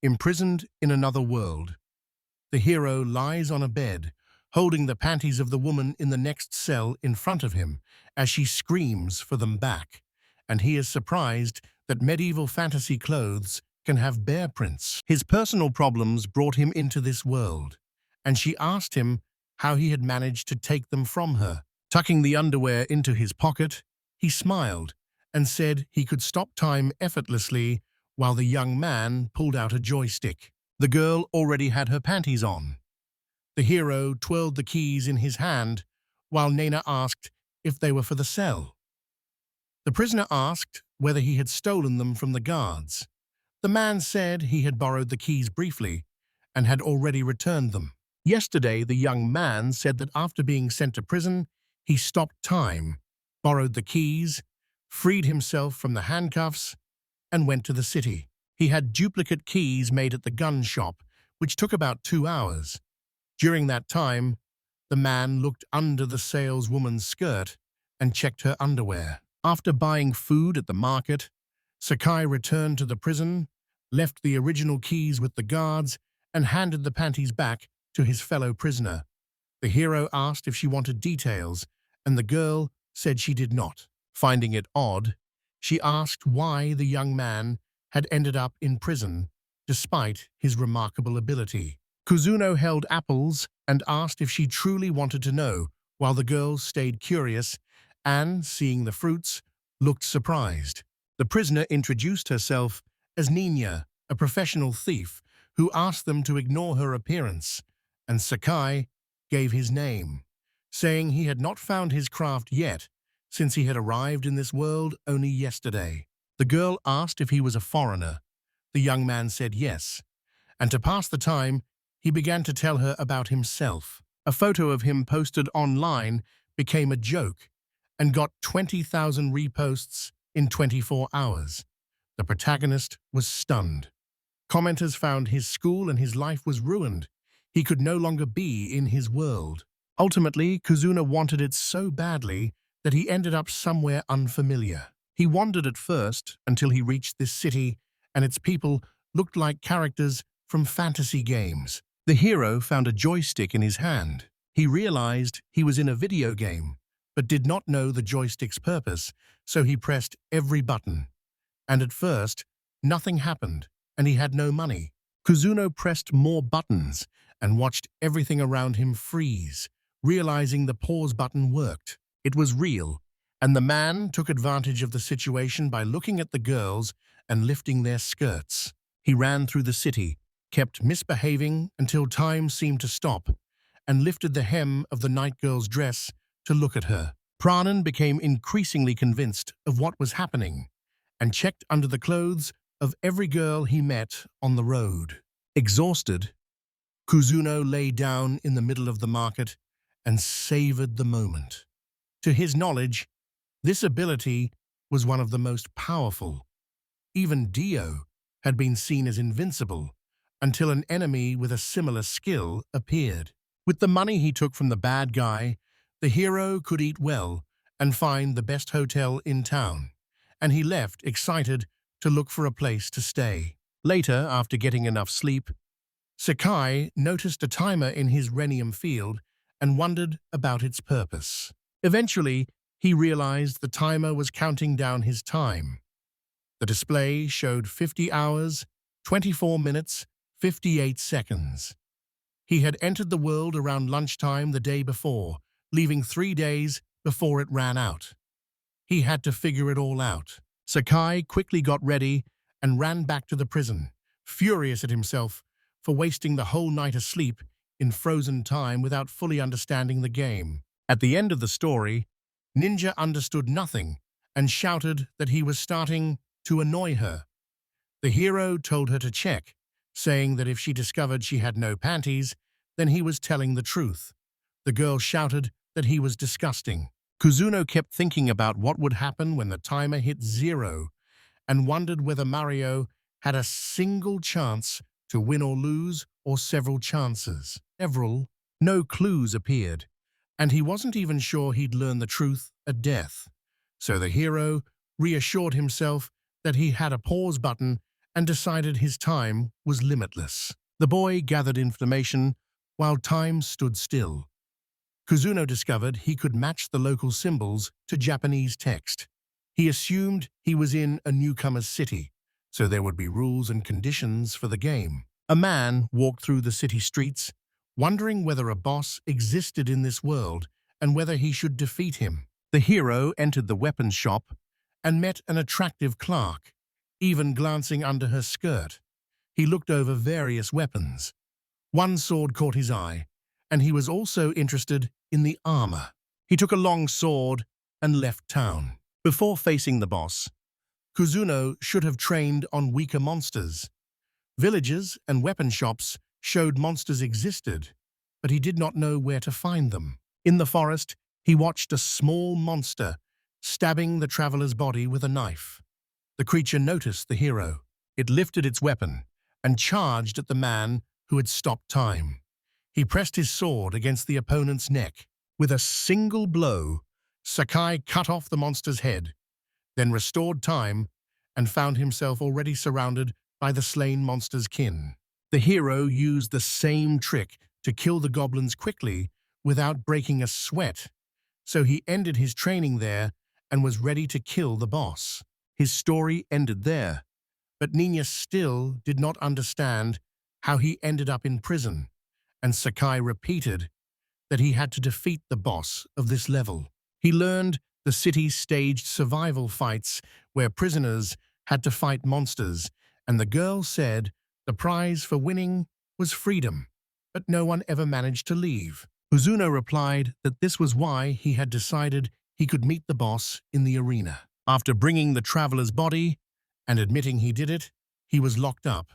Imprisoned in another world, the hero lies on a bed, holding the panties of the woman in the next cell in front of him as she screams for them back, and he is surprised that medieval fantasy clothes can have bear prints. His personal problems brought him into this world, and she asked him how he had managed to take them from her. Tucking the underwear into his pocket, he smiled and said he could stop time effortlessly while the young man pulled out a joystick. The girl already had her panties on. The hero twirled the keys in his hand while Nena asked if they were for the cell. The prisoner asked whether he had stolen them from the guards. The man said he had borrowed the keys briefly and had already returned them. Yesterday, the young man said that after being sent to prison, he stopped time, borrowed the keys, freed himself from the handcuffs, and went to the city. He had duplicate keys made at the gun shop, which took about 2 hours. During that time, the man looked under the saleswoman's skirt and checked her underwear. After buying food at the market, Sakai returned to the prison, left the original keys with the guards, and handed the panties back to his fellow prisoner. The hero asked if she wanted details, and the girl said she did not. Finding it odd, she asked why the young man had ended up in prison despite his remarkable ability. Kuzuno held apples and asked if she truly wanted to know, while the girl stayed curious and, seeing the fruits, looked surprised. The prisoner introduced herself as Nina, a professional thief, who asked them to ignore her appearance, and Sakai gave his name, saying he had not found his craft yet, since he had arrived in this world only yesterday. The girl asked if he was a foreigner. The young man said yes, and to pass the time, he began to tell her about himself. A photo of him posted online became a joke and got 20,000 reposts in 24 hours. The protagonist was stunned. Commenters found his school and his life was ruined. He could no longer be in his world. Ultimately, Kuzuna wanted it so badly that he ended up somewhere unfamiliar. He wandered at first until he reached this city, and its people looked like characters from fantasy games. The hero found a joystick in his hand. He realized he was in a video game, but did not know the joystick's purpose, so he pressed every button. And at first, nothing happened, and he had no money. Kuzuno pressed more buttons and watched everything around him freeze, realizing the pause button worked. It was real, and the man took advantage of the situation by looking at the girls and lifting their skirts. He ran through the city, kept misbehaving until time seemed to stop, and lifted the hem of the night girl's dress to look at her. Pranan became increasingly convinced of what was happening and checked under the clothes of every girl he met on the road. Exhausted, Kuzuno lay down in the middle of the market and savored the moment. To his knowledge, this ability was one of the most powerful. Even Dio had been seen as invincible until an enemy with a similar skill appeared. With the money he took from the bad guy, the hero could eat well and find the best hotel in town, and he left excited to look for a place to stay. Later, after getting enough sleep, Sakai noticed a timer in his rhenium field and wondered about its purpose. Eventually, he realized the timer was counting down his time. The display showed 50 hours, 24 minutes, 58 seconds. He had entered the world around lunchtime the day before, leaving 3 days before it ran out. He had to figure it all out. Sakai quickly got ready and ran back to the prison, furious at himself for wasting the whole night asleep in frozen time without fully understanding the game. At the end of the story, Ninja understood nothing and shouted that he was starting to annoy her. The hero told her to check, saying that if she discovered she had no panties, then he was telling the truth. The girl shouted that he was disgusting. Kuzuno kept thinking about what would happen when the timer hit 0 and wondered whether Mario had a single chance to win or lose, or several chances. No clues appeared, and he wasn't even sure he'd learn the truth at death. So the hero reassured himself that he had a pause button and decided his time was limitless. The boy gathered information while time stood still. Kuzuno discovered he could match the local symbols to Japanese text. He assumed he was in a newcomer's city, so there would be rules and conditions for the game. A man walked through the city streets, wondering whether a boss existed in this world and whether he should defeat him. The hero entered the weapons shop and met an attractive clerk, even glancing under her skirt. He looked over various weapons. One sword caught his eye, and he was also interested in the armor. He took a long sword and left town. Before facing the boss, Kuzuno should have trained on weaker monsters. Villages and weapon shops showed monsters existed, but he did not know where to find them. In the forest, he watched a small monster stabbing the traveler's body with a knife. The creature noticed the hero. It lifted its weapon and charged at the man who had stopped time. He pressed his sword against the opponent's neck. With a single blow, Sakai cut off the monster's head, then restored time and found himself already surrounded by the slain monster's kin. The hero used the same trick to kill the goblins quickly without breaking a sweat, so he ended his training there and was ready to kill the boss. His story ended there, but Nina still did not understand how he ended up in prison, and Sakai repeated that he had to defeat the boss of this level. He learned the city staged survival fights where prisoners had to fight monsters, and the girl said the prize for winning was freedom, but no one ever managed to leave. Kuzuno replied that this was why he had decided he could meet the boss in the arena. After bringing the traveler's body and admitting he did it, he was locked up,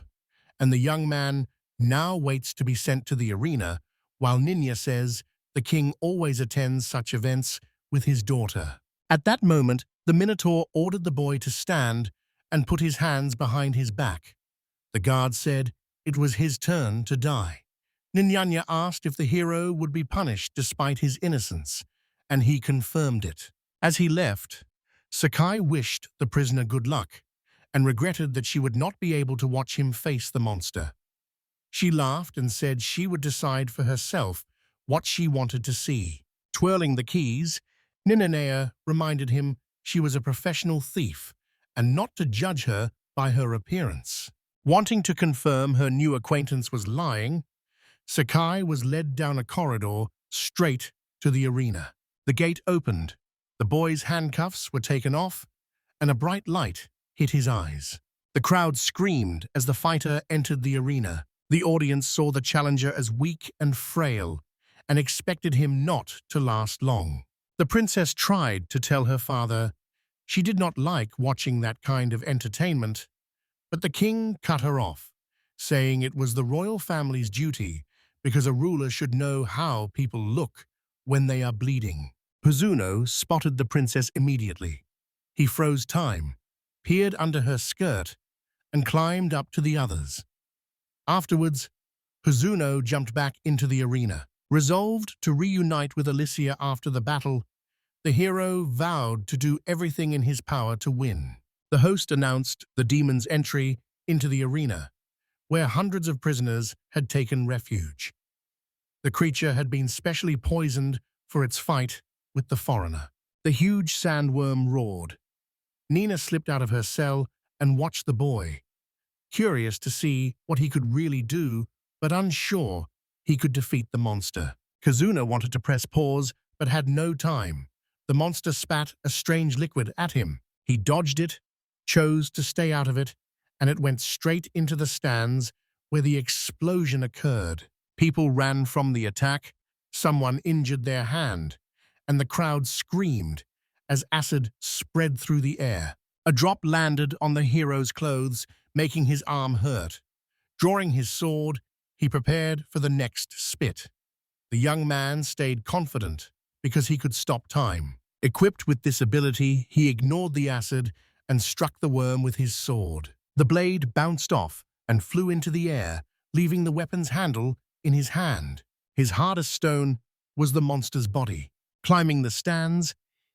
and the young man now waits to be sent to the arena, while Ninya says the king always attends such events with his daughter. At that moment, the Minotaur ordered the boy to stand and put his hands behind his back. The guard said it was his turn to die. Ninyanya asked if the hero would be punished despite his innocence, and he confirmed it. As he left, Sakai wished the prisoner good luck and regretted that she would not be able to watch him face the monster. She laughed and said she would decide for herself what she wanted to see. Twirling the keys, Ninanea reminded him she was a professional thief and not to judge her by her appearance. Wanting to confirm her new acquaintance was lying, Sakai was led down a corridor straight to the arena. The gate opened, the boy's handcuffs were taken off, and a bright light hit his eyes. The crowd screamed as the fighter entered the arena. The audience saw the challenger as weak and frail and expected him not to last long. The princess tried to tell her father she did not like watching that kind of entertainment, but the king cut her off, saying it was the royal family's duty because a ruler should know how people look when they are bleeding. Kuzuno spotted the princess immediately. He froze time, peered under her skirt, and climbed up to the others. Afterwards, Kuzuno jumped back into the arena. Resolved to reunite with Alicia after the battle, the hero vowed to do everything in his power to win. The host announced the demon's entry into the arena, where hundreds of prisoners had taken refuge. The creature had been specially poisoned for its fight with the foreigner. The huge sandworm roared. Nina slipped out of her cell and watched the boy, curious to see what he could really do, but unsure he could defeat the monster. Kuzuno wanted to press pause, but had no time. The monster spat a strange liquid at him. He dodged it, chose to stay out of it, and it went straight into the stands where the explosion occurred. People ran from the attack, someone injured their hand, and the crowd screamed as acid spread through the air. A drop landed on the hero's clothes, making his arm hurt. Drawing his sword, he prepared for the next spit. The young man stayed confident because he could stop time. Equipped with this ability, he ignored the acid and struck the worm with his sword. The blade bounced off and flew into the air, leaving the weapon's handle in his hand. His hardest stone was the monster's body. Climbing the stands,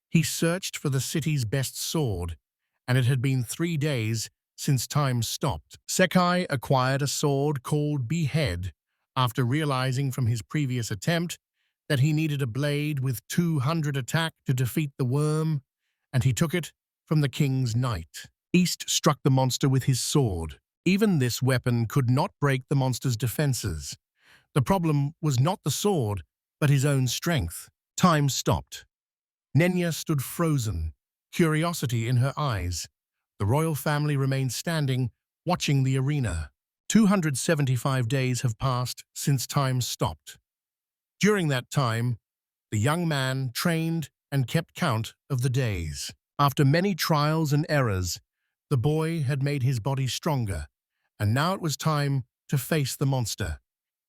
he searched for the city's best sword, and it had been 3 days since time stopped. Sakai acquired a sword called Behead after realizing from his previous attempt that he needed a blade with 200 attack to defeat the worm, and he took it from the king's knight. East struck the monster with his sword. Even this weapon could not break the monster's defenses. The problem was not the sword, but his own strength. Time stopped. Nenya stood frozen, curiosity in her eyes. The royal family remained standing, watching the arena. 275 days have passed since time stopped. During that time, the young man trained and kept count of the days. After many trials and errors, the boy had made his body stronger, and now it was time to face the monster.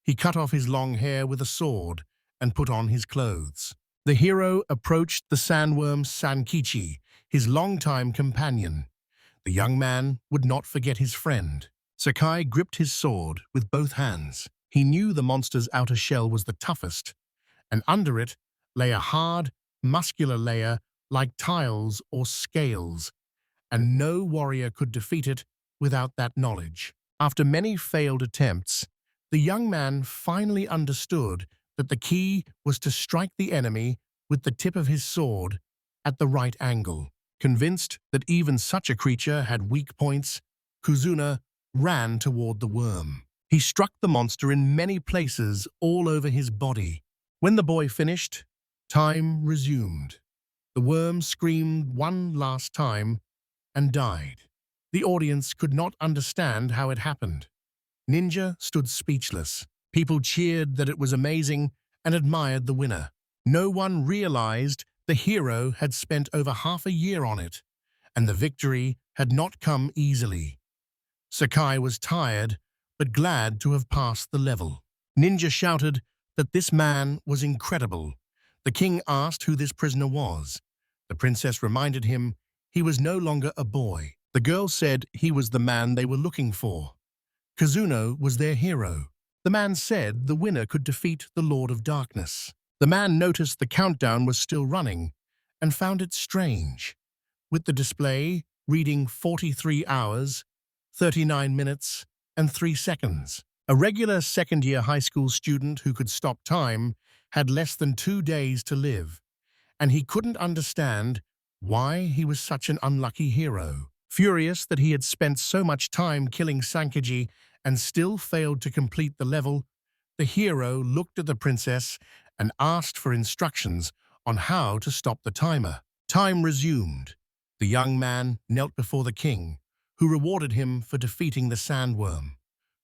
He cut off his long hair with a sword and put on his clothes. The hero approached the sandworm Sankichi, his longtime companion. The young man would not forget his friend. Sakai gripped his sword with both hands. He knew the monster's outer shell was the toughest, and under it lay a hard, muscular layer like tiles or scales, and no warrior could defeat it without that knowledge. After many failed attempts, the young man finally understood that the key was to strike the enemy with the tip of his sword at the right angle. Convinced that even such a creature had weak points, Kuzuna ran toward the worm. He struck the monster in many places all over his body. When the boy finished, time resumed. The worm screamed one last time and died. The audience could not understand how it happened. Ninja stood speechless. People cheered that it was amazing and admired the winner. No one realized the hero had spent over half a year on it, and the victory had not come easily. Sakai was tired, but glad to have passed the level. Ninja shouted that this man was incredible. The king asked who this prisoner was. The princess reminded him he was no longer a boy. The girl said he was the man they were looking for. Kazuno was their hero. The man said the winner could defeat the Lord of Darkness. The man noticed the countdown was still running and found it strange, with the display reading 43 hours, 39 minutes, and 3 seconds. A regular second-year high school student who could stop time had less than 2 days to live, and he couldn't understand why he was such an unlucky hero. Furious that he had spent so much time killing Sankaji and still failed to complete the level, the hero looked at the princess and asked for instructions on how to stop the timer. Time resumed. The young man knelt before the king, who rewarded him for defeating the sandworm.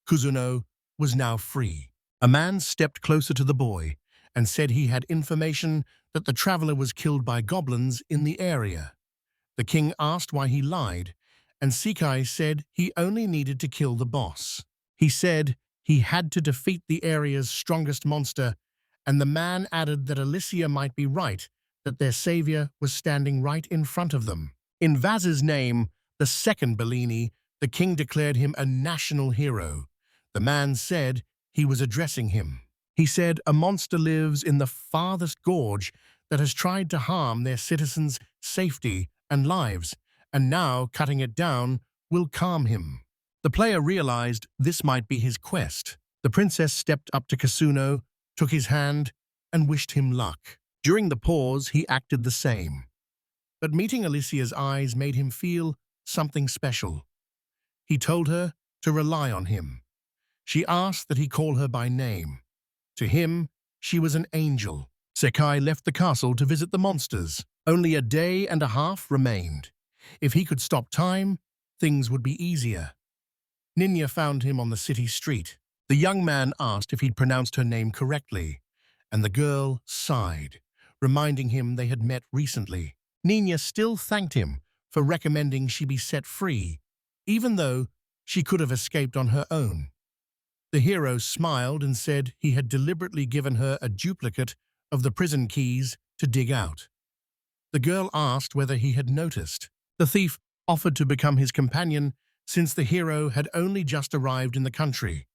Kuzuno was now free. A man stepped closer to the boy and said he had information that the traveler was killed by goblins in the area. The king asked why he lied, and Sakai said he only needed to kill the boss. He said he had to defeat the area's strongest monster, and the man added that Alicia might be right, that their savior was standing right in front of them. In Vaz's name, the second Bellini, the king declared him a national hero. The man said he was addressing him. He said a monster lives in the farthest gorge that has tried to harm their citizens' safety and lives, and now cutting it down will calm him. The player realized this might be his quest. The princess stepped up to Kasuno, took his hand, and wished him luck. During the pause, he acted the same. But meeting Alicia's eyes made him feel something special. He told her to rely on him. She asked that he call her by name. To him, she was an angel. Sakai left the castle to visit the monsters. Only a day and a half remained. If he could stop time, things would be easier. Ninya found him on the city street. The young man asked if he'd pronounced her name correctly, and the girl sighed, reminding him they had met recently. Ninya still thanked him for recommending she be set free, even though she could have escaped on her own. The hero smiled and said he had deliberately given her a duplicate of the prison keys to dig out. The girl asked whether he had noticed. The thief offered to become his companion since the hero had only just arrived in the country.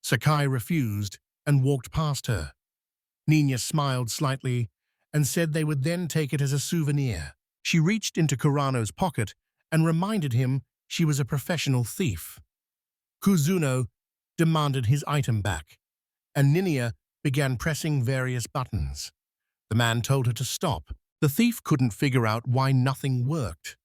Sakai refused and walked past her. Ninya smiled slightly and said they would then take it as a souvenir. She reached into Kurano's pocket and reminded him she was a professional thief. Kuzuno demanded his item back, and Ninia began pressing various buttons. The man told her to stop. The thief couldn't figure out why nothing worked,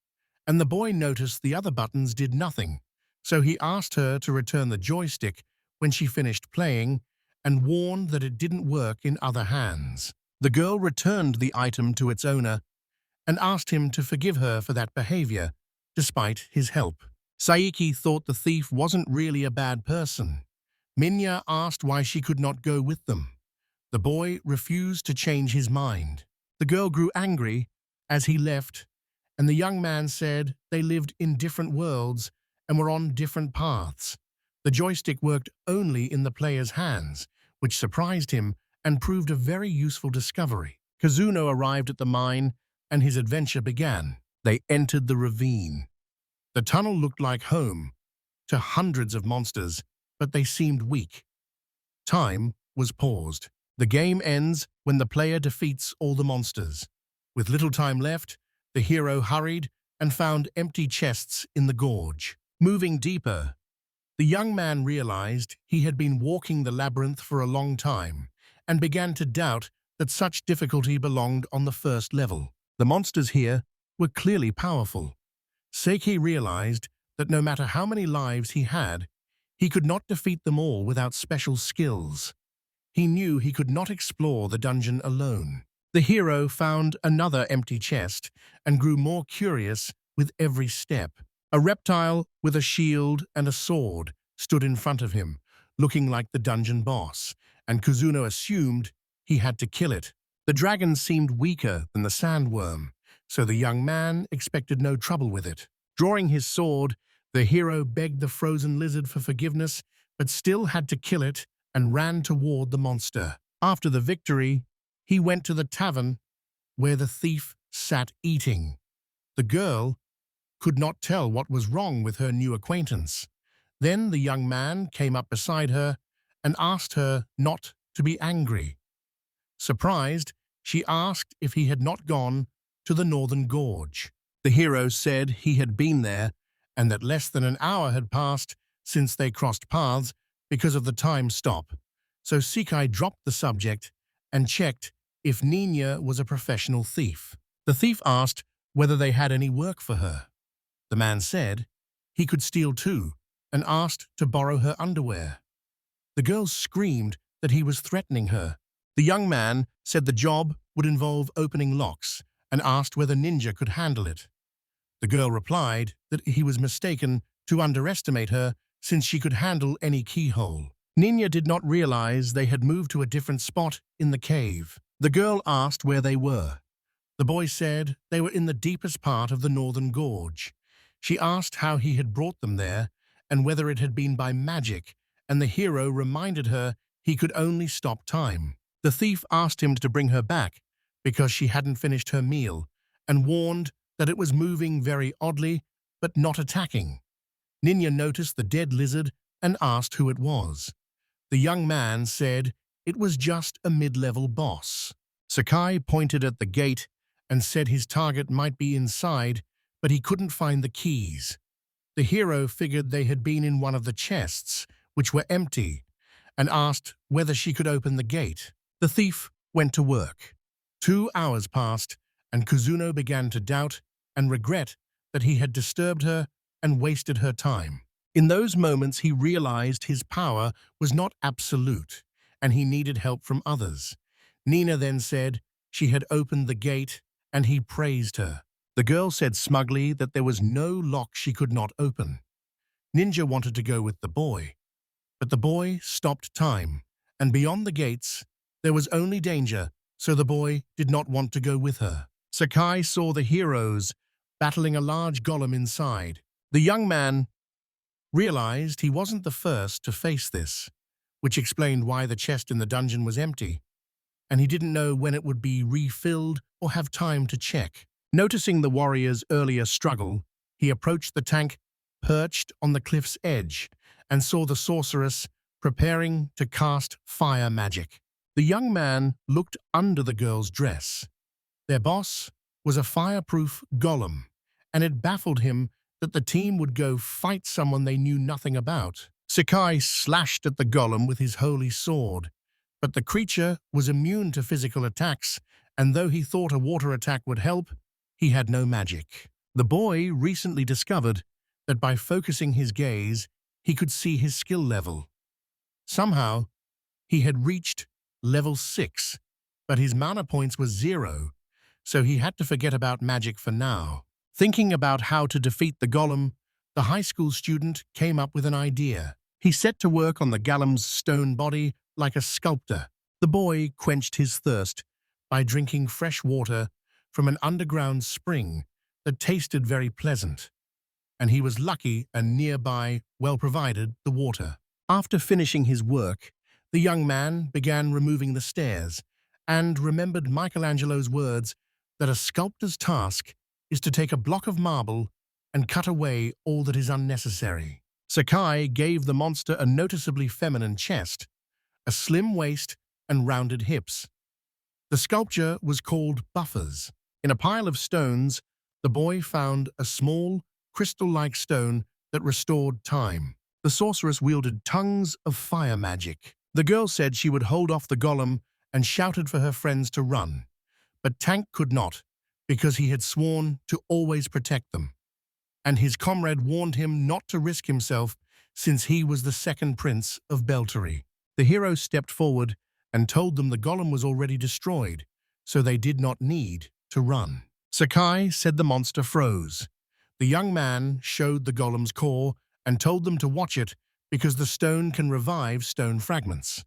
and the boy noticed the other buttons did nothing, so he asked her to return the joystick when she finished playing and warned that it didn't work in other hands. The girl returned the item to its owner and asked him to forgive her for that behavior, despite his help. Saiki thought the thief wasn't really a bad person. Minya asked why she could not go with them. The boy refused to change his mind. The girl grew angry as he left, and the young man said they lived in different worlds and were on different paths. The joystick worked only in the player's hands, which surprised him and proved a very useful discovery. Kazuno arrived at the mine, and his adventure began. They entered the ravine. The tunnel looked like home to hundreds of monsters, but they seemed weak. Time was paused. The game ends when the player defeats all the monsters. With little time left, the hero hurried and found empty chests in the gorge. Moving deeper, the young man realized he had been walking the labyrinth for a long time and began to doubt that such difficulty belonged on the first level. The monsters here were clearly powerful. Sakai realized that no matter how many lives he had, he could not defeat them all without special skills. He knew he could not explore the dungeon alone. The hero found another empty chest and grew more curious with every step. A reptile with a shield and a sword stood in front of him, looking like the dungeon boss, and Kuzuno assumed he had to kill it. The dragon seemed weaker than the sandworm, so the young man expected no trouble with it. Drawing his sword, the hero begged the frozen lizard for forgiveness, but still had to kill it and ran toward the monster. After the victory, he went to the tavern where the thief sat eating. The girl could not tell what was wrong with her new acquaintance. Then the young man came up beside her and asked her not to be angry. Surprised, she asked if he had not gone to the northern gorge. The hero said he had been there and that less than an hour had passed since they crossed paths because of the time stop. So Sakai dropped the subject and checked if Ninya was a professional thief. The thief asked whether they had any work for her. The man said he could steal too and asked to borrow her underwear. The girl screamed that he was threatening her. The young man said the job would involve opening locks and asked whether Ninja could handle it. The girl replied that he was mistaken to underestimate her since she could handle any keyhole. Ninya did not realize they had moved to a different spot in the cave. The girl asked where they were. The boy said they were in the deepest part of the northern gorge. She asked how he had brought them there and whether it had been by magic, and the hero reminded her he could only stop time. The thief asked him to bring her back because she hadn't finished her meal and warned that it was moving very oddly but not attacking. Ninya noticed the dead lizard and asked who it was. The young man said it was just a mid-level boss. Sakai pointed at the gate and said his target might be inside, but he couldn't find the keys. The hero figured they had been in one of the chests, which were empty, and asked whether she could open the gate. The thief went to work. 2 hours passed, and Kuzuno began to doubt and regret that he had disturbed her and wasted her time. In those moments, he realized his power was not absolute, and he needed help from others. Nina then said she had opened the gate, and he praised her. The girl said smugly that there was no lock she could not open. Ninja wanted to go with the boy, but the boy stopped time, and beyond the gates, there was only danger, so the boy did not want to go with her. Sakai saw the heroes battling a large golem inside. The young man realized he wasn't the first to face this, which explained why the chest in the dungeon was empty, and he didn't know when it would be refilled or have time to check. Noticing the warrior's earlier struggle, he approached the tank perched on the cliff's edge and saw the sorceress preparing to cast fire magic. The young man looked under the girl's dress. Their boss was a fireproof golem, and it baffled him that the team would go fight someone they knew nothing about. Sakai slashed at the golem with his holy sword, but the creature was immune to physical attacks, and though he thought a water attack would help, he had no magic. The boy recently discovered that by focusing his gaze, he could see his skill level. Somehow, he had reached level 6, but his mana points were 0, so he had to forget about magic for now. Thinking about how to defeat the golem, the high school student came up with an idea. He set to work on the golem's stone body like a sculptor. The boy quenched his thirst by drinking fresh water from an underground spring that tasted very pleasant, and he was lucky and nearby well provided the water. After finishing his work, the young man began removing the stairs and remembered Michelangelo's words that a sculptor's task is to take a block of marble and cut away all that is unnecessary. Sakai gave the monster a noticeably feminine chest, a slim waist, and rounded hips. The sculpture was called buffers. In a pile of stones, the boy found a small, crystal-like stone that restored time. The sorceress wielded tongues of fire magic. The girl said she would hold off the golem and shouted for her friends to run. But Tank could not, because he had sworn to always protect them. And his comrade warned him not to risk himself since he was the second prince of Beltary. The hero stepped forward and told them the golem was already destroyed, so they did not need to run. Sakai said the monster froze. The young man showed the golem's core and told them to watch it because the stone can revive stone fragments.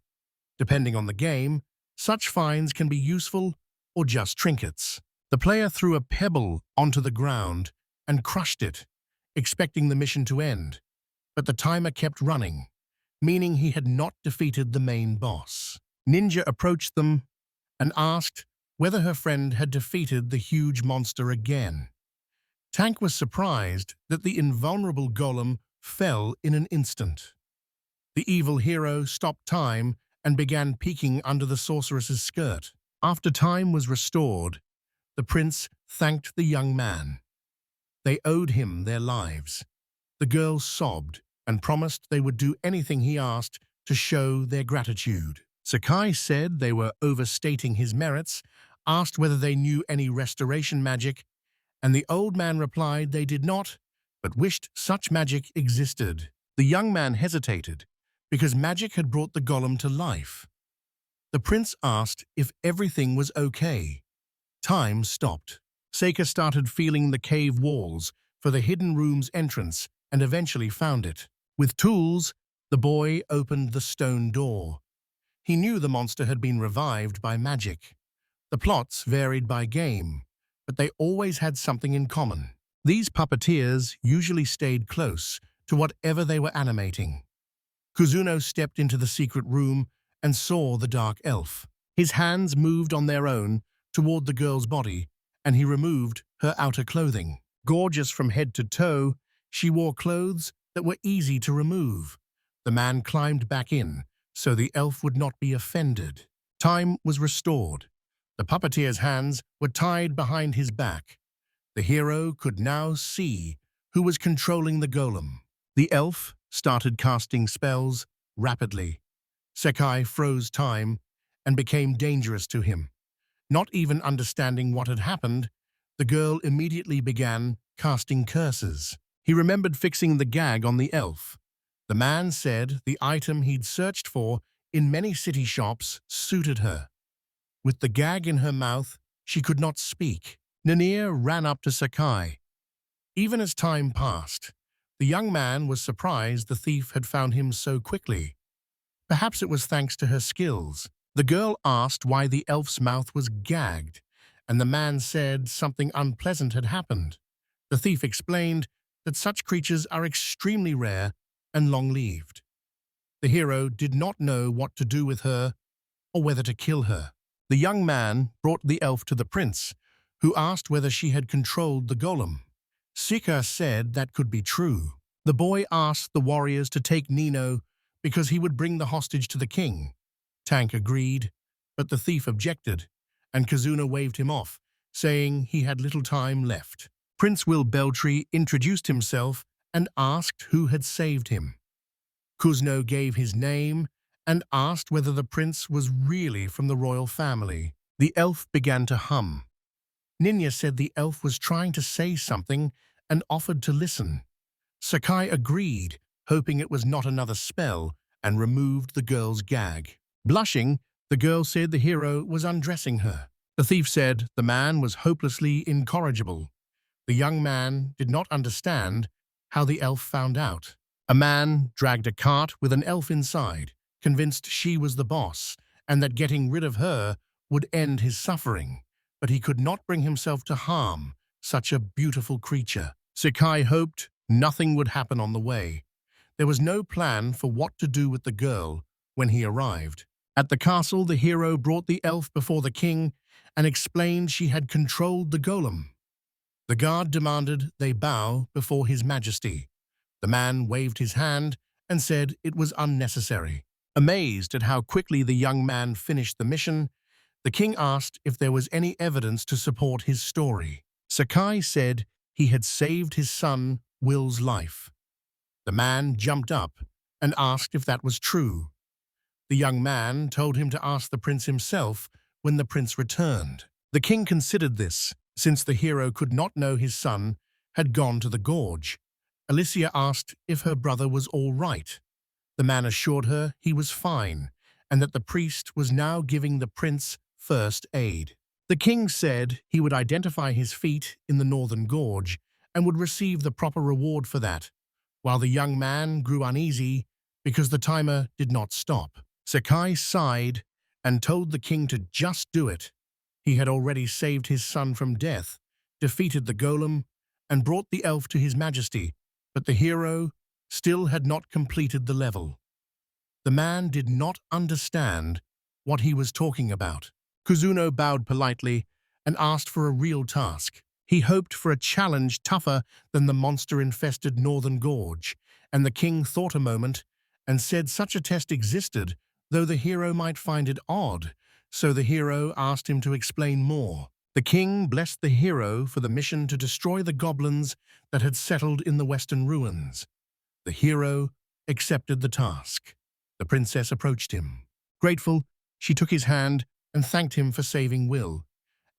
Depending on the game, such finds can be useful or just trinkets. The player threw a pebble onto the ground and crushed it, expecting the mission to end, but the timer kept running, meaning he had not defeated the main boss. Ninja approached them and asked whether her friend had defeated the huge monster again. Tank was surprised that the invulnerable golem fell in an instant. The evil hero stopped time and began peeking under the sorceress's skirt. After time was restored, the prince thanked the young man. They owed him their lives. The girls sobbed and promised they would do anything he asked to show their gratitude. Sakai said they were overstating his merits, asked whether they knew any restoration magic, and the old man replied they did not, but wished such magic existed. The young man hesitated, because magic had brought the golem to life. The prince asked if everything was okay. Time stopped. Sakai started feeling the cave walls for the hidden room's entrance and eventually found it. With tools, the boy opened the stone door. He knew the monster had been revived by magic. The plots varied by game, but they always had something in common. These puppeteers usually stayed close to whatever they were animating. Kuzuno stepped into the secret room and saw the dark elf. His hands moved on their own toward the girl's body, and he removed her outer clothing. Gorgeous from head to toe, she wore clothes that were easy to remove. The man climbed back in, so the elf would not be offended. Time was restored. The puppeteer's hands were tied behind his back. The hero could now see who was controlling the golem. The elf started casting spells rapidly. Sakai froze time and became dangerous to him. Not even understanding what had happened, the girl immediately began casting curses. He remembered fixing the gag on the elf. The man said the item he'd searched for in many city shops suited her. With the gag in her mouth, she could not speak. Ninja ran up to Sakai. Even as time passed, the young man was surprised the thief had found him so quickly. Perhaps it was thanks to her skills. The girl asked why the elf's mouth was gagged, and the man said something unpleasant had happened. The thief explained that such creatures are extremely rare and long-lived. The hero did not know what to do with her or whether to kill her. The young man brought the elf to the prince, who asked whether she had controlled the golem. Sakai said that could be true. The boy asked the warriors to take Nino because he would bring the hostage to the king. Tank agreed, but the thief objected, and Kazuna waved him off, saying he had little time left. Prince Will Beltree introduced himself and asked who had saved him. Kuzno gave his name and asked whether the prince was really from the royal family. The elf began to hum. Ninya said the elf was trying to say something and offered to listen. Sakai agreed, hoping it was not another spell, and removed the girl's gag. Blushing, the girl said the hero was undressing her. The thief said the man was hopelessly incorrigible. The young man did not understand how the elf found out. A man dragged a cart with an elf inside, convinced she was the boss and that getting rid of her would end his suffering, but he could not bring himself to harm such a beautiful creature. Sakai hoped nothing would happen on the way. There was no plan for what to do with the girl when he arrived. At the castle, the hero brought the elf before the king and explained she had controlled the golem. The guard demanded they bow before his majesty. The man waved his hand and said it was unnecessary. Amazed at how quickly the young man finished the mission, the king asked if there was any evidence to support his story. Sakai said he had saved his son, Will's life. The man jumped up and asked if that was true. The young man told him to ask the prince himself when the prince returned. The king considered this, since the hero could not know his son had gone to the gorge. Alicia asked if her brother was all right. The man assured her he was fine, and that the priest was now giving the prince first aid. The king said he would identify his feet in the northern gorge and would receive the proper reward for that, while the young man grew uneasy because the timer did not stop. Sakai sighed and told the king to just do it. He had already saved his son from death, defeated the golem, and brought the elf to his majesty, but the hero still had not completed the level. The man did not understand what he was talking about. Kuzuno bowed politely and asked for a real task. He hoped for a challenge tougher than the monster-infested northern gorge, and the king thought a moment and said such a test existed, though the hero might find it odd, so the hero asked him to explain more. The king blessed the hero for the mission to destroy the goblins that had settled in the western ruins. The hero accepted the task. The princess approached him. Grateful, she took his hand and thanked him for saving Will,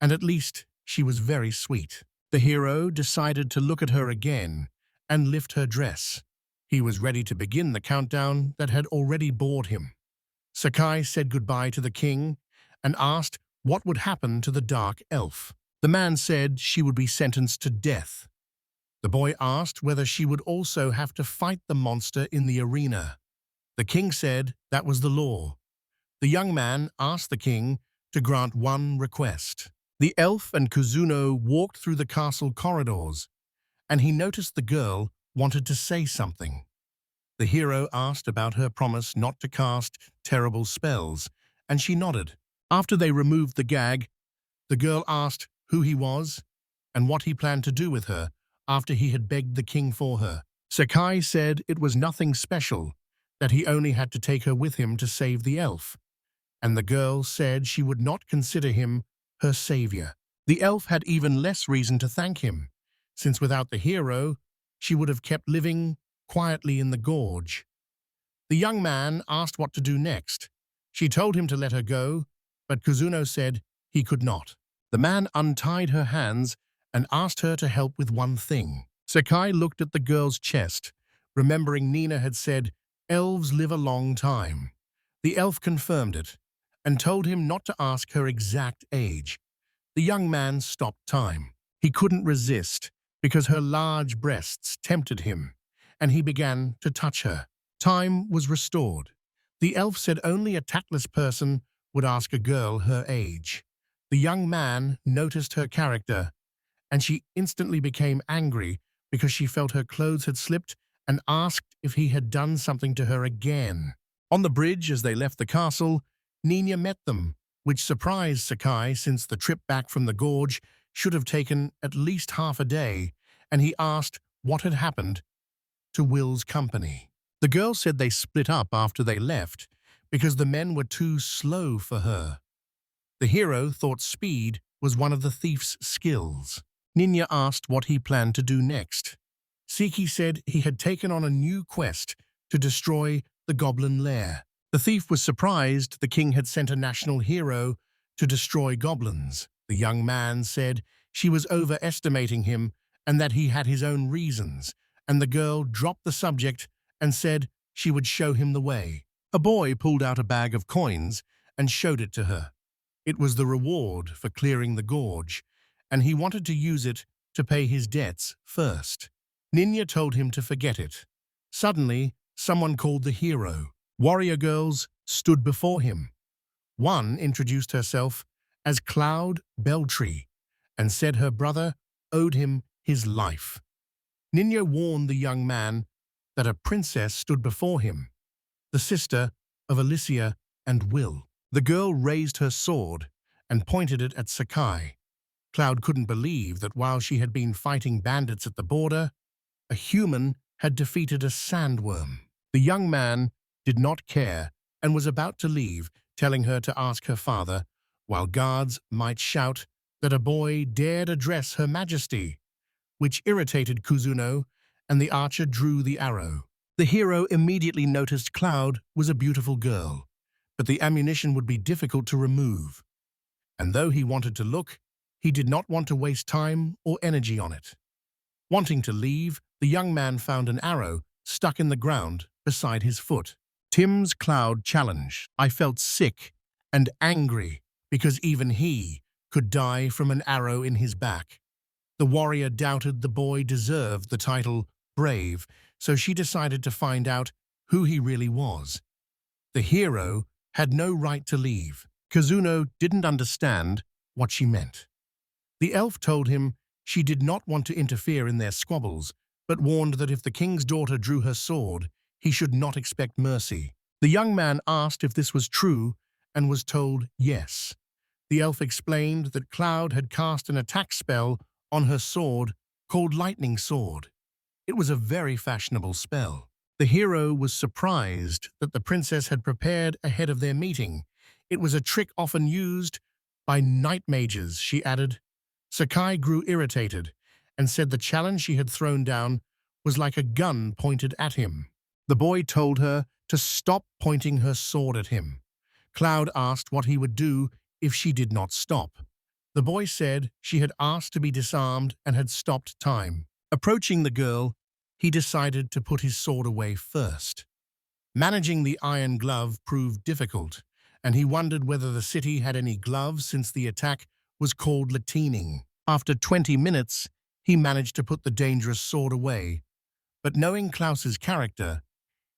and at least she was very sweet. The hero decided to look at her again and lift her dress. He was ready to begin the countdown that had already bored him. Sakai said goodbye to the king and asked what would happen to the dark elf. The man said she would be sentenced to death. The boy asked whether she would also have to fight the monster in the arena. The king said that was the law. The young man asked the king to grant one request. The elf and Kuzuno walked through the castle corridors, and he noticed the girl wanted to say something. The hero asked about her promise not to cast terrible spells, and she nodded. After they removed the gag, the girl asked who he was and what he planned to do with her after he had begged the king for her. Sakai said it was nothing special, that he only had to take her with him to save the elf, and the girl said she would not consider him her savior. The elf had even less reason to thank him, since without the hero, she would have kept living quietly in the gorge. The young man asked what to do next. She told him to let her go, but Kuzuno said he could not. The man untied her hands and asked her to help with one thing. Sakai looked at the girl's chest, remembering Nina had said, "Elves live a long time." The elf confirmed it and told him not to ask her exact age. The young man stopped time. He couldn't resist because her large breasts tempted him, and he began to touch her. Time was restored. The elf said only a tactless person would ask a girl her age. The young man noticed her character, and she instantly became angry because she felt her clothes had slipped and asked if he had done something to her again. On the bridge, as they left the castle, Nina met them, which surprised Sakai since the trip back from the gorge should have taken at least half a day, and he asked what had happened to Will's company. The girl said they split up after they left because the men were too slow for her. The hero thought speed was one of the thief's skills. Ninya asked what he planned to do next. Sakai said he had taken on a new quest to destroy the goblin lair. The thief was surprised the king had sent a national hero to destroy goblins. The young man said she was overestimating him and that he had his own reasons, and the girl dropped the subject and said she would show him the way. A boy pulled out a bag of coins and showed it to her. It was the reward for clearing the gorge, and he wanted to use it to pay his debts first. Ninya told him to forget it. Suddenly, someone called the hero. Warrior girls stood before him. One introduced herself as Cloud Beltree and said her brother owed him his life. Ninya warned the young man that a princess stood before him, the sister of Alicia and Will. The girl raised her sword and pointed it at Sakai. Cloud couldn't believe that while she had been fighting bandits at the border, a human had defeated a sandworm. The young man did not care and was about to leave, telling her to ask her father, while guards might shout that a boy dared address Her Majesty, which irritated Kuzuno, and the archer drew the arrow. The hero immediately noticed Cloud was a beautiful girl, but the ammunition would be difficult to remove. And though he wanted to look, he did not want to waste time or energy on it. Wanting to leave, the young man found an arrow stuck in the ground beside his foot. Tim's Cloud challenge. I felt sick and angry because even he could die from an arrow in his back. The warrior doubted the boy deserved the title Brave, so she decided to find out who he really was. The hero had no right to leave. Kazuno didn't understand what she meant. The elf told him she did not want to interfere in their squabbles, but warned that if the king's daughter drew her sword, he should not expect mercy. The young man asked if this was true and was told yes. The elf explained that Cloud had cast an attack spell on her sword called Lightning Sword. It was a very fashionable spell. The hero was surprised that the princess had prepared ahead of their meeting. It was a trick often used by night mages, she added. Sakai grew irritated and said the challenge she had thrown down was like a gun pointed at him. The boy told her to stop pointing her sword at him. Cloud asked what he would do if she did not stop. The boy said she had asked to be disarmed and had stopped time. Approaching the girl, he decided to put his sword away first. Managing the iron glove proved difficult, and he wondered whether the city had any gloves since the attack was called latining. After 20 minutes, he managed to put the dangerous sword away, but knowing Klaus's character,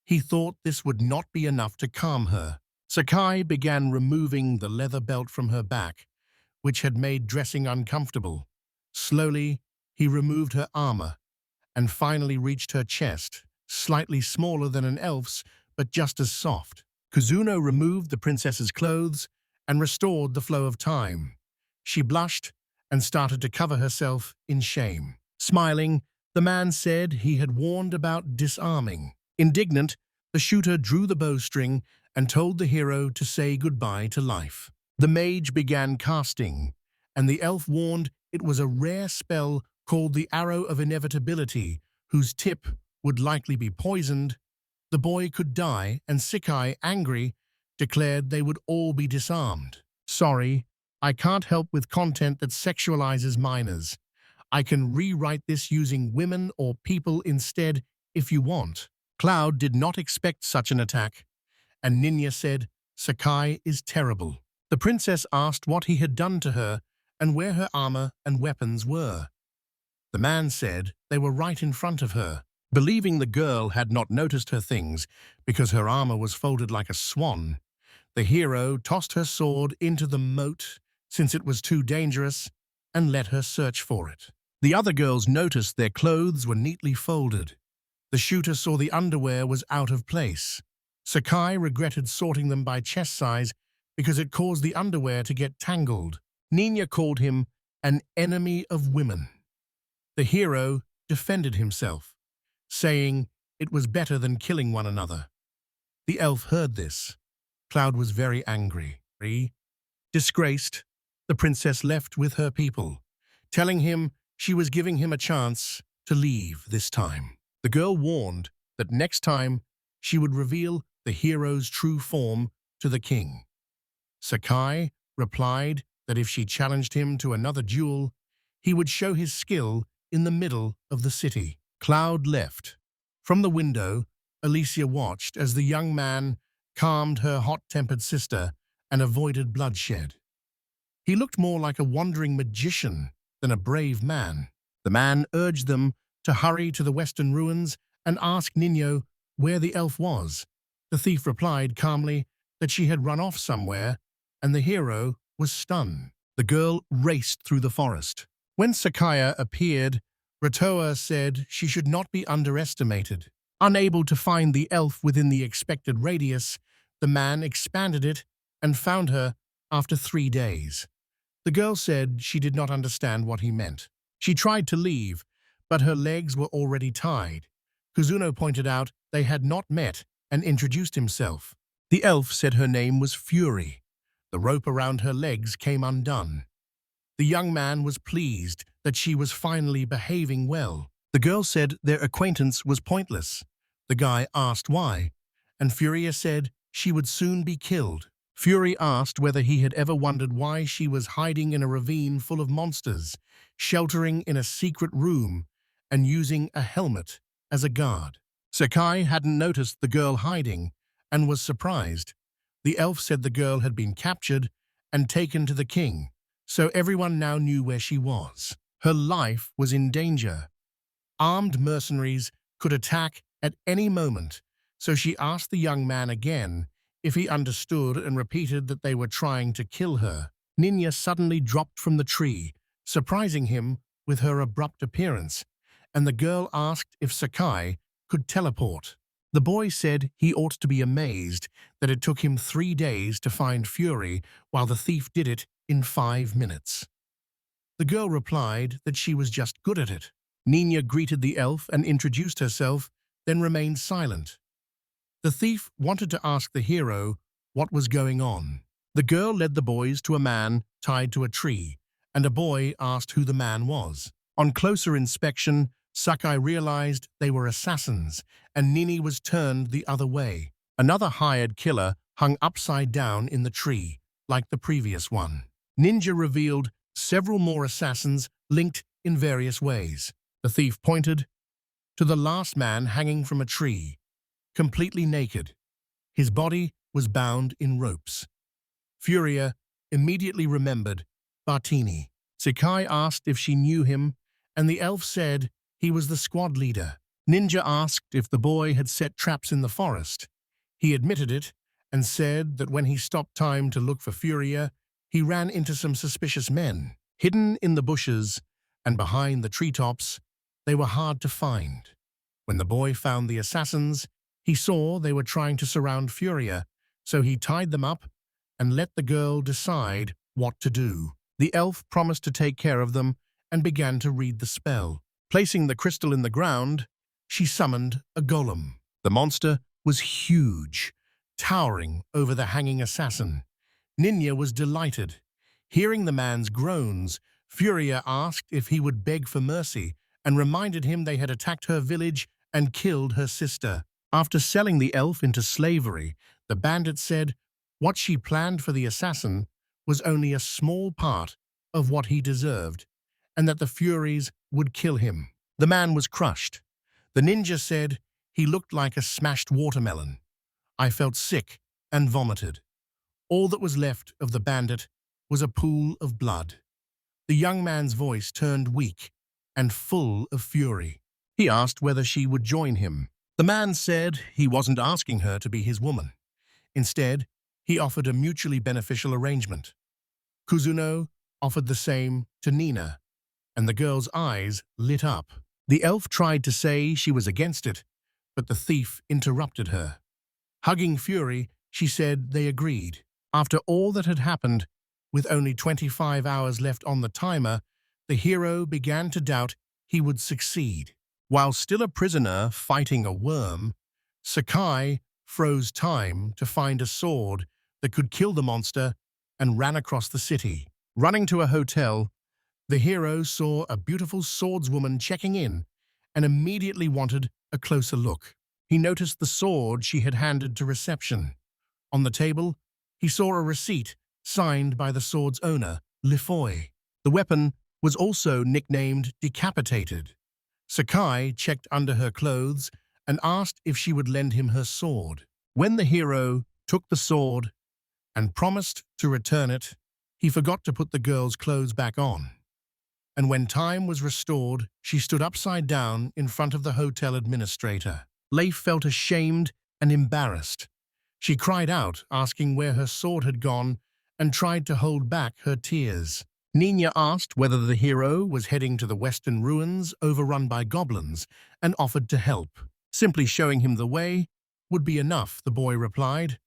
he thought this would not be enough to calm her. Sakai began removing the leather belt from her back, which had made dressing uncomfortable. Slowly, he removed her armor and finally reached her chest, slightly smaller than an elf's, but just as soft. Kuzuno removed the princess's clothes and restored the flow of time. She blushed and started to cover herself in shame. Smiling, the man said he had warned about disarming. Indignant, the shooter drew the bowstring and told the hero to say goodbye to life. The mage began casting, and the elf warned it was a rare spell called the Arrow of Inevitability, whose tip would likely be poisoned. The boy could die, and Sakai, angry, declared they would all be disarmed. Sorry, I can't help with content that sexualizes minors. I can rewrite this using women or people instead if you want. Cloud did not expect such an attack, and Ninya said, Sakai is terrible. The princess asked what he had done to her and where her armor and weapons were. The man said they were right in front of her. Believing the girl had not noticed her things because her armor was folded like a swan, the hero tossed her sword into the moat since it was too dangerous and let her search for it. The other girls noticed their clothes were neatly folded. The shooter saw the underwear was out of place. Sakai regretted sorting them by chest size because it caused the underwear to get tangled. Ninya called him an enemy of women. The hero defended himself, saying it was better than killing one another. The elf heard this. Cloud was very angry. Disgraced, the princess left with her people, telling him she was giving him a chance to leave this time. The girl warned that next time she would reveal the hero's true form to the king. Sakai replied that if she challenged him to another duel, he would show his skill in the middle of the city. Cloud left. From the window, Alicia watched as the young man calmed her hot-tempered sister and avoided bloodshed. He looked more like a wandering magician than a brave man. The man urged them to hurry to the western ruins and ask Nino where the elf was. The thief replied calmly that she had run off somewhere, and the hero was stunned. The girl raced through the forest. When Sakai appeared, Ratoa said she should not be underestimated. Unable to find the elf within the expected radius, the man expanded it and found her after 3 days. The girl said she did not understand what he meant. She tried to leave, but her legs were already tied. Kuzuno pointed out they had not met and introduced himself. The elf said her name was Fury. The rope around her legs came undone. The young man was pleased that she was finally behaving well. The girl said their acquaintance was pointless. The guy asked why, and Furia said she would soon be killed. Fury asked whether he had ever wondered why she was hiding in a ravine full of monsters, sheltering in a secret room, and using a helmet as a guard. Sakai hadn't noticed the girl hiding and was surprised. The elf said the girl had been captured and taken to the king, so everyone now knew where she was. Her life was in danger. Armed mercenaries could attack at any moment, so she asked the young man again if he understood and repeated that they were trying to kill her. Ninya suddenly dropped from the tree, surprising him with her abrupt appearance, and the girl asked if Sakai could teleport. The boy said he ought to be amazed that it took him 3 days to find Fury while the thief did it in 5 minutes. The girl replied that she was just good at it. Ninya greeted the elf and introduced herself, then remained silent. The thief wanted to ask the hero what was going on. The girl led the boys to a man tied to a tree, and a boy asked who the man was. On closer inspection, Sakai realized they were assassins, and Nini was turned the other way. Another hired killer hung upside down in the tree, like the previous one. Ninja revealed several more assassins linked in various ways. The thief pointed to the last man hanging from a tree, completely naked. His body was bound in ropes. Furia immediately remembered Bartini. Sakai asked if she knew him, and the elf said he was the squad leader. Ninja asked if the boy had set traps in the forest. He admitted it and said that when he stopped time to look for Furia, he ran into some suspicious men. Hidden in the bushes and behind the treetops, they were hard to find. When the boy found the assassins, he saw they were trying to surround Furia, so he tied them up and let the girl decide what to do. The elf promised to take care of them and began to read the spell. Placing the crystal in the ground, she summoned a golem. The monster was huge, towering over the hanging assassin. Ninya was delighted. Hearing the man's groans, Furia asked if he would beg for mercy and reminded him they had attacked her village and killed her sister. After selling the elf into slavery, the bandit said what she planned for the assassin was only a small part of what he deserved, and that the Furies would kill him. The man was crushed. The ninja said he looked like a smashed watermelon. I felt sick and vomited. All that was left of the bandit was a pool of blood. The young man's voice turned weak and full of fury. He asked whether she would join him. The man said he wasn't asking her to be his woman. Instead, he offered a mutually beneficial arrangement. Kuzuno offered the same to Nina, and the girl's eyes lit up. The elf tried to say she was against it, but the thief interrupted her. Hugging Fury, she said they agreed. After all that had happened, with only 25 hours left on the timer, the hero began to doubt he would succeed. While still a prisoner fighting a worm, Sakai froze time to find a sword that could kill the monster and ran across the city. Running to a hotel, The hero saw a beautiful swordswoman checking in and immediately wanted a closer look. He noticed the sword she had handed to reception. On the table, he saw a receipt signed by the sword's owner, Lifoy. The weapon was also nicknamed Decapitated. Sakai checked under her clothes and asked if she would lend him her sword. When the hero took the sword and promised to return it, he forgot to put the girl's clothes back on. And when time was restored, she stood upside down in front of the hotel administrator. Leif felt ashamed and embarrassed. She cried out, asking where her sword had gone, and tried to hold back her tears. Nina asked whether the hero was heading to the western ruins overrun by goblins and offered to help. Simply showing him the way would be enough, the boy replied.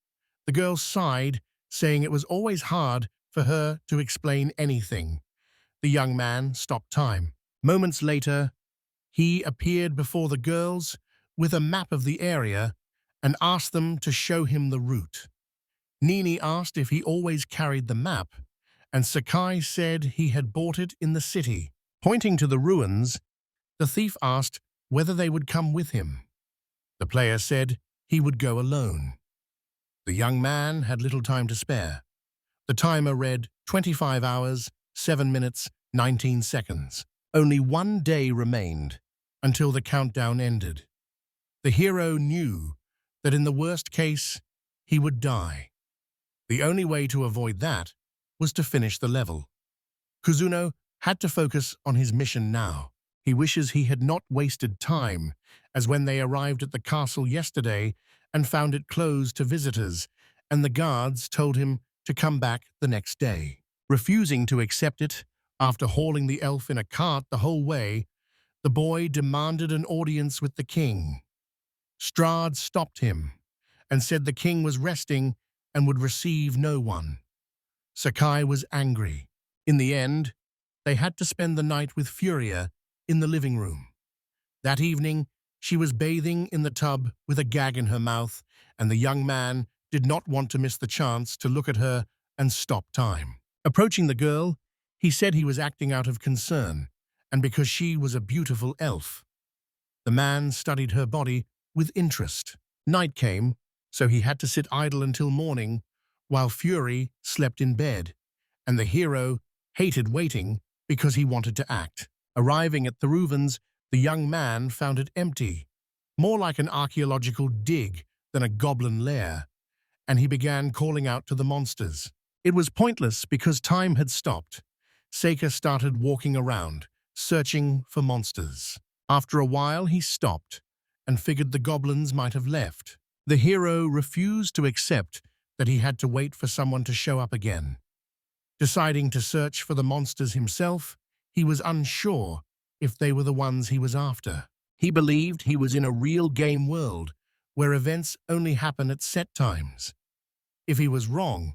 The girl sighed, saying it was always hard for her to explain anything. The young man stopped time. Moments later, he appeared before the girls with a map of the area and asked them to show him the route. Nini asked if he always carried the map, and Sakai said he had bought it in the city. Pointing to the ruins, the thief asked whether they would come with him. The player said he would go alone. The young man had little time to spare. The timer read 25 hours, 7 minutes, 19 seconds. Only 1 day remained until the countdown ended. The hero knew that in the worst case, he would die. The only way to avoid that was to finish the level. Kuzuno had to focus on his mission now. He wishes he had not wasted time, as when they arrived at the castle yesterday and found it closed to visitors, and the guards told him to come back the next day. Refusing to accept it, after hauling the elf in a cart the whole way, the boy demanded an audience with the king. Strahd stopped him and said the king was resting and would receive no one. Sakai was angry. In the end, they had to spend the night with Furia in the living room. That evening, she was bathing in the tub with a gag in her mouth, and the young man did not want to miss the chance to look at her and stop time. Approaching the girl, he said he was acting out of concern, and because she was a beautiful elf. The man studied her body with interest. Night came, so he had to sit idle until morning, while Fury slept in bed, and the hero hated waiting because he wanted to act. Arriving at the ruins, the young man found it empty, more like an archaeological dig than a goblin lair, and he began calling out to the monsters. It was pointless because time had stopped. Sakai started walking around, searching for monsters. After a while, he stopped and figured the goblins might have left. The hero refused to accept that he had to wait for someone to show up again. Deciding to search for the monsters himself, he was unsure if they were the ones he was after. He believed he was in a real game world, where events only happen at set times. If he was wrong,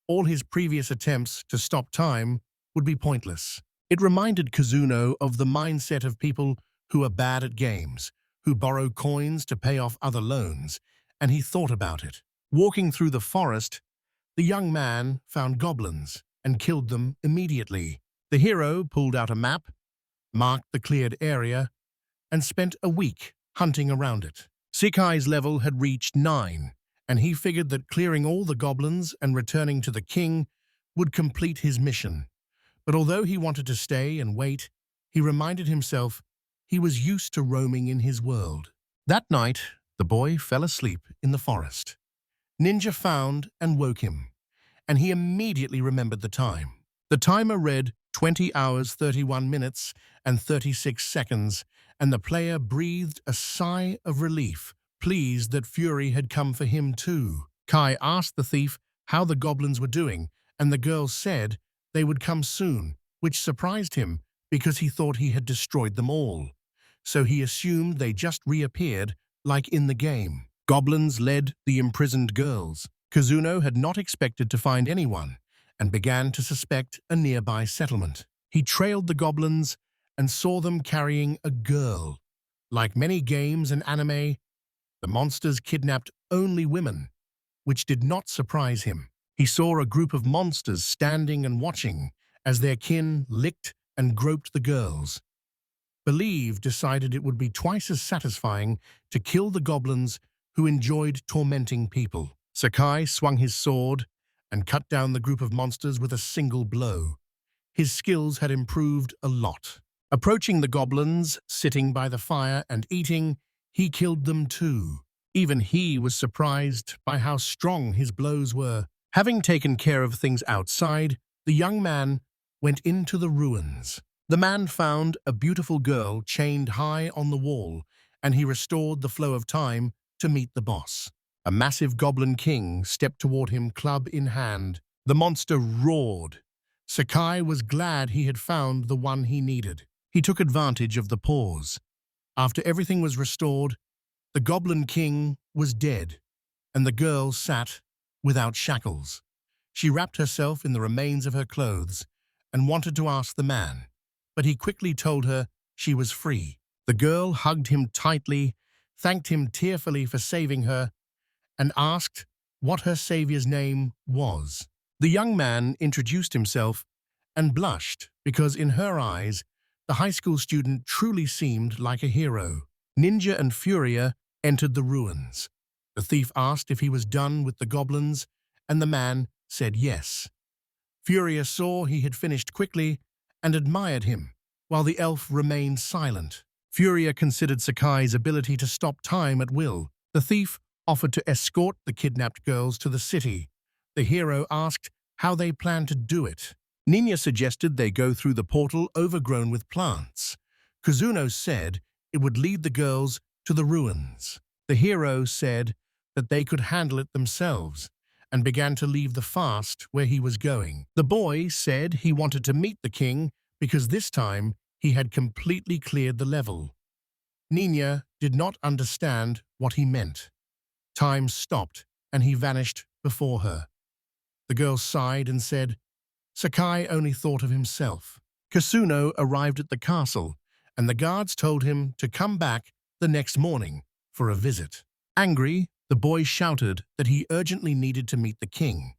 all his previous attempts to stop time would be pointless. It reminded Kuzuno of the mindset of people who are bad at games, who borrow coins to pay off other loans, and he thought about it. Walking through the forest, the young man found goblins and killed them immediately. The hero pulled out a map, marked the cleared area, and spent a week hunting around it. Sakai's level had reached 9, and he figured that clearing all the goblins and returning to the king would complete his mission. But although he wanted to stay and wait, he reminded himself he was used to roaming in his world. That night, the boy fell asleep in the forest. Ninja found and woke him, and he immediately remembered the time. The timer read 20 hours, 31 minutes, and 36 seconds, and the player breathed a sigh of relief, pleased that Fury had come for him too. Kai asked the thief how the goblins were doing, and the girl said they would come soon, which surprised him because he thought he had destroyed them all. So he assumed they just reappeared, like in the game. Goblins led the imprisoned girls. Kuzuno had not expected to find anyone, and began to suspect a nearby settlement. He trailed the goblins and saw them carrying a girl. Like many games and anime, the monsters kidnapped only women, which did not surprise him. He saw a group of monsters standing and watching as their kin licked and groped the girls. Believe decided it would be twice as satisfying to kill the goblins who enjoyed tormenting people. Sakai swung his sword and cut down the group of monsters with a single blow. His skills had improved a lot. Approaching the goblins, sitting by the fire and eating, he killed them too. Even he was surprised by how strong his blows were. Having taken care of things outside, the young man went into the ruins. The man found a beautiful girl chained high on the wall, and he restored the flow of time to meet the boss. A massive goblin king stepped toward him, club in hand. The monster roared. Sakai was glad he had found the one he needed. He took advantage of the pause. After everything was restored, the goblin king was dead, and the girl sat without shackles. She wrapped herself in the remains of her clothes and wanted to ask the man, but he quickly told her she was free. The girl hugged him tightly, thanked him tearfully for saving her, and asked what her savior's name was. The young man introduced himself and blushed because in her eyes, the high school student truly seemed like a hero. Ninja and Furia entered the ruins. The thief asked if he was done with the goblins, and the man said yes. Furia saw he had finished quickly and admired him, while the elf remained silent. Furia considered Sakai's ability to stop time at will. The thief offered to escort the kidnapped girls to the city. The hero asked how they planned to do it. Ninya suggested they go through the portal overgrown with plants. Kuzuno said it would lead the girls to the ruins. The hero said that they could handle it themselves and began to leave the fast where he was going. The boy said he wanted to meet the king because this time he had completely cleared the level. Ninya did not understand what he meant. Time stopped and he vanished before her. The girl sighed and said, Sakai only thought of himself. Kasuno arrived at the castle, and the guards told him to come back the next morning for a visit. Angry, the boy shouted that he urgently needed to meet the king,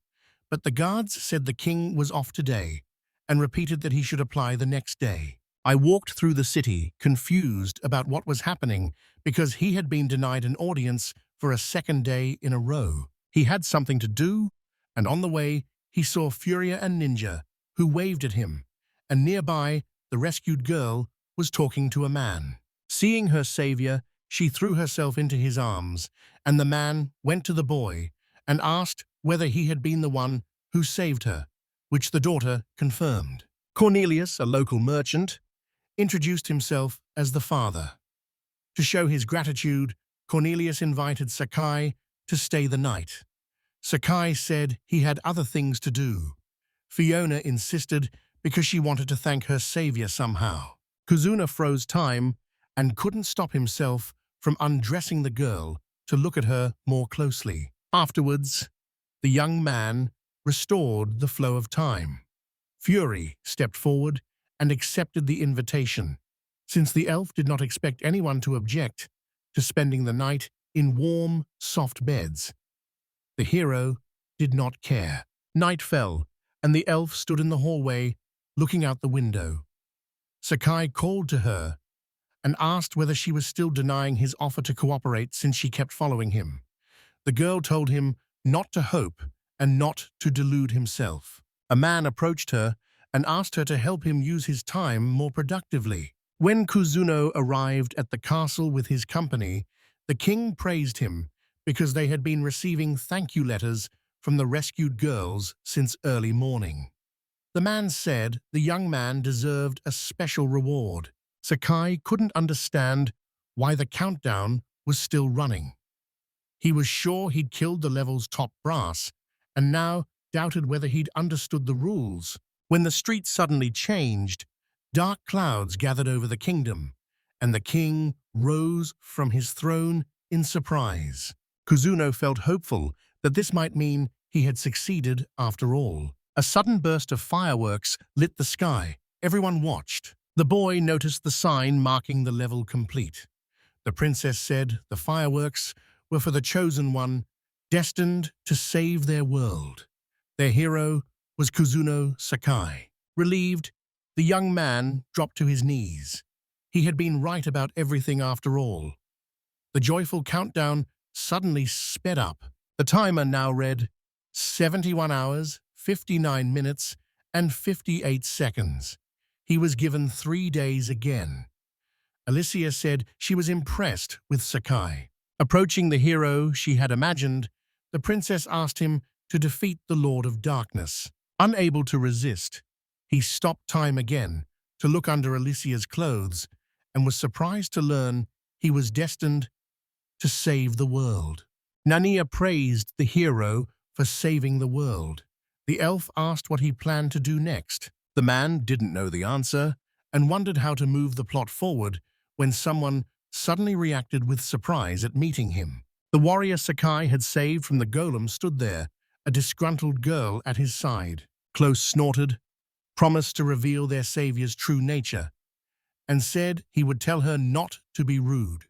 but the guards said the king was off today and repeated that he should apply the next day. I walked through the city, confused about what was happening because he had been denied an audience for a second day in a row. He had something to do, and on the way, he saw Furia and Ninja, who waved at him, and nearby, the rescued girl was talking to a man. Seeing her savior, she threw herself into his arms, and the man went to the boy and asked whether he had been the one who saved her, which the daughter confirmed. Cornelius, a local merchant, introduced himself as the father. To show his gratitude, Cornelius invited Sakai to stay the night. Sakai said he had other things to do. Fiona insisted because she wanted to thank her savior somehow. Kuzuna froze time and couldn't stop himself from undressing the girl to look at her more closely. Afterwards, the young man restored the flow of time. Fury stepped forward and accepted the invitation, since the elf did not expect anyone to object to spending the night in warm, soft beds. The hero did not care. Night fell, and the elf stood in the hallway, looking out the window. Sakai called to her and asked whether she was still denying his offer to cooperate since she kept following him. The girl told him not to hope and not to delude himself. A man approached her and asked her to help him use his time more productively. When Kuzuno arrived at the castle with his company, the king praised him because they had been receiving thank you letters from the rescued girls since early morning. The man said the young man deserved a special reward. Sakai couldn't understand why the countdown was still running. He was sure he'd killed the level's top brass, and now doubted whether he'd understood the rules. When the street suddenly changed, dark clouds gathered over the kingdom, and the king rose from his throne in surprise. Kuzuno felt hopeful that this might mean he had succeeded after all. A sudden burst of fireworks lit the sky. Everyone watched. The boy noticed the sign marking the level complete. The princess said the fireworks were for the chosen one, destined to save their world. Their hero was Kuzuno Sakai. Relieved, The young man dropped to his knees. He had been right about everything after all. The joyful countdown suddenly sped up. The timer now read 71 hours, 59 minutes, and 58 seconds. He was given 3 days again. Alicia said she was impressed with Sakai. Approaching the hero she had imagined, the princess asked him to defeat the Lord of Darkness. Unable to resist, he stopped time again to look under Alicia's clothes and was surprised to learn he was destined to save the world. Nania praised the hero for saving the world. The elf asked what he planned to do next. The man didn't know the answer and wondered how to move the plot forward when someone suddenly reacted with surprise at meeting him. The warrior Sakai had saved from the golem stood there, a disgruntled girl at his side. Close snorted, promised to reveal their savior's true nature, and said he would tell her not to be rude.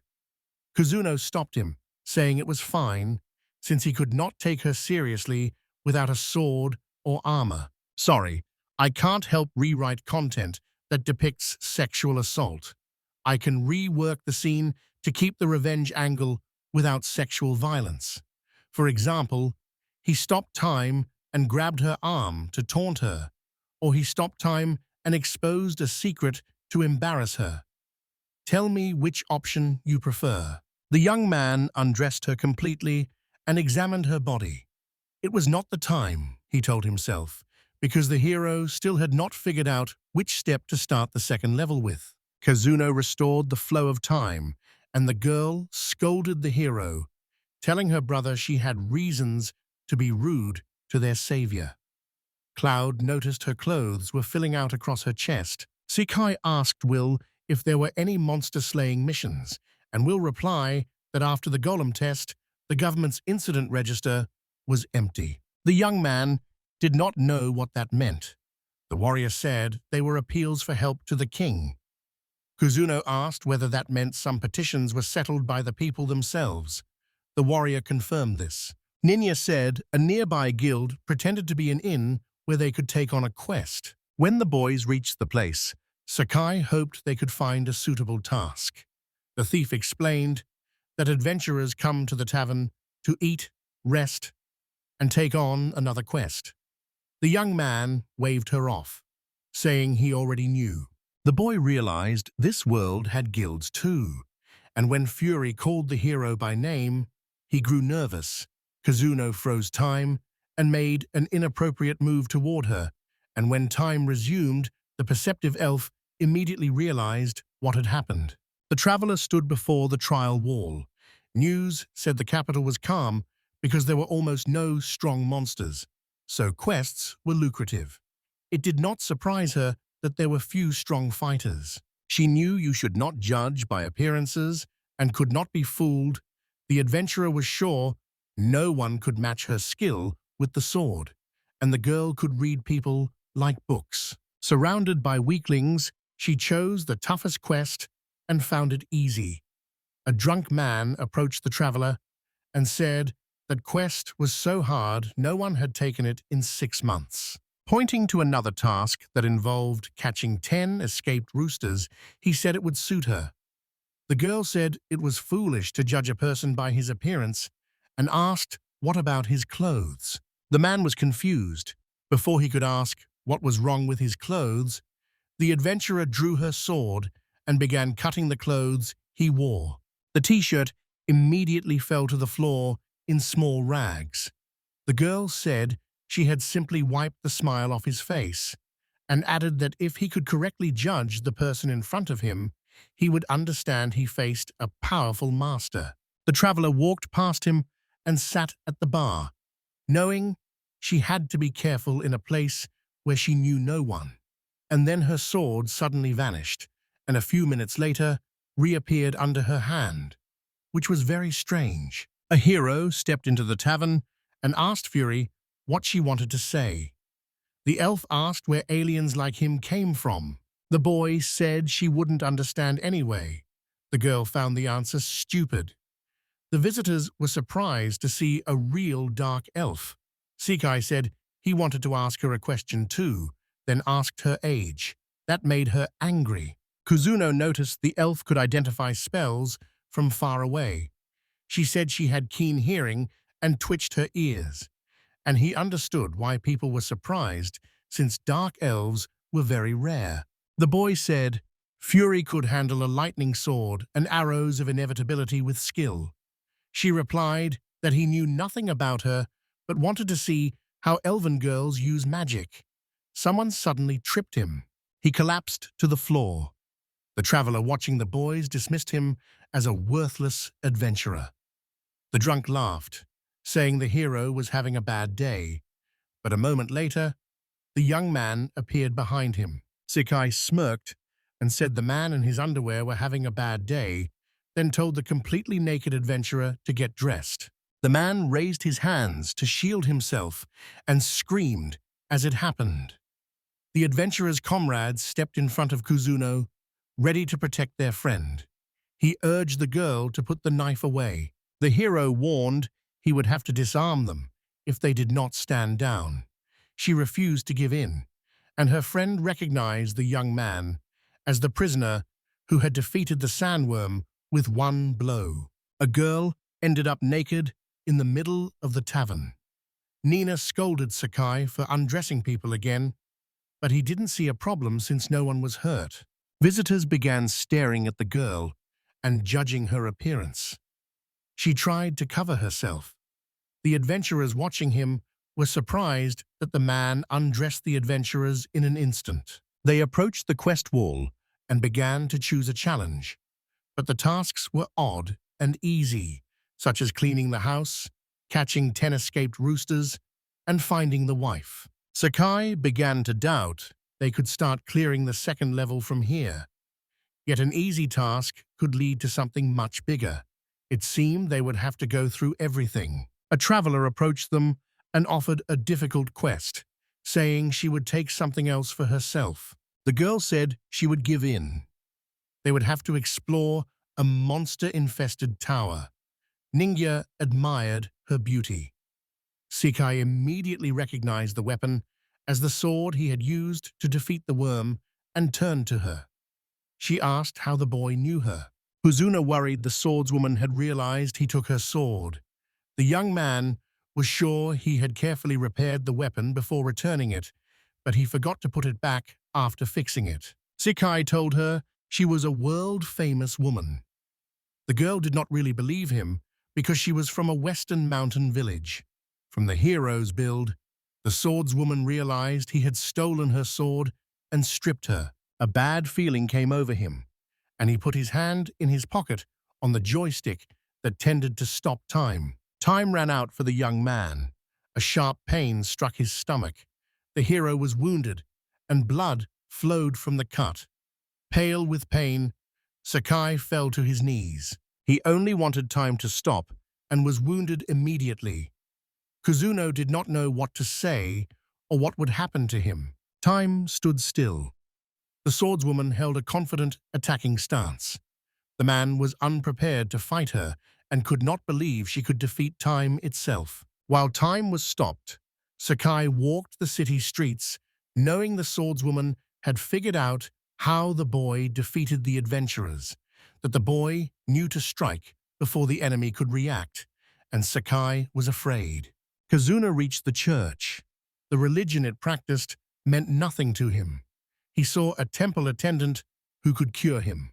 Kuzuno stopped him, saying it was fine, since he could not take her seriously without a sword or armor. Sorry, I can't help rewrite content that depicts sexual assault. I can rework the scene to keep the revenge angle without sexual violence. For example, he stopped time and grabbed her arm to taunt her, or he stopped time and exposed a secret to embarrass her. Tell me which option you prefer. The young man undressed her completely and examined her body. It was not the time, he told himself, because the hero still had not figured out which step to start the second level with. Kazuno restored the flow of time, and the girl scolded the hero, telling her brother she had reasons to be rude to their savior. Cloud noticed her clothes were filling out across her chest. Sakai asked Will if there were any monster-slaying missions, and Will reply that after the golem test, the government's incident register was empty. The young man did not know what that meant. The warrior said they were appeals for help to the king. Kuzuno asked whether that meant some petitions were settled by the people themselves. The warrior confirmed this. Ninya said a nearby guild pretended to be an inn where they could take on a quest. When the boys reached the place, Sakai hoped they could find a suitable task. The thief explained that adventurers come to the tavern to eat, rest, and take on another quest. The young man waved her off, saying he already knew. The boy realized this world had guilds too, and when Fury called the hero by name, he grew nervous. Kazuno froze time and made an inappropriate move toward her, and when time resumed, the perceptive elf immediately realized what had happened. The traveler stood before the trial wall. News said the capital was calm because there were almost no strong monsters, so quests were lucrative. It did not surprise her that there were few strong fighters. She knew you should not judge by appearances and could not be fooled. The adventurer was sure no one could match her skill with the sword, and the girl could read people like books. Surrounded by weaklings, she chose the toughest quest and found it easy. A drunk man approached the traveler and said that quest was so hard no one had taken it in 6 months. Pointing to another task that involved catching 10 escaped roosters, he said it would suit her. The girl said it was foolish to judge a person by his appearance and asked what about his clothes. The man was confused. Before he could ask what was wrong with his clothes, the adventurer drew her sword and began cutting the clothes he wore. The t-shirt immediately fell to the floor in small rags. The girl said she had simply wiped the smile off his face and added that if he could correctly judge the person in front of him, he would understand he faced a powerful master. The traveler walked past him and sat at the bar, knowing she had to be careful in a place where she knew no one. And then her sword suddenly vanished, and a few minutes later reappeared under her hand, which was very strange. A hero stepped into the tavern and asked Fury what she wanted to say. The elf asked where aliens like him came from. The boy said she wouldn't understand anyway. The girl found the answer stupid. The visitors were surprised to see a real dark elf. Sakai said he wanted to ask her a question too, then asked her age. That made her angry. Kuzuno noticed the elf could identify spells from far away. She said she had keen hearing and twitched her ears, and he understood why people were surprised since dark elves were very rare. The boy said Fury could handle a lightning sword and arrows of inevitability with skill. She replied that he knew nothing about her but wanted to see how elven girls use magic. Someone suddenly tripped him. He collapsed to the floor. The traveler watching the boys dismissed him as a worthless adventurer. The drunk laughed, saying the hero was having a bad day. But a moment later, the young man appeared behind him. Sakai smirked and said the man in his underwear were having a bad day, then told the completely naked adventurer to get dressed. The man raised his hands to shield himself and screamed as it happened. The adventurer's comrades stepped in front of Kuzuno, ready to protect their friend. He urged the girl to put the knife away. The hero warned he would have to disarm them if they did not stand down. She refused to give in, and her friend recognized the young man as the prisoner who had defeated the sandworm with one blow. A girl ended up naked in the middle of the tavern. Nina scolded Sakai for undressing people again, but he didn't see a problem since no one was hurt. Visitors began staring at the girl and judging her appearance. She tried to cover herself. The adventurers watching him were surprised that the man undressed the adventurers in an instant. They approached the quest wall and began to choose a challenge, but the tasks were odd and easy, such as cleaning the house, catching 10 escaped roosters, and finding the wife. Sakai began to doubt they could start clearing the second level from here. Yet an easy task could lead to something much bigger. It seemed they would have to go through everything. A traveler approached them and offered a difficult quest, saying she would take something else for herself. The girl said she would give in. They would have to explore a monster-infested tower. Ninja admired her beauty. Sakai immediately recognized the weapon as the sword he had used to defeat the worm and turned to her. She asked how the boy knew her. Kuzuno worried the swordswoman had realized he took her sword. The young man was sure he had carefully repaired the weapon before returning it, but he forgot to put it back after fixing it. Sakai told her she was a world-famous woman. The girl did not really believe him because she was from a western mountain village. From the hero's build, the swordswoman realized he had stolen her sword and stripped her. A bad feeling came over him, and he put his hand in his pocket on the joystick that tended to stop time. Time ran out for the young man. A sharp pain struck his stomach. The hero was wounded, and blood flowed from the cut. Pale with pain, Sakai fell to his knees. He only wanted time to stop and was wounded immediately. Kuzuno did not know what to say or what would happen to him. Time stood still. The swordswoman held a confident, attacking stance. The man was unprepared to fight her and could not believe she could defeat time itself. While time was stopped, Sakai walked the city streets, knowing the swordswoman had figured out how the boy defeated the adventurers, that the boy knew to strike before the enemy could react, and Sakai was afraid. Kuzuno reached the church. The religion it practiced meant nothing to him. He saw a temple attendant who could cure him.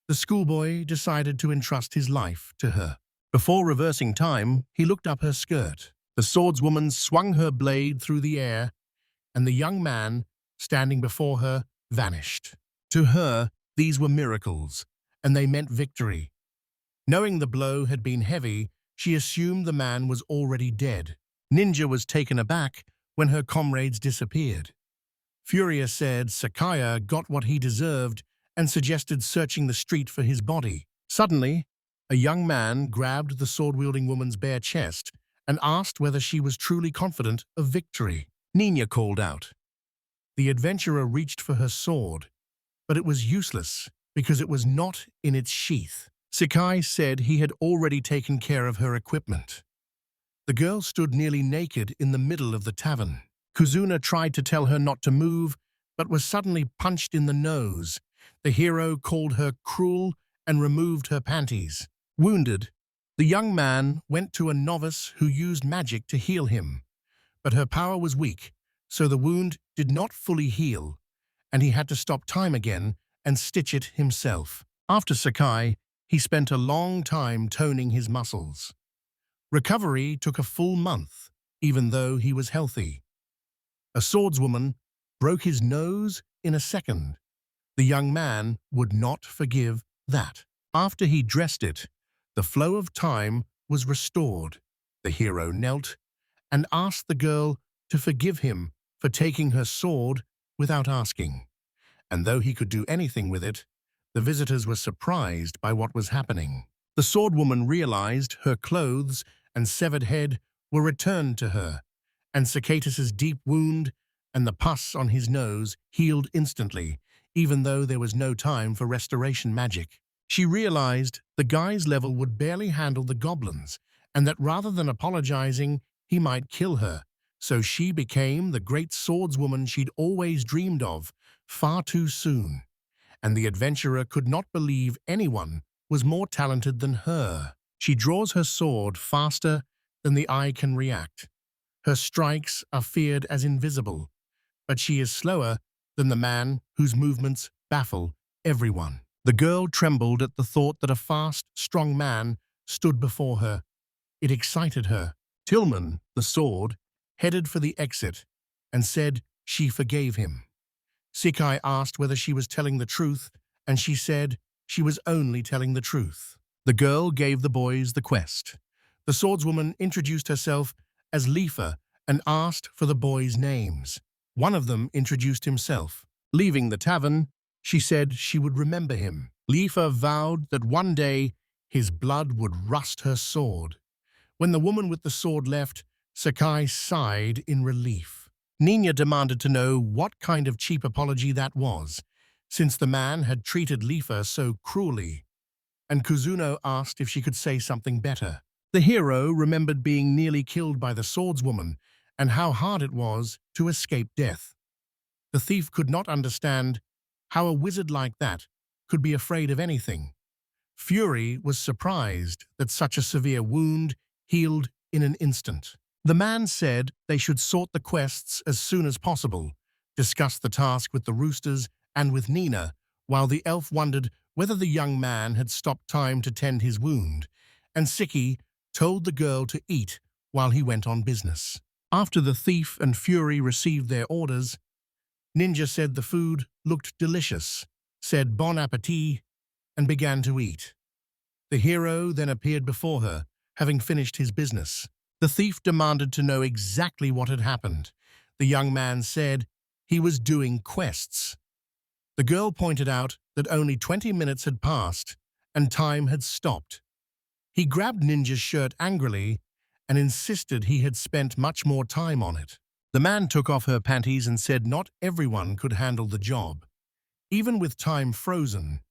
The schoolboy decided to entrust his life to her. Before reversing time, he looked up her skirt. The swordswoman swung her blade through the air, and the young man, standing before her, vanished. To her, these were miracles, and they meant victory. Knowing the blow had been heavy, she assumed the man was already dead. Ninja was taken aback when her comrades disappeared. Furia said Sakai got what he deserved and suggested searching the street for his body. Suddenly, a young man grabbed the sword-wielding woman's bare chest and asked whether she was truly confident of victory. Nina called out. The adventurer reached for her sword, but it was useless because it was not in its sheath. Sakai said he had already taken care of her equipment. The girl stood nearly naked in the middle of the tavern. Kuzuno tried to tell her not to move, but was suddenly punched in the nose. The hero called her cruel and removed her panties. Wounded, the young man went to a novice who used magic to heal him, but her power was weak, so the wound did not fully heal, and he had to stop time again and stitch it himself. After Sakai, he spent a long time toning his muscles. Recovery took a full month, even though he was healthy. A swordswoman broke his nose in a second. The young man would not forgive that. After he dressed it, the flow of time was restored. The hero knelt and asked the girl to forgive him for taking her sword without asking. And though he could do anything with it, the visitors were surprised by what was happening. The swordwoman realized her clothes and severed head were returned to her, and Sacatus's deep wound and the pus on his nose healed instantly, even though there was no time for restoration magic. She realized the guy's level would barely handle the goblins, and that rather than apologizing, he might kill her. So she became the great swordswoman she'd always dreamed of, far too soon. And the adventurer could not believe anyone was more talented than her. She draws her sword faster than the eye can react. Her strikes are feared as invisible, but she is slower than the man whose movements baffle everyone. The girl trembled at the thought that a fast, strong man stood before her. It excited her. Tillman, the sword, headed for the exit and said she forgave him. Sakai asked whether she was telling the truth, and she said she was only telling the truth. The girl gave the boys the quest. The swordswoman introduced herself as Lifa and asked for the boys' names. One of them introduced himself. Leaving the tavern, she said she would remember him. Lifa vowed that one day his blood would rust her sword. When the woman with the sword left, Sakai sighed in relief. Nina demanded to know what kind of cheap apology that was, since the man had treated Lifa so cruelly, and Kuzuno asked if she could say something better. The hero remembered being nearly killed by the swordswoman and how hard it was to escape death. The thief could not understand how a wizard like that could be afraid of anything. Fury was surprised that such a severe wound healed in an instant. The man said they should sort the quests as soon as possible, discuss the task with the roosters and with Nina, while the elf wondered whether the young man had stopped time to tend his wound, and Siki told the girl to eat while he went on business. After the thief and Fury received their orders, Ninja said the food looked delicious, said bon appetit, and began to eat. The hero then appeared before her, having finished his business. The thief demanded to know exactly what had happened. The young man said he was doing quests. The girl pointed out that only 20 minutes had passed and time had stopped. He grabbed Ninja's shirt angrily and insisted he had spent much more time on it. The man took off her panties and said not everyone could handle the job. Even with time frozen,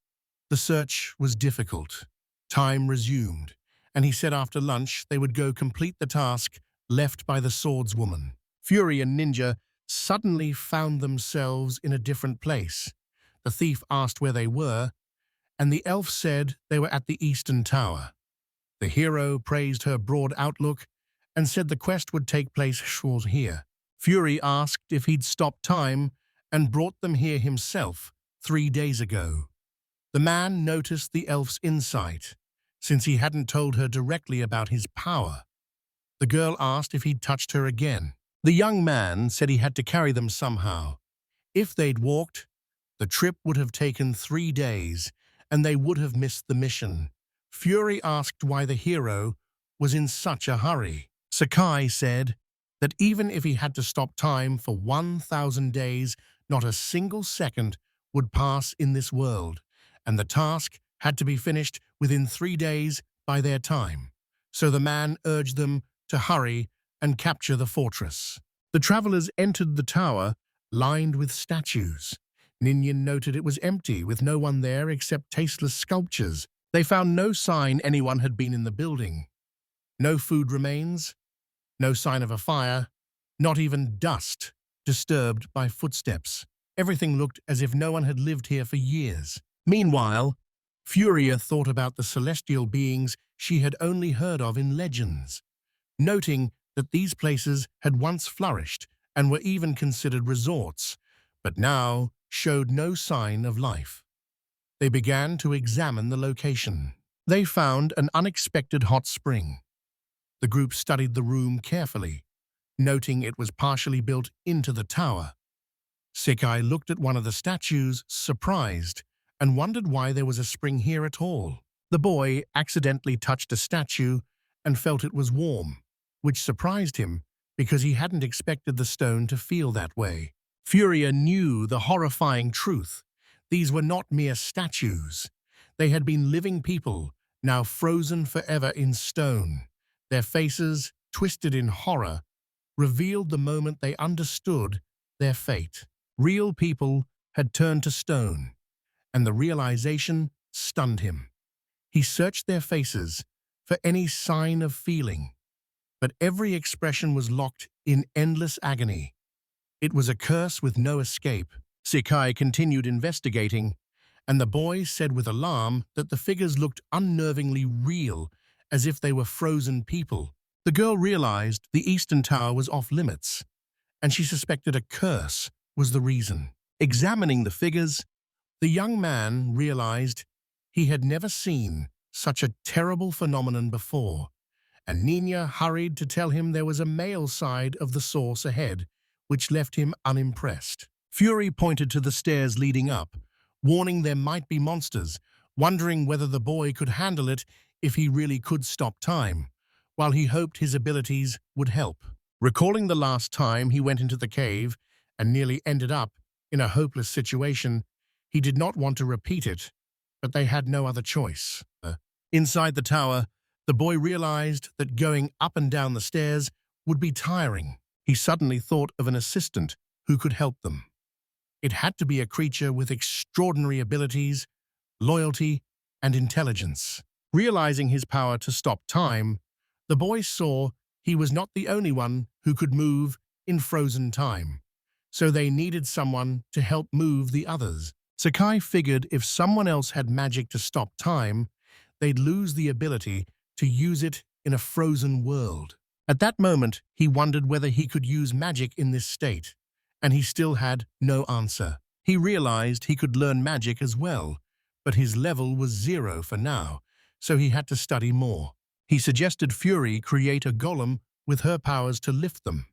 the search was difficult. Time resumed, and he said after lunch they would go complete the task left by the swordswoman. Fury and Ninja suddenly found themselves in a different place. The thief asked where they were, and the elf said they were at the Eastern Tower. The hero praised her broad outlook and said the quest would take place here. Fury asked if he'd stopped time and brought them here himself 3 days ago. The man noticed the elf's insight, since he hadn't told her directly about his power. The girl asked if he'd touched her again. The young man said he had to carry them somehow. If they'd walked, the trip would have taken 3 days, and they would have missed the mission. Fury asked why the hero was in such a hurry. Sakai said that even if he had to stop time for 1,000 days, not a single second would pass in this world, and the task had to be finished within 3 days by their time. So the man urged them to hurry and capture the fortress. The travelers entered the tower, lined with statues. Ninian noted it was empty, with no one there except tasteless sculptures. They found no sign anyone had been in the building. No food remains, no sign of a fire, not even dust disturbed by footsteps. Everything looked as if no one had lived here for years. Meanwhile, Furia thought about the celestial beings she had only heard of in legends, noting that these places had once flourished and were even considered resorts, but now showed no sign of life. They began to examine the location. They found an unexpected hot spring. The group studied the room carefully, noting it was partially built into the tower. Sakai looked at one of the statues, surprised, and wondered why there was a spring here at all. The boy accidentally touched a statue and felt it was warm, which surprised him because he hadn't expected the stone to feel that way. Furia knew the horrifying truth. These were not mere statues. They had been living people, now frozen forever in stone. Their faces, twisted in horror, revealed the moment they understood their fate. Real people had turned to stone, and the realization stunned him. He searched their faces for any sign of feeling, but every expression was locked in endless agony. It was a curse with no escape. Sakai continued investigating, and the boy said with alarm that the figures looked unnervingly real, as if they were frozen people. The girl realized the Eastern Tower was off limits, and she suspected a curse was the reason. Examining the figures, the young man realized he had never seen such a terrible phenomenon before, and Nina hurried to tell him there was a male side of the source ahead, which left him unimpressed. Fury pointed to the stairs leading up, warning there might be monsters, wondering whether the boy could handle it if he really could stop time, while he hoped his abilities would help. Recalling the last time he went into the cave and nearly ended up in a hopeless situation, he did not want to repeat it, but they had no other choice. Inside the tower, the boy realized that going up and down the stairs would be tiring. He suddenly thought of an assistant who could help them. It had to be a creature with extraordinary abilities, loyalty, and intelligence. Realizing his power to stop time, the boy saw he was not the only one who could move in frozen time, so they needed someone to help move the others. Sakai figured if someone else had magic to stop time, they'd lose the ability to use it in a frozen world. At that moment, he wondered whether he could use magic in this state, and he still had no answer. He realized he could learn magic as well, but his level was 0 for now, so he had to study more. He suggested Fury create a golem with her powers to lift them,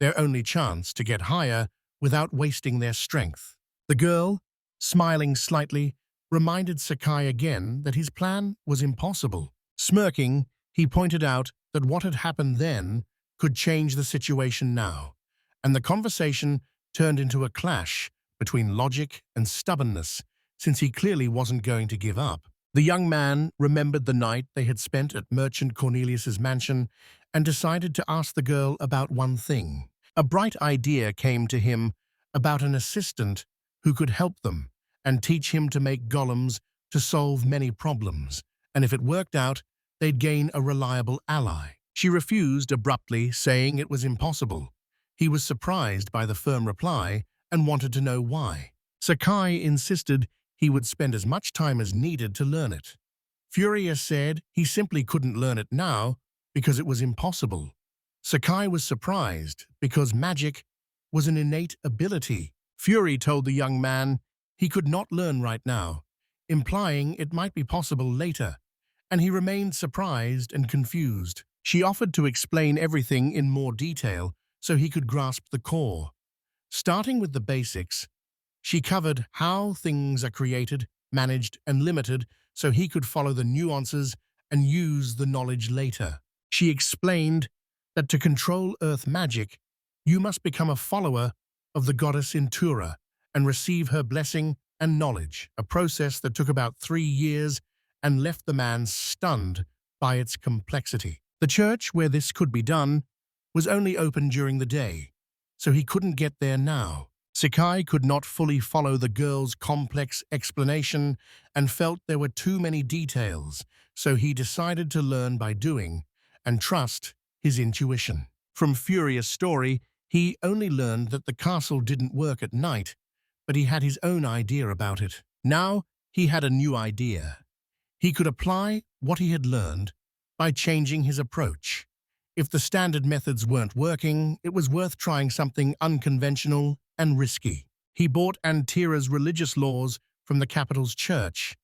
their only chance to get higher without wasting their strength. The girl, smiling slightly, reminded Sakai again that his plan was impossible. Smirking, he pointed out that what had happened then could change the situation now, and the conversation turned into a clash between logic and stubbornness, since he clearly wasn't going to give up. The young man remembered the night they had spent at Merchant Cornelius's mansion and decided to ask the girl about one thing. A bright idea came to him about an assistant who could help them and teach him to make golems to solve many problems, and if it worked out, they'd gain a reliable ally. She refused abruptly, saying it was impossible. He was surprised by the firm reply and wanted to know why. Sakai insisted he would spend as much time as needed to learn it. Furia said he simply couldn't learn it now because it was impossible. Sakai was surprised because magic was an innate ability. Fury told the young man he could not learn right now, implying it might be possible later, and he remained surprised and confused. She offered to explain everything in more detail so he could grasp the core. Starting with the basics, she covered how things are created, managed, and limited so he could follow the nuances and use the knowledge later. She explained that to control earth magic, you must become a follower of the goddess Intura and receive her blessing and knowledge, a process that took about 3 years and left the man stunned by its complexity. The church where this could be done was only open during the day, so he couldn't get there now. Sakai could not fully follow the girl's complex explanation and felt there were too many details, so he decided to learn by doing and trust his intuition. From Furia's story, he only learned that the castle didn't work at night, but he had his own idea about it. Now he had a new idea. He could apply what he had learned by changing his approach. If the standard methods weren't working, it was worth trying something unconventional and risky. He bought Antira's religious laws from the capital's church,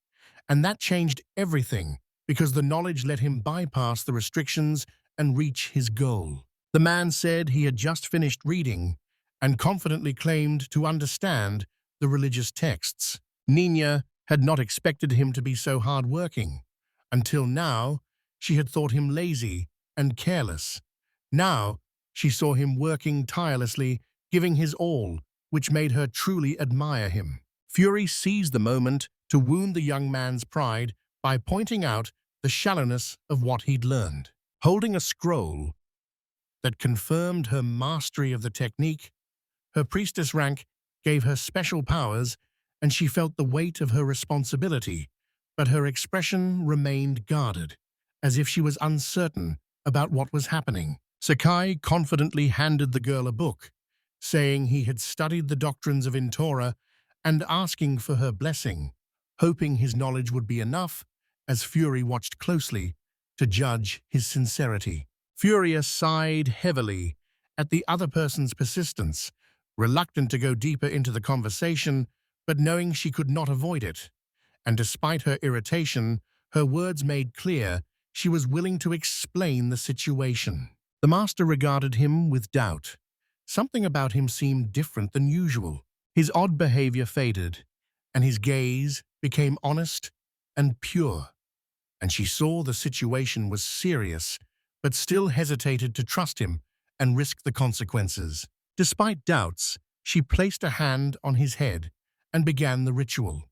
and that changed everything because the knowledge let him bypass the restrictions and reach his goal. The man said he had just finished reading and confidently claimed to understand the religious texts. Nina had not expected him to be so hard-working. Until now, she had thought him lazy and careless. Now, she saw him working tirelessly, giving his all, which made her truly admire him. Fury seized the moment to wound the young man's pride by pointing out the shallowness of what he'd learned. Holding a scroll that confirmed her mastery of the technique, her priestess rank gave her special powers, and she felt the weight of her responsibility, but her expression remained guarded, as if she was uncertain about what was happening. Sakai confidently handed the girl a book, saying he had studied the doctrines of Entora and asking for her blessing, hoping his knowledge would be enough, as Fury watched closely to judge his sincerity. Furia sighed heavily at the other person's persistence, reluctant to go deeper into the conversation, but knowing she could not avoid it. And despite her irritation, her words made clear she was willing to explain the situation. The master regarded him with doubt. Something about him seemed different than usual. His odd behavior faded, and his gaze became honest and pure. And she saw the situation was serious, but still hesitated to trust him and risk the consequences. Despite doubts, she placed a hand on his head and began the ritual.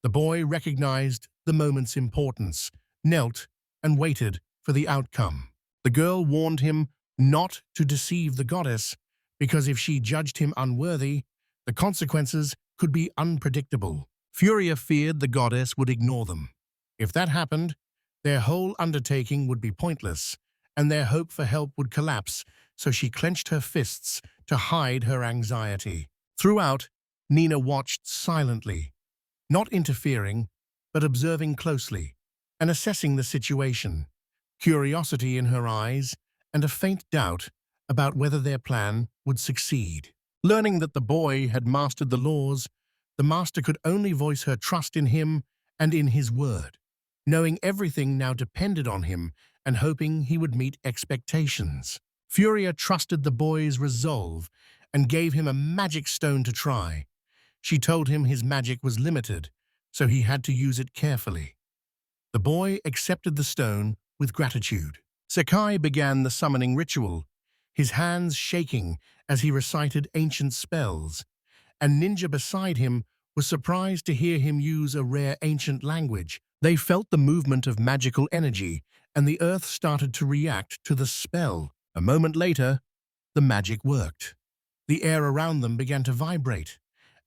The boy recognized the moment's importance, knelt, and waited for the outcome. The girl warned him not to deceive the goddess, because if she judged him unworthy, the consequences could be unpredictable. Furia feared the goddess would ignore them. If that happened, their whole undertaking would be pointless, and their hope for help would collapse, so she clenched her fists to hide her anxiety. Throughout, Nina watched silently, not interfering, but observing closely and assessing the situation, curiosity in her eyes and a faint doubt about whether their plan would succeed. Learning that the boy had mastered the laws, the master could only voice her trust in him and in his word. Knowing everything now depended on him and hoping he would meet expectations. Furia trusted the boy's resolve and gave him a magic stone to try. She told him his magic was limited, so he had to use it carefully. The boy accepted the stone with gratitude. Sakai began the summoning ritual, his hands shaking as he recited ancient spells, and Ninja beside him was surprised to hear him use a rare ancient language. They felt the movement of magical energy, and the earth started to react to the spell. A moment later, the magic worked. The air around them began to vibrate,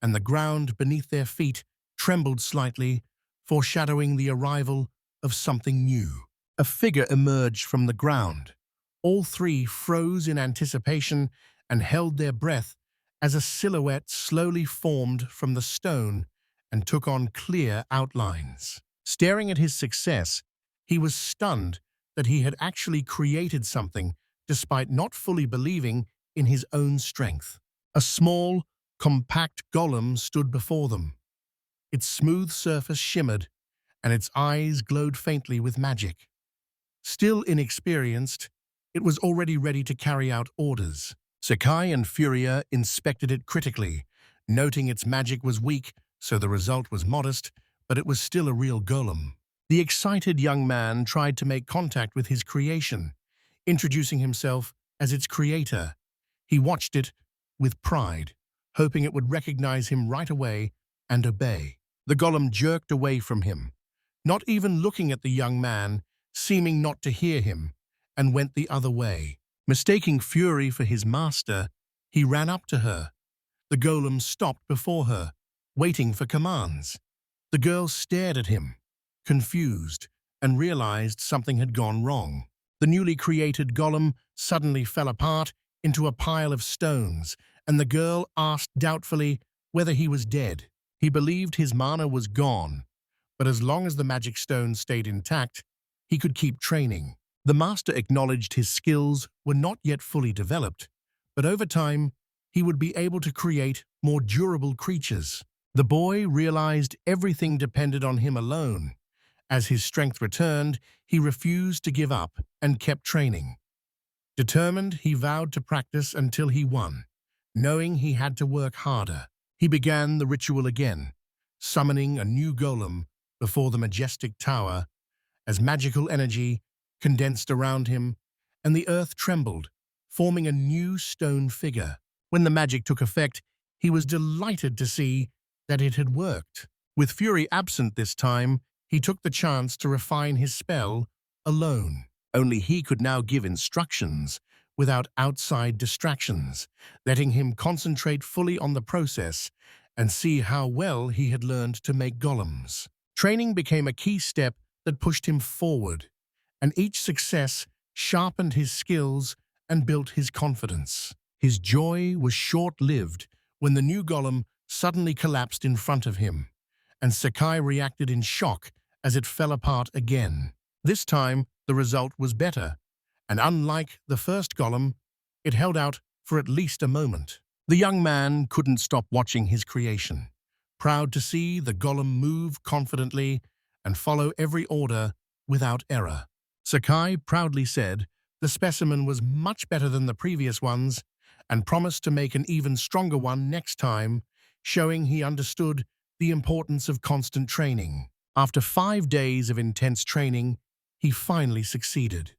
and the ground beneath their feet trembled slightly, foreshadowing the arrival of something new. A figure emerged from the ground. All three froze in anticipation and held their breath as a silhouette slowly formed from the stone and took on clear outlines. Staring at his success, he was stunned that he had actually created something despite not fully believing in his own strength. A small, compact golem stood before them. Its smooth surface shimmered, and its eyes glowed faintly with magic. Still inexperienced, it was already ready to carry out orders. Sakai and Furia inspected it critically, noting its magic was weak, so the result was modest, but it was still a real golem. The excited young man tried to make contact with his creation, introducing himself as its creator. He watched it with pride, hoping it would recognize him right away and obey. The golem jerked away from him, not even looking at the young man, seeming not to hear him, and went the other way. Mistaking Fury for his master, he ran up to her. The golem stopped before her, waiting for commands. The girl stared at him, confused, and realized something had gone wrong. The newly created golem suddenly fell apart into a pile of stones, and the girl asked doubtfully, whether he was dead. He believed his mana was gone, but as long as the magic stone stayed intact, he could keep training. The master acknowledged his skills were not yet fully developed, but over time, he would be able to create more durable creatures. The boy realized everything depended on him alone. As his strength returned, he refused to give up and kept training. Determined, he vowed to practice until he won, knowing he had to work harder. He began the ritual again, summoning a new golem before the majestic tower as magical energy condensed around him and the earth trembled, forming a new stone figure. When the magic took effect, he was delighted to see that it had worked. With fury absent this time, he took the chance to refine his spell alone. Only he could now give instructions without outside distractions, letting him concentrate fully on the process and see how well he had learned to make golems. Training became a key step that pushed him forward, and each success sharpened his skills and built his confidence. His joy was short-lived when the new golem suddenly collapsed in front of him, and Sakai reacted in shock as it fell apart again. This time, the result was better, and unlike the first golem, it held out for at least a moment. The young man couldn't stop watching his creation, proud to see the golem move confidently and follow every order without error. Sakai proudly said the specimen was much better than the previous ones and promised to make an even stronger one next time, showing he understood the importance of constant training. After 5 days of intense training, he finally succeeded.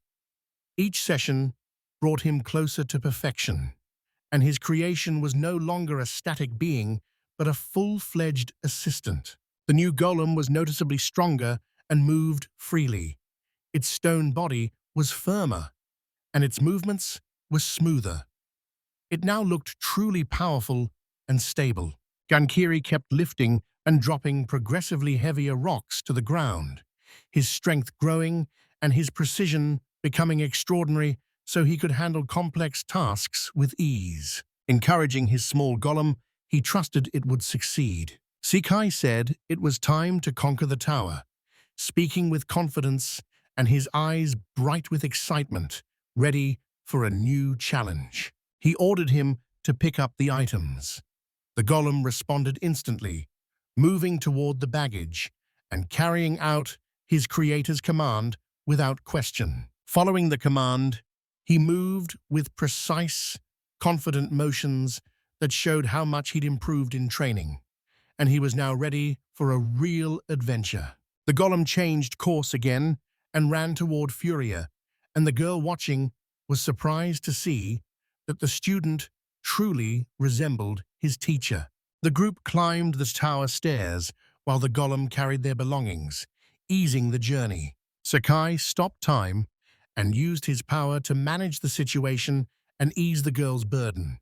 Each session brought him closer to perfection, and his creation was no longer a static being, but a full-fledged assistant. The new golem was noticeably stronger and moved freely. Its stone body was firmer, and its movements were smoother. It now looked truly powerful and stable. Gankiri kept lifting and dropping progressively heavier rocks to the ground, his strength growing and his precision becoming extraordinary so he could handle complex tasks with ease. Encouraging his small golem, he trusted it would succeed. Sakai said it was time to conquer the tower, speaking with confidence and his eyes bright with excitement, ready for a new challenge. He ordered him to pick up the items. The golem responded instantly, moving toward the baggage and carrying out his creator's command without question. Following the command, he moved with precise, confident motions that showed how much he'd improved in training, and he was now ready for a real adventure. The golem changed course again and ran toward Furia, and the girl watching was surprised to see that the student truly resembled his teacher. The group climbed the tower stairs while the golem carried their belongings, easing the journey. Sakai stopped time and used his power to manage the situation and ease the girl's burden.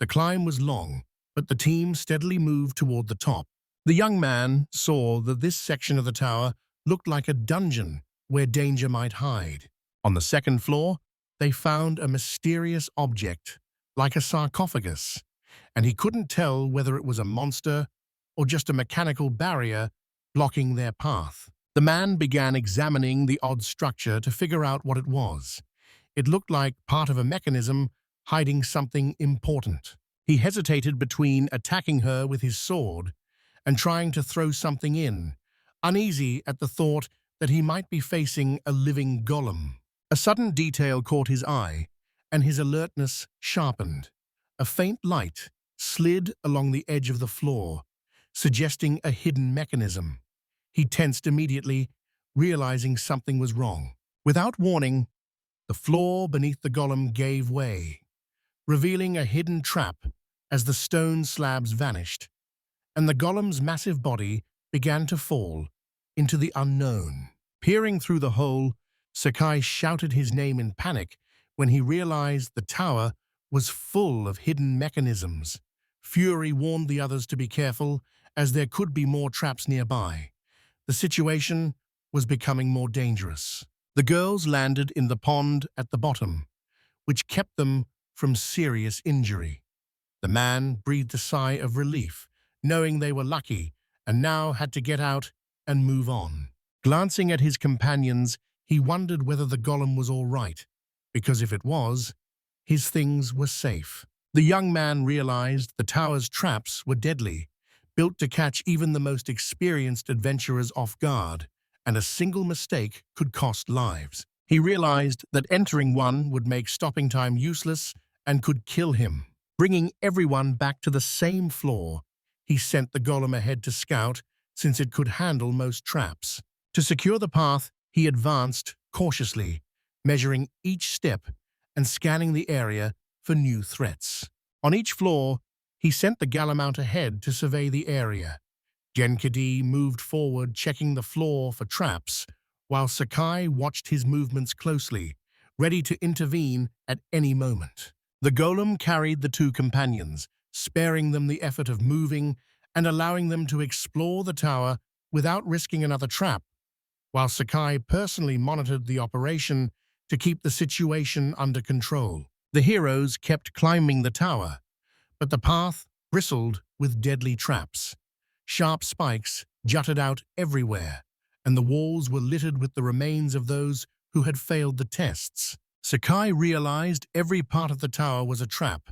The climb was long, but the team steadily moved toward the top. The young man saw that this section of the tower looked like a dungeon where danger might hide. On the second floor, they found a mysterious object, like a sarcophagus, and he couldn't tell whether it was a monster or just a mechanical barrier blocking their path. The man began examining the odd structure to figure out what it was. It looked like part of a mechanism hiding something important. He hesitated between attacking her with his sword and trying to throw something in, uneasy at the thought that he might be facing a living golem. A sudden detail caught his eye, and his alertness sharpened. A faint light slid along the edge of the floor, suggesting a hidden mechanism. He tensed immediately, realizing something was wrong. Without warning, the floor beneath the golem gave way, revealing a hidden trap as the stone slabs vanished, and the golem's massive body began to fall into the unknown. Peering through the hole, Sakai shouted his name in panic when he realized the tower was full of hidden mechanisms. Fury warned the others to be careful, as there could be more traps nearby. The situation was becoming more dangerous. The girls landed in the pond at the bottom, which kept them from serious injury. The man breathed a sigh of relief knowing they were lucky and now had to get out and move on. Glancing at his companions, he wondered whether the golem was all right, because if it was, his things were safe. The young man realized the tower's traps were deadly, built to catch even the most experienced adventurers off guard, and a single mistake could cost lives. He realized that entering one would make stopping time useless and could kill him. Bringing everyone back to the same floor, he sent the golem ahead to scout, since it could handle most traps. To secure the path, he advanced cautiously, measuring each step and scanning the area for new threats. On each floor, he sent the Galamount ahead to survey the area. Genkidi moved forward, checking the floor for traps, while Sakai watched his movements closely, ready to intervene at any moment. The golem carried the two companions, sparing them the effort of moving and allowing them to explore the tower without risking another trap, while Sakai personally monitored the operation to keep the situation under control. The heroes kept climbing the tower, but the path bristled with deadly traps. Sharp spikes jutted out everywhere, and the walls were littered with the remains of those who had failed the tests. Sakai realized every part of the tower was a trap,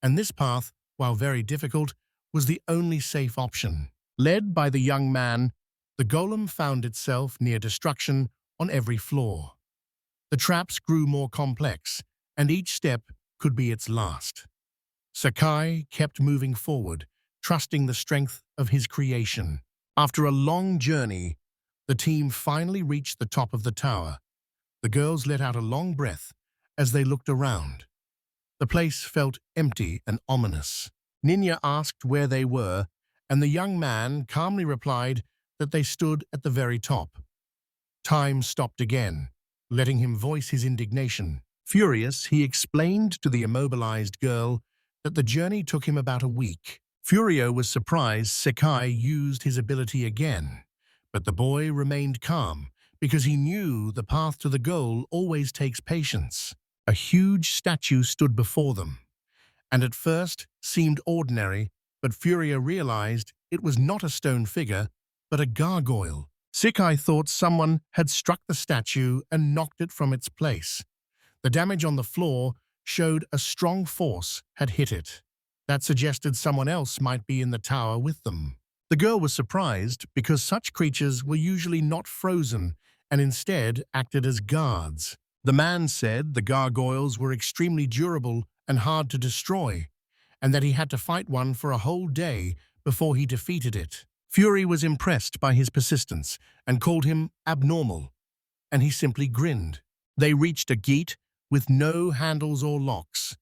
and this path, while very difficult, was the only safe option. Led by the young man, the golem found itself near destruction on every floor. The traps grew more complex, and each step could be its last. Sakai kept moving forward, trusting the strength of his creation. After a long journey, the team finally reached the top of the tower. The girls let out a long breath as they looked around. The place felt empty and ominous. Ninya asked where they were, and the young man calmly replied that they stood at the very top. Time stopped again, letting him voice his indignation. Furious, he explained to the immobilized girl that the journey took him about a week. Furio was surprised Sakai used his ability again, but the boy remained calm because he knew the path to the goal always takes patience. A huge statue stood before them, and at first seemed ordinary, but Furio realized it was not a stone figure, but a gargoyle. Sakai thought someone had struck the statue and knocked it from its place. The damage on the floor showed a strong force had hit it. That suggested someone else might be in the tower with them. The girl was surprised because such creatures were usually not frozen and instead acted as guards. The man said the gargoyles were extremely durable and hard to destroy, and that he had to fight one for a whole day before he defeated it. Fury was impressed by his persistence and called him abnormal, and he simply grinned. They reached a gate with no handles or locks.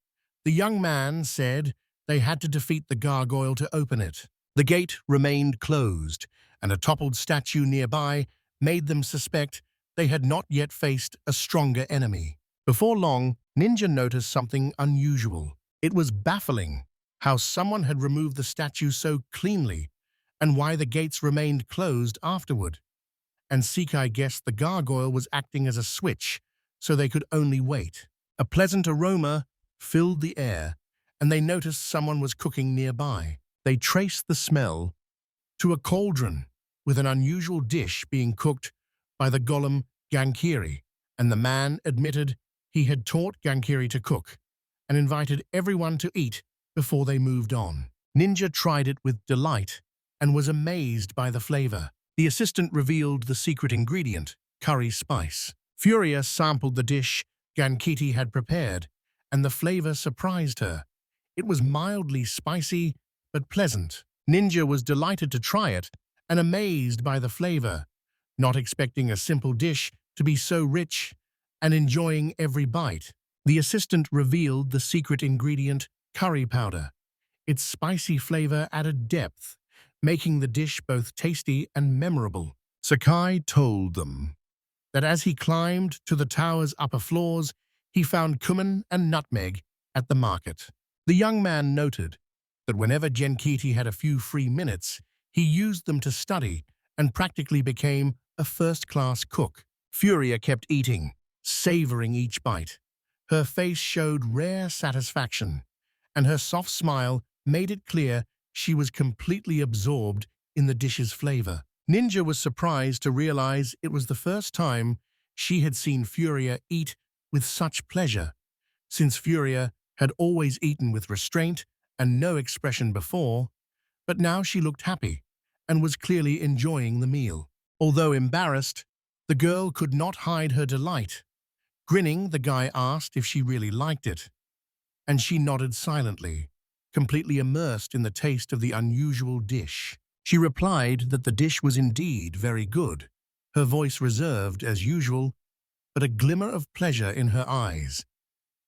The young man said they had to defeat the gargoyle to open it. The gate remained closed, and a toppled statue nearby made them suspect they had not yet faced a stronger enemy. Before long, Ninja noticed something unusual. It was baffling how someone had removed the statue so cleanly and why the gates remained closed afterward. And Sakai guessed the gargoyle was acting as a switch, so they could only wait. A pleasant aroma filled the air, and they noticed someone was cooking nearby. They traced the smell to a cauldron with an unusual dish being cooked by the golem Gankiri, and the man admitted he had taught Gankiri to cook and invited everyone to eat before they moved on. Ninja tried it with delight and was amazed by the flavor. The assistant revealed the secret ingredient, curry spice. Furia sampled the dish Gankiti had prepared, and the flavor surprised her. It was mildly spicy, but pleasant. Ninja was delighted to try it and amazed by the flavor, not expecting a simple dish to be so rich and enjoying every bite. The assistant revealed the secret ingredient, curry powder. Its spicy flavor added depth, making the dish both tasty and memorable. Sakai told them that as he climbed to the tower's upper floors, he found cumin and nutmeg at the market. The young man noted that whenever Genkiti had a few free minutes, he used them to study and practically became a first-class cook. Furia kept eating, savoring each bite. Her face showed rare satisfaction, and her soft smile made it clear she was completely absorbed in the dish's flavor. Ninja was surprised to realize it was the first time she had seen Furia eat with such pleasure, since Furia had always eaten with restraint and no expression before, but now she looked happy and was clearly enjoying the meal. Although embarrassed, the girl could not hide her delight. Grinning, the guy asked if she really liked it, and she nodded silently, completely immersed in the taste of the unusual dish. She replied that the dish was indeed very good, her voice reserved as usual, but a glimmer of pleasure in her eyes,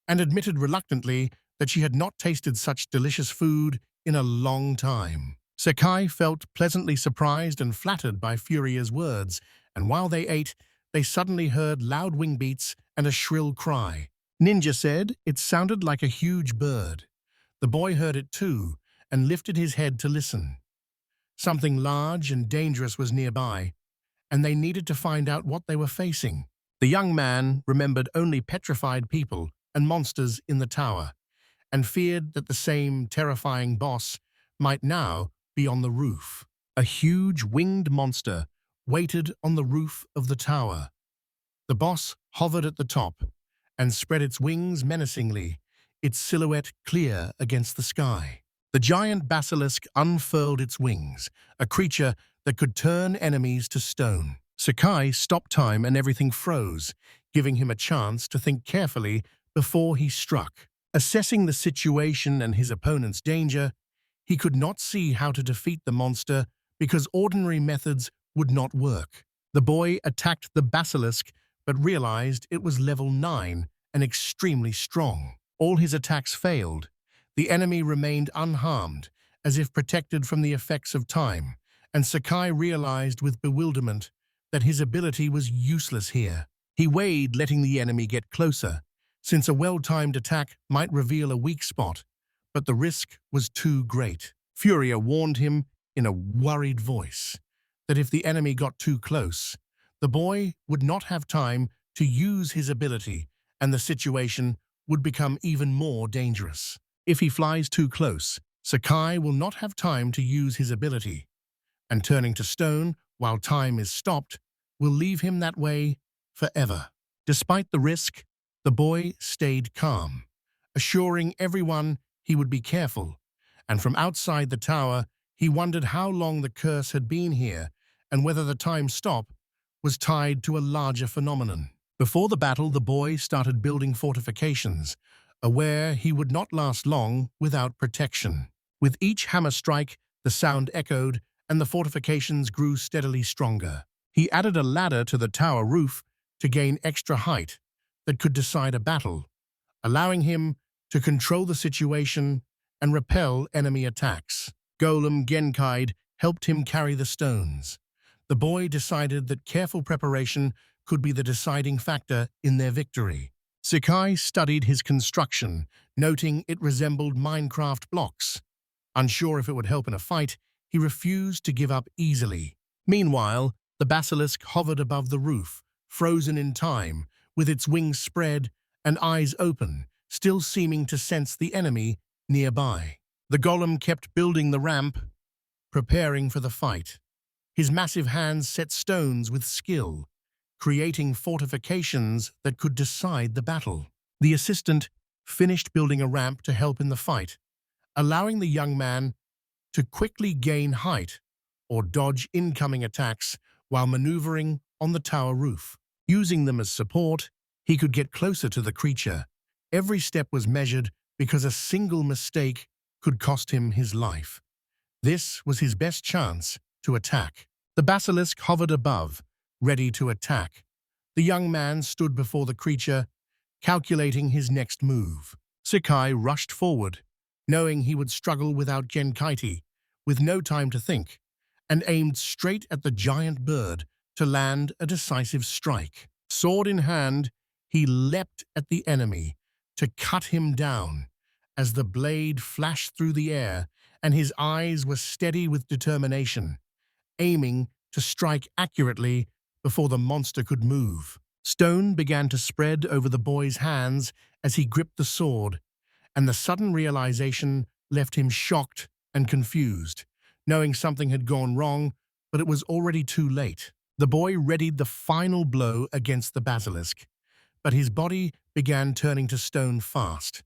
and admitted reluctantly that she had not tasted such delicious food in a long time. Sakai felt pleasantly surprised and flattered by Furia's words, and while they ate, they suddenly heard loud wing beats and a shrill cry. Ninja said it sounded like a huge bird. The boy heard it too and lifted his head to listen. Something large and dangerous was nearby, and they needed to find out what they were facing. The young man remembered only petrified people and monsters in the tower, and feared that the same terrifying boss might now be on the roof. A huge winged monster waited on the roof of the tower. The boss hovered at the top and spread its wings menacingly, its silhouette clear against the sky. The giant basilisk unfurled its wings, a creature that could turn enemies to stone. Sakai stopped time and everything froze, giving him a chance to think carefully before he struck. Assessing the situation and his opponent's danger, he could not see how to defeat the monster because ordinary methods would not work. The boy attacked the basilisk but realized it was level 9 and extremely strong. All his attacks failed. The enemy remained unharmed, as if protected from the effects of time, and Sakai realized with bewilderment that his ability was useless here. He weighed letting the enemy get closer, since a well-timed attack might reveal a weak spot, but the risk was too great. Furia warned him in a worried voice that if the enemy got too close, the boy would not have time to use his ability, and the situation would become even more dangerous. If he flies too close, Sakai will not have time to use his ability, and turning to stone while time is stopped will leave him that way forever. Despite the risk, the boy stayed calm, assuring everyone he would be careful, and from outside the tower, he wondered how long the curse had been here and whether the time stop was tied to a larger phenomenon. Before the battle, the boy started building fortifications, aware he would not last long without protection. With each hammer strike, the sound echoed, and the fortifications grew steadily stronger. He added a ladder to the tower roof to gain extra height that could decide a battle, allowing him to control the situation and repel enemy attacks. Golem Genkaid helped him carry the stones. The boy decided that careful preparation could be the deciding factor in their victory. Sakai studied his construction, noting it resembled Minecraft blocks. Unsure if it would help in a fight, he refused to give up easily. Meanwhile, the basilisk hovered above the roof, frozen in time, with its wings spread and eyes open, still seeming to sense the enemy nearby. The golem kept building the ramp, preparing for the fight. His massive hands set stones with skill, creating fortifications that could decide the battle. The assistant finished building a ramp to help in the fight, allowing the young man to quickly gain height or dodge incoming attacks while maneuvering on the tower roof. Using them as support, he could get closer to the creature. Every step was measured because a single mistake could cost him his life. This was his best chance to attack. The basilisk hovered above, ready to attack. The young man stood before the creature, calculating his next move. Sakai rushed forward, knowing he would struggle without Genkaiti, with no time to think, and aimed straight at the giant bird to land a decisive strike. Sword in hand, he leapt at the enemy to cut him down as the blade flashed through the air, and his eyes were steady with determination, aiming to strike accurately before the monster could move. Stone began to spread over the boy's hands as he gripped the sword, and the sudden realization left him shocked and confused, knowing something had gone wrong, but it was already too late. The boy readied the final blow against the basilisk, but his body began turning to stone fast,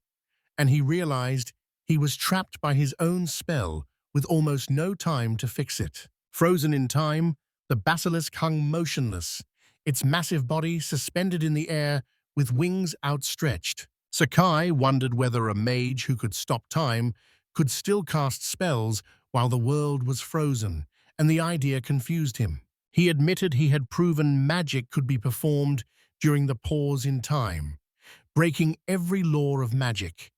and he realized he was trapped by his own spell with almost no time to fix it. Frozen in time, the basilisk hung motionless, its massive body suspended in the air with wings outstretched. Sakai wondered whether a mage who could stop time could still cast spells while the world was frozen, and the idea confused him. He admitted he had proven magic could be performed during the pause in time, breaking every law of magic,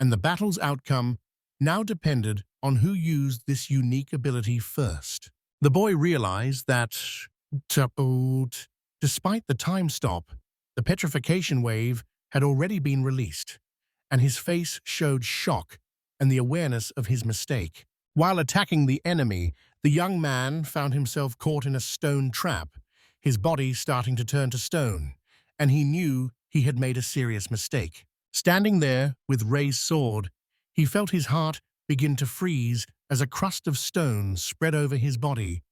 and the battle's outcome now depended on who used this unique ability first. The boy realized that, despite the time stop, the petrification wave had already been released, and his face showed shock and the awareness of his mistake. While attacking the enemy, the young man found himself caught in a stone trap, his body starting to turn to stone, and he knew he had made a serious mistake. Standing there with raised sword, he felt his heart begin to freeze as a crust of stone spread over his body,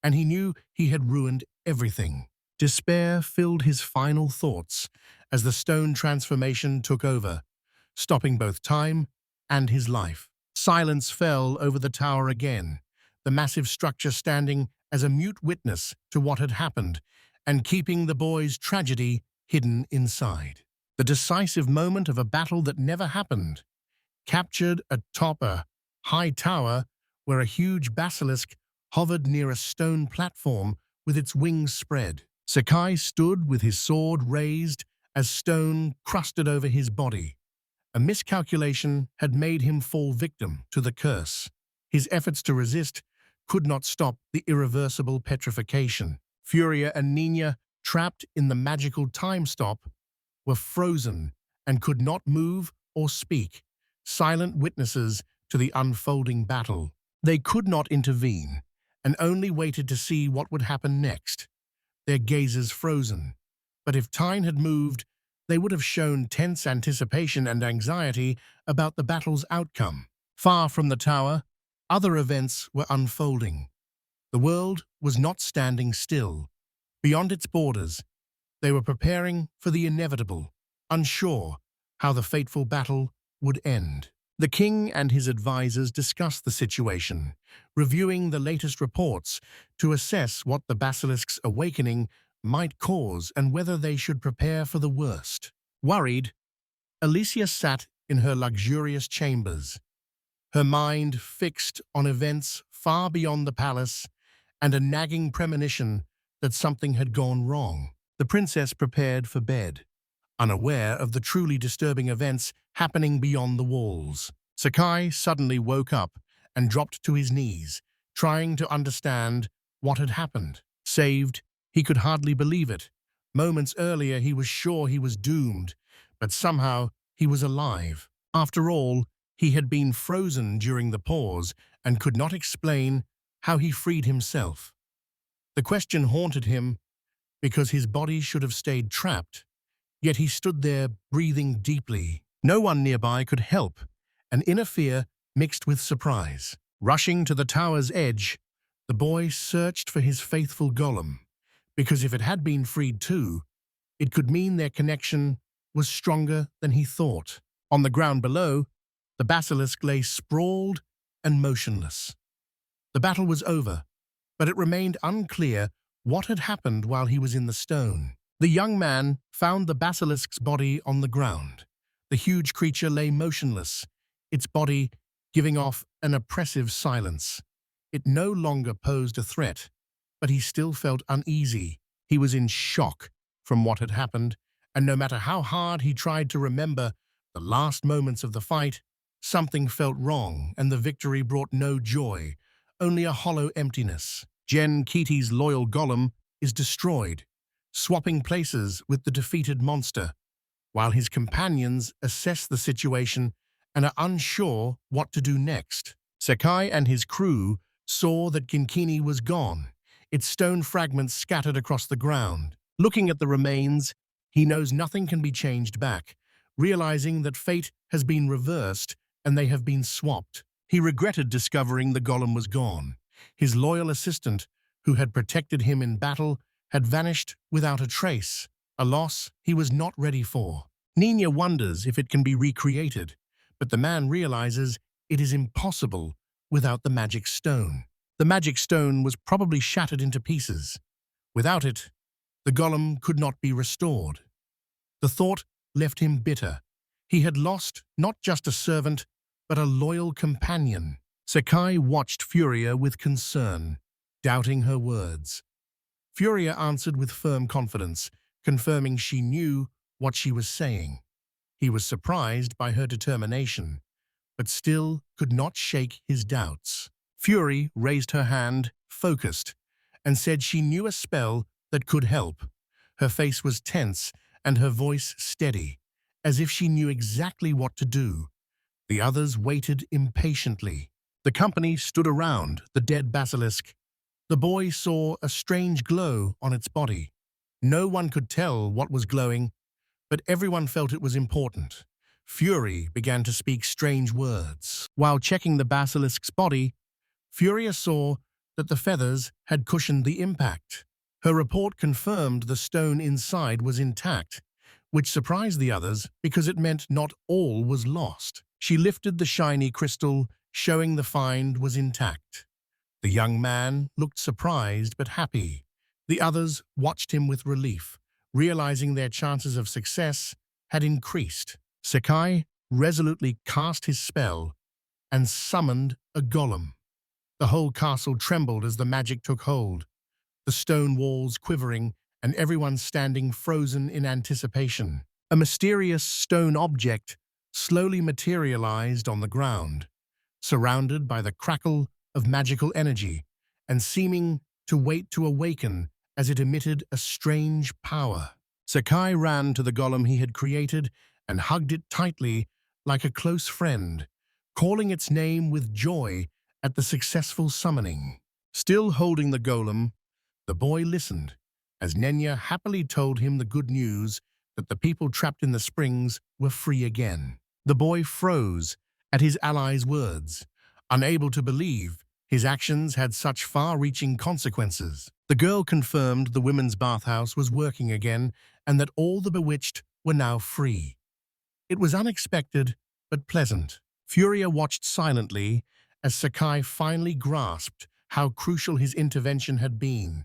and he knew he had ruined everything. Despair filled his final thoughts as the stone transformation took over, stopping both time and his life. Silence fell over the tower again, the massive structure standing as a mute witness to what had happened and keeping the boy's tragedy hidden inside. The decisive moment of a battle that never happened, captured atop a high tower where a huge basilisk hovered near a stone platform with its wings spread. Sakai stood with his sword raised as stone crusted over his body. A miscalculation had made him fall victim to the curse. His efforts to resist could not stop the irreversible petrification. Furia and Nina, trapped in the magical time stop, were frozen and could not move or speak, silent witnesses to the unfolding battle. They could not intervene and only waited to see what would happen next, their gazes frozen. But if time had moved, they would have shown tense anticipation and anxiety about the battle's outcome. Far from the tower, other events were unfolding. The world was not standing still. Beyond its borders, they were preparing for the inevitable, unsure how the fateful battle would end. The king and his advisors discussed the situation, reviewing the latest reports to assess what the basilisk's awakening might cause and whether they should prepare for the worst. Worried, Alicia sat in her luxurious chambers, her mind fixed on events far beyond the palace and a nagging premonition that something had gone wrong. The princess prepared for bed, unaware of the truly disturbing events happening beyond the walls. Sakai suddenly woke up and dropped to his knees, trying to understand what had happened. Saved, he could hardly believe it. Moments earlier he was sure he was doomed, but somehow he was alive. After all, he had been frozen during the pause and could not explain how he freed himself. The question haunted him because his body should have stayed trapped, yet he stood there breathing deeply. No one nearby could help, an inner fear mixed with surprise. Rushing to the tower's edge, the boy searched for his faithful Gollum, because if it had been freed too, it could mean their connection was stronger than he thought. On the ground below, the basilisk lay sprawled and motionless. The battle was over, but it remained unclear what had happened while he was in the stone. The young man found the basilisk's body on the ground. The huge creature lay motionless, its body giving off an oppressive silence. It no longer posed a threat, but he still felt uneasy. He was in shock from what had happened, and no matter how hard he tried to remember the last moments of the fight, something felt wrong, and the victory brought no joy, only a hollow emptiness. Gen Kiti's loyal Gollum is destroyed, swapping places with the defeated monster, while his companions assess the situation and are unsure what to do next. Sakai and his crew saw that Ginkini was gone, its stone fragments scattered across the ground. Looking at the remains, he knows nothing can be changed back, realizing that fate has been reversed and they have been swapped. He regretted discovering the golem was gone. His loyal assistant, who had protected him in battle, had vanished without a trace, a loss he was not ready for. Nina wonders if it can be recreated, but the man realizes it is impossible without the magic stone. The magic stone was probably shattered into pieces. Without it, the golem could not be restored. The thought left him bitter. He had lost not just a servant, but a loyal companion. Sakai watched Furia with concern, doubting her words. Furia answered with firm confidence, confirming she knew what she was saying. He was surprised by her determination, but still could not shake his doubts. Fury raised her hand, focused, and said she knew a spell that could help. Her face was tense and her voice steady, as if she knew exactly what to do. The others waited impatiently. The company stood around the dead basilisk. The boy saw a strange glow on its body. No one could tell what was glowing, but everyone felt it was important. Fury began to speak strange words. While checking the basilisk's body, Furia saw that the feathers had cushioned the impact. Her report confirmed the stone inside was intact, which surprised the others because it meant not all was lost. She lifted the shiny crystal, showing the find was intact. The young man looked surprised but happy. The others watched him with relief, realizing their chances of success had increased. Sakai resolutely cast his spell and summoned a golem. The whole castle trembled as the magic took hold, the stone walls quivering and everyone standing frozen in anticipation. A mysterious stone object slowly materialized on the ground, surrounded by the crackle of magical energy and seeming to wait to awaken as it emitted a strange power. Sakai ran to the golem he had created and hugged it tightly like a close friend, calling its name with joy at the successful summoning. Still holding the golem, the boy listened as Nenya happily told him the good news that the people trapped in the springs were free again. The boy froze at his ally's words, unable to believe his actions had such far-reaching consequences. The girl confirmed the women's bathhouse was working again and that all the bewitched were now free. It was unexpected but pleasant. Furia watched silently as Sakai finally grasped how crucial his intervention had been.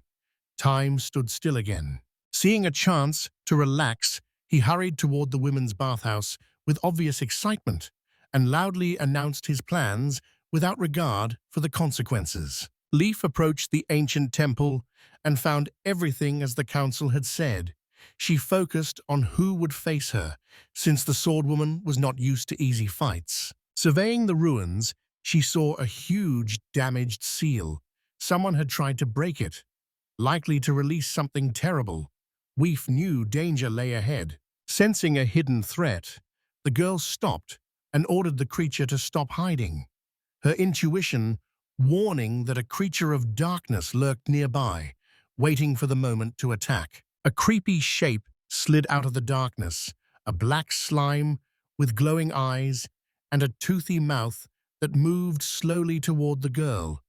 Time stood still again. Seeing a chance to relax, he hurried toward the women's bathhouse with obvious excitement and loudly announced his plans without regard for the consequences. Leaf approached the ancient temple and found everything as the council had said. She focused on who would face her, since the swordswoman was not used to easy fights. Surveying the ruins, she saw a huge damaged seal. Someone had tried to break it, likely to release something terrible. Leaf knew danger lay ahead. Sensing a hidden threat, the girl stopped and ordered the creature to stop hiding. Her intuition warning that a creature of darkness lurked nearby, waiting for the moment to attack. A creepy shape slid out of the darkness, a black slime with glowing eyes and a toothy mouth that moved slowly toward the girl,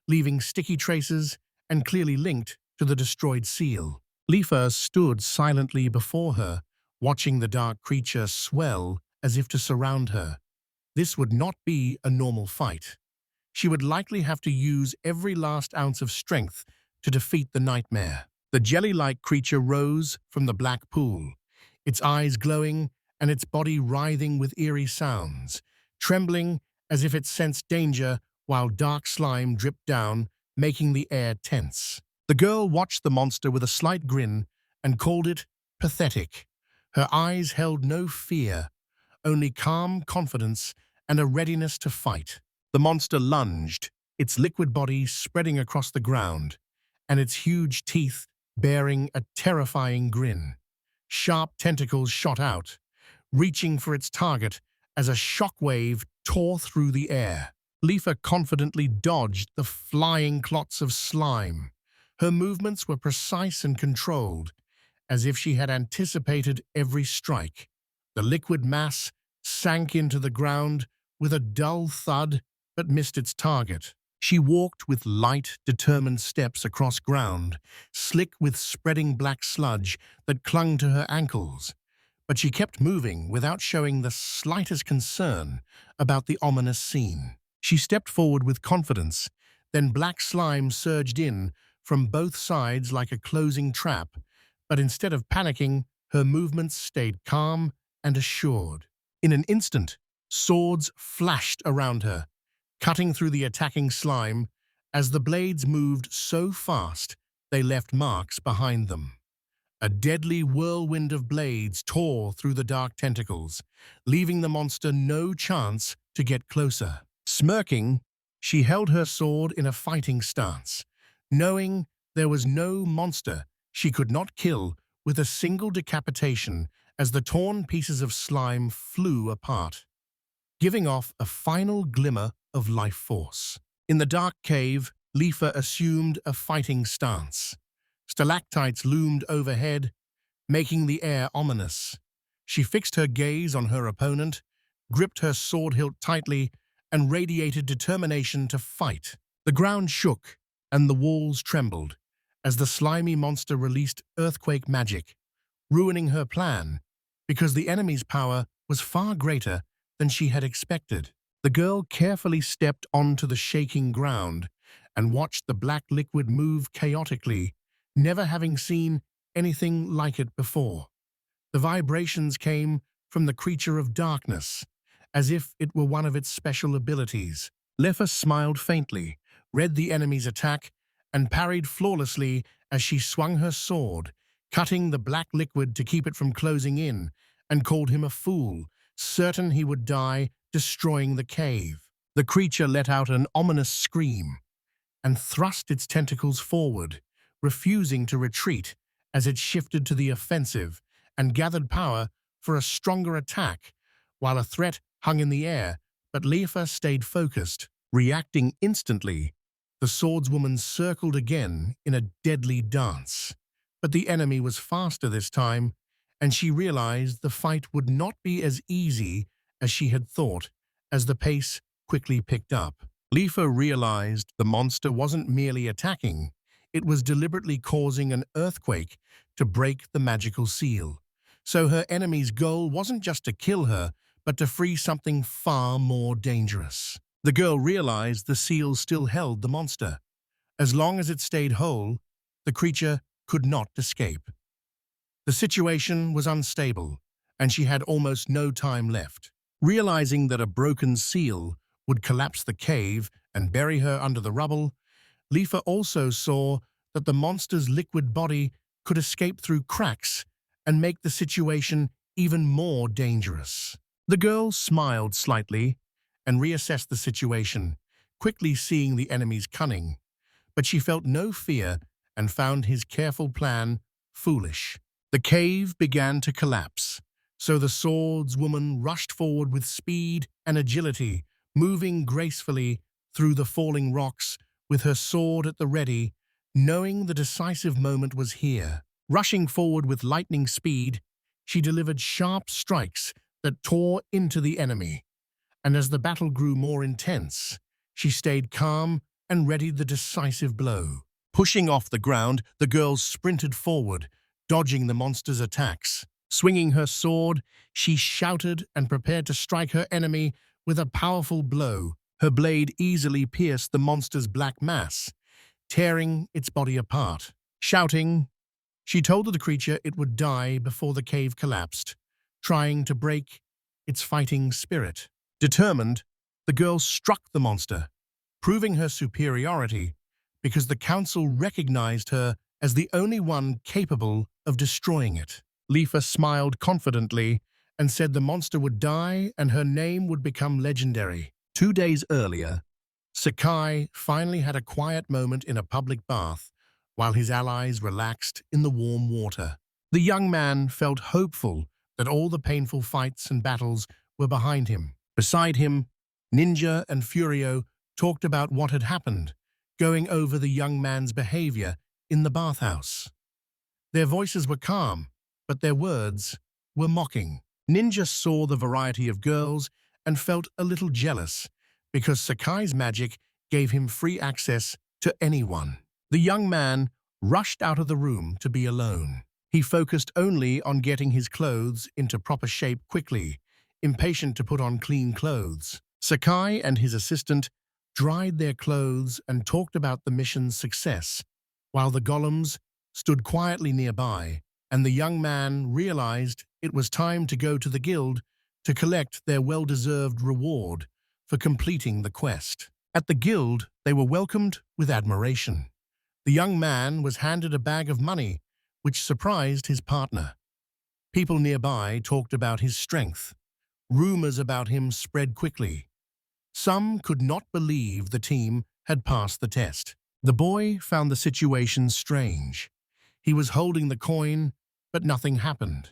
leaving sticky traces and clearly linked to the destroyed seal. Leafa stood silently before her, watching the dark creature swell as if to surround her. This would not be a normal fight. She would likely have to use every last ounce of strength to defeat the nightmare. The jelly-like creature rose from the black pool, its eyes glowing and its body writhing with eerie sounds, trembling as if it sensed danger while dark slime dripped down, making the air tense. The girl watched the monster with a slight grin and called it pathetic. Her eyes held no fear, only calm confidence and a readiness to fight. The monster lunged, its liquid body spreading across the ground, and its huge teeth bearing a terrifying grin. Sharp tentacles shot out, reaching for its target as a shockwave tore through the air. Leafa confidently dodged the flying clots of slime. Her movements were precise and controlled, as if she had anticipated every strike. The liquid mass sank into the ground with a dull thud but missed its target. She walked with light, determined steps across ground, slick with spreading black sludge that clung to her ankles. But she kept moving without showing the slightest concern about the ominous scene. She stepped forward with confidence, then black slime surged in from both sides like a closing trap, but instead of panicking, her movements stayed calm and assured. In an instant, swords flashed around her, cutting through the attacking slime. As the blades moved so fast, they left marks behind them. A deadly whirlwind of blades tore through the dark tentacles, leaving the monster no chance to get closer. Smirking, she held her sword in a fighting stance, knowing there was no monster she could not kill with a single decapitation as the torn pieces of slime flew apart, giving off a final glimmer of life force. In the dark cave, Lifa assumed a fighting stance. Stalactites loomed overhead, making the air ominous. She fixed her gaze on her opponent, gripped her sword hilt tightly, and radiated determination to fight. The ground shook, and the walls trembled, as the slimy monster released earthquake magic, ruining her plan, because the enemy's power was far greater than she had expected. The girl carefully stepped onto the shaking ground and watched the black liquid move chaotically, never having seen anything like it before. The vibrations came from the creature of darkness, as if it were one of its special abilities. Lifa smiled faintly, read the enemy's attack, and parried flawlessly as she swung her sword, cutting the black liquid to keep it from closing in, and called him a fool, certain he would die destroying the cave. The creature let out an ominous scream and thrust its tentacles forward, refusing to retreat as it shifted to the offensive and gathered power for a stronger attack, while a threat hung in the air, but Lifa stayed focused. Reacting instantly, the swordswoman circled again in a deadly dance. But the enemy was faster this time, and she realized the fight would not be as easy as she had thought, as the pace quickly picked up. Lifa realized the monster wasn't merely attacking, it was deliberately causing an earthquake to break the magical seal. So her enemy's goal wasn't just to kill her, but to free something far more dangerous. The girl realized the seal still held the monster. As long as it stayed whole, the creature could not escape. The situation was unstable, and she had almost no time left. Realizing that a broken seal would collapse the cave and bury her under the rubble, Lifa also saw that the monster's liquid body could escape through cracks and make the situation even more dangerous. The girl smiled slightly and reassessed the situation, quickly seeing the enemy's cunning. But she felt no fear and found his careful plan foolish. The cave began to collapse, so the swordswoman rushed forward with speed and agility, moving gracefully through the falling rocks with her sword at the ready, knowing the decisive moment was here. Rushing forward with lightning speed, she delivered sharp strikes that tore into the enemy. And as the battle grew more intense, she stayed calm and readied the decisive blow. Pushing off the ground, the girl sprinted forward, dodging the monster's attacks. Swinging her sword, she shouted and prepared to strike her enemy with a powerful blow. Her blade easily pierced the monster's black mass, tearing its body apart. Shouting, she told the creature it would die before the cave collapsed, trying to break its fighting spirit. Determined, the girl struck the monster, proving her superiority because the council recognized her as the only one capable of destroying it. Lifa smiled confidently and said the monster would die and her name would become legendary. 2 days earlier, Sakai finally had a quiet moment in a public bath while his allies relaxed in the warm water. The young man felt hopeful that all the painful fights and battles were behind him. Beside him, Ninja and Furio talked about what had happened, going over the young man's behavior in the bathhouse. Their voices were calm, but their words were mocking. Ninja saw the variety of girls and felt a little jealous because Sakai's magic gave him free access to anyone. The young man rushed out of the room to be alone. He focused only on getting his clothes into proper shape quickly, impatient to put on clean clothes. Sakai and his assistant dried their clothes and talked about the mission's success, while the golems stood quietly nearby, and the young man realized it was time to go to the guild to collect their well-deserved reward for completing the quest. At the guild, they were welcomed with admiration. The young man was handed a bag of money, which surprised his partner. People nearby talked about his strength. Rumors about him spread quickly. Some could not believe the team had passed the test. The boy found the situation strange. He was holding the coin, but nothing happened.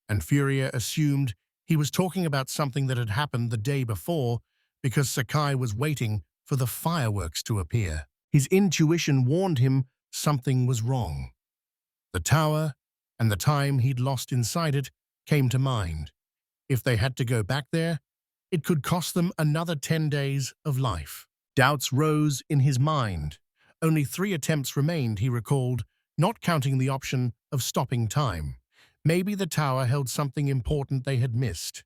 And Furia assumed he was talking about something that had happened the day before because Sakai was waiting for the fireworks to appear. His intuition warned him something was wrong. The tower and the time he'd lost inside it came to mind. If they had to go back there, it could cost them another 10 days of life. Doubts rose in his mind. Only 3 attempts remained, he recalled, not counting the option of stopping time. Maybe the tower held something important they had missed.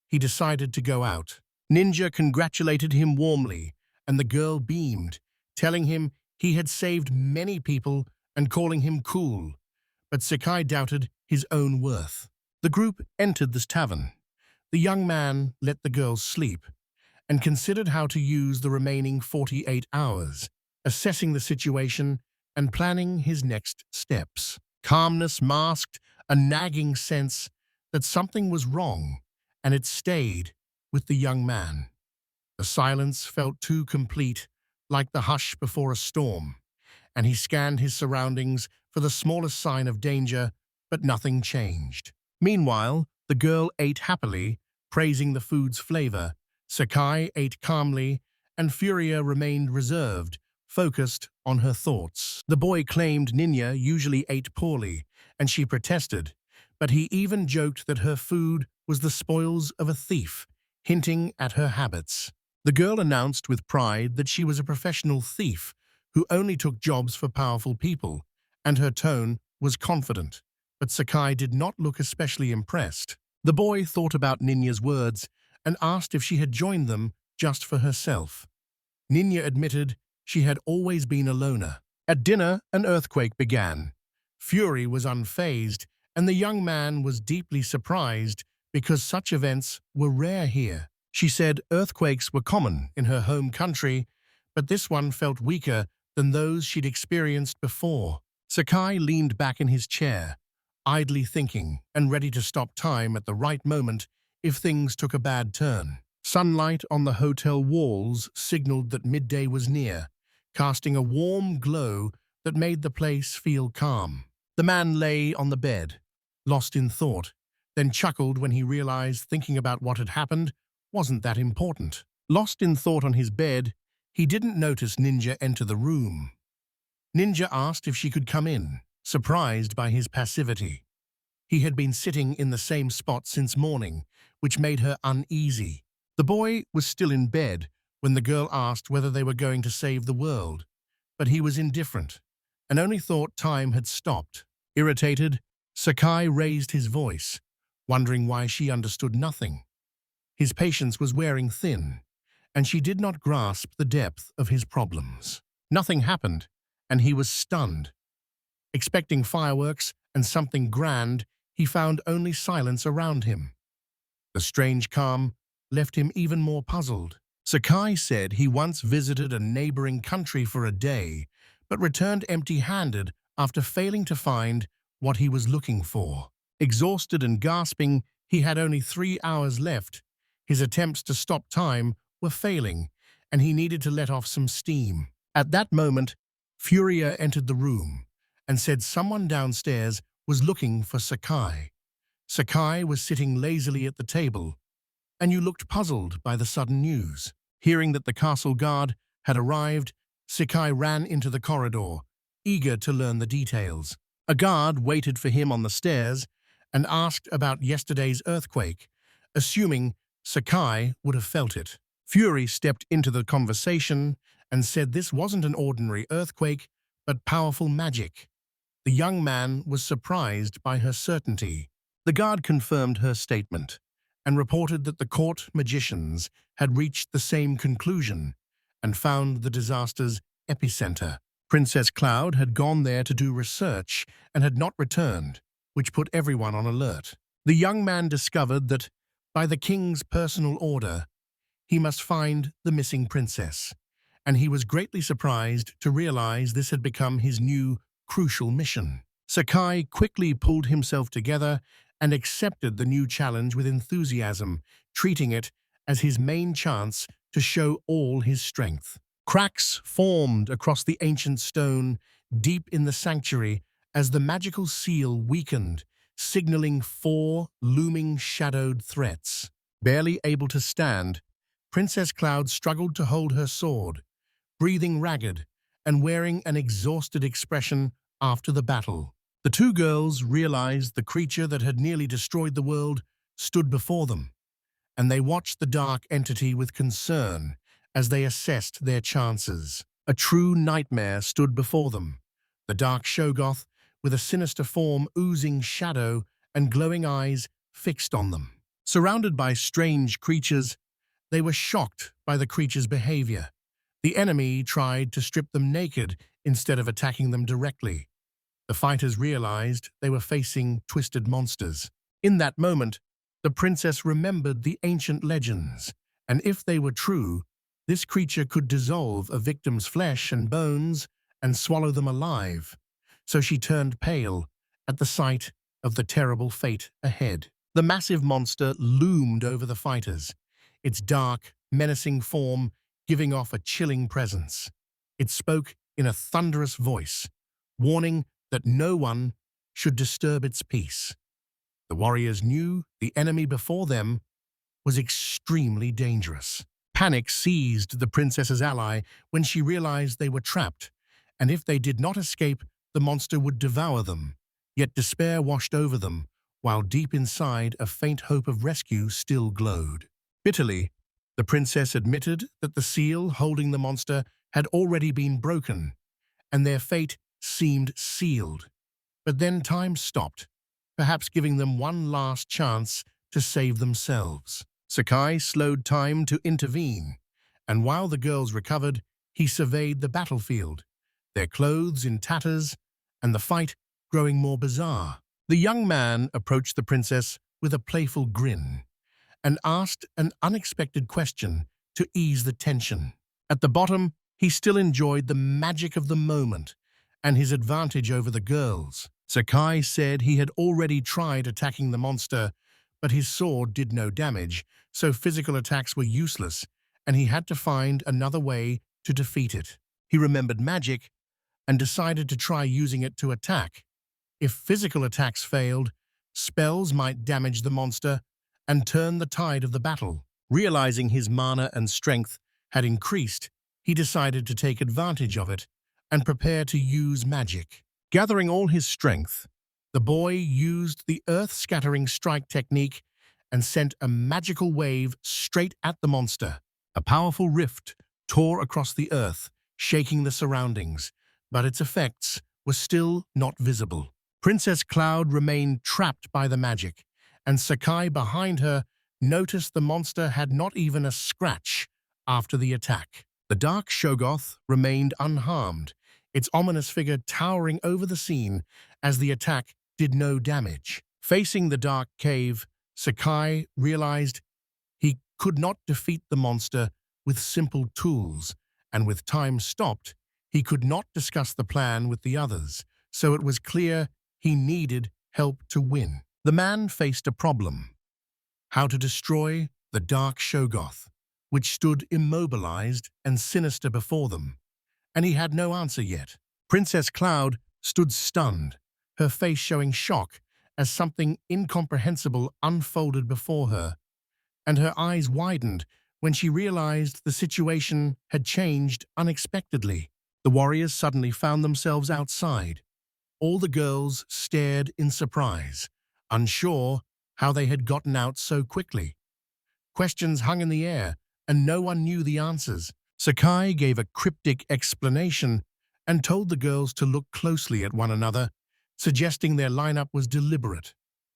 He decided to go out. Ninja congratulated him warmly, and the girl beamed, telling him he had saved many people and calling him cool. But Sakai doubted his own worth. The group entered this tavern. The young man let the girl sleep and considered how to use the remaining 48 hours, assessing the situation and planning his next steps. Calmness masked a nagging sense that something was wrong, and it stayed with the young man. The silence felt too complete, like the hush before a storm, and he scanned his surroundings for the smallest sign of danger, but nothing changed. Meanwhile, the girl ate happily, praising the food's flavor. Sakai ate calmly, and Furia remained reserved, focused on her thoughts. The boy claimed Ninya usually ate poorly, and she protested, but he even joked that her food was the spoils of a thief, hinting at her habits. The girl announced with pride that she was a professional thief who only took jobs for powerful people, and her tone was confident, but Sakai did not look especially impressed. The boy thought about Ninya's words and asked if she had joined them just for herself. Ninya admitted she had always been a loner. At dinner, an earthquake began. Fury was unfazed, and the young man was deeply surprised because such events were rare here. She said earthquakes were common in her home country, but this one felt weaker than those she'd experienced before. Sakai leaned back in his chair, idly thinking and ready to stop time at the right moment if things took a bad turn. Sunlight on the hotel walls signaled that midday was near, casting a warm glow that made the place feel calm. The man lay on the bed, lost in thought, then chuckled when he realized thinking about what had happened wasn't that important. Lost in thought on his bed, he didn't notice Ninja enter the room. Ninja asked if she could come in, surprised by his passivity. He had been sitting in the same spot since morning, which made her uneasy. The boy was still in bed when the girl asked whether they were going to save the world, but he was indifferent and only thought time had stopped. Irritated, Sakai raised his voice, wondering why she understood nothing. His patience was wearing thin, and she did not grasp the depth of his problems. Nothing happened, and he was stunned. Expecting fireworks and something grand, he found only silence around him. The strange calm left him even more puzzled. Sakai said he once visited a neighboring country for a day, but returned empty-handed after failing to find what he was looking for. Exhausted and gasping, he had only 3 hours left. His attempts to stop time were failing, and he needed to let off some steam. At that moment, Furia entered the room and said someone downstairs was looking for Sakai. Sakai was sitting lazily at the table, and you looked puzzled by the sudden news. Hearing that the castle guard had arrived, Sakai ran into the corridor, eager to learn the details. A guard waited for him on the stairs and asked about yesterday's earthquake, assuming Sakai would have felt it. Fury stepped into the conversation and said this wasn't an ordinary earthquake, but powerful magic. The young man was surprised by her certainty. The guard confirmed her statement and reported that the court magicians had reached the same conclusion and found the disaster's epicenter. Princess Cloud had gone there to do research and had not returned, which put everyone on alert. The young man discovered that, by the king's personal order, he must find the missing princess, and he was greatly surprised to realize this had become his new, crucial mission. Sakai quickly pulled himself together and accepted the new challenge with enthusiasm, treating it as his main chance to show all his strength. Cracks formed across the ancient stone deep in the sanctuary as the magical seal weakened, signaling 4 looming shadowed threats. Barely able to stand, Princess Cloud struggled to hold her sword, breathing ragged and wearing an exhausted expression after the battle. The two girls realized the creature that had nearly destroyed the world stood before them, and they watched the dark entity with concern as they assessed their chances. A true nightmare stood before them, the dark shoggoth with a sinister form oozing shadow and glowing eyes fixed on them. Surrounded by strange creatures, they were shocked by the creature's behavior. The enemy tried to strip them naked instead of attacking them directly. The fighters realized they were facing twisted monsters. In that moment, the princess remembered the ancient legends, and if they were true, this creature could dissolve a victim's flesh and bones and swallow them alive. So she turned pale at the sight of the terrible fate ahead. The massive monster loomed over the fighters, its dark, menacing form giving off a chilling presence. It spoke in a thunderous voice, warning that no one should disturb its peace. The warriors knew the enemy before them was extremely dangerous. Panic seized the princess's ally when she realized they were trapped, and if they did not escape, the monster would devour them. Yet despair washed over them, while deep inside a faint hope of rescue still glowed. Bitterly, the princess admitted that the seal holding the monster had already been broken, and their fate seemed sealed. But then time stopped, perhaps giving them one last chance to save themselves. Sakai slowed time to intervene, and while the girls recovered, he surveyed the battlefield, their clothes in tatters, and the fight growing more bizarre. The young man approached the princess with a playful grin and asked an unexpected question to ease the tension. At the bottom, he still enjoyed the magic of the moment and his advantage over the girls. Sakai said he had already tried attacking the monster, but his sword did no damage, so physical attacks were useless, and he had to find another way to defeat it. He remembered magic and decided to try using it to attack. If physical attacks failed, spells might damage the monster and turn the tide of the battle. Realizing his mana and strength had increased, he decided to take advantage of it and prepare to use magic. Gathering all his strength, the boy used the earth-scattering strike technique and sent a magical wave straight at the monster. A powerful rift tore across the earth, shaking the surroundings, but its effects were still not visible. Princess Cloud remained trapped by the magic, and Sakai behind her noticed the monster had not even a scratch after the attack. The dark shoggoth remained unharmed, its ominous figure towering over the scene as the attack did no damage. Facing the dark cave, Sakai realized he could not defeat the monster with simple tools, and with time stopped, he could not discuss the plan with the others, so it was clear he needed help to win. The man faced a problem: how to destroy the dark shoggoth, which stood immobilized and sinister before them, and he had no answer yet. Princess Cloud stood stunned, her face showing shock as something incomprehensible unfolded before her, and her eyes widened when she realized the situation had changed unexpectedly. The warriors suddenly found themselves outside. All the girls stared in surprise, unsure how they had gotten out so quickly. Questions hung in the air, and no one knew the answers. Sakai gave a cryptic explanation and told the girls to look closely at one another, suggesting their lineup was deliberate.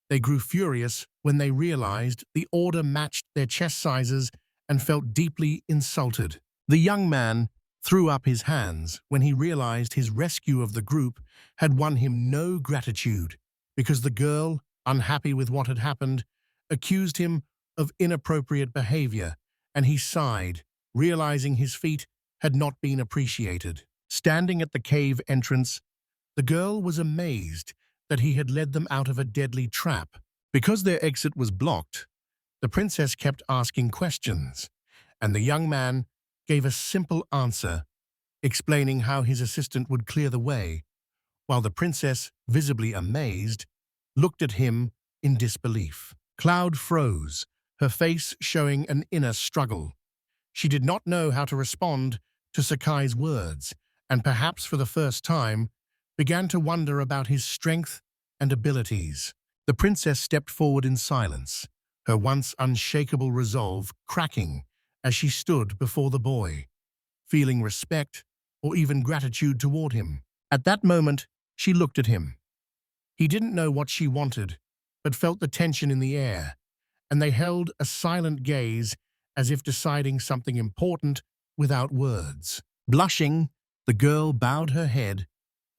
They grew furious when they realized the order matched their chest sizes and felt deeply insulted. The young man threw up his hands when he realized his rescue of the group had won him no gratitude because the girl, unhappy with what had happened, accused him of inappropriate behavior, and he sighed, realizing his feat had not been appreciated. Standing at the cave entrance, the girl was amazed that he had led them out of a deadly trap. Because their exit was blocked, the princess kept asking questions, and the young man gave a simple answer, explaining how his assistant would clear the way, while the princess, visibly amazed, looked at him in disbelief. Cloud froze, her face showing an inner struggle. She did not know how to respond to Sakai's words, and perhaps for the first time, began to wonder about his strength and abilities. The princess stepped forward in silence, her once unshakable resolve cracking as she stood before the boy, feeling respect or even gratitude toward him. At that moment, she looked at him. He didn't know what she wanted, but felt the tension in the air, and they held a silent gaze as if deciding something important without words. Blushing, the girl bowed her head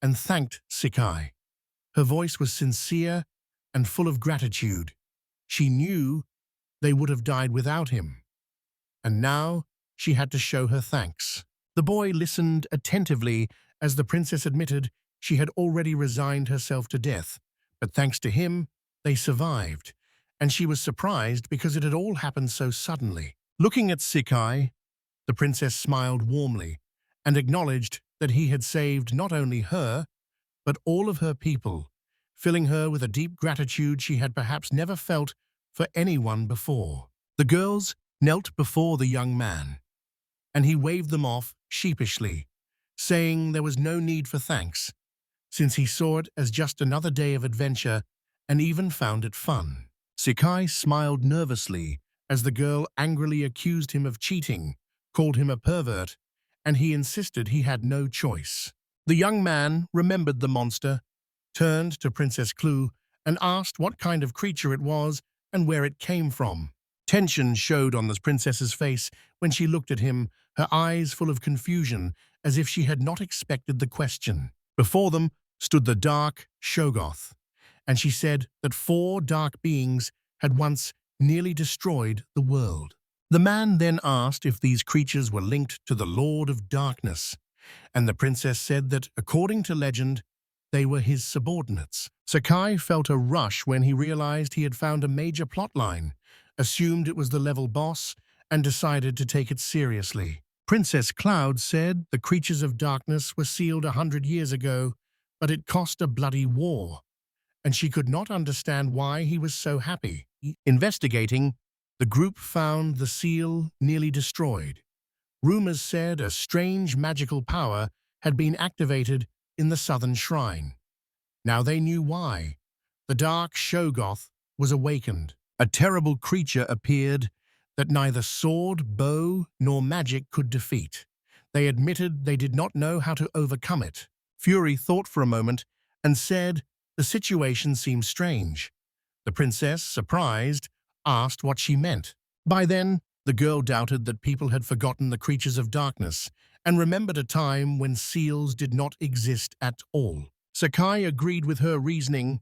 and thanked Sakai. Her voice was sincere and full of gratitude. She knew they would have died without him, and now she had to show her thanks. The boy listened attentively as the princess admitted she had already resigned herself to death, but thanks to him, they survived, and she was surprised because it had all happened so suddenly. Looking at Sakai, the princess smiled warmly and acknowledged that he had saved not only her, but all of her people, filling her with a deep gratitude she had perhaps never felt for anyone before. The girls knelt before the young man, and he waved them off sheepishly, saying there was no need for thanks, since he saw it as just another day of adventure and even found it fun. Sakai smiled nervously as the girl angrily accused him of cheating, called him a pervert, and he insisted he had no choice. The young man remembered the monster, turned to Princess Clue, and asked what kind of creature it was and where it came from. Tension showed on the princess's face when she looked at him, her eyes full of confusion, as if she had not expected the question. Before them stood the dark Shoggoth, and she said that 4 dark beings had once nearly destroyed the world. The man then asked if these creatures were linked to the Lord of Darkness, and the princess said that, according to legend, they were his subordinates. Sakai felt a rush when he realized he had found a major plotline, assumed it was the level boss, and decided to take it seriously. Princess Cloud said the creatures of darkness were sealed 100 years ago, but it cost a bloody war, and she could not understand why he was so happy. Investigating, the group found the seal nearly destroyed. Rumors said a strange magical power had been activated in the southern shrine. Now they knew why. The dark Shoggoth was awakened. A terrible creature appeared that neither sword, bow, nor magic could defeat. They admitted they did not know how to overcome it. Fury thought for a moment and said the situation seemed strange. The princess, surprised, asked what she meant. By then, the girl doubted that people had forgotten the creatures of darkness and remembered a time when seals did not exist at all. Sakai agreed with her reasoning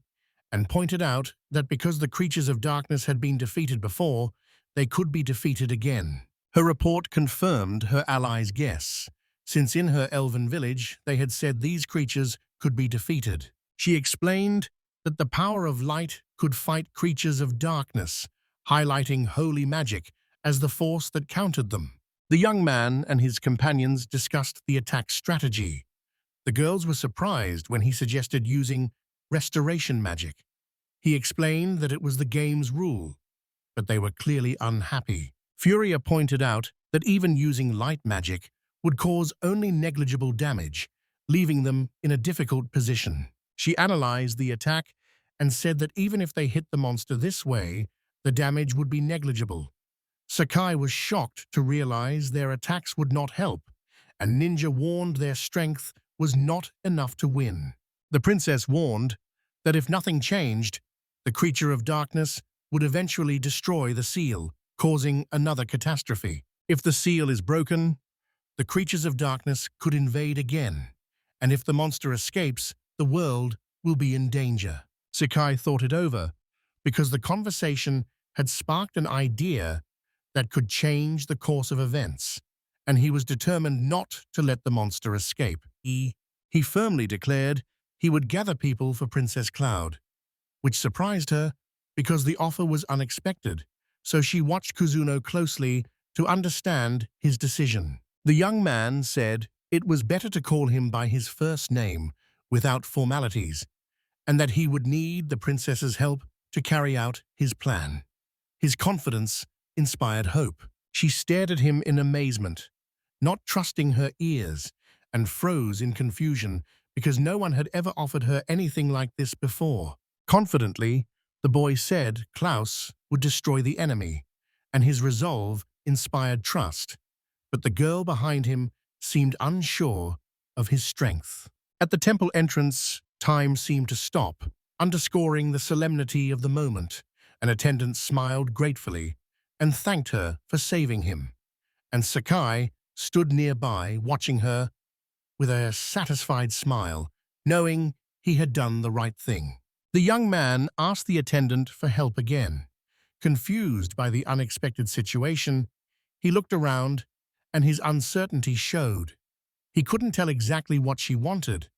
and pointed out that because the creatures of darkness had been defeated before, they could be defeated again. Her report confirmed her allies' guess, since in her elven village they had said these creatures could be defeated. She explained that the power of light could fight creatures of darkness, highlighting holy magic as the force that countered them. The young man and his companions discussed the attack strategy. The girls were surprised when he suggested using restoration magic. He explained that it was the game's rule, but they were clearly unhappy. Furia pointed out that even using light magic would cause only negligible damage, leaving them in a difficult position. She analyzed the attack and said that even if they hit the monster this way, the damage would be negligible. Sakai was shocked to realize their attacks would not help, and Ninja warned their strength was not enough to win. The princess warned that if nothing changed, the creature of darkness would eventually destroy the seal, causing another catastrophe. If the seal is broken, the creatures of darkness could invade again, and if the monster escapes, the world will be in danger. Sakai thought it over, because the conversation had sparked an idea that could change the course of events, and he was determined not to let the monster escape. He firmly declared he would gather people for Princess Cloud, which surprised her because the offer was unexpected, so she watched Kuzuno closely to understand his decision. The young man said it was better to call him by his first name without formalities, and that he would need the princess's help to carry out his plan. His confidence inspired hope. She stared at him in amazement, not trusting her ears, and froze in confusion because no one had ever offered her anything like this before. Confidently, the boy said Klaus would destroy the enemy, and his resolve inspired trust. But the girl behind him seemed unsure of his strength. At the temple entrance, time seemed to stop, underscoring the solemnity of the moment. An attendant smiled gratefully and thanked her for saving him, and Sakai stood nearby watching her with a satisfied smile, knowing he had done the right thing. The young man asked the attendant for help again. Confused by the unexpected situation, he looked around, and his uncertainty showed. He couldn't tell exactly what she wanted,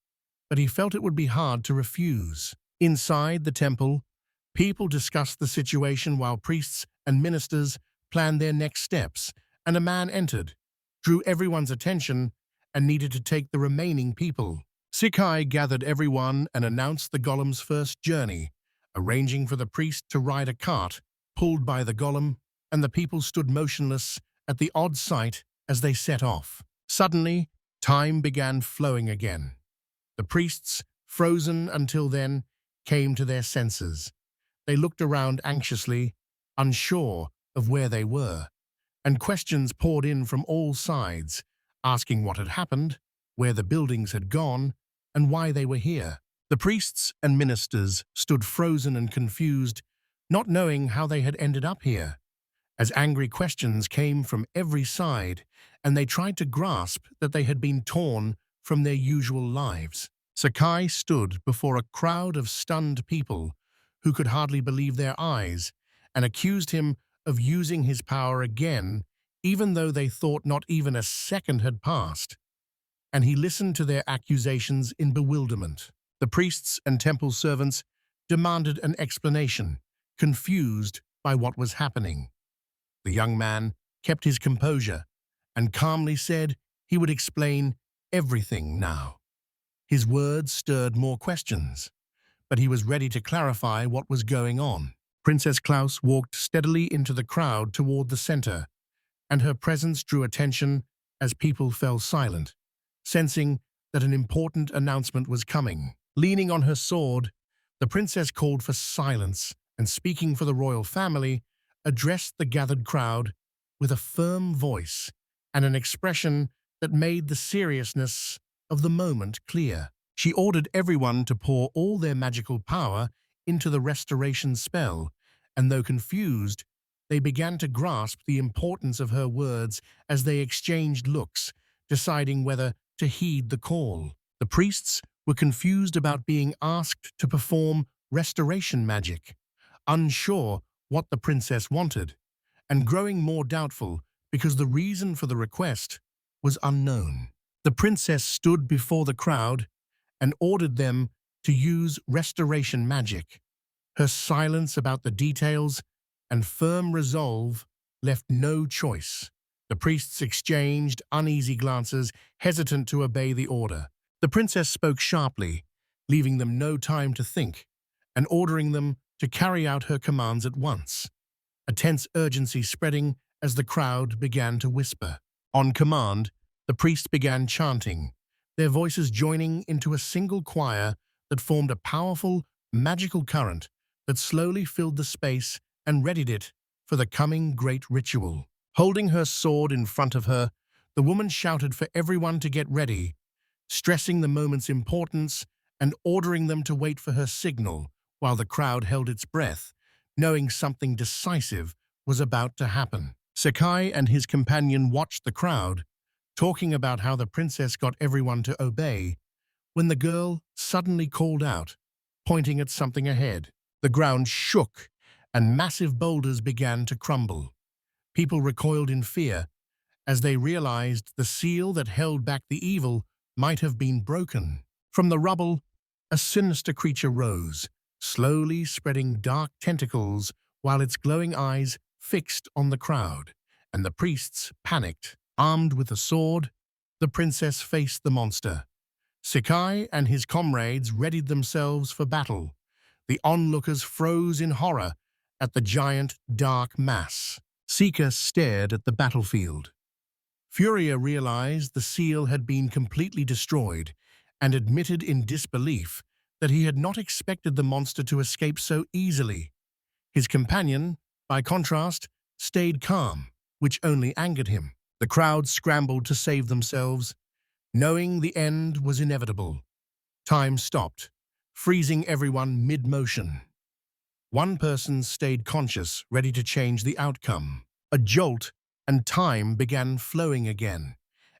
but he felt it would be hard to refuse. Inside the temple, people discussed the situation while priests and ministers planned their next steps, and a man entered, drew everyone's attention, and needed to take the remaining people. Sakai gathered everyone and announced the golem's first journey, arranging for the priest to ride a cart pulled by the golem, and the people stood motionless at the odd sight as they set off. Suddenly, time began flowing again. The priests, frozen until then, came to their senses. They looked around anxiously, unsure of where they were, and questions poured in from all sides, asking what had happened, where the buildings had gone, and why they were here. The priests and ministers stood frozen and confused, not knowing how they had ended up here, as angry questions came from every side, and they tried to grasp that they had been torn from their usual lives. Sakai stood before a crowd of stunned people who could hardly believe their eyes, and accused him of using his power again, even though they thought not even a second had passed. And he listened to their accusations in bewilderment. The priests and temple servants demanded an explanation, confused by what was happening. The young man kept his composure and calmly said he would explain everything now. His words stirred more questions, but he was ready to clarify what was going on. Princess Klaus walked steadily into the crowd toward the center, and her presence drew attention as people fell silent, sensing that an important announcement was coming. Leaning on her sword, the princess called for silence and, speaking for the royal family, addressed the gathered crowd with a firm voice and an expression that made the seriousness of the moment clear. She ordered everyone to pour all their magical power into the restoration spell, and though confused, they began to grasp the importance of her words as they exchanged looks, deciding whether to heed the call. The priests were confused about being asked to perform restoration magic, unsure what the princess wanted, and growing more doubtful because the reason for the request was unknown. The princess stood before the crowd and ordered them to use restoration magic. Her silence about the details and firm resolve left no choice. The priests exchanged uneasy glances, hesitant to obey the order. The princess spoke sharply, leaving them no time to think, and ordering them to carry out her commands at once, a tense urgency spreading as the crowd began to whisper. On command, the priests began chanting, their voices joining into a single choir that formed a powerful, magical current that slowly filled the space and readied it for the coming great ritual. Holding her sword in front of her, the woman shouted for everyone to get ready, stressing the moment's importance and ordering them to wait for her signal while the crowd held its breath, knowing something decisive was about to happen. Sakai and his companion watched the crowd, talking about how the princess got everyone to obey, when the girl suddenly called out, pointing at something ahead. The ground shook, and massive boulders began to crumble. People recoiled in fear as they realized the seal that held back the evil might have been broken. From the rubble, a sinister creature rose, slowly spreading dark tentacles while its glowing eyes fixed on the crowd, and the priests panicked. Armed with a sword, the princess faced the monster. Sakai and his comrades readied themselves for battle. The onlookers froze in horror at the giant, dark mass. Sika stared at the battlefield. Furia realized the seal had been completely destroyed and admitted in disbelief that he had not expected the monster to escape so easily. His companion, by contrast, stayed calm, which only angered him. The crowd scrambled to save themselves, knowing the end was inevitable. Time stopped, freezing everyone mid-motion. One person stayed conscious, ready to change the outcome. A jolt, and time began flowing again,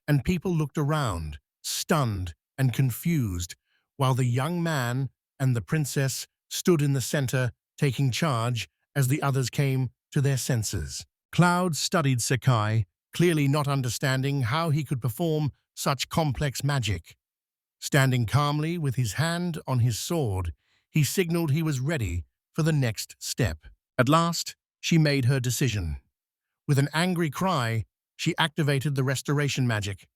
and people looked around, stunned and confused, while the young man and the princess stood in the center, taking charge as the others came to their senses. Cloud studied Sakai, clearly not understanding how he could perform such complex magic. Standing calmly with his hand on his sword, he signaled he was ready for the next step. At last, she made her decision. With an angry cry, she activated the restoration magic,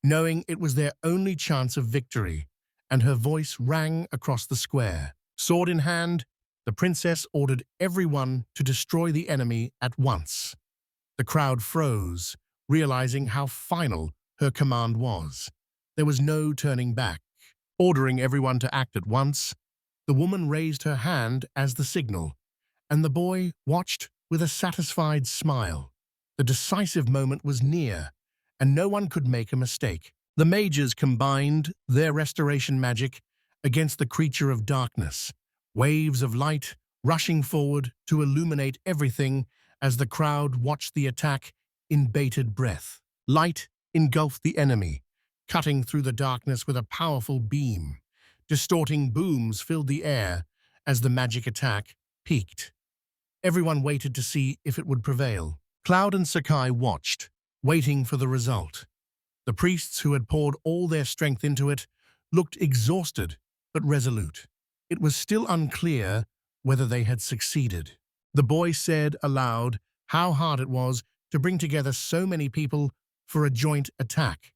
knowing it was their only chance of victory, and her voice rang across the square. Sword in hand, the princess ordered everyone to destroy the enemy at once. The crowd froze, realizing how final her command was. There was no turning back. Ordering everyone to act at once, the woman raised her hand as the signal, and the boy watched with a satisfied smile. The decisive moment was near, and no one could make a mistake. The mages combined their restoration magic against the creature of darkness, waves of light rushing forward to illuminate everything as the crowd watched the attack in bated breath. Light engulfed the enemy, cutting through the darkness with a powerful beam. Distorting booms filled the air as the magic attack peaked. Everyone waited to see if it would prevail. Cloud and Sakai watched, waiting for the result. The priests who had poured all their strength into it looked exhausted but resolute. It was still unclear whether they had succeeded. The boy said aloud how hard it was to bring together so many people for a joint attack.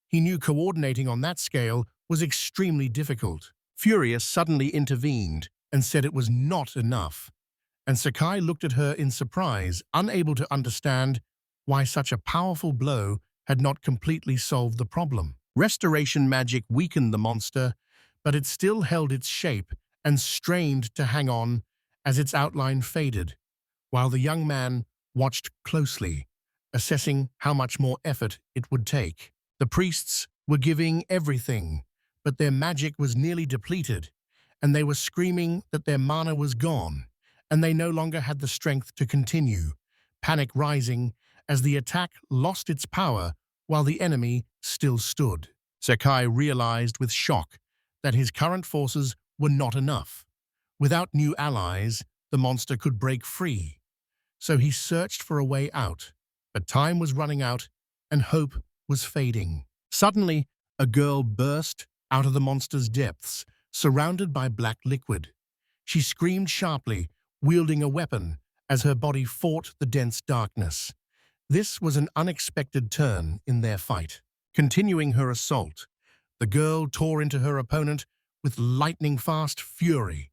He knew coordinating on that scale was extremely difficult. Furious suddenly intervened and said it was not enough, and Sakai looked at her in surprise, unable to understand why such a powerful blow had not completely solved the problem. Restoration magic weakened the monster, but it still held its shape and strained to hang on as its outline faded, while the young man watched closely, assessing how much more effort it would take. The priests were giving everything, but their magic was nearly depleted, and they were screaming that their mana was gone, and they no longer had the strength to continue, panic rising as the attack lost its power while the enemy still stood. Sakai realized with shock that his current forces were not enough. Without new allies, the monster could break free. So he searched for a way out, but time was running out and hope was fading. Suddenly, a girl burst out of the monster's depths, surrounded by black liquid. She screamed sharply, wielding a weapon as her body fought the dense darkness. This was an unexpected turn in their fight. Continuing her assault, the girl tore into her opponent with lightning-fast fury,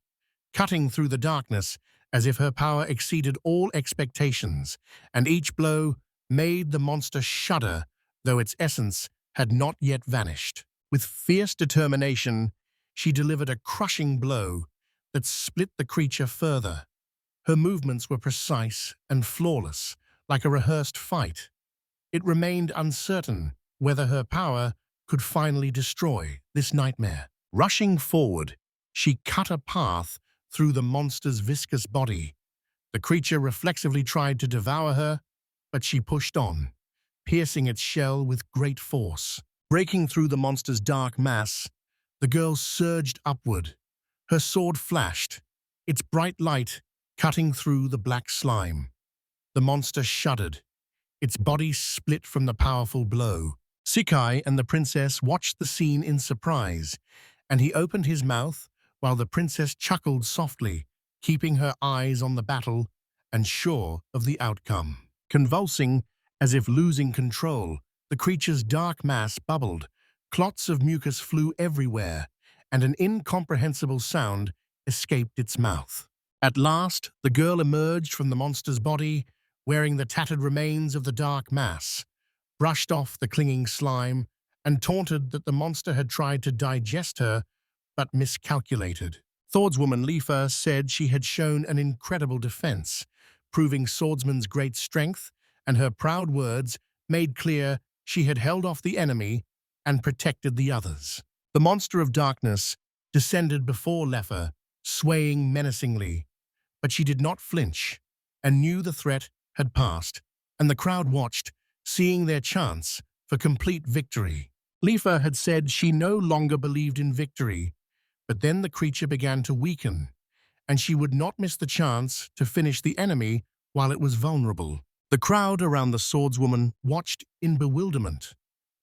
cutting through the darkness as if her power exceeded all expectations, and each blow made the monster shudder, though its essence had not yet vanished. With fierce determination, she delivered a crushing blow that split the creature further. Her movements were precise and flawless, like a rehearsed fight. It remained uncertain whether her power could finally destroy this nightmare. Rushing forward, she cut a path through the monster's viscous body. The creature reflexively tried to devour her, but she pushed on, piercing its shell with great force. Breaking through the monster's dark mass, the girl surged upward. Her sword flashed, its bright light cutting through the black slime. The monster shuddered, its body split from the powerful blow. Sakai and the princess watched the scene in surprise, and he opened his mouth while the princess chuckled softly, keeping her eyes on the battle and sure of the outcome. Convulsing, as if losing control, the creature's dark mass bubbled, clots of mucus flew everywhere, and an incomprehensible sound escaped its mouth. At last, the girl emerged from the monster's body, wearing the tattered remains of the dark mass, brushed off the clinging slime, and taunted that the monster had tried to digest her, but miscalculated. Swordswoman Lifa said she had shown an incredible defense, proving swordsman's great strength, and her proud words made clear she had held off the enemy and protected the others. The monster of darkness descended before Lifa, swaying menacingly, but she did not flinch and knew the threat had passed, and the crowd watched, seeing their chance for complete victory. Lifa had said she no longer believed in victory, but then the creature began to weaken, and she would not miss the chance to finish the enemy while it was vulnerable. The crowd around the swordswoman watched in bewilderment,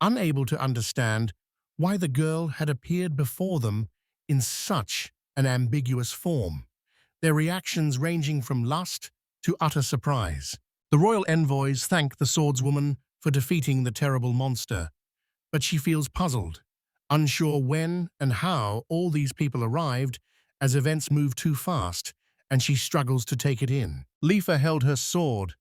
unable to understand why the girl had appeared before them in such an ambiguous form, their reactions ranging from lust to utter surprise. The royal envoys thank the swordswoman for defeating the terrible monster, but she feels puzzled, unsure when and how all these people arrived, as events move too fast, and she struggles to take it in. Lifa held her sword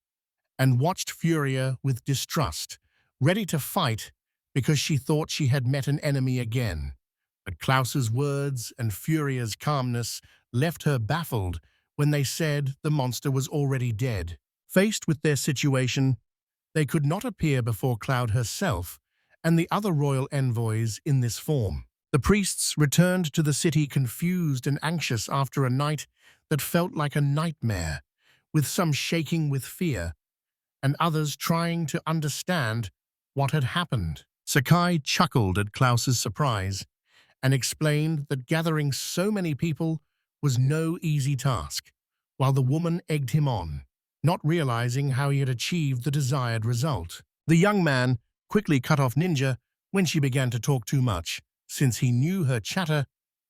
and watched Furia with distrust, ready to fight because she thought she had met an enemy again. But Klaus's words and Furia's calmness left her baffled when they said the monster was already dead. Faced with their situation, they could not appear before Cloud herself and the other royal envoys in this form. The priests returned to the city confused and anxious after a night that felt like a nightmare, with some shaking with fear, and others trying to understand what had happened. Sakai chuckled at Klaus's surprise and explained that gathering so many people was no easy task, while the woman egged him on, not realizing how he had achieved the desired result. The young man quickly cut off Ninja when she began to talk too much, since he knew her chatter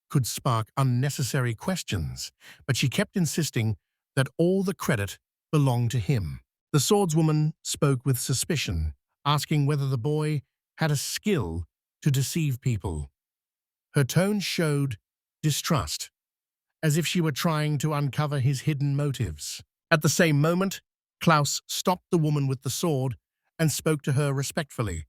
could spark unnecessary questions, but she kept insisting that all the credit belonged to him. The swordswoman spoke with suspicion, asking whether the boy had a skill to deceive people. Her tone showed distrust, as if she were trying to uncover his hidden motives. At the same moment, Klaus stopped the woman with the sword and spoke to her respectfully,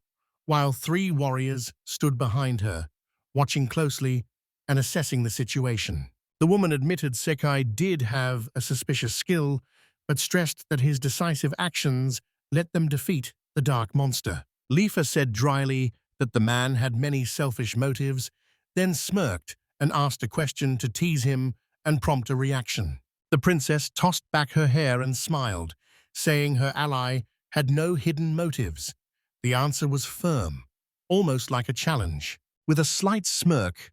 while 3 warriors stood behind her, watching closely and assessing the situation. The woman admitted Sakai did have a suspicious skill, but stressed that his decisive actions let them defeat the dark monster. Lifa said dryly that the man had many selfish motives, then smirked and asked a question to tease him and prompt a reaction. The princess tossed back her hair and smiled, saying her ally had no hidden motives. The answer was firm, almost like a challenge. With a slight smirk,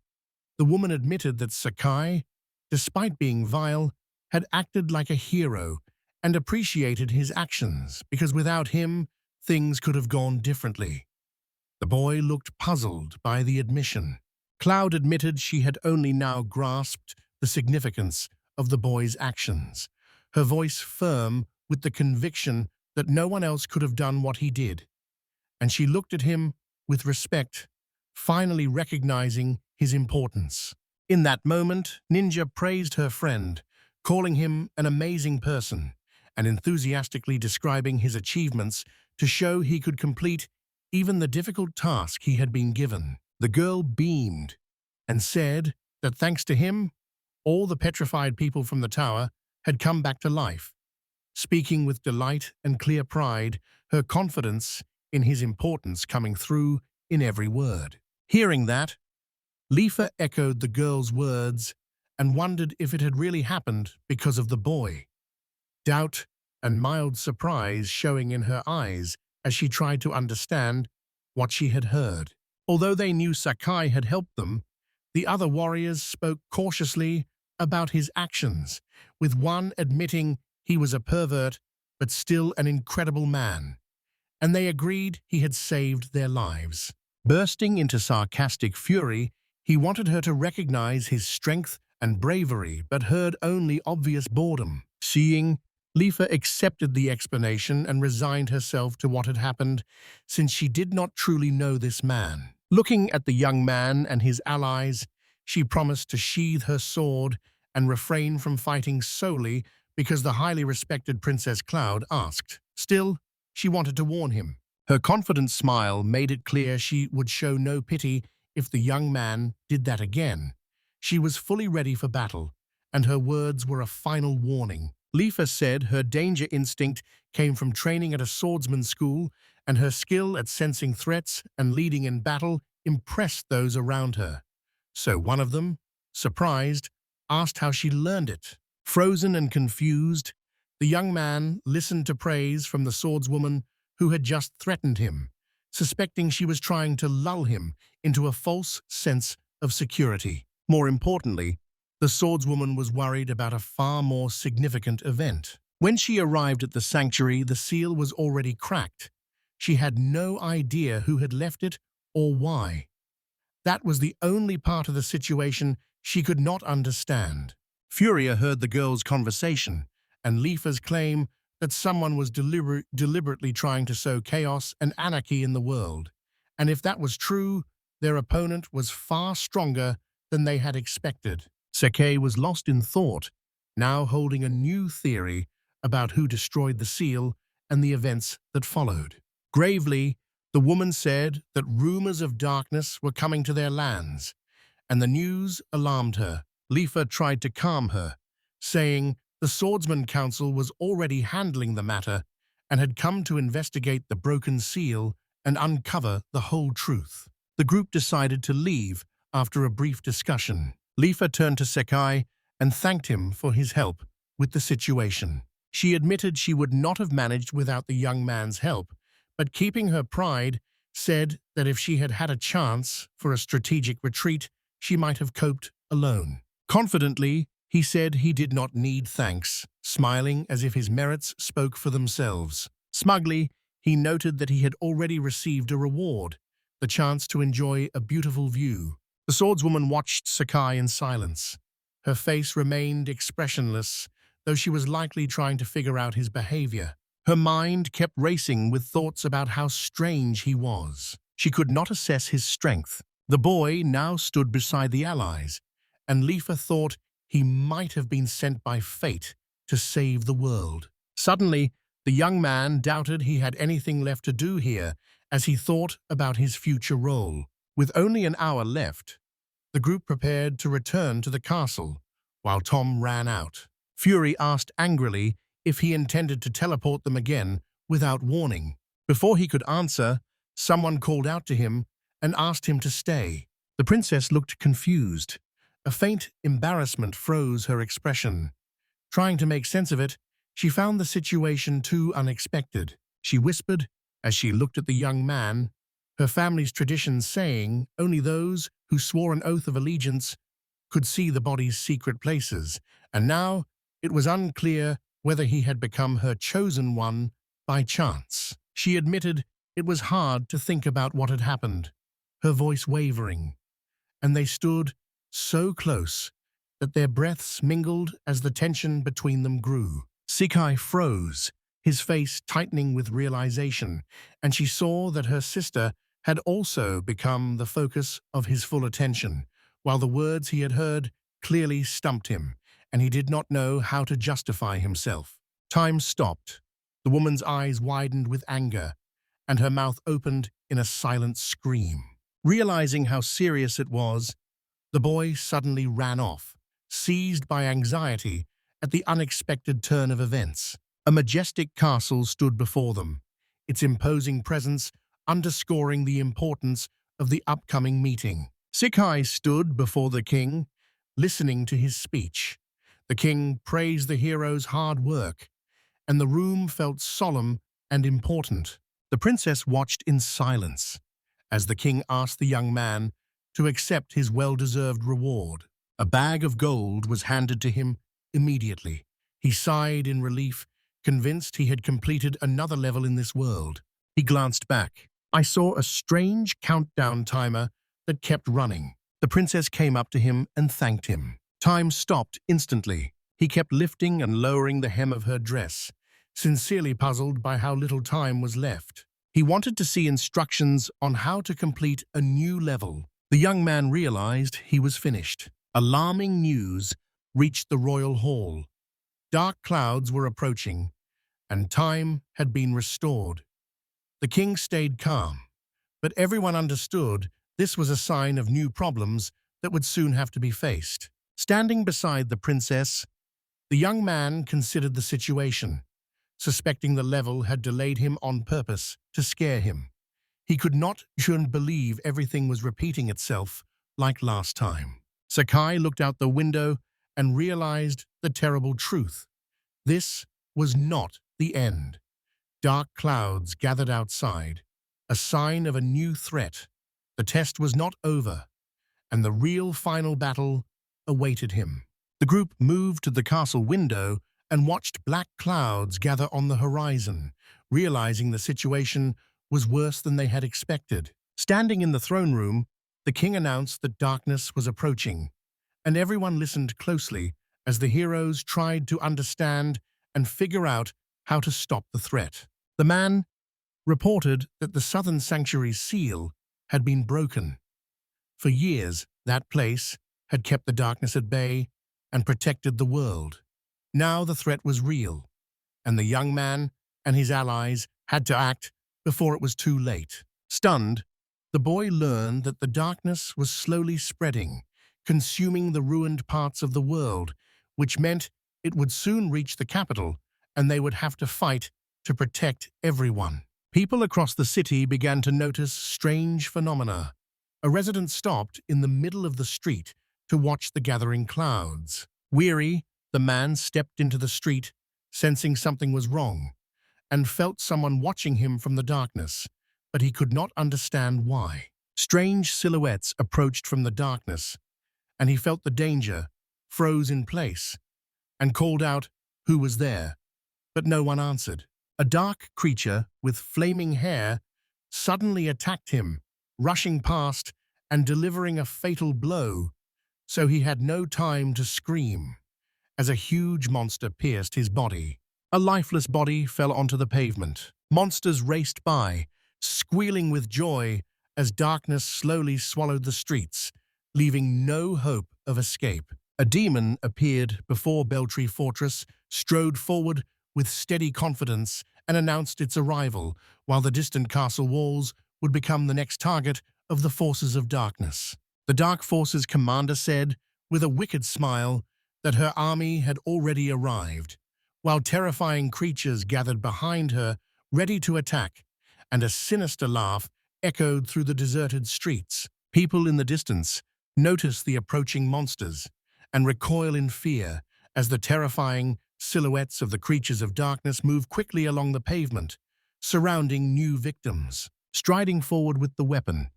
the woman admitted that Sakai, despite being vile, had acted like a hero and appreciated his actions because without him, things could have gone differently. The boy looked puzzled by the admission. Cloud admitted she had only now grasped the significance of the boy's actions, her voice firm with the conviction that no one else could have done what he did. And she looked at him with respect, finally recognizing his importance. In that moment, Ninja praised her friend, calling him an amazing person, and enthusiastically describing his achievements to show he could complete even the difficult task he had been given. The girl beamed and said that thanks to him, all the petrified people from the tower had come back to life, speaking with delight and clear pride, her confidence in his importance coming through in every word. Hearing that, Lifa echoed the girl's words and wondered if it had really happened because of the boy. Doubt and mild surprise showing in her eyes as she tried to understand what she had heard. Although they knew Sakai had helped them, the other warriors spoke cautiously about his actions, with one admitting he was a pervert but still an incredible man, and they agreed he had saved their lives. Bursting into sarcastic fury, he wanted her to recognize his strength and bravery, but heard only obvious boredom. Seeing, Lifa accepted the explanation and resigned herself to what had happened, since she did not truly know this man. Looking at the young man and his allies, she promised to sheathe her sword and refrain from fighting solely because the highly respected Princess Cloud asked. Still, she wanted to warn him. Her confident smile made it clear she would show no pity if the young man did that again. She was fully ready for battle, and her words were a final warning. Lifa said her danger instinct came from training at a swordsman's school, and her skill at sensing threats and leading in battle impressed those around her. So one of them, surprised, asked how she learned it. Frozen and confused, the young man listened to praise from the swordswoman who had just threatened him, suspecting she was trying to lull him into a false sense of security. More importantly, the swordswoman was worried about a far more significant event. When she arrived at the sanctuary, the seal was already cracked. She had no idea who had left it or why. That was the only part of the situation she could not understand. Furia heard the girl's conversation and Lifa's claim that someone was deliberately trying to sow chaos and anarchy in the world. And if that was true, their opponent was far stronger than they had expected. Sakai was lost in thought, now holding a new theory about who destroyed the seal and the events that followed. Gravely, the woman said that rumors of darkness were coming to their lands, and the news alarmed her. Lifa tried to calm her, saying the Swordsman Council was already handling the matter and had come to investigate the broken seal and uncover the whole truth. The group decided to leave after a brief discussion. Lifa turned to Sakai and thanked him for his help with the situation. She admitted she would not have managed without the young man's help, but keeping her pride, said that if she had had a chance for a strategic retreat, she might have coped alone. Confidently, he said he did not need thanks, smiling as if his merits spoke for themselves. Smugly, he noted that he had already received a reward, the chance to enjoy a beautiful view. The swordswoman watched Sakai in silence. Her face remained expressionless, though she was likely trying to figure out his behavior. Her mind kept racing with thoughts about how strange he was. She could not assess his strength. The boy now stood beside the allies, and Lifa thought he might have been sent by fate to save the world. Suddenly, the young man doubted he had anything left to do here as he thought about his future role. With only an hour left, the group prepared to return to the castle, while Tom ran out. Fury asked angrily if he intended to teleport them again without warning. Before he could answer, someone called out to him and asked him to stay. The princess looked confused. A faint embarrassment froze her expression. Trying to make sense of it, she found the situation too unexpected. She whispered as she looked at the young man, her family's traditions saying only those who swore an oath of allegiance could see the body's secret places, and now it was unclear whether he had become her chosen one by chance. She admitted it was hard to think about what had happened, her voice wavering, and they stood so close that their breaths mingled as the tension between them grew. Sakai froze, his face tightening with realization, and she saw that her sister had also become the focus of his full attention, while the words he had heard clearly stumped him, and he did not know how to justify himself. Time stopped. The woman's eyes widened with anger, and her mouth opened in a silent scream. Realizing how serious it was, the boy suddenly ran off, seized by anxiety at the unexpected turn of events. A majestic castle stood before them, its imposing presence underscoring the importance of the upcoming meeting. Sakai stood before the king, listening to his speech. The king praised the hero's hard work, and the room felt solemn and important. The princess watched in silence as the king asked the young man to accept his well-deserved reward. A bag of gold was handed to him immediately. He sighed in relief, convinced he had completed another level in this world. He glanced back. I saw a strange countdown timer that kept running. The princess came up to him and thanked him. Time stopped instantly. He kept lifting and lowering the hem of her dress, sincerely puzzled by how little time was left. He wanted to see instructions on how to complete a new level. The young man realized he was finished. Alarming news reached the royal hall. Dark clouds were approaching, and time had been restored. The king stayed calm, but everyone understood this was a sign of new problems that would soon have to be faced. Standing beside the princess, the young man considered the situation, suspecting the level had delayed him on purpose to scare him. He could not believe everything was repeating itself like last time. Sakai looked out the window and realized the terrible truth. This was not the end. Dark clouds gathered outside, a sign of a new threat. The test was not over, and the real final battle awaited him. The group moved to the castle window and watched black clouds gather on the horizon, realizing the situation was worse than they had expected. Standing in the throne room, the king announced that darkness was approaching, and everyone listened closely as the heroes tried to understand and figure out how to stop the threat. The man reported that the southern sanctuary's seal had been broken. For years, that place had kept the darkness at bay and protected the world. Now the threat was real, and the young man and his allies had to act before it was too late. Stunned, the boy learned that the darkness was slowly spreading, consuming the ruined parts of the world, which meant it would soon reach the capital, and they would have to fight to protect everyone. People across the city began to notice strange phenomena. A resident stopped in the middle of the street to watch the gathering clouds. Weary, the man stepped into the street, sensing something was wrong, and felt someone watching him from the darkness, but he could not understand why. Strange silhouettes approached from the darkness, and he felt the danger, froze in place, and called out who was there, but no one answered. A dark creature with flaming hair suddenly attacked him, rushing past and delivering a fatal blow, so he had no time to scream. As a huge monster pierced his body, a lifeless body fell onto the pavement. Monsters raced by, squealing with joy as darkness slowly swallowed the streets, leaving no hope of escape. A demon appeared before Beltree Fortress, strode forward with steady confidence, and announced its arrival, while the distant castle walls would become the next target of the forces of darkness. The Dark Forces commander said, with a wicked smile, that her army had already arrived, while terrifying creatures gathered behind her, ready to attack, and a sinister laugh echoed through the deserted streets. People in the distance noticed the approaching monsters and recoil in fear as the terrifying silhouettes of the creatures of darkness moved quickly along the pavement, surrounding new victims. Striding forward with the weapon,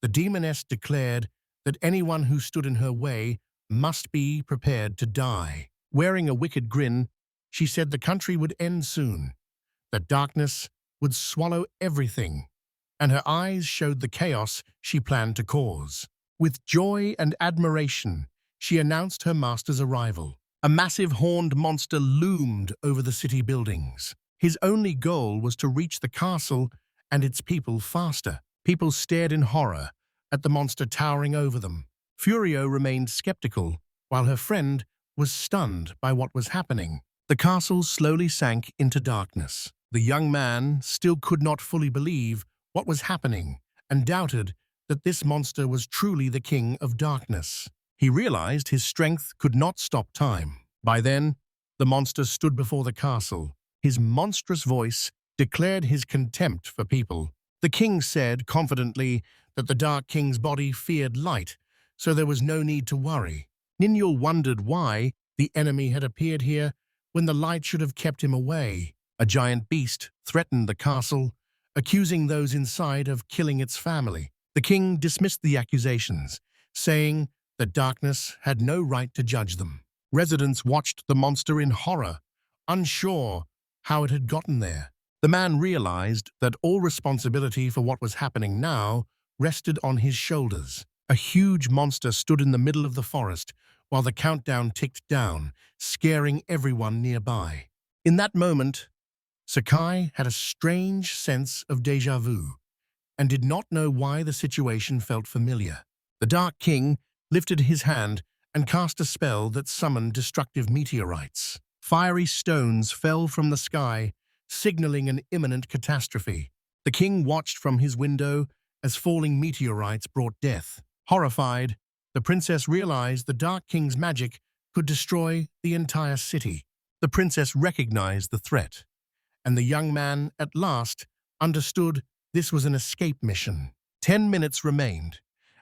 the demoness declared that anyone who stood in her way must be prepared to die. Wearing a wicked grin, she said the country would end soon, that darkness would swallow everything, and her eyes showed the chaos she planned to cause. With joy and admiration, she announced her master's arrival. A massive horned monster loomed over the city buildings. His only goal was to reach the castle and its people faster. People stared in horror at the monster towering over them. Furio remained skeptical, while her friend was stunned by what was happening. The castle slowly sank into darkness. The young man still could not fully believe what was happening and doubted that this monster was truly the king of darkness. He realized his strength could not stop time. By then, the monster stood before the castle. His monstrous voice declared his contempt for people. The king said confidently that the Dark King's body feared light, so there was no need to worry. Ninyo wondered why the enemy had appeared here when the light should have kept him away. A giant beast threatened the castle, accusing those inside of killing its family. The king dismissed the accusations, saying that darkness had no right to judge them. Residents watched the monster in horror, unsure how it had gotten there. The man realized that all responsibility for what was happening now rested on his shoulders. A huge monster stood in the middle of the forest while the countdown ticked down, scaring everyone nearby. In that moment, Sakai had a strange sense of déjà vu and did not know why the situation felt familiar. The Dark King lifted his hand and cast a spell that summoned destructive meteorites. Fiery stones fell from the sky, signaling an imminent catastrophe. The king watched from his window as falling meteorites brought death. Horrified, the princess realized the Dark King's magic could destroy the entire city. The princess recognized the threat, and the young man at last understood this was an escape mission. 10 minutes remained,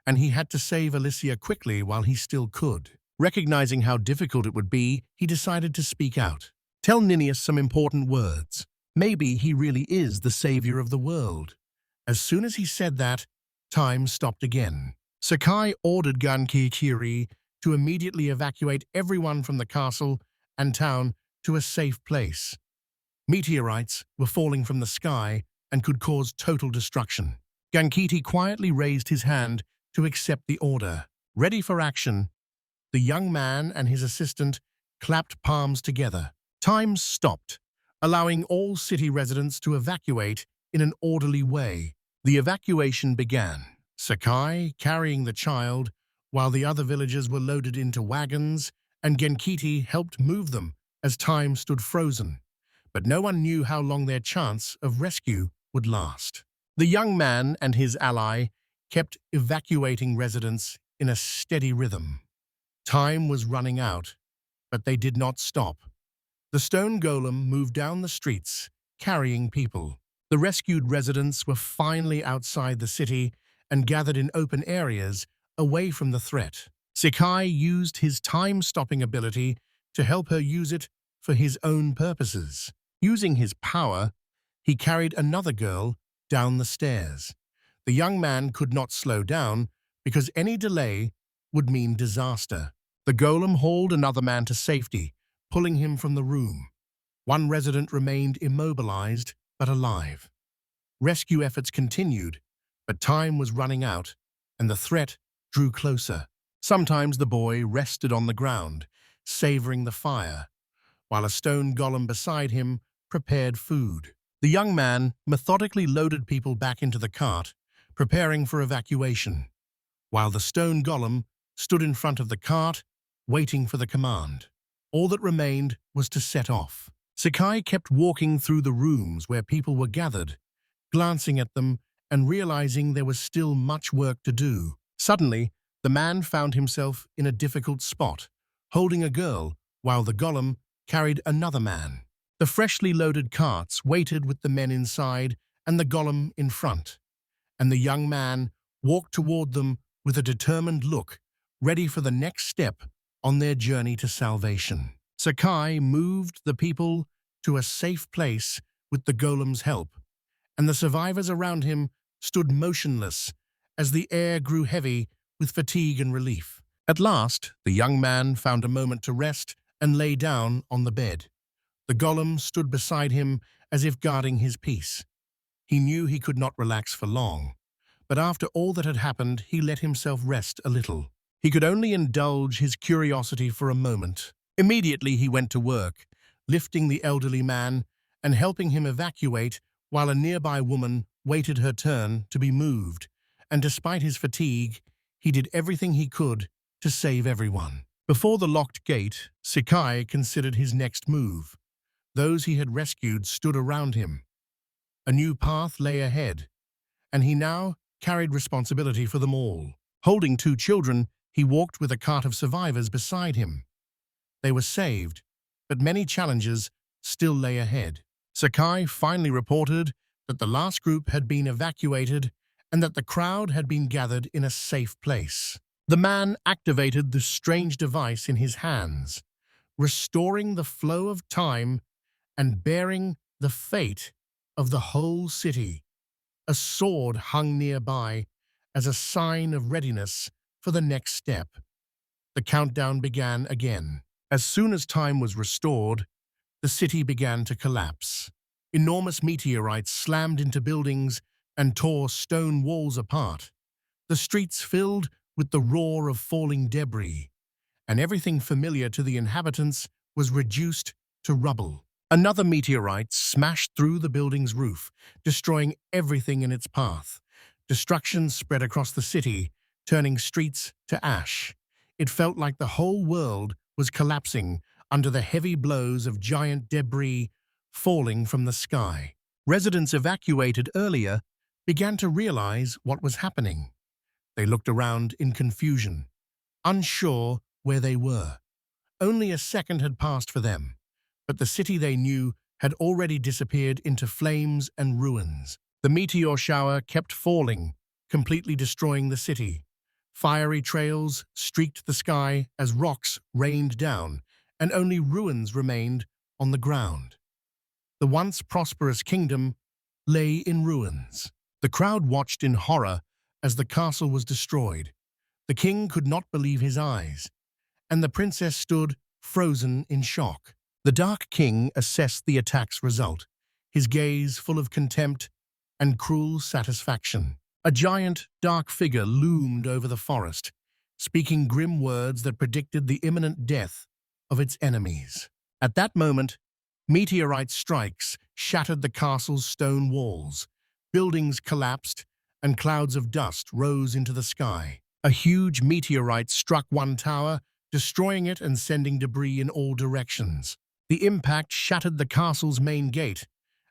and he had to save Alicia quickly while he still could. Recognizing how difficult it would be, he decided to speak out. Tell Ninius some important words. Maybe he really is the savior of the world. As soon as he said that, time stopped again. Sakai ordered Gankikiri to immediately evacuate everyone from the castle and town to a safe place. Meteorites were falling from the sky and could cause total destruction. Gankiti quietly raised his hand to accept the order. Ready for action, the young man and his assistant clapped palms together. Time stopped, allowing all city residents to evacuate in an orderly way. The evacuation began, Sakai carrying the child, while the other villagers were loaded into wagons, and Genkiti helped move them as time stood frozen. But no one knew how long their chance of rescue would last. The young man and his ally kept evacuating residents in a steady rhythm. Time was running out, but they did not stop. The stone golem moved down the streets, carrying people. The rescued residents were finally outside the city and gathered in open areas away from the threat. Sakai used his time-stopping ability to help her use it for his own purposes. Using his power, he carried another girl down the stairs. The young man could not slow down because any delay would mean disaster. The golem hauled another man to safety, pulling him from the room. One resident remained immobilized but alive. Rescue efforts continued, but time was running out, and the threat drew closer. Sometimes the boy rested on the ground, savoring the fire, while a stone golem beside him prepared food. The young man methodically loaded people back into the cart, preparing for evacuation, while the stone golem stood in front of the cart, waiting for the command. All that remained was to set off. Sakai kept walking through the rooms where people were gathered, glancing at them and realizing there was still much work to do. Suddenly, the man found himself in a difficult spot, holding a girl, while the golem carried another man. The freshly loaded carts waited with the men inside and the golem in front, and the young man walked toward them with a determined look, ready for the next step on their journey to salvation. Sakai moved the people to a safe place with the golem's help, and the survivors around him stood motionless as the air grew heavy with fatigue and relief. At last, the young man found a moment to rest and lay down on the bed. The golem stood beside him as if guarding his peace. He knew he could not relax for long, but after all that had happened, he let himself rest a little. He could only indulge his curiosity for a moment. Immediately he went to work, lifting the elderly man and helping him evacuate while a nearby woman waited her turn to be moved, and despite his fatigue, he did everything he could to save everyone. Before the locked gate, Sakai considered his next move. Those he had rescued stood around him. A new path lay ahead, and he now carried responsibility for them all. Holding 2 children, he walked with a cart of survivors beside him. They were saved, but many challenges still lay ahead. Sakai finally reported that the last group had been evacuated and that the crowd had been gathered in a safe place. The man activated the strange device in his hands, restoring the flow of time and bearing the fate of the whole city. A sword hung nearby as a sign of readiness for the next step. The countdown began again. As soon as time was restored, the city began to collapse. Enormous meteorites slammed into buildings and tore stone walls apart. The streets filled with the roar of falling debris, and everything familiar to the inhabitants was reduced to rubble. Another meteorite smashed through the building's roof, destroying everything in its path. Destruction spread across the city, turning streets to ash. It felt like the whole world was collapsing under the heavy blows of giant debris falling from the sky. Residents evacuated earlier began to realize what was happening. They looked around in confusion, unsure where they were. Only a second had passed for them, but the city they knew had already disappeared into flames and ruins. The meteor shower kept falling, completely destroying the city. Fiery trails streaked the sky as rocks rained down, and only ruins remained on the ground. The once prosperous kingdom lay in ruins. The crowd watched in horror as the castle was destroyed. The king could not believe his eyes, and the princess stood frozen in shock. The Dark King assessed the attack's result, his gaze full of contempt and cruel satisfaction. A giant, dark figure loomed over the forest, speaking grim words that predicted the imminent death of its enemies. At that moment, meteorite strikes shattered the castle's stone walls. Buildings collapsed, and clouds of dust rose into the sky. A huge meteorite struck one tower, destroying it and sending debris in all directions. The impact shattered the castle's main gate,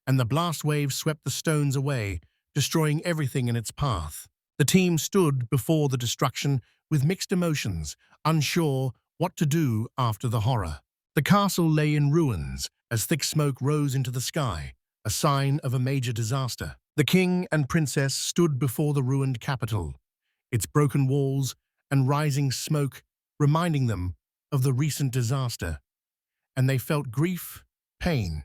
and the blast wave swept the stones away, destroying everything in its path. The team stood before the destruction with mixed emotions, unsure what to do after the horror. The castle lay in ruins as thick smoke rose into the sky, a sign of a major disaster. The king and princess stood before the ruined capital, its broken walls and rising smoke reminding them of the recent disaster, and they felt grief, pain,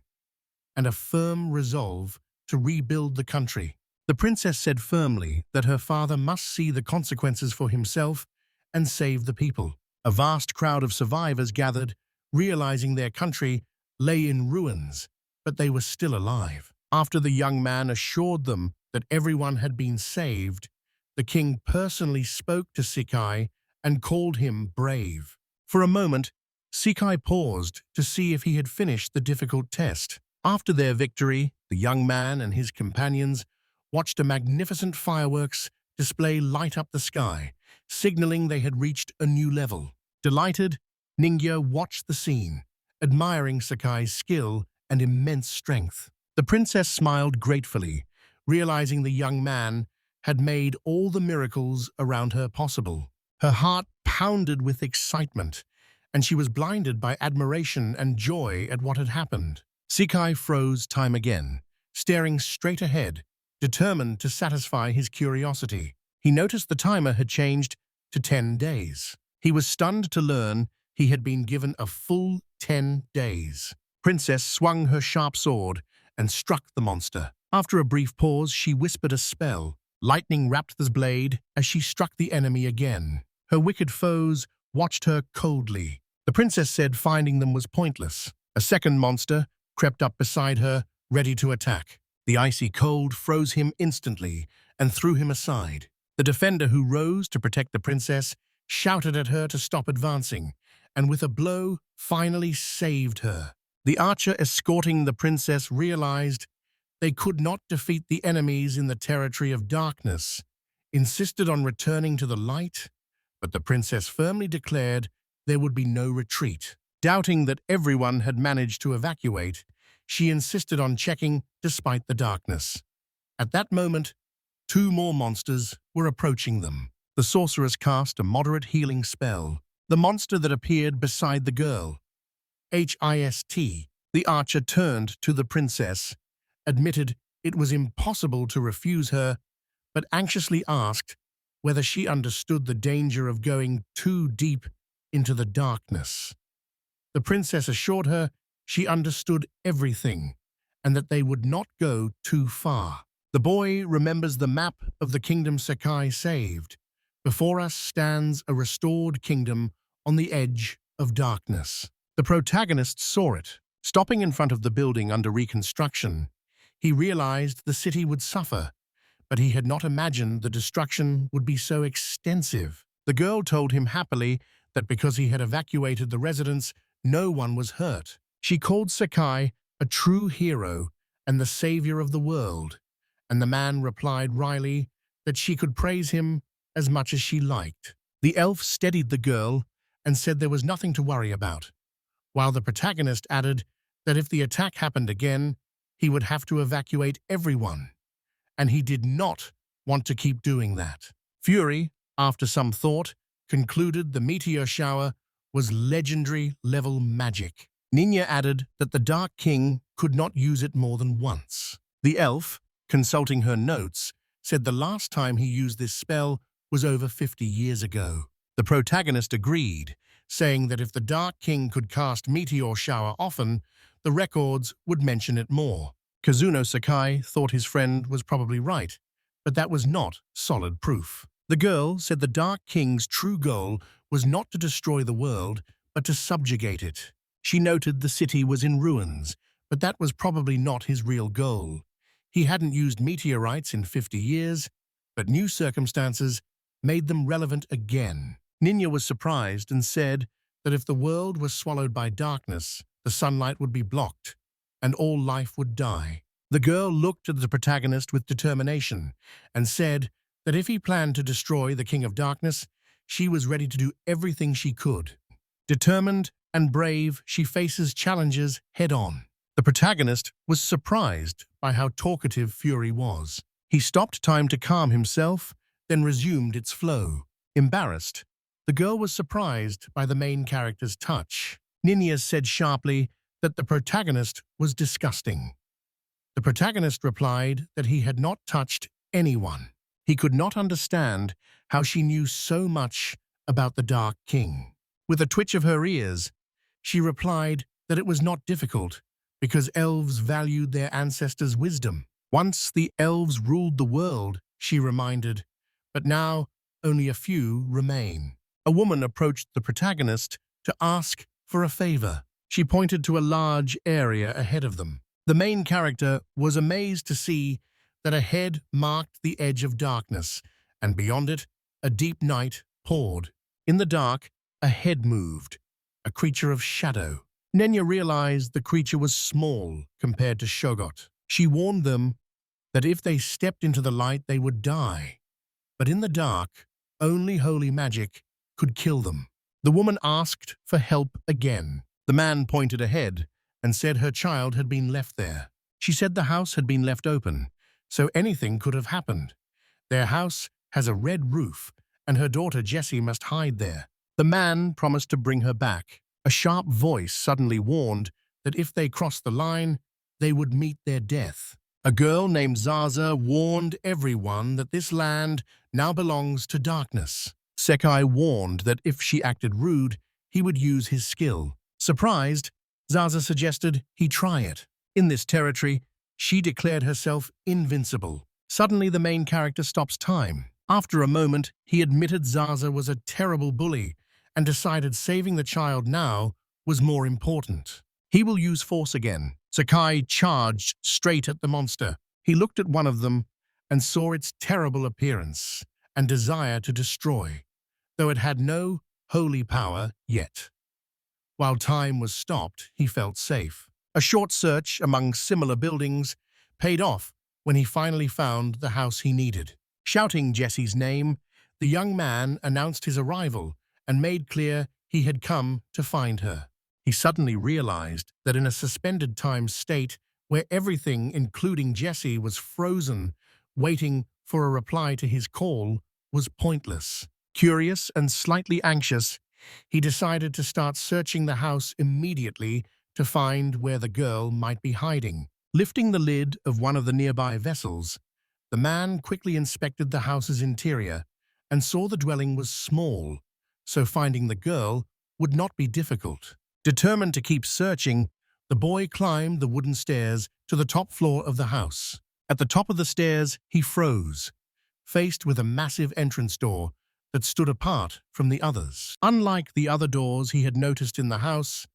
and a firm resolve to rebuild the country. The princess said firmly that her father must see the consequences for himself and save the people. A vast crowd of survivors gathered, realizing their country lay in ruins, but they were still alive. After the young man assured them that everyone had been saved, the king personally spoke to Sakai and called him brave. For a moment, Sakai paused to see if he had finished the difficult test. After their victory, the young man and his companions watched a magnificent fireworks display light up the sky, signaling they had reached a new level. Delighted, Ningya watched the scene, admiring Sakai's skill and immense strength. The princess smiled gratefully, realizing the young man had made all the miracles around her possible. Her heart pounded with excitement, and she was blinded by admiration and joy at what had happened. Sakai froze time again, staring straight ahead, determined to satisfy his curiosity. He noticed the timer had changed to 10 days. He was stunned to learn he had been given a full 10 days. Princess swung her sharp sword and struck the monster. After a brief pause, she whispered a spell. Lightning wrapped the blade as she struck the enemy again. Her wicked foes watched her coldly. The princess said finding them was pointless. A second monster crept up beside her, ready to attack. The icy cold froze him instantly and threw him aside. The defender who rose to protect the princess shouted at her to stop advancing, and with a blow finally saved her. The archer escorting the princess realized they could not defeat the enemies in the territory of darkness, insisted on returning to the light, but the princess firmly declared there would be no retreat. Doubting that everyone had managed to evacuate, she insisted on checking despite the darkness. At that moment, 2 more monsters were approaching them. The sorceress cast a moderate healing spell. The monster that appeared beside the girl hist. The archer turned to the princess, admitted it was impossible to refuse her, but anxiously asked whether she understood the danger of going too deep into the darkness. The princess assured her she understood everything and that they would not go too far. The boy remembers the map of the kingdom Sakai saved. Before us stands a restored kingdom on the edge of darkness. The protagonist saw it. Stopping in front of the building under reconstruction, he realized the city would suffer, but he had not imagined the destruction would be so extensive. The girl told him happily that because he had evacuated the residents, no one was hurt. She called Sakai a true hero and the savior of the world, and the man replied wryly that she could praise him as much as she liked. The elf steadied the girl and said there was nothing to worry about, while the protagonist added that if the attack happened again, he would have to evacuate everyone, and he did not want to keep doing that. Fury, after some thought, concluded the meteor shower was legendary-level magic. Ninya added that the Dark King could not use it more than once. The elf, consulting her notes, said the last time he used this spell was over 50 years ago. The protagonist agreed, saying that if the Dark King could cast meteor shower often, the records would mention it more. Kazuno Sakai thought his friend was probably right, but that was not solid proof. The girl said the Dark King's true goal was not to destroy the world, but to subjugate it. She noted the city was in ruins, but that was probably not his real goal. He hadn't used meteorites in 50 years, but new circumstances made them relevant again. Ninya was surprised and said that if the world was swallowed by darkness, the sunlight would be blocked, and all life would die. The girl looked at the protagonist with determination and said that if he planned to destroy the King of Darkness, she was ready to do everything she could. Determined and brave, she faces challenges head-on. The protagonist was surprised by how talkative Fury was. He stopped time to calm himself, then resumed its flow. Embarrassed, the girl was surprised by the main character's touch. Ninya said sharply that the protagonist was disgusting. The protagonist replied that he had not touched anyone. He could not understand how she knew so much about the Dark King. With a twitch of her ears, she replied that it was not difficult because elves valued their ancestors' wisdom. Once the elves ruled the world, she reminded, but now only a few remain. A woman approached the protagonist to ask for a favor. She pointed to a large area ahead of them. The main character was amazed to see that ahead marked the edge of darkness, and beyond it, a deep night poured. In the dark, a head moved, a creature of shadow. Ninya realized the creature was small compared to Shoggoth. She warned them that if they stepped into the light, they would die. But in the dark, only holy magic could kill them. The woman asked for help again. The man pointed ahead and said her child had been left there. She said the house had been left open, so anything could have happened. Their house has a red roof, and her daughter Jessie must hide there. The man promised to bring her back. A sharp voice suddenly warned that if they crossed the line, they would meet their death. A girl named Zaza warned everyone that this land now belongs to darkness. Sakai warned that if she acted rude, he would use his skill. Surprised, Zaza suggested he try it. In this territory, she declared herself invincible. Suddenly, the main character stops time. After a moment, he admitted Zaza was a terrible bully and decided saving the child now was more important. He will use force again. Sakai charged straight at the monster. He looked at one of them and saw its terrible appearance and desire to destroy, though it had no holy power yet. While time was stopped, he felt safe. A short search among similar buildings paid off when he finally found the house he needed. Shouting Jessie's name, the young man announced his arrival and made clear he had come to find her. He suddenly realized that in a suspended time state where everything, including Jessie, was frozen, waiting for a reply to his call was pointless. Curious and slightly anxious, He decided to start searching the house immediately to find where the girl might be hiding. Lifting the lid of one of the nearby vessels, the man quickly inspected the house's interior and saw the dwelling was small, so finding the girl would not be difficult. Determined to keep searching, the boy climbed the wooden stairs to the top floor of the house. At the top of the stairs, he froze, faced with a massive entrance door that stood apart from the others. Unlike the other doors he had noticed in the house,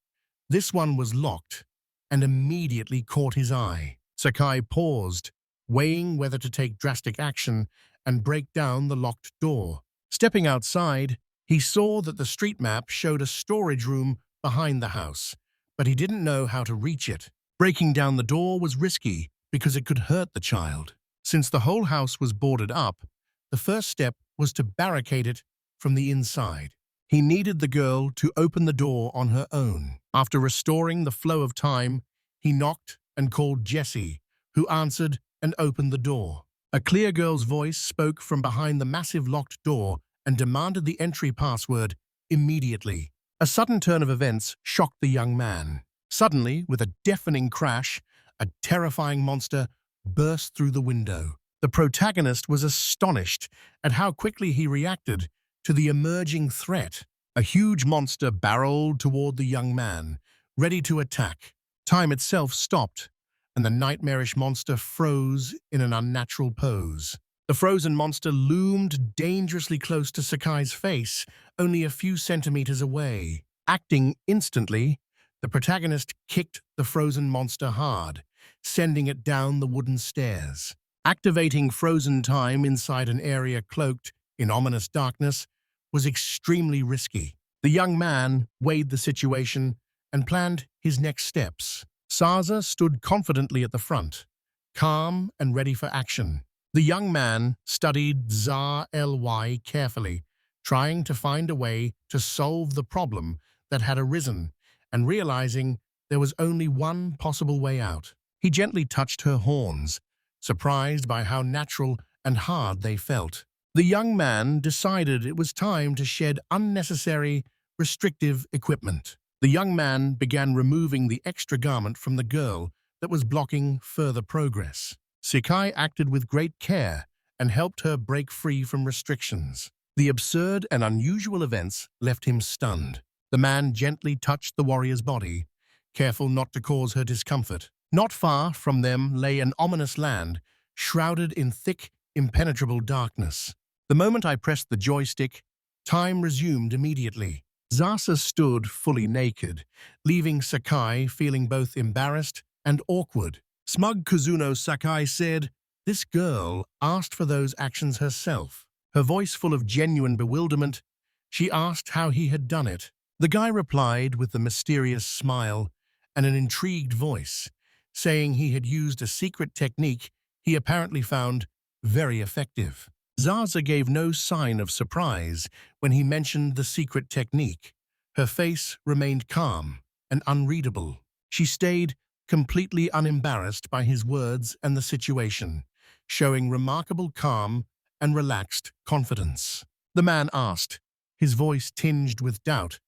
this one was locked and immediately caught his eye. Sakai paused, weighing whether to take drastic action and break down the locked door. Stepping outside, he saw that the street map showed a storage room behind the house, but he didn't know how to reach it. Breaking down the door was risky because it could hurt the child. Since the whole house was boarded up, the first step was to barricade it from the inside. He needed the girl to open the door on her own. After restoring the flow of time, he knocked and called Jessie, who answered and opened the door. A clear girl's voice spoke from behind the massive locked door and demanded the entry password immediately. A sudden turn of events shocked the young man. Suddenly, with a deafening crash, a terrifying monster burst through the window. The protagonist was astonished at how quickly he reacted to the emerging threat. A huge monster barreled toward the young man, ready to attack. Time itself stopped, and the nightmarish monster froze in an unnatural pose. The frozen monster loomed dangerously close to Sakai's face, only a few centimeters away. Acting instantly, the protagonist kicked the frozen monster hard, sending it down the wooden stairs. Activating frozen time inside an area cloaked in ominous darkness was extremely risky. The young man weighed the situation and planned his next steps. Saza stood confidently at the front, calm and ready for action. The young man studied Za-Ly carefully, trying to find a way to solve the problem that had arisen and realizing there was only one possible way out. He gently touched her horns, surprised by how natural and hard they felt. The young man decided it was time to shed unnecessary, restrictive equipment. The young man began removing the extra garment from the girl that was blocking further progress. Sakai acted with great care and helped her break free from restrictions. The absurd and unusual events left him stunned. The man gently touched the warrior's body, careful not to cause her discomfort. Not far from them lay an ominous land, shrouded in thick, impenetrable darkness. The moment I pressed the joystick, time resumed immediately. Zasa stood fully naked, leaving Sakai feeling both embarrassed and awkward. Smug Kazuno Sakai said, "This girl asked for those actions herself." Her voice full of genuine bewilderment, she asked how he had done it. The guy replied with a mysterious smile and an intrigued voice, saying he had used a secret technique he apparently found very effective. Zaza gave no sign of surprise when he mentioned the secret technique. Her face remained calm and unreadable. She stayed completely unembarrassed by his words and the situation, showing remarkable calm and relaxed confidence. The man asked, his voice tinged with doubt,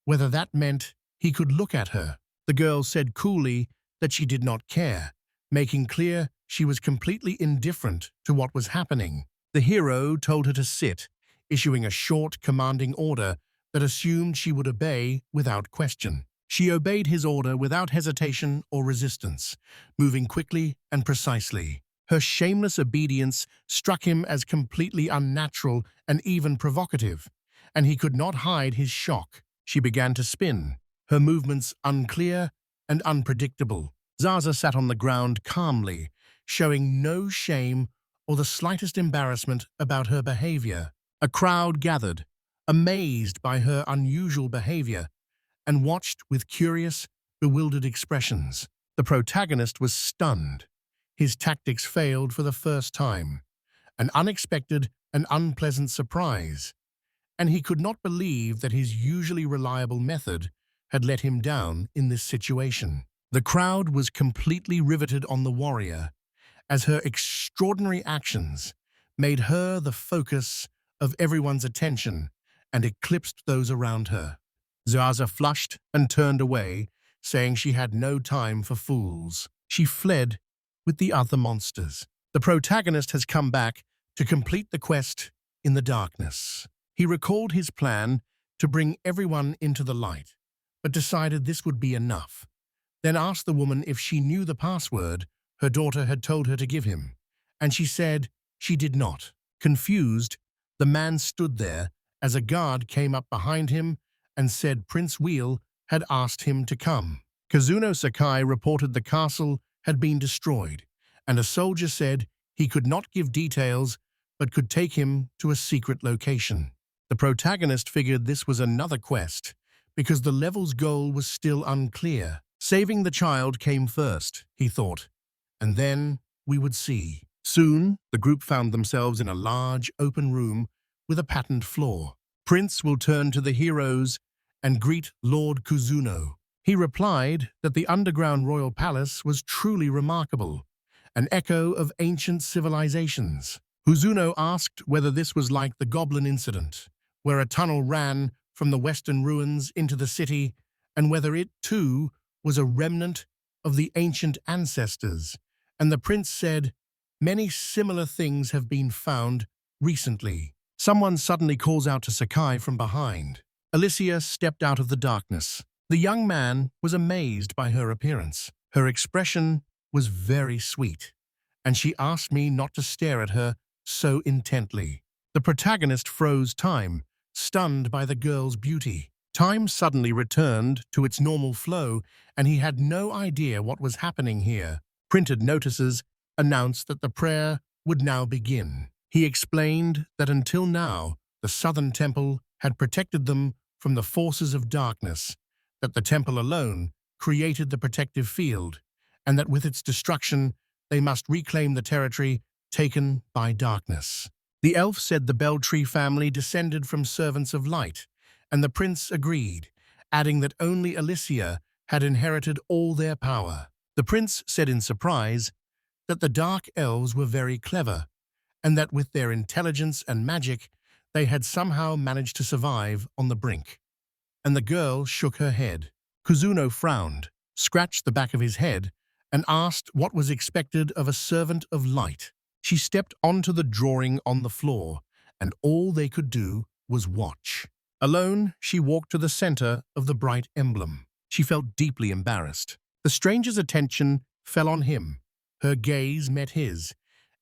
whether that meant he could look at her. The girl said coolly that she did not care, making clear she was completely indifferent to what was happening. The hero told her to sit, issuing a short, commanding order that assumed she would obey without question. She obeyed his order without hesitation or resistance, moving quickly and precisely. Her shameless obedience struck him as completely unnatural and even provocative, and he could not hide his shock. She began to spin, her movements unclear and unpredictable. Zaza sat on the ground calmly, showing no shame or the slightest embarrassment about her behavior. A crowd gathered, amazed by her unusual behavior, and watched with curious, bewildered expressions. The protagonist was stunned. His tactics failed for the first time, an unexpected and unpleasant surprise, and he could not believe that his usually reliable method had let him down in this situation. The crowd was completely riveted on the warrior, as her extraordinary actions made her the focus of everyone's attention and eclipsed those around her. Zaza flushed and turned away, saying she had no time for fools. She fled with the other monsters. The protagonist has come back to complete the quest in the darkness. He recalled his plan to bring everyone into the light, but decided this would be enough. Then asked the woman if she knew the password her daughter had told her to give him, and she said she did not. Confused, the man stood there as a guard came up behind him and said Prince Wheel had asked him to come. Kazuno Sakai reported the castle had been destroyed, and a soldier said he could not give details but could take him to a secret location. The protagonist figured this was another quest because the level's goal was still unclear. Saving the child came first, he thought, and then we would see. Soon, the group found themselves in a large, open room with a patterned floor. Prince will turn to the heroes and greet Lord Kuzuno. He replied that the underground royal palace was truly remarkable, an echo of ancient civilizations. Kuzuno asked whether this was like the goblin incident, where a tunnel ran from the western ruins into the city, and whether it, too, was a remnant of the ancient ancestors. And the prince said, many similar things have been found recently. Someone suddenly calls out to Sakai from behind. Alicia stepped out of the darkness. The young man was amazed by her appearance. Her expression was very sweet, and she asked me not to stare at her so intently. The protagonist froze time, stunned by the girl's beauty. Time suddenly returned to its normal flow, and he had no idea what was happening here. Printed notices announced that the prayer would now begin. He explained that until now, the Southern Temple had protected them from the forces of darkness, that the temple alone created the protective field, and that with its destruction, they must reclaim the territory taken by darkness. The elf said the Belltree family descended from servants of light, and the prince agreed, adding that only Alicia had inherited all their power. The prince said in surprise that the dark elves were very clever, and that with their intelligence and magic, they had somehow managed to survive on the brink. And the girl shook her head. Kuzuno frowned, scratched the back of his head, and asked what was expected of a servant of light. She stepped onto the drawing on the floor, and all they could do was watch. Alone, she walked to the center of the bright emblem. She felt deeply embarrassed. The stranger's attention fell on him. Her gaze met his,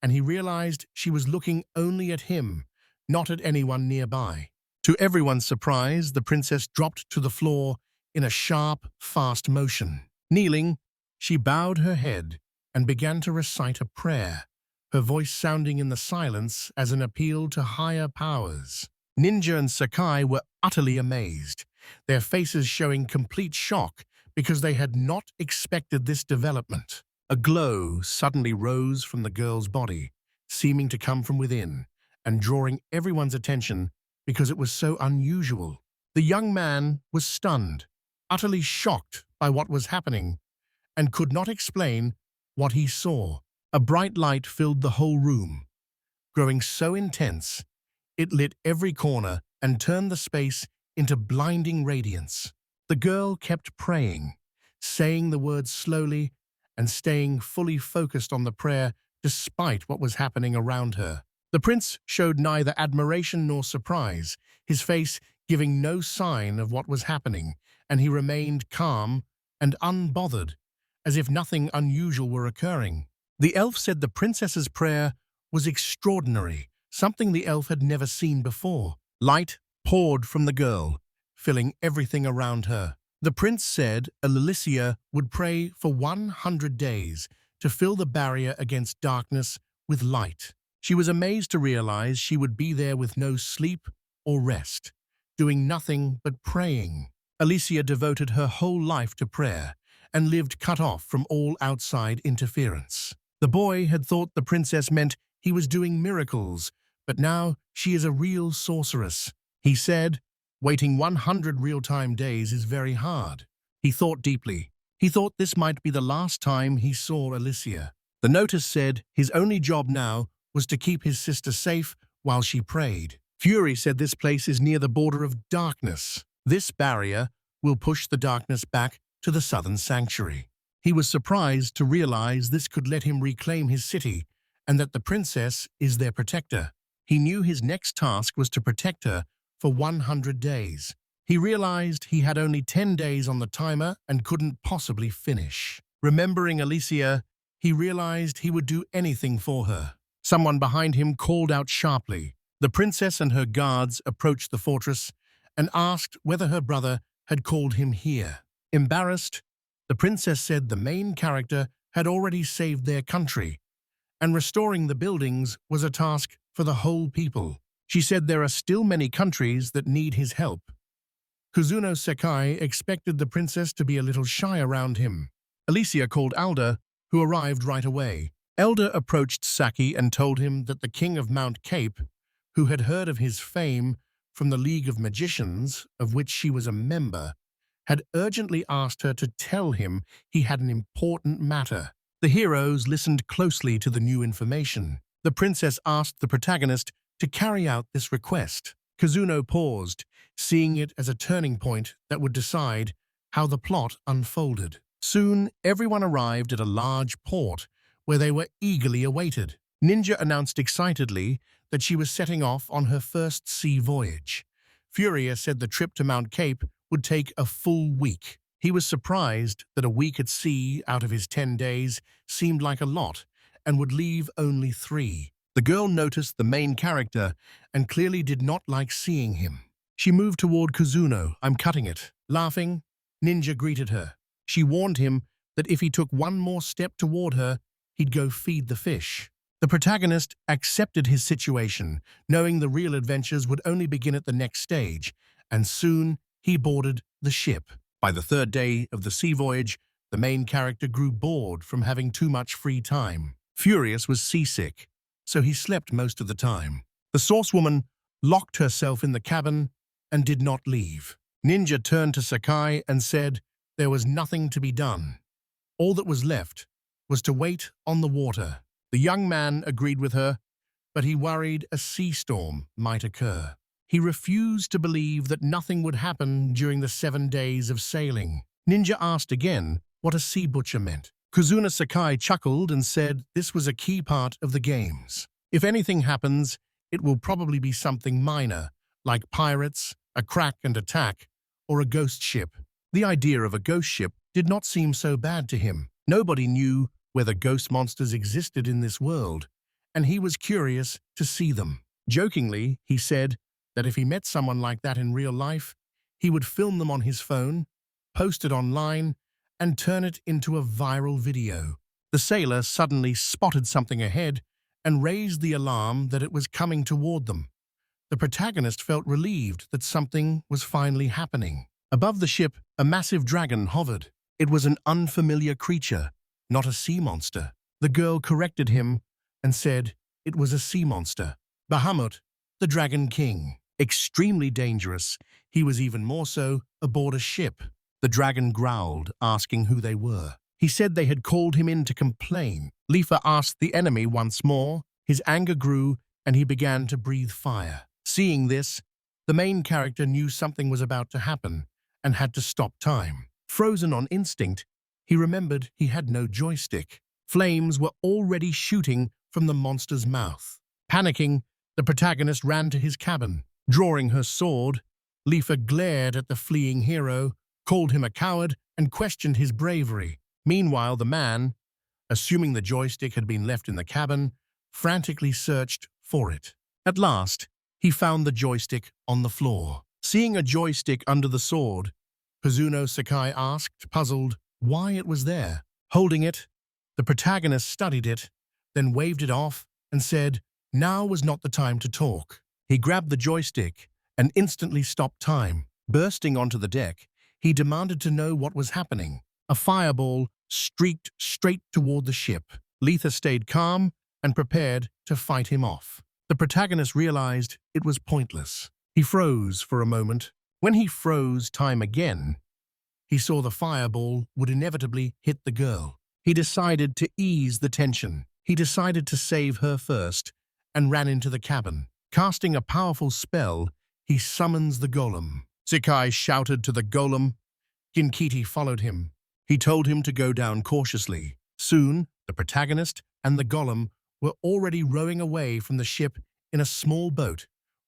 and he realized she was looking only at him, not at anyone nearby. To everyone's surprise, the princess dropped to the floor in a sharp, fast motion. Kneeling, she bowed her head and began to recite a prayer, her voice sounding in the silence as an appeal to higher powers. Ninja and Sakai were utterly amazed, their faces showing complete shock because they had not expected this development. A glow suddenly rose from the girl's body, seeming to come from within, and drawing everyone's attention because it was so unusual. The young man was stunned, utterly shocked by what was happening, and could not explain what he saw. A bright light filled the whole room, growing so intense, it lit every corner and turned the space into blinding radiance. The girl kept praying, saying the words slowly and staying fully focused on the prayer despite what was happening around her. The prince showed neither admiration nor surprise, his face giving no sign of what was happening, and he remained calm and unbothered, as if nothing unusual were occurring. The elf said the princess's prayer was extraordinary, something the elf had never seen before. Light poured from the girl, filling everything around her. The prince said Alicia would pray for 100 days to fill the barrier against darkness with light. She was amazed to realize she would be there with no sleep or rest, doing nothing but praying. Alicia devoted her whole life to prayer and lived cut off from all outside interference. The boy had thought the princess meant he was doing miracles, but now she is a real sorceress. He said, waiting 100 real-time days is very hard. He thought deeply. He thought this might be the last time he saw Alicia. The notice said his only job now was to keep his sister safe while she prayed. Fury said this place is near the border of darkness. This barrier will push the darkness back to the southern sanctuary. He was surprised to realize this could let him reclaim his city and that the princess is their protector. He knew his next task was to protect her for 100 days. He realized he had only 10 days on the timer and couldn't possibly finish. Remembering Alicia, he realized he would do anything for her. Someone behind him called out sharply. The princess and her guards approached the fortress and asked whether her brother had called him here. Embarrassed, the princess said the main character had already saved their country, and restoring the buildings was a task for the whole people. She said there are still many countries that need his help. Kuzuno Sakai expected the princess to be a little shy around him. Alicia called Alda, who arrived right away. Elder approached Saki and told him that the king of Mount Cape, who had heard of his fame from the League of Magicians, of which she was a member, had urgently asked her to tell him he had an important matter. The heroes listened closely to the new information. The princess asked the protagonist to carry out this request. Kazuno paused, seeing it as a turning point that would decide how the plot unfolded. Soon, everyone arrived at a large port where they were eagerly awaited. Ninja announced excitedly that she was setting off on her first sea voyage. Furia said the trip to Mount Cape would take a full week. He was surprised that a week at sea out of his 10 days seemed like a lot and would leave only 3. The girl noticed the main character and clearly did not like seeing him. She moved toward Kuzuno. "I'm cutting it." Laughing, Ninja greeted her. She warned him that if he took one more step toward her, he'd go feed the fish. The protagonist accepted his situation, knowing the real adventures would only begin at the next stage, and soon he boarded the ship. By the 3rd day of the sea voyage, the main character grew bored from having too much free time. Furious was seasick, so he slept most of the time. The swordswoman locked herself in the cabin and did not leave. Ninja turned to Sakai and said there was nothing to be done. All that was left was to wait on the water. The young man agreed with her, but he worried a sea storm might occur. He refused to believe that nothing would happen during the 7 days of sailing. Ninja asked again what a sea butcher meant. Kuzuna Sakai chuckled and said this was a key part of the games. If anything happens, it will probably be something minor, like pirates, a crack and attack, or a ghost ship. The idea of a ghost ship did not seem so bad to him. Nobody knew whether ghost monsters existed in this world, and he was curious to see them. Jokingly, he said that if he met someone like that in real life, he would film them on his phone, post it online, and turn it into a viral video. The sailor suddenly spotted something ahead and raised the alarm that it was coming toward them. The protagonist felt relieved that something was finally happening. Above the ship, a massive dragon hovered. It was an unfamiliar creature, not a sea monster. The girl corrected him and said it was a sea monster. Bahamut, the Dragon King. Extremely dangerous, he was even more so aboard a ship. The dragon growled, asking who they were. He said they had called him in to complain. Lifa asked the enemy once more. His anger grew, and he began to breathe fire. Seeing this, the main character knew something was about to happen and had to stop time. Frozen on instinct, he remembered he had no joystick. Flames were already shooting from the monster's mouth. Panicking, the protagonist ran to his cabin. Drawing her sword, Lifa glared at the fleeing hero, called him a coward, and questioned his bravery. Meanwhile, the man, assuming the joystick had been left in the cabin, frantically searched for it. At last, he found the joystick on the floor. Seeing a joystick under the sword, Kazuno Sakai asked, puzzled, why it was there. Holding it, the protagonist studied it, then waved it off and said, now was not the time to talk. He grabbed the joystick and instantly stopped time. Bursting onto the deck, he demanded to know what was happening. A fireball streaked straight toward the ship. Letha stayed calm and prepared to fight him off. The protagonist realized it was pointless. He froze for a moment. When he froze time again, he saw the fireball would inevitably hit the girl. He decided to ease the tension. He decided to save her first and ran into the cabin. Casting a powerful spell, he summons the golem. Sakai shouted to the golem. Ginkiti followed him. He told him to go down cautiously. Soon, the protagonist and the golem were already rowing away from the ship in a small boat,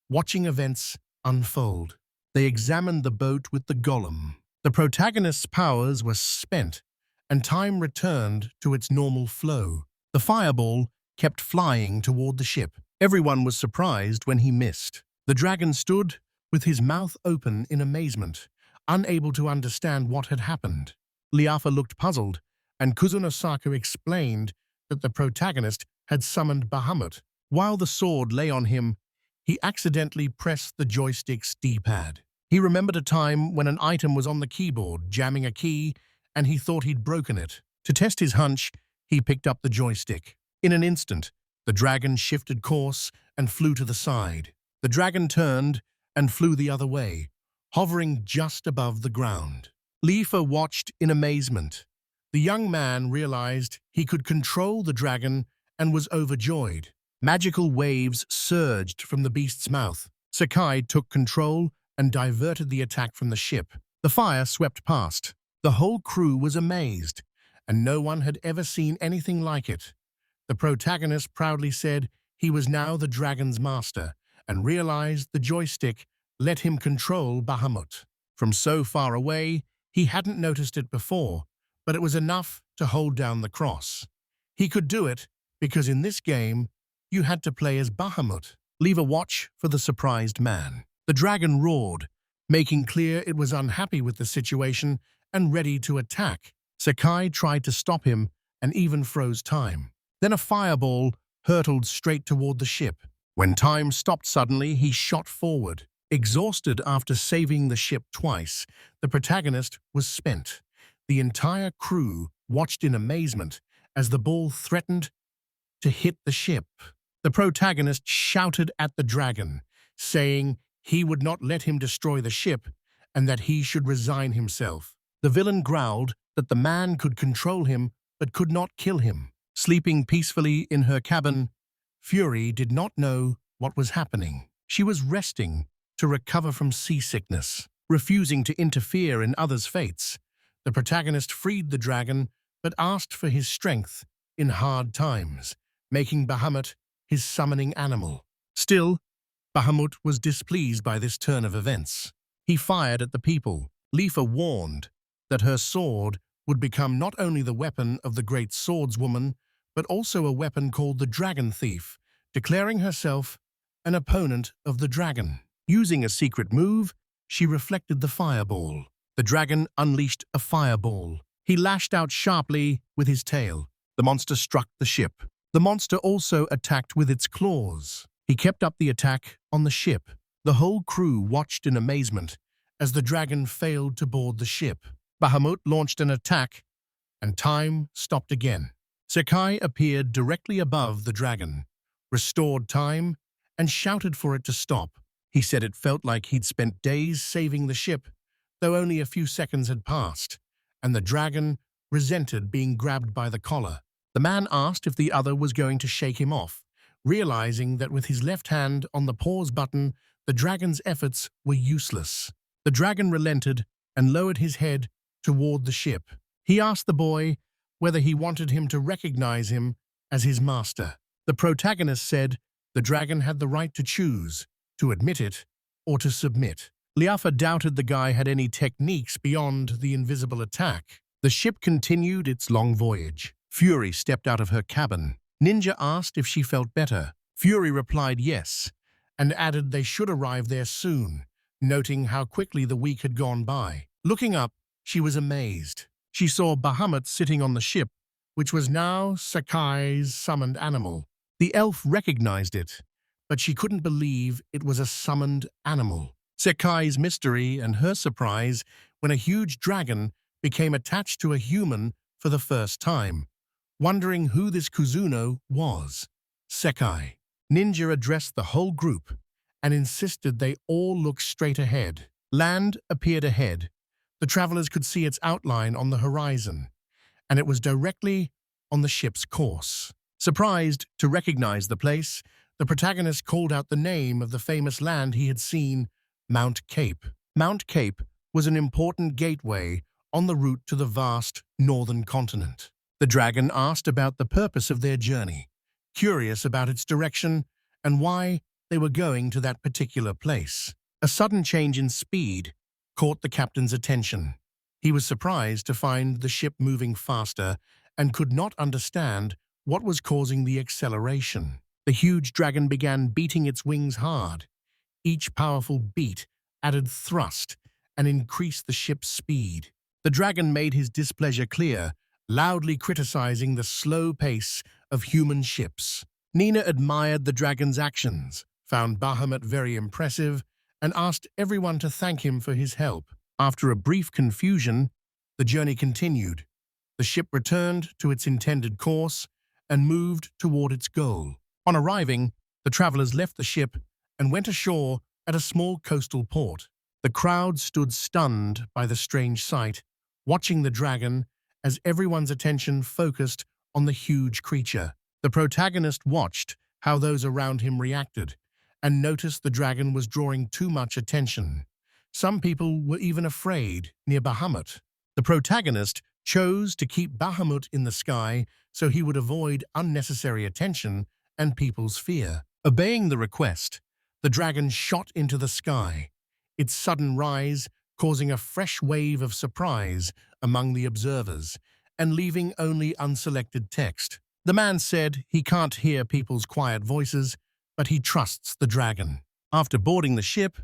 watching events unfold. They examined the boat with the golem. The protagonist's powers were spent, and time returned to its normal flow. The fireball kept flying toward the ship. Everyone was surprised when he missed. The dragon stood with his mouth open in amazement, unable to understand what had happened. Liafa looked puzzled, and Kuzunosaka explained that the protagonist had summoned Bahamut. While the sword lay on him, he accidentally pressed the joystick's D-pad. He remembered a time when an item was on the keyboard, jamming a key, and he thought he'd broken it. To test his hunch, he picked up the joystick. In an instant, the dragon shifted course and flew to the side. The dragon turned and flew the other way, hovering just above the ground. Liafa watched in amazement. The young man realized he could control the dragon and was overjoyed. Magical waves surged from the beast's mouth. Sakai took control and diverted the attack from the ship. The fire swept past. The whole crew was amazed, and no one had ever seen anything like it. The protagonist proudly said he was now the dragon's master and realized the joystick let him control Bahamut. From so far away, he hadn't noticed it before, but it was enough to hold down the cross. He could do it because in this game, you had to play as Bahamut. Leave a watch for the surprised man. The dragon roared, making clear it was unhappy with the situation and ready to attack. Sakai tried to stop him and even froze time. Then a fireball hurtled straight toward the ship. When time stopped suddenly, he shot forward. Exhausted after saving the ship twice, the protagonist was spent. The entire crew watched in amazement as the ball threatened to hit the ship. The protagonist shouted at the dragon, saying he would not let him destroy the ship and that he should resign himself. The villain growled that the man could control him but could not kill him. Sleeping peacefully in her cabin, Fury did not know what was happening. She was resting to recover from seasickness, refusing to interfere in others' fates. The protagonist freed the dragon but asked for his strength in hard times, making Bahamut his summoning animal. Still, Bahamut was displeased by this turn of events. He fired at the people. Liafa warned that her sword would become not only the weapon of the great swordswoman, but also a weapon called the Dragon Thief, declaring herself an opponent of the dragon. Using a secret move, she reflected the fireball. The dragon unleashed a fireball. He lashed out sharply with his tail. The monster struck the ship. The monster also attacked with its claws. He kept up the attack on the ship. The whole crew watched in amazement as the dragon failed to board the ship. Bahamut launched an attack, and time stopped again. Sakai appeared directly above the dragon, restored time, and shouted for it to stop. He said it felt like he'd spent days saving the ship, though only a few seconds had passed, and the dragon resented being grabbed by the collar. The man asked if the other was going to shake him off, realizing that with his left hand on the pause button, the dragon's efforts were useless. The dragon relented and lowered his head toward the ship. He asked the boy whether he wanted him to recognize him as his master. The protagonist said the dragon had the right to choose, to admit it or to submit. Liafa doubted the guy had any techniques beyond the invisible attack. The ship continued its long voyage. Fury stepped out of her cabin. Ninja asked if she felt better. Fury replied yes, and added they should arrive there soon, noting how quickly the week had gone by. Looking up, she was amazed. She saw Bahamut sitting on the ship, which was now Sakai's summoned animal. The elf recognized it, but she couldn't believe it was a summoned animal. Sakai's mystery and her surprise when a huge dragon became attached to a human for the first time, wondering who this Kuzuno was. Sakai. Ninja addressed the whole group and insisted they all look straight ahead. Land appeared ahead. The travelers could see its outline on the horizon, and it was directly on the ship's course. Surprised to recognize the place, The protagonist called out the name of the famous land he had seen, Mount Cape. Mount Cape was an important gateway on the route to the vast northern continent. The dragon asked about the purpose of their journey, curious about its direction and why they were going to that particular place. A sudden change in speed caught the captain's attention. He was surprised to find the ship moving faster and could not understand what was causing the acceleration. The huge dragon began beating its wings hard. Each powerful beat added thrust and increased the ship's speed. The dragon made his displeasure clear, loudly criticizing the slow pace of human ships. Nina admired the dragon's actions, found Bahamut very impressive, and asked everyone to thank him for his help. After a brief confusion, the journey continued. The ship returned to its intended course and moved toward its goal. On arriving, the travelers left the ship and went ashore at a small coastal port. The crowd stood stunned by the strange sight, watching the dragon as everyone's attention focused on the huge creature. The protagonist watched how those around him reacted and noticed the dragon was drawing too much attention. Some people were even afraid near Bahamut. The protagonist chose to keep Bahamut in the sky so he would avoid unnecessary attention and people's fear. Obeying the request, the dragon shot into the sky, its sudden rise causing a fresh wave of surprise among the observers and leaving only unselected text. The man said he can't hear people's quiet voices, but he trusts the dragon. After boarding the ship,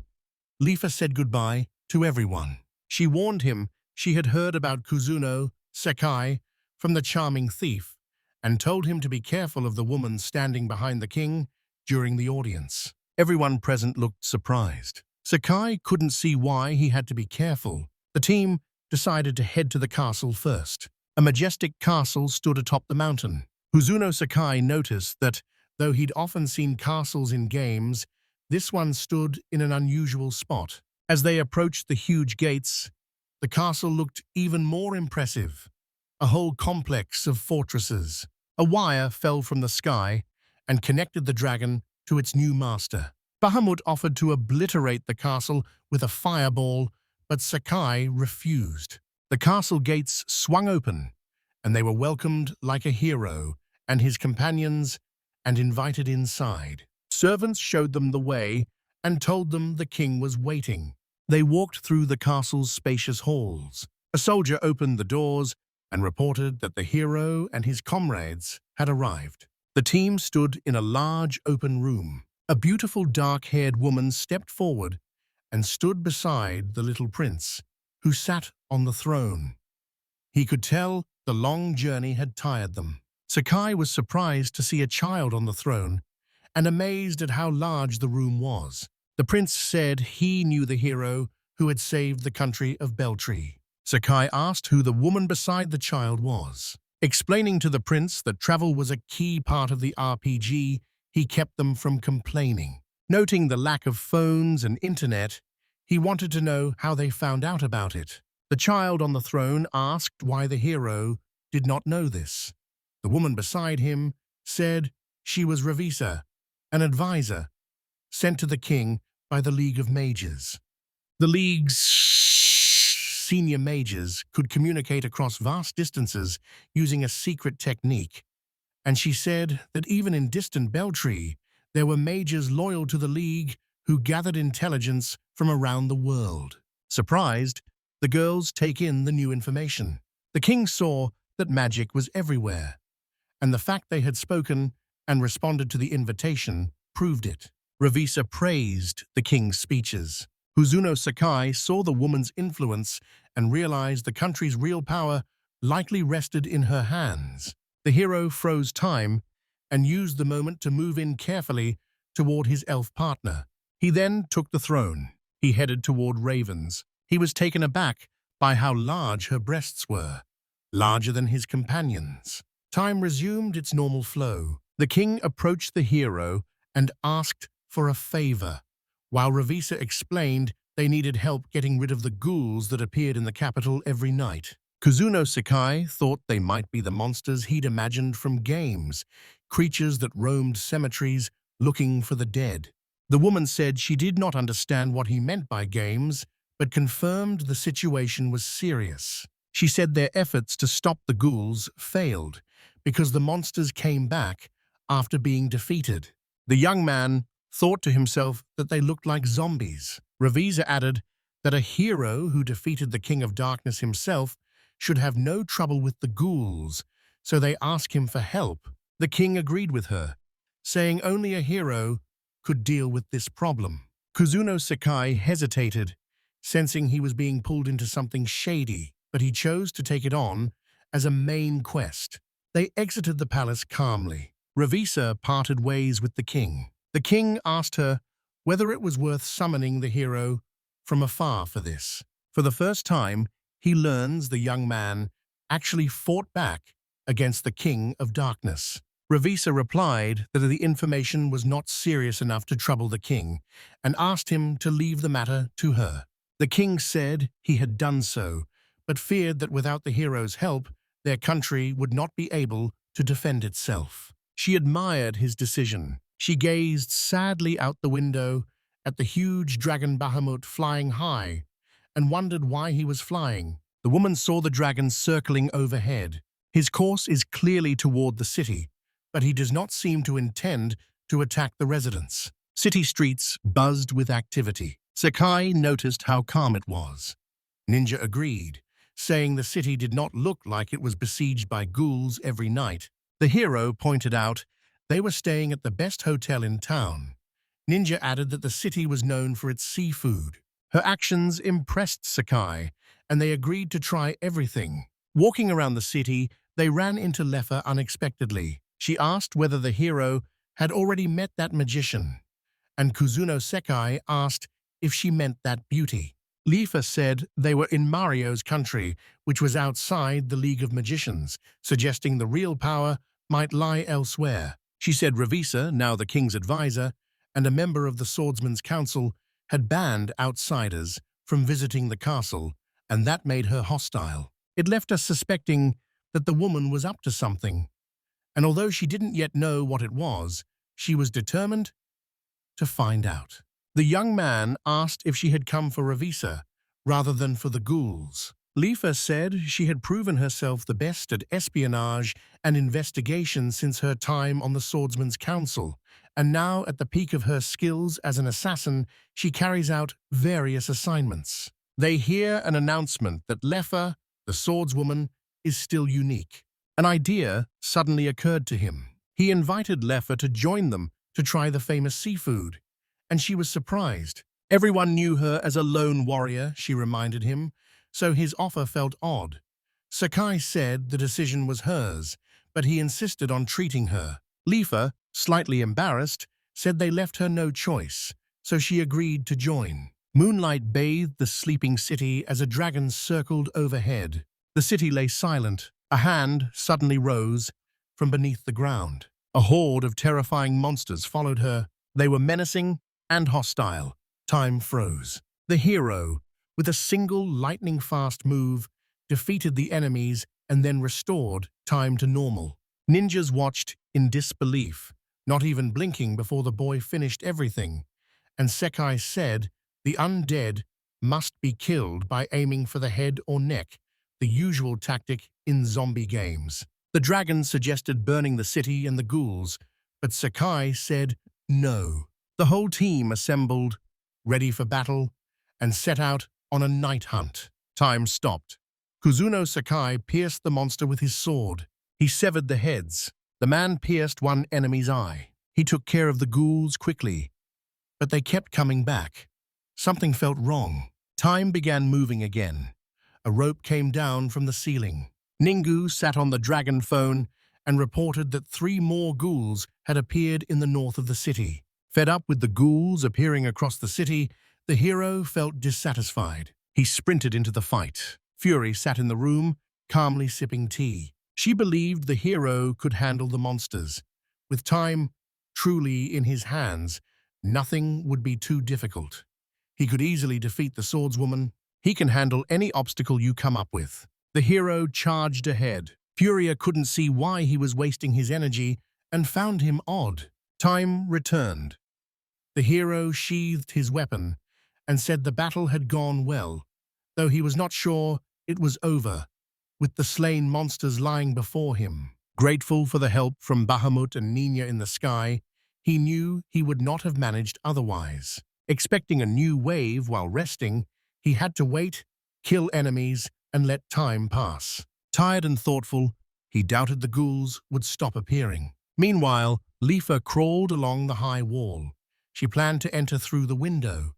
Lifa said goodbye to everyone. She warned him she had heard about Kuzuno, Sakai, from the charming thief, and told him to be careful of the woman standing behind the king during the audience. Everyone present looked surprised. Sakai couldn't see why he had to be careful. The team decided to head to the castle first. A majestic castle stood atop the mountain. Kuzuno Sakai noticed that, though he'd often seen castles in games, this one stood in an unusual spot. As they approached the huge gates, the castle looked even more impressive. A whole complex of fortresses. A wire fell from the sky and connected the dragon to its new master. Bahamut offered to obliterate the castle with a fireball, but Sakai refused. The castle gates swung open, and they were welcomed like a hero and his companions and invited inside. Servants showed them the way and told them the king was waiting. They walked through the castle's spacious halls. A soldier opened the doors and reported that the hero and his comrades had arrived. The team stood in a large open room. A beautiful dark-haired woman stepped forward and stood beside the little prince, who sat on the throne. He could tell the long journey had tired them. Sakai was surprised to see a child on the throne and amazed at how large the room was. The prince said he knew the hero who had saved the country of Beltree. Sakai asked who the woman beside the child was. Explaining to the prince that travel was a key part of the RPG, he kept them from complaining. Noting the lack of phones and internet, he wanted to know how they found out about it. The child on the throne asked why the hero did not know this. The woman beside him said she was Ravisa, an advisor sent to the king by the League of Mages. The League's senior mages could communicate across vast distances using a secret technique, and she said that even in distant Beltree, there were mages loyal to the League who gathered intelligence from around the world. Surprised, the girls take in the new information. The king saw that magic was everywhere, and the fact they had spoken and responded to the invitation proved it. Ravisa praised the king's speeches. Kuzuno Sakai saw the woman's influence and realized the country's real power likely rested in her hands. The hero froze time and used the moment to move in carefully toward his elf partner. He then took the throne. He headed toward Ravens. He was taken aback by how large her breasts were, larger than his companions. Time resumed its normal flow. The king approached the hero and asked for a favor, while Ravisa explained they needed help getting rid of the ghouls that appeared in the capital every night. Kuzuno Sakai thought they might be the monsters he'd imagined from games, creatures that roamed cemeteries looking for the dead. The woman said she did not understand what he meant by games, but confirmed the situation was serious. She said their efforts to stop the ghouls failed because the monsters came back after being defeated. The young man thought to himself that they looked like zombies. Revisa added that a hero who defeated the King of Darkness himself should have no trouble with the ghouls, so they asked him for help. The king agreed with her, saying only a hero could deal with this problem. Kuzuno Sakai hesitated, sensing he was being pulled into something shady, but he chose to take it on as a main quest. They exited the palace calmly. Revisa parted ways with the king. The king asked her whether it was worth summoning the hero from afar for this. For the first time, he learns the young man actually fought back against the King of Darkness. Revisa replied that the information was not serious enough to trouble the king and asked him to leave the matter to her. The king said he had done so, but feared that without the hero's help, their country would not be able to defend itself. She admired his decision. She gazed sadly out the window at the huge dragon Bahamut flying high and wondered why he was flying. The woman saw the dragon circling overhead. His course is clearly toward the city, but he does not seem to intend to attack the residents. City streets buzzed with activity. Sakai noticed how calm it was. Ninja agreed, saying the city did not look like it was besieged by ghouls every night. The hero pointed out they were staying at the best hotel in town. Ninja added that the city was known for its seafood. Her actions impressed Sakai, and they agreed to try everything. Walking around the city, they ran into Lefa unexpectedly. She asked whether the hero had already met that magician, and Kuzuno Sakai asked if she meant that beauty. Lefa said they were in Mario's country, which was outside the League of Magicians, suggesting the real power might lie elsewhere. She said Revisa, now the king's advisor, and a member of the Swordsman's Council, had banned outsiders from visiting the castle, and that made her hostile. It left us suspecting that the woman was up to something, and although she didn't yet know what it was, she was determined to find out. The young man asked if she had come for Revisa rather than for the ghouls. Lefa said she had proven herself the best at espionage and investigation since her time on the Swordsman's Council, and now at the peak of her skills as an assassin, she carries out various assignments. They hear an announcement that Lefa, the swordswoman, is still unique. An idea suddenly occurred to him. He invited Lefa to join them to try the famous seafood, and she was surprised. Everyone knew her as a lone warrior, she reminded him, so his offer felt odd. Sakai said the decision was hers, but he insisted on treating her. Lefa, slightly embarrassed, said they left her no choice, so she agreed to join. Moonlight bathed the sleeping city as a dragon circled overhead. The city lay silent. A hand suddenly rose from beneath the ground. A horde of terrifying monsters followed her. They were menacing and hostile. Time froze. The hero, with a single lightning-fast move, defeated the enemies and then restored time to normal. Ninjas watched in disbelief, not even blinking before the boy finished everything, and Sakai said the undead must be killed by aiming for the head or neck, the usual tactic in zombie games. The dragon suggested burning the city and the ghouls, but Sakai said no. The whole team assembled, ready for battle, and set out on a night hunt. Time stopped. Kuzuno Sakai pierced the monster with his sword. He severed the heads. The man pierced one enemy's eye. He took care of the ghouls quickly, but they kept coming back. Something felt wrong. Time began moving again. A rope came down from the ceiling. Ningu sat on the dragon phone and reported that 3 more ghouls had appeared in the north of the city. Fed up with the ghouls appearing across the city, the hero felt dissatisfied. He sprinted into the fight. Fury sat in the room, calmly sipping tea. She believed the hero could handle the monsters. With time truly in his hands, nothing would be too difficult. He could easily defeat the swordswoman. He can handle any obstacle you come up with. The hero charged ahead. Furia couldn't see why he was wasting his energy and found him odd. Time returned. The hero sheathed his weapon and said the battle had gone well, though he was not sure it was over, with the slain monsters lying before him. Grateful for the help from Bahamut and Nina in the sky, he knew he would not have managed otherwise. Expecting a new wave while resting, he had to wait, kill enemies, and let time pass. Tired and thoughtful, he doubted the ghouls would stop appearing. Meanwhile, Lifa crawled along the high wall. She planned to enter through the window.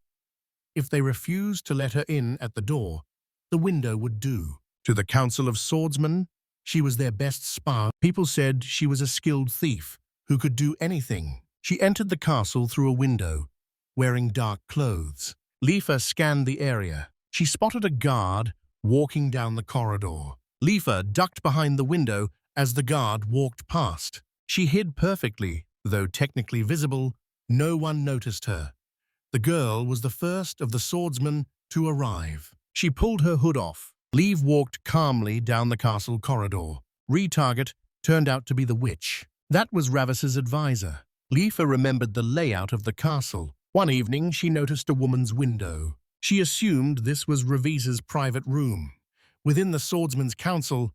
If they refused to let her in at the door, the window would do. To the Council of Swordsmen, she was their best spy. People said she was a skilled thief who could do anything. She entered the castle through a window, wearing dark clothes. Lifa scanned the area. She spotted a guard walking down the corridor. Lifa ducked behind the window as the guard walked past. She hid perfectly, though technically visible. No one noticed her. The girl was the first of the swordsmen to arrive. She pulled her hood off. Leave walked calmly down the castle corridor. Retarget turned out to be the witch. That was Ravis's advisor. Lifa remembered the layout of the castle. One evening, she noticed a woman's window. She assumed this was Ravis's private room. Within the Swordsman's Council,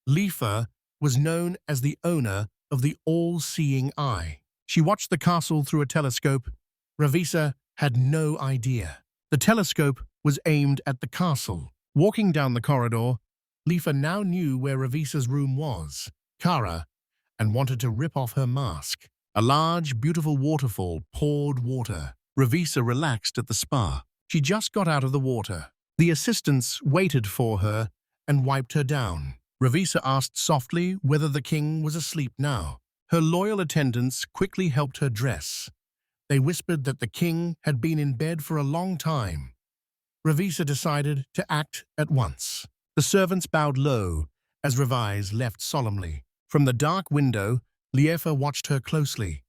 Lifa was known as the owner of the all-seeing eye. She watched the castle through a telescope. Ravisa had no idea. The telescope was aimed at the castle. Walking down the corridor, Lifa now knew where Ravisa's room was, Kara, and wanted to rip off her mask. A large, beautiful waterfall poured water. Ravisa relaxed at the spa. She just got out of the water. The assistants waited for her and wiped her down. Ravisa asked softly whether the king was asleep now. Her loyal attendants quickly helped her dress. They whispered that the king had been in bed for a long time. Ravisa decided to act at once. The servants bowed low as Ravis left solemnly. From the dark window, Liefa watched her closely.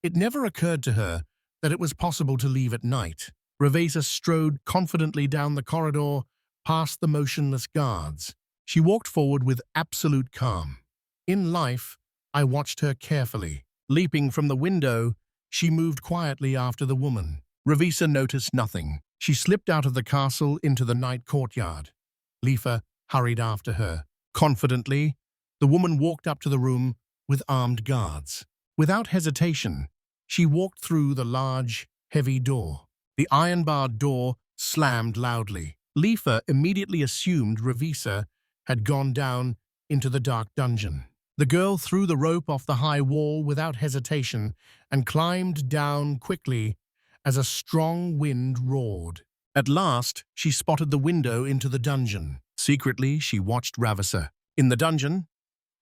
It never occurred to her that it was possible to leave at night. Ravisa strode confidently down the corridor, past the motionless guards. She walked forward with absolute calm. In life, I watched her carefully. Leaping from the window, she moved quietly after the woman. Ravisa noticed nothing. She slipped out of the castle into the night courtyard. Lifa hurried after her. Confidently, the woman walked up to the room with armed guards. Without hesitation, she walked through the large, heavy door. The iron-barred door slammed loudly. Lifa immediately assumed Ravisa had gone down into the dark dungeon. The girl threw the rope off the high wall without hesitation and climbed down quickly as a strong wind roared. At last, she spotted the window into the dungeon. Secretly, she watched Ravisa. In the dungeon,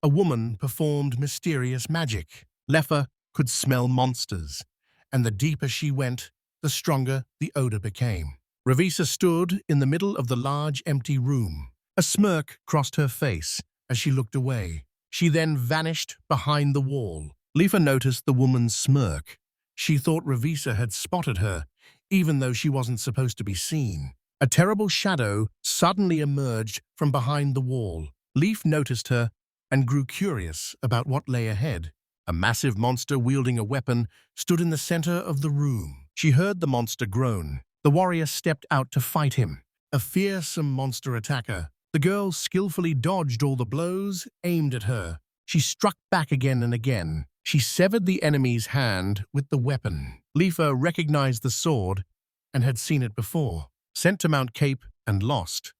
a woman performed mysterious magic. Lifa could smell monsters, and the deeper she went, the stronger the odor became. Ravisa stood in the middle of the large, empty room. A smirk crossed her face as she looked away. She then vanished behind the wall. Lifa noticed the woman's smirk. She thought Ravisa had spotted her, even though she wasn't supposed to be seen. A terrible shadow suddenly emerged from behind the wall. Leaf noticed her and grew curious about what lay ahead. A massive monster wielding a weapon stood in the center of the room. She heard the monster groan. The warrior stepped out to fight him. A fearsome monster attacker. The girl skillfully dodged all the blows aimed at her. She struck back again and again. She severed the enemy's hand with the weapon. Lifa recognized the sword and had seen it before. Sent to Mount Cape and lost.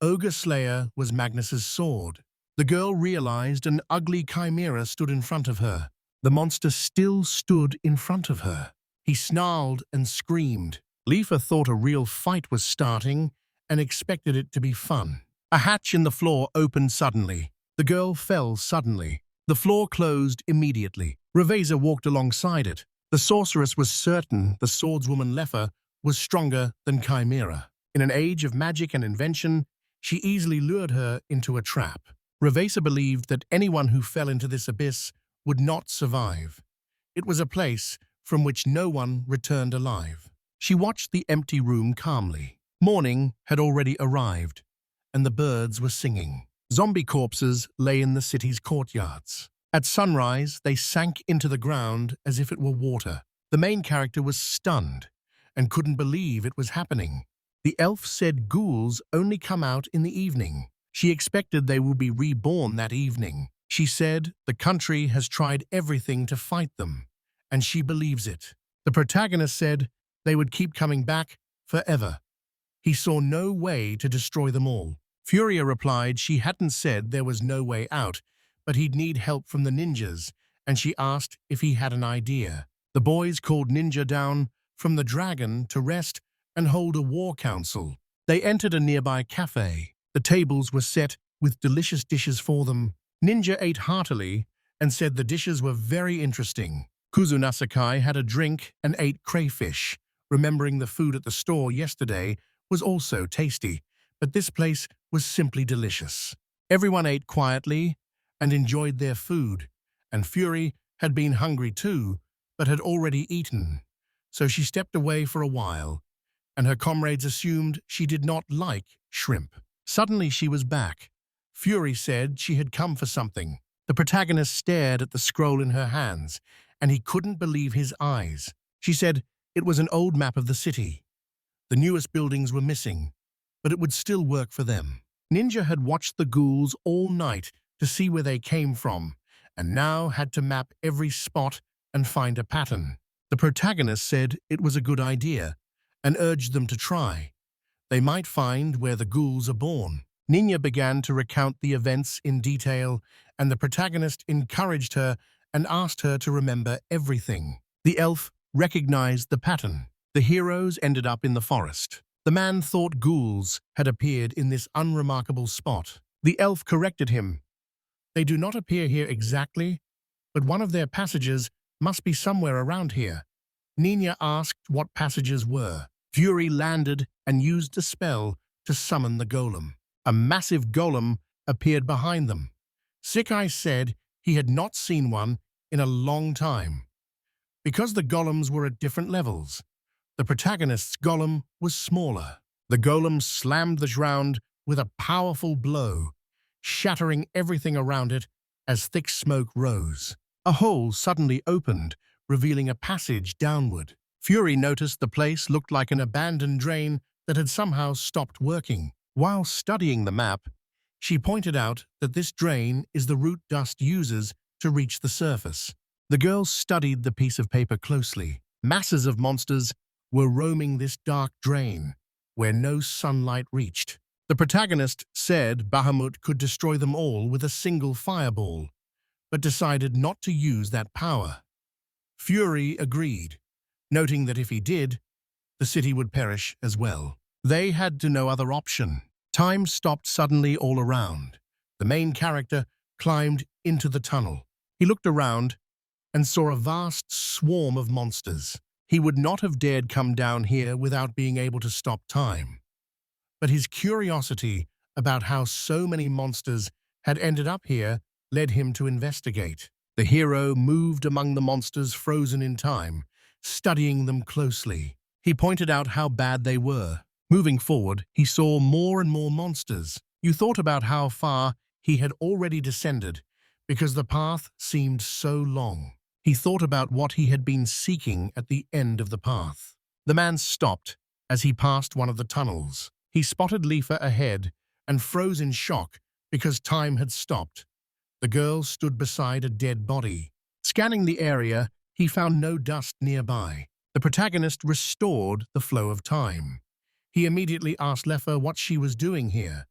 Ogre Slayer was Magnus's sword. The girl realized an ugly chimera stood in front of her. The monster still stood in front of her. He snarled and screamed. Lifa thought a real fight was starting and expected it to be fun. A hatch in the floor opened suddenly. The girl fell suddenly. The floor closed immediately. Ravisa walked alongside it. The sorceress was certain the swordswoman Lifa was stronger than Chimera. In an age of magic and invention, she easily lured her into a trap. Ravisa believed that anyone who fell into this abyss would not survive. It was a place from which no one returned alive. She watched the empty room calmly. Morning had already arrived, and the birds were singing. Zombie corpses lay in the city's courtyards. At sunrise, they sank into the ground as if it were water. The main character was stunned and couldn't believe it was happening. The elf said ghouls only come out in the evening. She expected they would be reborn that evening. She said the country has tried everything to fight them, and she believes it. The protagonist said they would keep coming back forever. He saw no way to destroy them all. Furia replied she hadn't said there was no way out, but he'd need help from the ninjas, and she asked if he had an idea. The boys called Ninja down from the dragon to rest and hold a war council. They entered a nearby cafe. The tables were set with delicious dishes for them. Ninja ate heartily and said the dishes were very interesting. Kuzuna Sakai had a drink and ate crayfish, remembering the food at the store yesterday was also tasty, but this place was simply delicious. Everyone ate quietly and enjoyed their food, and Fury had been hungry too, but had already eaten, so she stepped away for a while, and her comrades assumed she did not like shrimp. Suddenly she was back. Fury said she had come for something. The protagonist stared at the scroll in her hands, and he couldn't believe his eyes. She said it was an old map of the city. The newest buildings were missing, but it would still work for them. Ninja had watched the ghouls all night to see where they came from, and now had to map every spot and find a pattern. The protagonist said it was a good idea and urged them to try. They might find where the ghouls are born. Ninja began to recount the events in detail, and the protagonist encouraged her and asked her to remember everything. The elf recognized the pattern. The heroes ended up in the forest. The man thought ghouls had appeared in this unremarkable spot. The elf corrected him. They do not appear here exactly, but one of their passages must be somewhere around here. Ninja asked what passages were. Fury landed and used a spell to summon the golem. A massive golem appeared behind them. Sakai said he had not seen one in a long time. Because the golems were at different levels, the protagonist's golem was smaller. The golem slammed the ground with a powerful blow, shattering everything around it as thick smoke rose. A hole suddenly opened, revealing a passage downward. Fury noticed the place looked like an abandoned drain that had somehow stopped working. While studying the map, she pointed out that this drain is the route dust uses to reach the surface. The girls studied the piece of paper closely. Masses of monsters were roaming this dark drain, where no sunlight reached. The protagonist said Bahamut could destroy them all with a single fireball, but decided not to use that power. Fury agreed, noting that if he did, the city would perish as well. They had no other option. Time stopped suddenly all around. The main character climbed into the tunnel. He looked around and saw a vast swarm of monsters. He would not have dared come down here without being able to stop time. But his curiosity about how so many monsters had ended up here led him to investigate. The hero moved among the monsters frozen in time, studying them closely. He pointed out how bad they were. Moving forward, he saw more and more monsters. You thought about how far he had already descended, because the path seemed so long. He thought about what he had been seeking at the end of the path. The man stopped as he passed one of the tunnels. He spotted Lifa ahead and froze in shock because time had stopped. The girl stood beside a dead body. Scanning the area, he found no dust nearby. The protagonist restored the flow of time. He immediately asked Lefa what she was doing here.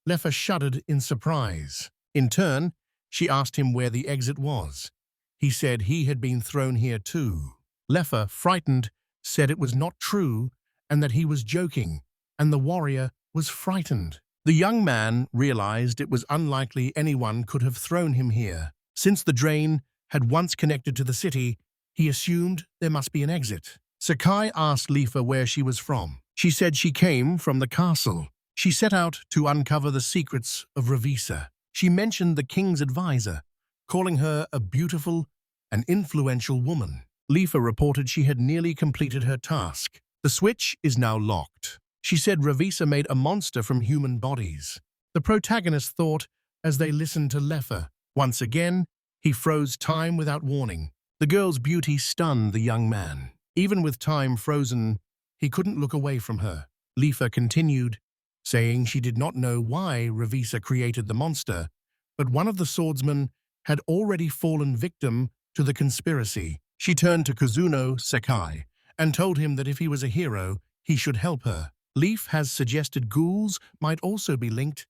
Lefa shuddered in surprise. In turn, she asked him where the exit was. He said he had been thrown here too. Lefa, frightened, said it was not true and that he was joking, and the warrior was frightened. The young man realized it was unlikely anyone could have thrown him here. Since the drain had once connected to the city, he assumed there must be an exit. Sakai asked Lifa where she was from. She said she came from the castle. She set out to uncover the secrets of Ravisa. She mentioned the king's advisor, calling her a beautiful and influential woman. Lifa reported she had nearly completed her task. The switch is now locked. She said Ravisa made a monster from human bodies. The protagonist thought as they listened to Lefa. Once again, He froze time without warning. The girl's beauty stunned the young man. Even with time frozen, he couldn't look away from her. Lifa continued, saying she did not know why Revisa created the monster, but one of the swordsmen had already fallen victim to the conspiracy. She turned to Kazuno Sakai and told him that if he was a hero, he should help her. Leaf has suggested ghouls might also be linked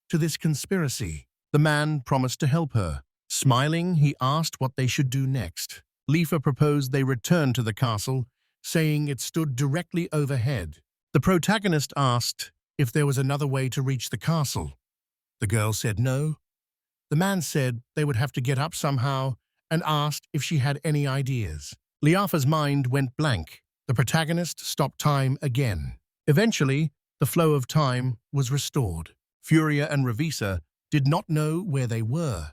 to this conspiracy. The man promised to help her. Smiling, he asked what they should do next. Lifa proposed they return to the castle, saying it stood directly overhead. The protagonist asked if there was another way to reach the castle. The girl said no. The man said they would have to get up somehow and asked if she had any ideas. Liafa's mind went blank. The protagonist stopped time again. Eventually, the flow of time was restored. Furia and Revisa did not know where they were.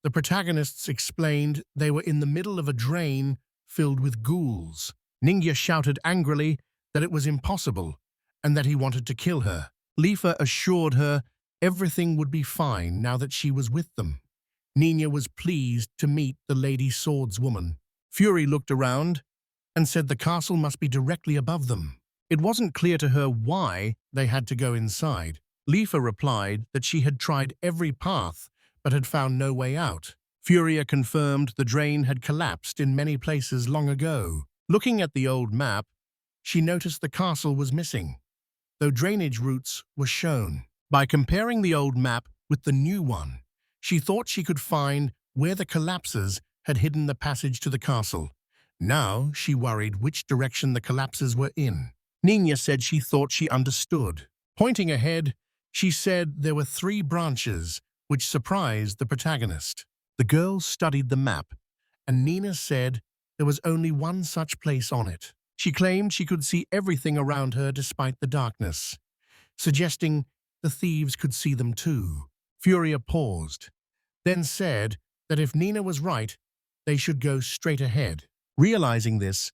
The protagonists explained they were in the middle of a drain filled with ghouls. Ninja shouted angrily that it was impossible and that he wanted to kill her. Lifa assured her everything would be fine now that she was with them. Nina was pleased to meet the lady swordswoman. Fury looked around and said the castle must be directly above them. It wasn't clear to her why they had to go inside. Lifa replied that she had tried every path but had found no way out. Furia confirmed the drain had collapsed in many places long ago. Looking at the old map, she noticed the castle was missing, though drainage routes were shown. By comparing the old map with the new one, she thought she could find where the collapses had hidden the passage to the castle. Now she worried which direction the collapses were in. Nina said she thought she understood. Pointing ahead, she said there were 3 branches, which surprised the protagonist. The girl studied the map, and Nina said there was only one such place on it. She claimed she could see everything around her despite the darkness, suggesting the thieves could see them too. Furia paused, then said that if Nina was right, they should go straight ahead. Realizing this,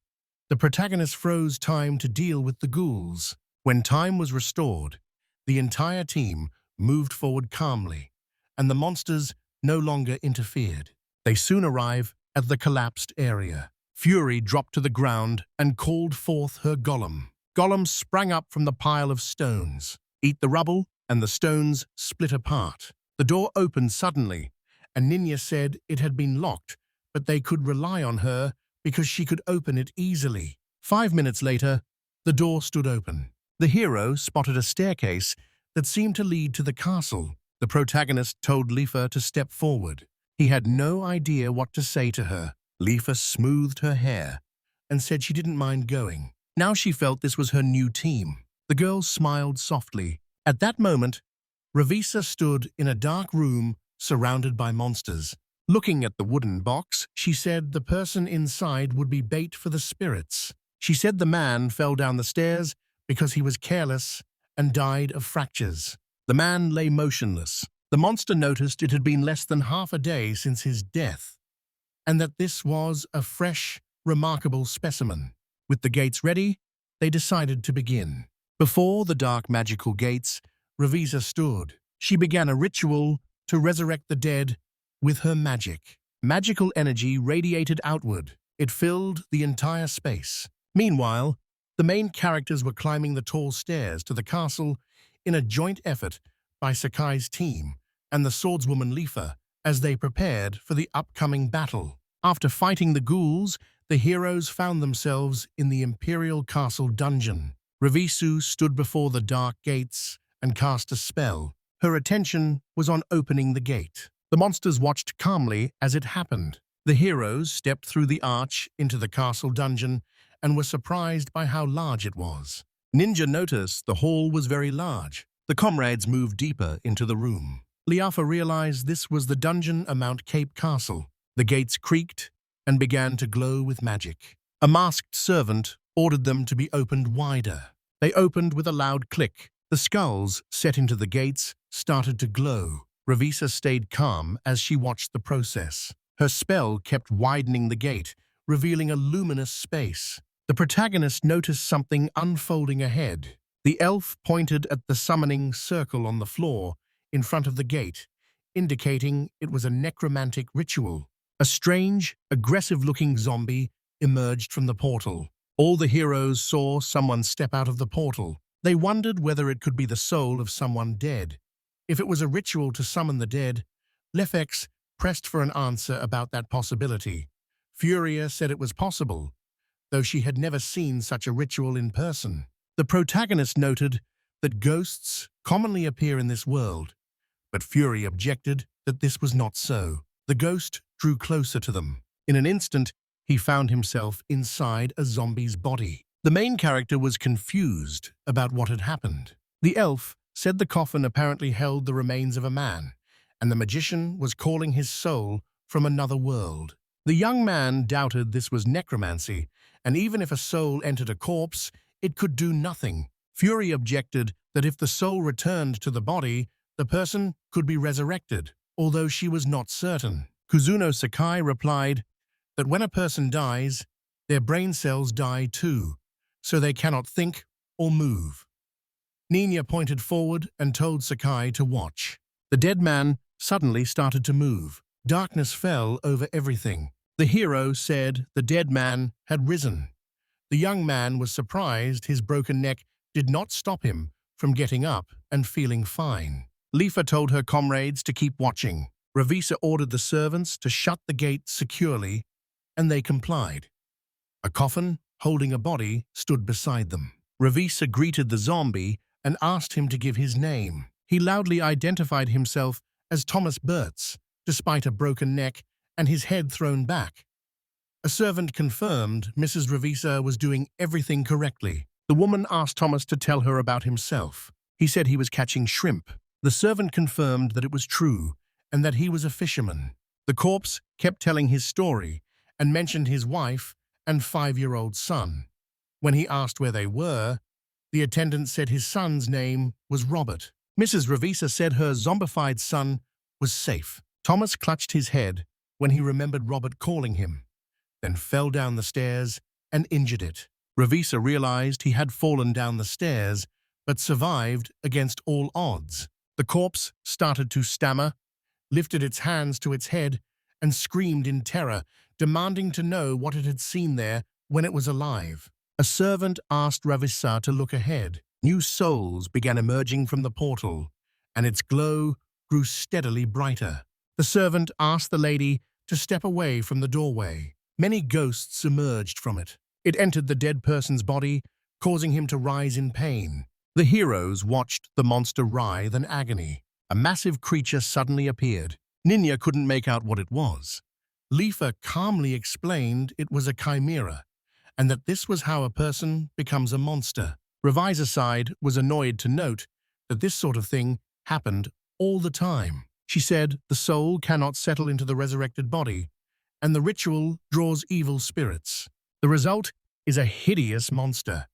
the protagonist froze time to deal with the ghouls. When time was restored, the entire team moved forward calmly, and the monsters no longer interfered. They soon arrive at the collapsed area. Fury dropped to the ground and called forth her Gollum. Gollum sprang up from the pile of stones. Eat the rubble, and the stones split apart. The door opened suddenly, and Ninja said it had been locked, but they could rely on her because she could open it easily. 5 minutes later, the door stood open. The hero spotted a staircase that seemed to lead to the castle. The protagonist told Lifa to step forward. He had no idea what to say to her. Lifa smoothed her hair and said she didn't mind going. Now she felt this was her new team. The girl smiled softly. At that moment, Revisa stood in a dark room surrounded by monsters. Looking at the wooden box, she said the person inside would be bait for the spirits. She said the man fell down the stairs because he was careless and died of fractures. The man lay motionless. The monster noticed it had been less than half a day since his death, and that this was a fresh, remarkable specimen. With the gates ready, they decided to begin. Before the dark magical gates, Revisa stood. She began a ritual to resurrect the dead with her magic. Magical energy radiated outward. It filled the entire space. Meanwhile, the main characters were climbing the tall stairs to the castle in a joint effort by Sakai's team and the swordswoman Lifa as they prepared for the upcoming battle. After fighting the ghouls, the heroes found themselves in the Imperial Castle dungeon. Revisu stood before the dark gates and cast a spell. Her attention was on opening the gate. The monsters watched calmly as it happened. The heroes stepped through the arch into the castle dungeon and were surprised by how large it was. Ninja noticed the hall was very large. The comrades moved deeper into the room. Liafa realized this was the dungeon at Mount Cape Castle. The gates creaked and began to glow with magic. A masked servant ordered them to be opened wider. They opened with a loud click. The skulls set into the gates started to glow. Revisa stayed calm as she watched the process. Her spell kept widening the gate, revealing a luminous space. The protagonist noticed something unfolding ahead. The elf pointed at the summoning circle on the floor in front of the gate, indicating it was a necromantic ritual. A strange, aggressive-looking zombie emerged from the portal. All the heroes saw someone step out of the portal. They wondered whether it could be the soul of someone dead. If it was a ritual to summon the dead, Lefex pressed for an answer about that possibility. Furia said it was possible, though she had never seen such a ritual in person. The protagonist noted that ghosts commonly appear in this world, but Fury objected that this was not so. The ghost drew closer to them. In an instant, he found himself inside a zombie's body. The main character was confused about what had happened. The elf said the coffin apparently held the remains of a man, and the magician was calling his soul from another world. The young man doubted this was necromancy, and even if a soul entered a corpse, it could do nothing. Fury objected that if the soul returned to the body, the person could be resurrected, although she was not certain. Kuzuno Sakai replied that when a person dies, their brain cells die too, so they cannot think or move. Nina pointed forward and told Sakai to watch. The dead man suddenly started to move. Darkness fell over everything. The hero said the dead man had risen. The young man was surprised his broken neck did not stop him from getting up and feeling fine. Lifa told her comrades to keep watching. Ravisa ordered the servants to shut the gate securely, and they complied. A coffin holding a body stood beside them. Ravisa greeted the zombie and asked him to give his name. He loudly identified himself as Thomas Burtz, despite a broken neck and his head thrown back. A servant confirmed Mrs. Ravisa was doing everything correctly. The woman asked Thomas to tell her about himself. He said he was catching shrimp. The servant confirmed that it was true and that he was a fisherman. The corpse kept telling his story and mentioned his wife and 5-year-old son. When he asked where they were, the attendant said his son's name was Robert. Mrs. Ravisa said her zombified son was safe. Thomas clutched his head when he remembered Robert calling him, then fell down the stairs and injured it. Ravisa realized he had fallen down the stairs, but survived against all odds. The corpse started to stammer, lifted its hands to its head, and screamed in terror, demanding to know what it had seen there when it was alive. A servant asked Ravisa to look ahead. New souls began emerging from the portal, and its glow grew steadily brighter. The servant asked the lady to step away from the doorway. Many ghosts emerged from it. It entered the dead person's body, causing him to rise in pain. The heroes watched the monster writhe in agony. A massive creature suddenly appeared. Nina couldn't make out what it was. Lifa calmly explained it was a chimera, and that this was how a person becomes a monster. Revisa's side was annoyed to note that this sort of thing happened all the time. She said the soul cannot settle into the resurrected body, and the ritual draws evil spirits. The result is a hideous monster.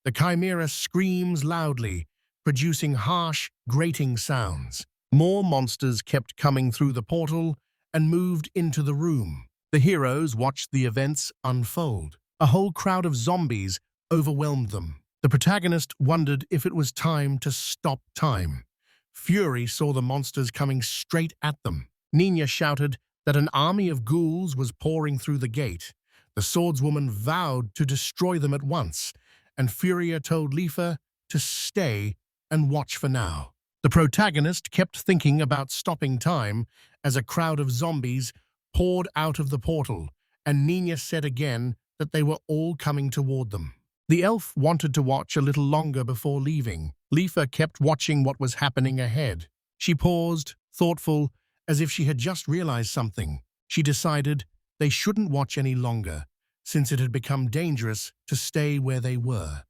The chimera screams loudly, producing harsh, grating sounds. More monsters kept coming through the portal and moved into the room. The heroes watched the events unfold. A whole crowd of zombies overwhelmed them. The protagonist wondered if it was time to stop time. Fury saw the monsters coming straight at them. Nina shouted that an army of ghouls was pouring through the gate. The swordswoman vowed to destroy them at once, and Furia told Lifa to stay and watch for now. The protagonist kept thinking about stopping time as a crowd of zombies poured out of the portal, and Nina said again that they were all coming toward them. The elf wanted to watch a little longer before leaving. Lifa kept watching what was happening ahead. She paused, thoughtful, as if she had just realized something. She decided they shouldn't watch any longer, since it had become dangerous to stay where they were,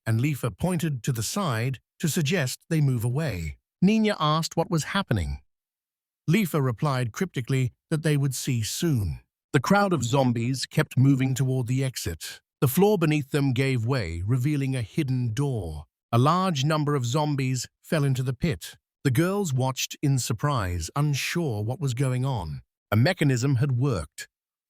and Lifa pointed to the side to suggest they move away. Nina asked what was happening. Lifa replied cryptically that they would see soon. The crowd of zombies kept moving toward the exit. The floor beneath them gave way, revealing a hidden door. A large number of zombies fell into the pit. The girls watched in surprise, unsure what was going on. A mechanism had worked.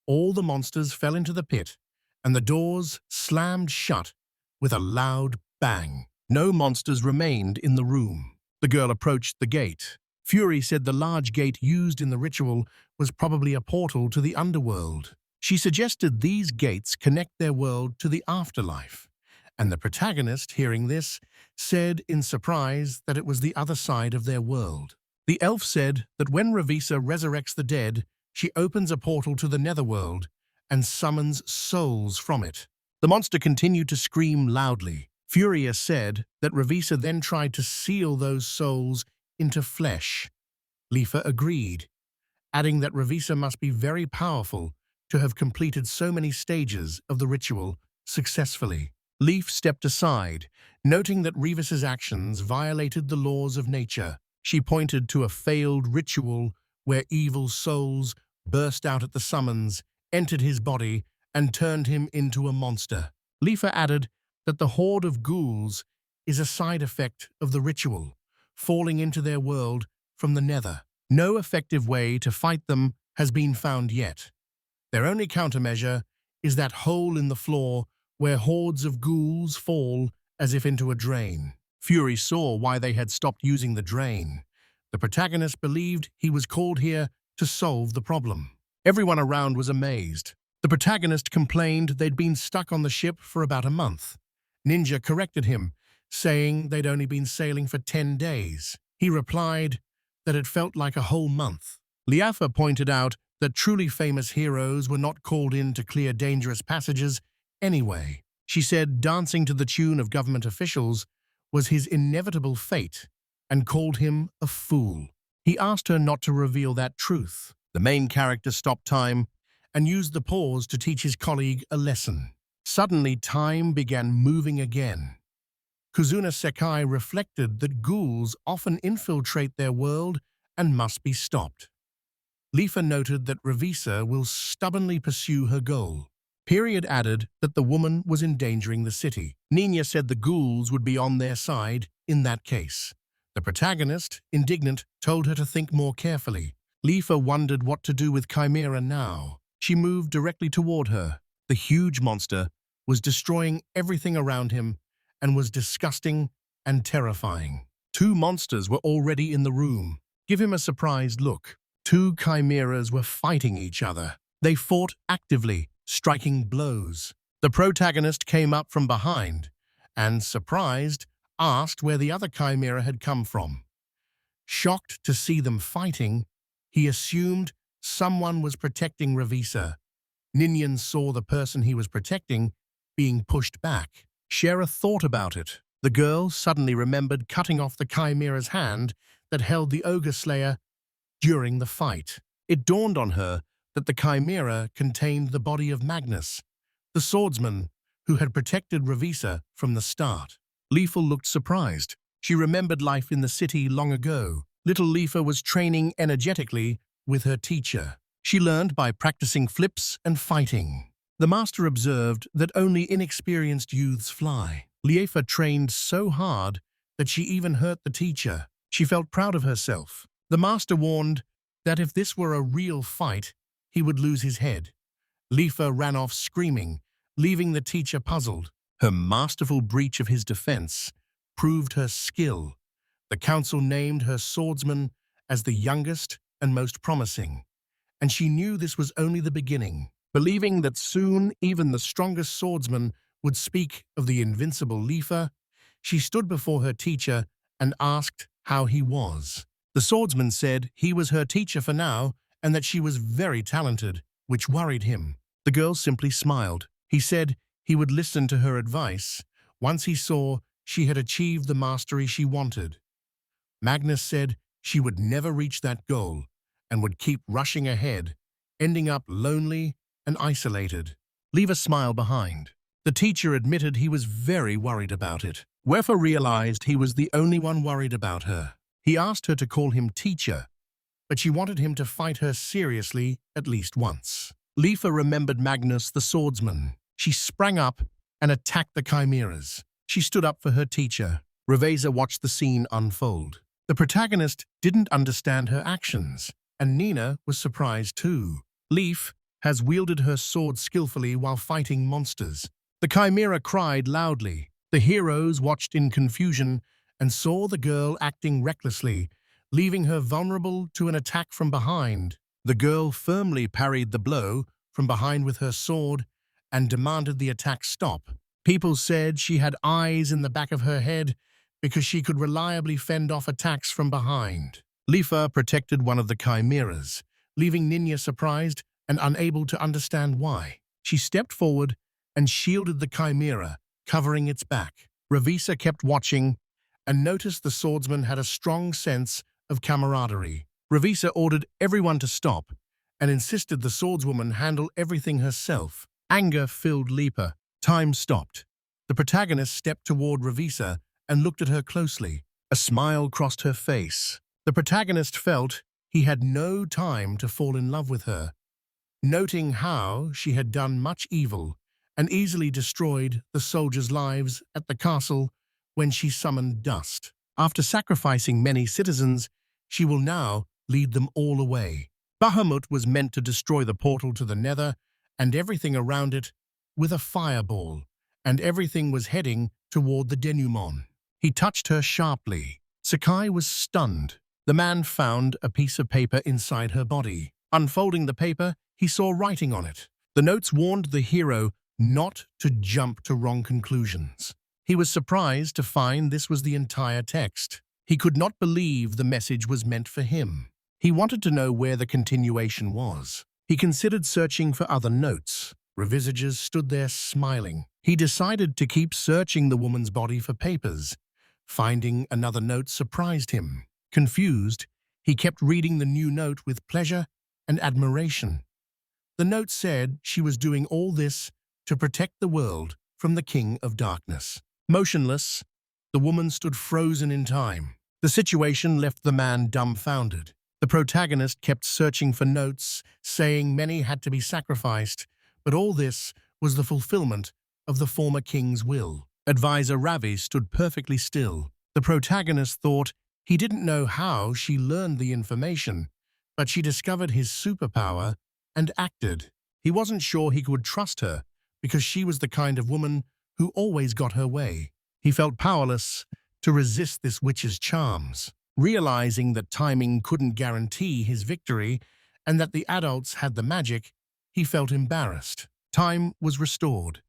All the monsters fell into the pit, and the doors slammed shut with a loud bang. No monsters remained in the room. The girl approached the gate. Fury said the large gate used in the ritual was probably a portal to the underworld. She suggested these gates connect their world to the afterlife, and the protagonist, hearing this, said in surprise that it was the other side of their world. The elf said that when Revisa resurrects the dead, she opens a portal to the netherworld and summons souls from it. The monster continued to scream loudly. Furia said that Revisa then tried to seal those souls into flesh. Lifa agreed, adding that Revisa must be very powerful to have completed so many stages of the ritual successfully. Leaf stepped aside, noting that Revis's actions violated the laws of nature. She pointed to a failed ritual where evil souls burst out at the summons, entered his body, and turned him into a monster. Lifa added that the horde of ghouls is a side effect of the ritual, falling into their world from the nether. No effective way to fight them has been found yet. Their only countermeasure is that hole in the floor where hordes of ghouls fall as if into a drain. Fury saw why they had stopped using the drain. The protagonist believed he was called here to solve the problem. Everyone around was amazed. The protagonist complained they'd been stuck on the ship for about a month. Ninja corrected him, saying they'd only been sailing for 10 days. He replied that it felt like a whole month. Liafa pointed out that truly famous heroes were not called in to clear dangerous passages anyway. She said dancing to the tune of government officials was his inevitable fate and called him a fool. He asked her not to reveal that truth. The main character stopped time and used the pause to teach his colleague a lesson. Suddenly, time began moving again. Kuzuna Sakai reflected that ghouls often infiltrate their world and must be stopped. Lifa noted that Revisa will stubbornly pursue her goal. Period added that the woman was endangering the city. Nina said the ghouls would be on their side in that case. The protagonist, indignant, told her to think more carefully. Lifa wondered what to do with Chimera now. She moved directly toward her. The huge monster was destroying everything around him and was disgusting and terrifying. Two monsters were already in the room. Give him a surprised look. Two chimeras were fighting each other. They fought actively, striking blows. The protagonist came up from behind and, surprised, asked where the other chimera had come from. Shocked to see them fighting, he assumed someone was protecting Revisa. Ninian saw the person he was protecting being pushed back. Shera thought about it. The girl suddenly remembered cutting off the chimera's hand that held the ogre slayer during the fight. It dawned on her that the chimera contained the body of Magnus, the swordsman who had protected Revisa from the start. Lifa looked surprised. She remembered life in the city long ago. Little Lifa was training energetically with her teacher. She learned by practicing flips and fighting. The master observed that only inexperienced youths fly. Lifa trained so hard that she even hurt the teacher. She felt proud of herself. The master warned that if this were a real fight, he would lose his head. Lifa ran off screaming, leaving the teacher puzzled. Her masterful breach of his defense proved her skill. The council named her swordsman as the youngest and most promising, and she knew this was only the beginning. Believing that soon even the strongest swordsman would speak of the invincible Lifa, she stood before her teacher and asked how he was. The swordsman said he was her teacher for now and that she was very talented, which worried him. The girl simply smiled. He said he would listen to her advice once he saw she had achieved the mastery she wanted. Magnus said she would never reach that goal and would keep rushing ahead, ending up lonely and isolated. Leave a smile behind. The teacher admitted he was very worried about it. Wefa realized he was the only one worried about her. He asked her to call him teacher, but she wanted him to fight her seriously at least once. Lifa remembered Magnus the swordsman. She sprang up and attacked the chimeras. She stood up for her teacher. Revisa watched the scene unfold. The protagonist didn't understand her actions, and Nina was surprised too. Leaf has wielded her sword skillfully while fighting monsters. The chimera cried loudly. The heroes watched in confusion and saw the girl acting recklessly, leaving her vulnerable to an attack from behind. The girl firmly parried the blow from behind with her sword and demanded the attack stop. People said she had eyes in the back of her head because she could reliably fend off attacks from behind. Lifa protected one of the chimeras, leaving Ninya surprised and unable to understand why. She stepped forward and shielded the chimera, covering its back. Ravisa kept watching and noticed the swordsman had a strong sense of camaraderie. Ravisa ordered everyone to stop and insisted the swordswoman handle everything herself. Anger filled Lipa. Time stopped. The protagonist stepped toward Ravisa and looked at her closely. A smile crossed her face. The protagonist felt he had no time to fall in love with her, noting how she had done much evil and easily destroyed the soldiers' lives at the castle when she summoned dust. After sacrificing many citizens, she will now lead them all away. Bahamut was meant to destroy the portal to the Nether and everything around it with a fireball, and everything was heading toward the denouement. He touched her sharply. Sakai was stunned. The man found a piece of paper inside her body. Unfolding the paper, he saw writing on it. The notes warned the hero not to jump to wrong conclusions. He was surprised to find this was the entire text. He could not believe the message was meant for him. He wanted to know where the continuation was. He considered searching for other notes. Revisagers stood there smiling. He decided to keep searching the woman's body for papers. Finding another note surprised him. Confused, he kept reading the new note with pleasure and admiration. The note said she was doing all this to protect the world from the King of Darkness. Motionless, the woman stood frozen in time. The situation left the man dumbfounded. The protagonist kept searching for notes, saying many had to be sacrificed, but all this was the fulfillment of the former king's will. Advisor Ravi stood perfectly still. The protagonist thought he didn't know how she learned the information, but she discovered his superpower and acted. He wasn't sure he could trust her because she was the kind of woman who always got her way. He felt powerless to resist this witch's charms. Realizing that timing couldn't guarantee his victory and that the adults had the magic, he felt embarrassed. Time was restored.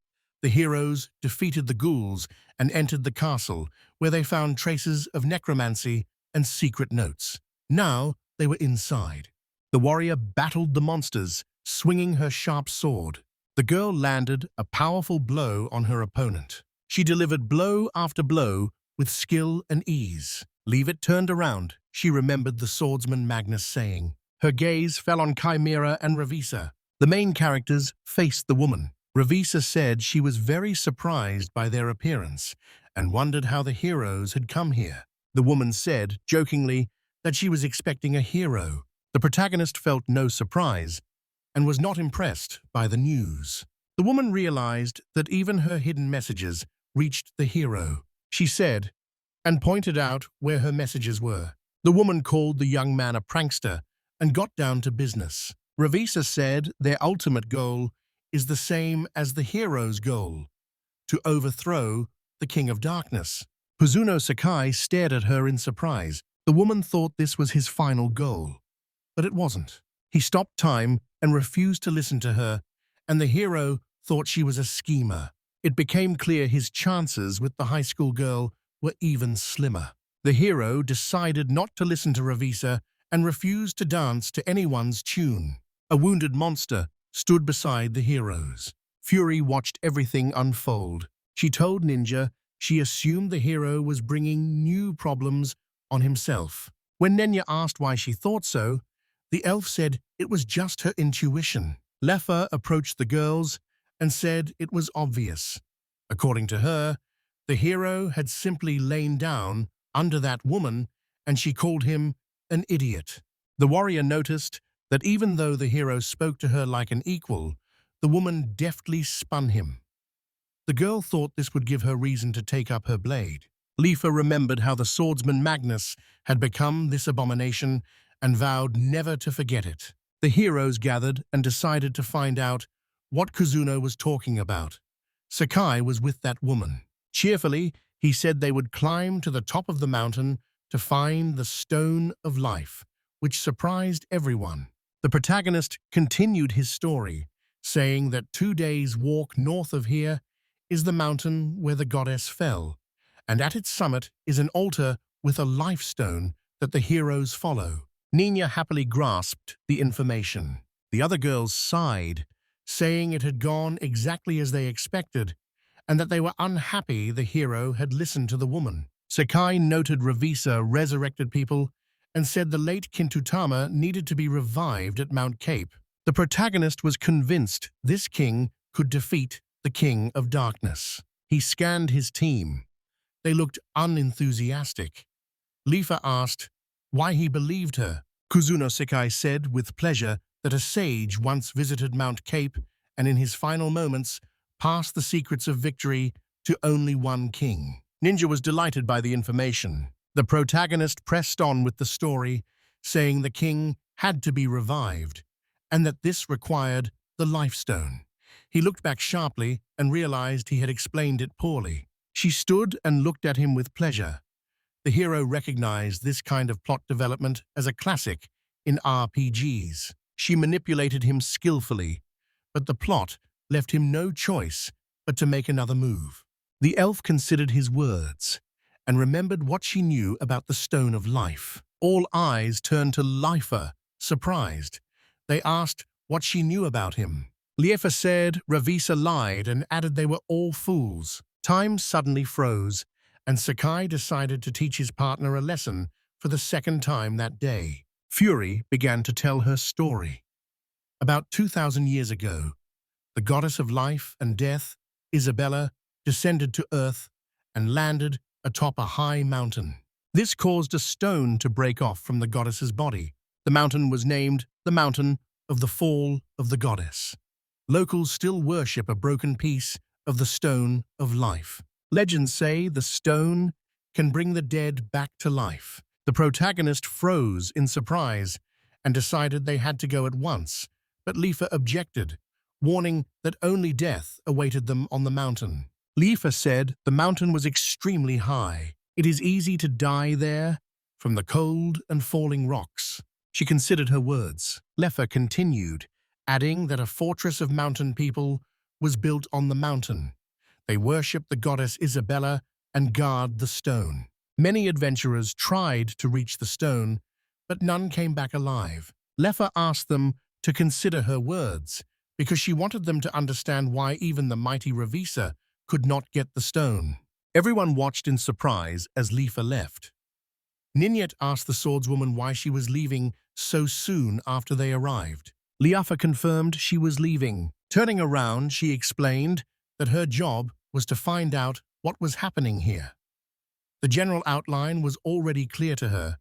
The heroes defeated the ghouls and entered the castle, where they found traces of necromancy and secret notes. Now they were inside. The warrior battled the monsters, swinging her sharp sword. The girl landed a powerful blow on her opponent. She delivered blow after blow with skill and ease. Leave it turned around, she remembered the swordsman Magnus saying. Her gaze fell on Chimera and Ravisa. The main characters faced the woman. Ravisa said she was very surprised by their appearance and wondered how the heroes had come here. The woman said, jokingly, that she was expecting a hero. The protagonist felt no surprise and was not impressed by the news. The woman realized that even her hidden messages reached the hero. She said, and pointed out where her messages were. The woman called the young man a prankster and got down to business. Ravisa said their ultimate goal is the same as the hero's goal, to overthrow the King of Darkness. Puzuno Sakai stared at her in surprise. The woman thought this was his final goal, but it wasn't. He stopped time and refused to listen to her, and the hero thought she was a schemer. It became clear his chances with the high school girl were even slimmer. The hero decided not to listen to Ravisa and refused to dance to anyone's tune. A wounded monster stood beside the heroes. Fury watched everything unfold. She told Ninja she assumed the hero was bringing new problems on himself. When Nenya asked why she thought so, the elf said it was just her intuition. Lefa approached the girls and said it was obvious. According to her, the hero had simply lain down under that woman and she called him an idiot. The warrior noticed that even though the hero spoke to her like an equal, the woman deftly spun him. The girl thought this would give her reason to take up her blade. Lifa remembered how the swordsman Magnus had become this abomination and vowed never to forget it. The heroes gathered and decided to find out what Kuzuno was talking about. Sakai was with that woman. Cheerfully, he said they would climb to the top of the mountain to find the Stone of Life, which surprised everyone. The protagonist continued his story, saying that 2 days' walk north of here is the mountain where the goddess fell, and at its summit is an altar with a life stone that the heroes follow. Nina happily grasped the information. The other girls sighed, saying it had gone exactly as they expected, and that they were unhappy the hero had listened to the woman. Sakai noted Ravisa resurrected people and said the late Kintutama needed to be revived at Mount Cape. The protagonist was convinced this king could defeat the King of Darkness. He scanned his team. They looked unenthusiastic. Lifa asked why he believed her. Kuzuno Sakai said with pleasure that a sage once visited Mount Cape and in his final moments passed the secrets of victory to only one king. Ninja was delighted by the information. The protagonist pressed on with the story, saying the king had to be revived, and that this required the life stone. He looked back sharply and realized he had explained it poorly. She stood and looked at him with pleasure. The hero recognized this kind of plot development as a classic in RPGs. She manipulated him skillfully, but the plot left him no choice but to make another move. The elf considered his words and remembered what she knew about the Stone of Life. All eyes turned to Lifa, surprised. They asked what she knew about him. Liefa said Ravisa lied and added they were all fools. Time suddenly froze, and Sakai decided to teach his partner a lesson for the second time that day. Fury began to tell her story. About 2,000 years ago, the goddess of life and death, Isabella, descended to earth and landed atop a high mountain. This caused a stone to break off from the goddess's body. The mountain was named the Mountain of the Fall of the Goddess. Locals still worship a broken piece of the Stone of Life. Legends say the stone can bring the dead back to life. The protagonist froze in surprise and decided they had to go at once, but Lifa objected, warning that only death awaited them on the mountain. Lifa said the mountain was extremely high. It is easy to die there from the cold and falling rocks. She considered her words. Lifa continued, adding that a fortress of mountain people was built on the mountain. They worship the goddess Isabella and guard the stone. Many adventurers tried to reach the stone, but none came back alive. Lifa asked them to consider her words, because she wanted them to understand why even the mighty Ravisa could not get the stone. Everyone watched in surprise as Lifa left. Ninyet asked the swordswoman why she was leaving so soon after they arrived. Liafa confirmed she was leaving. Turning around, she explained that her job was to find out what was happening here. The general outline was already clear to her,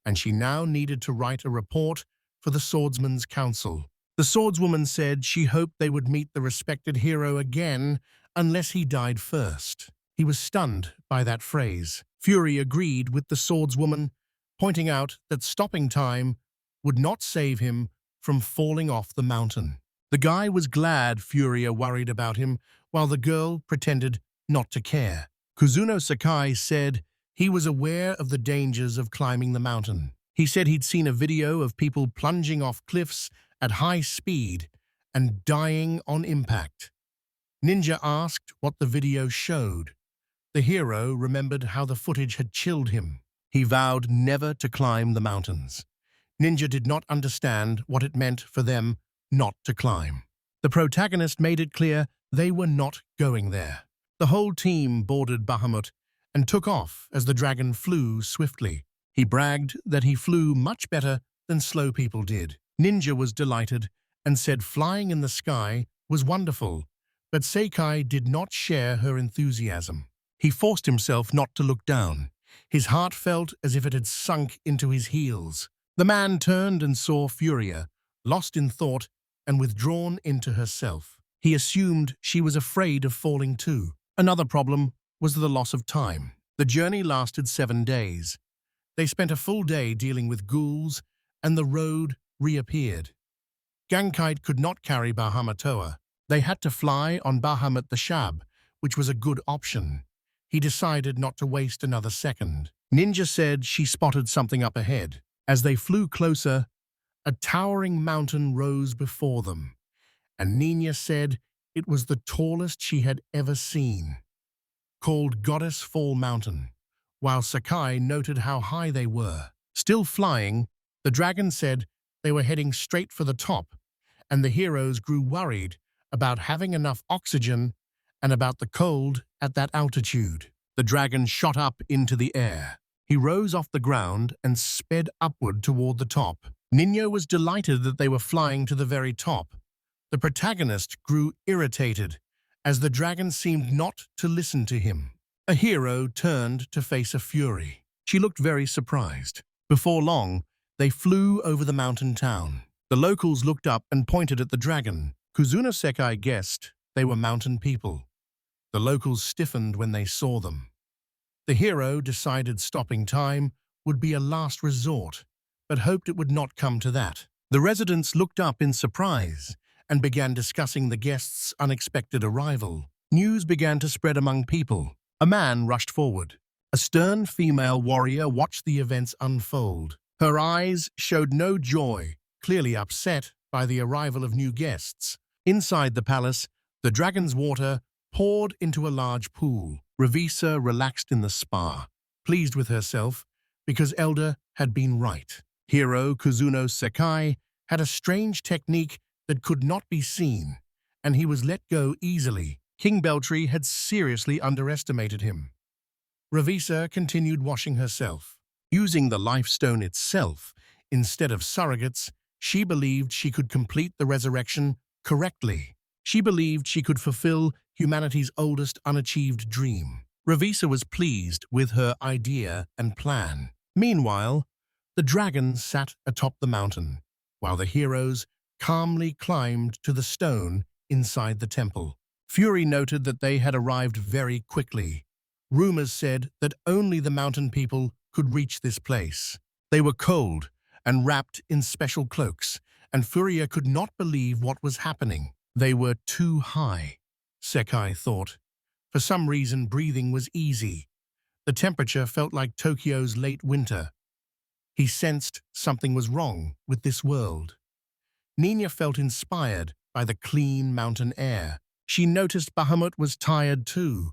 and she now needed to write a report for the Swordsman's Council. The swordswoman said she hoped they would meet the respected hero again unless he died first. He was stunned by that phrase. Fury agreed with the swordswoman, pointing out that stopping time would not save him from falling off the mountain. The guy was glad Furia worried about him, while the girl pretended not to care. Kuzuno Sakai said he was aware of the dangers of climbing the mountain. He said he'd seen a video of people plunging off cliffs at high speed and dying on impact. Ninja asked what the video showed. The hero remembered how the footage had chilled him. He vowed never to climb the mountains. Ninja did not understand what it meant for them not to climb. The protagonist made it clear they were not going there. The whole team boarded Bahamut and took off as the dragon flew swiftly. He bragged that he flew much better than slow people did. Ninja was delighted and said flying in the sky was wonderful, but Sakai did not share her enthusiasm. He forced himself not to look down. His heart felt as if it had sunk into his heels. The man turned and saw Furia, lost in thought and withdrawn into herself. He assumed she was afraid of falling too. Another problem was the loss of time. The journey lasted 7 days. They spent a full day dealing with ghouls, and the road reappeared. Gangkite could not carry Bahamatoa. They had to fly on Bahamut the Shab, which was a good option. He decided not to waste another second. Ninja said she spotted something up ahead. As they flew closer, a towering mountain rose before them, and Nina said it was the tallest she had ever seen, called Goddess Fall Mountain, while Sakai noted how high they were. Still flying, the dragon said they were heading straight for the top, and the heroes grew worried about having enough oxygen and about the cold at that altitude. The dragon shot up into the air. He rose off the ground and sped upward toward the top. Nino was delighted that they were flying to the very top. The protagonist grew irritated as the dragon seemed not to listen to him. A hero turned to face a fury. She looked very surprised. Before long, they flew over the mountain town. The locals looked up and pointed at the dragon. Kuzuno Sakai guessed they were mountain people. The locals stiffened when they saw them. The hero decided stopping time would be a last resort, but hoped it would not come to that. The residents looked up in surprise and began discussing the guests' unexpected arrival. News began to spread among people. A man rushed forward. A stern female warrior watched the events unfold. Her eyes showed no joy, clearly upset by the arrival of new guests. Inside the palace, the dragon's water poured into a large pool. Revisa relaxed in the spa, pleased with herself because Elder had been right. Hero Kuzuno Sakai had a strange technique that could not be seen, and he was let go easily. King Beltry had seriously underestimated him. Revisa continued washing herself. Using the life stone itself instead of surrogates, she believed she could complete the resurrection correctly. She believed she could fulfill humanity's oldest unachieved dream. Revisa was pleased with her idea and plan. Meanwhile, the dragon sat atop the mountain, while the heroes calmly climbed to the stone inside the temple. Fury noted that they had arrived very quickly. Rumors said that only the mountain people could reach this place. They were cold and wrapped in special cloaks, and Furia could not believe what was happening. They were too high, Sakai thought. For some reason, breathing was easy. The temperature felt like Tokyo's late winter. He sensed something was wrong with this world. Nina felt inspired by the clean mountain air. She noticed Bahamut was tired too.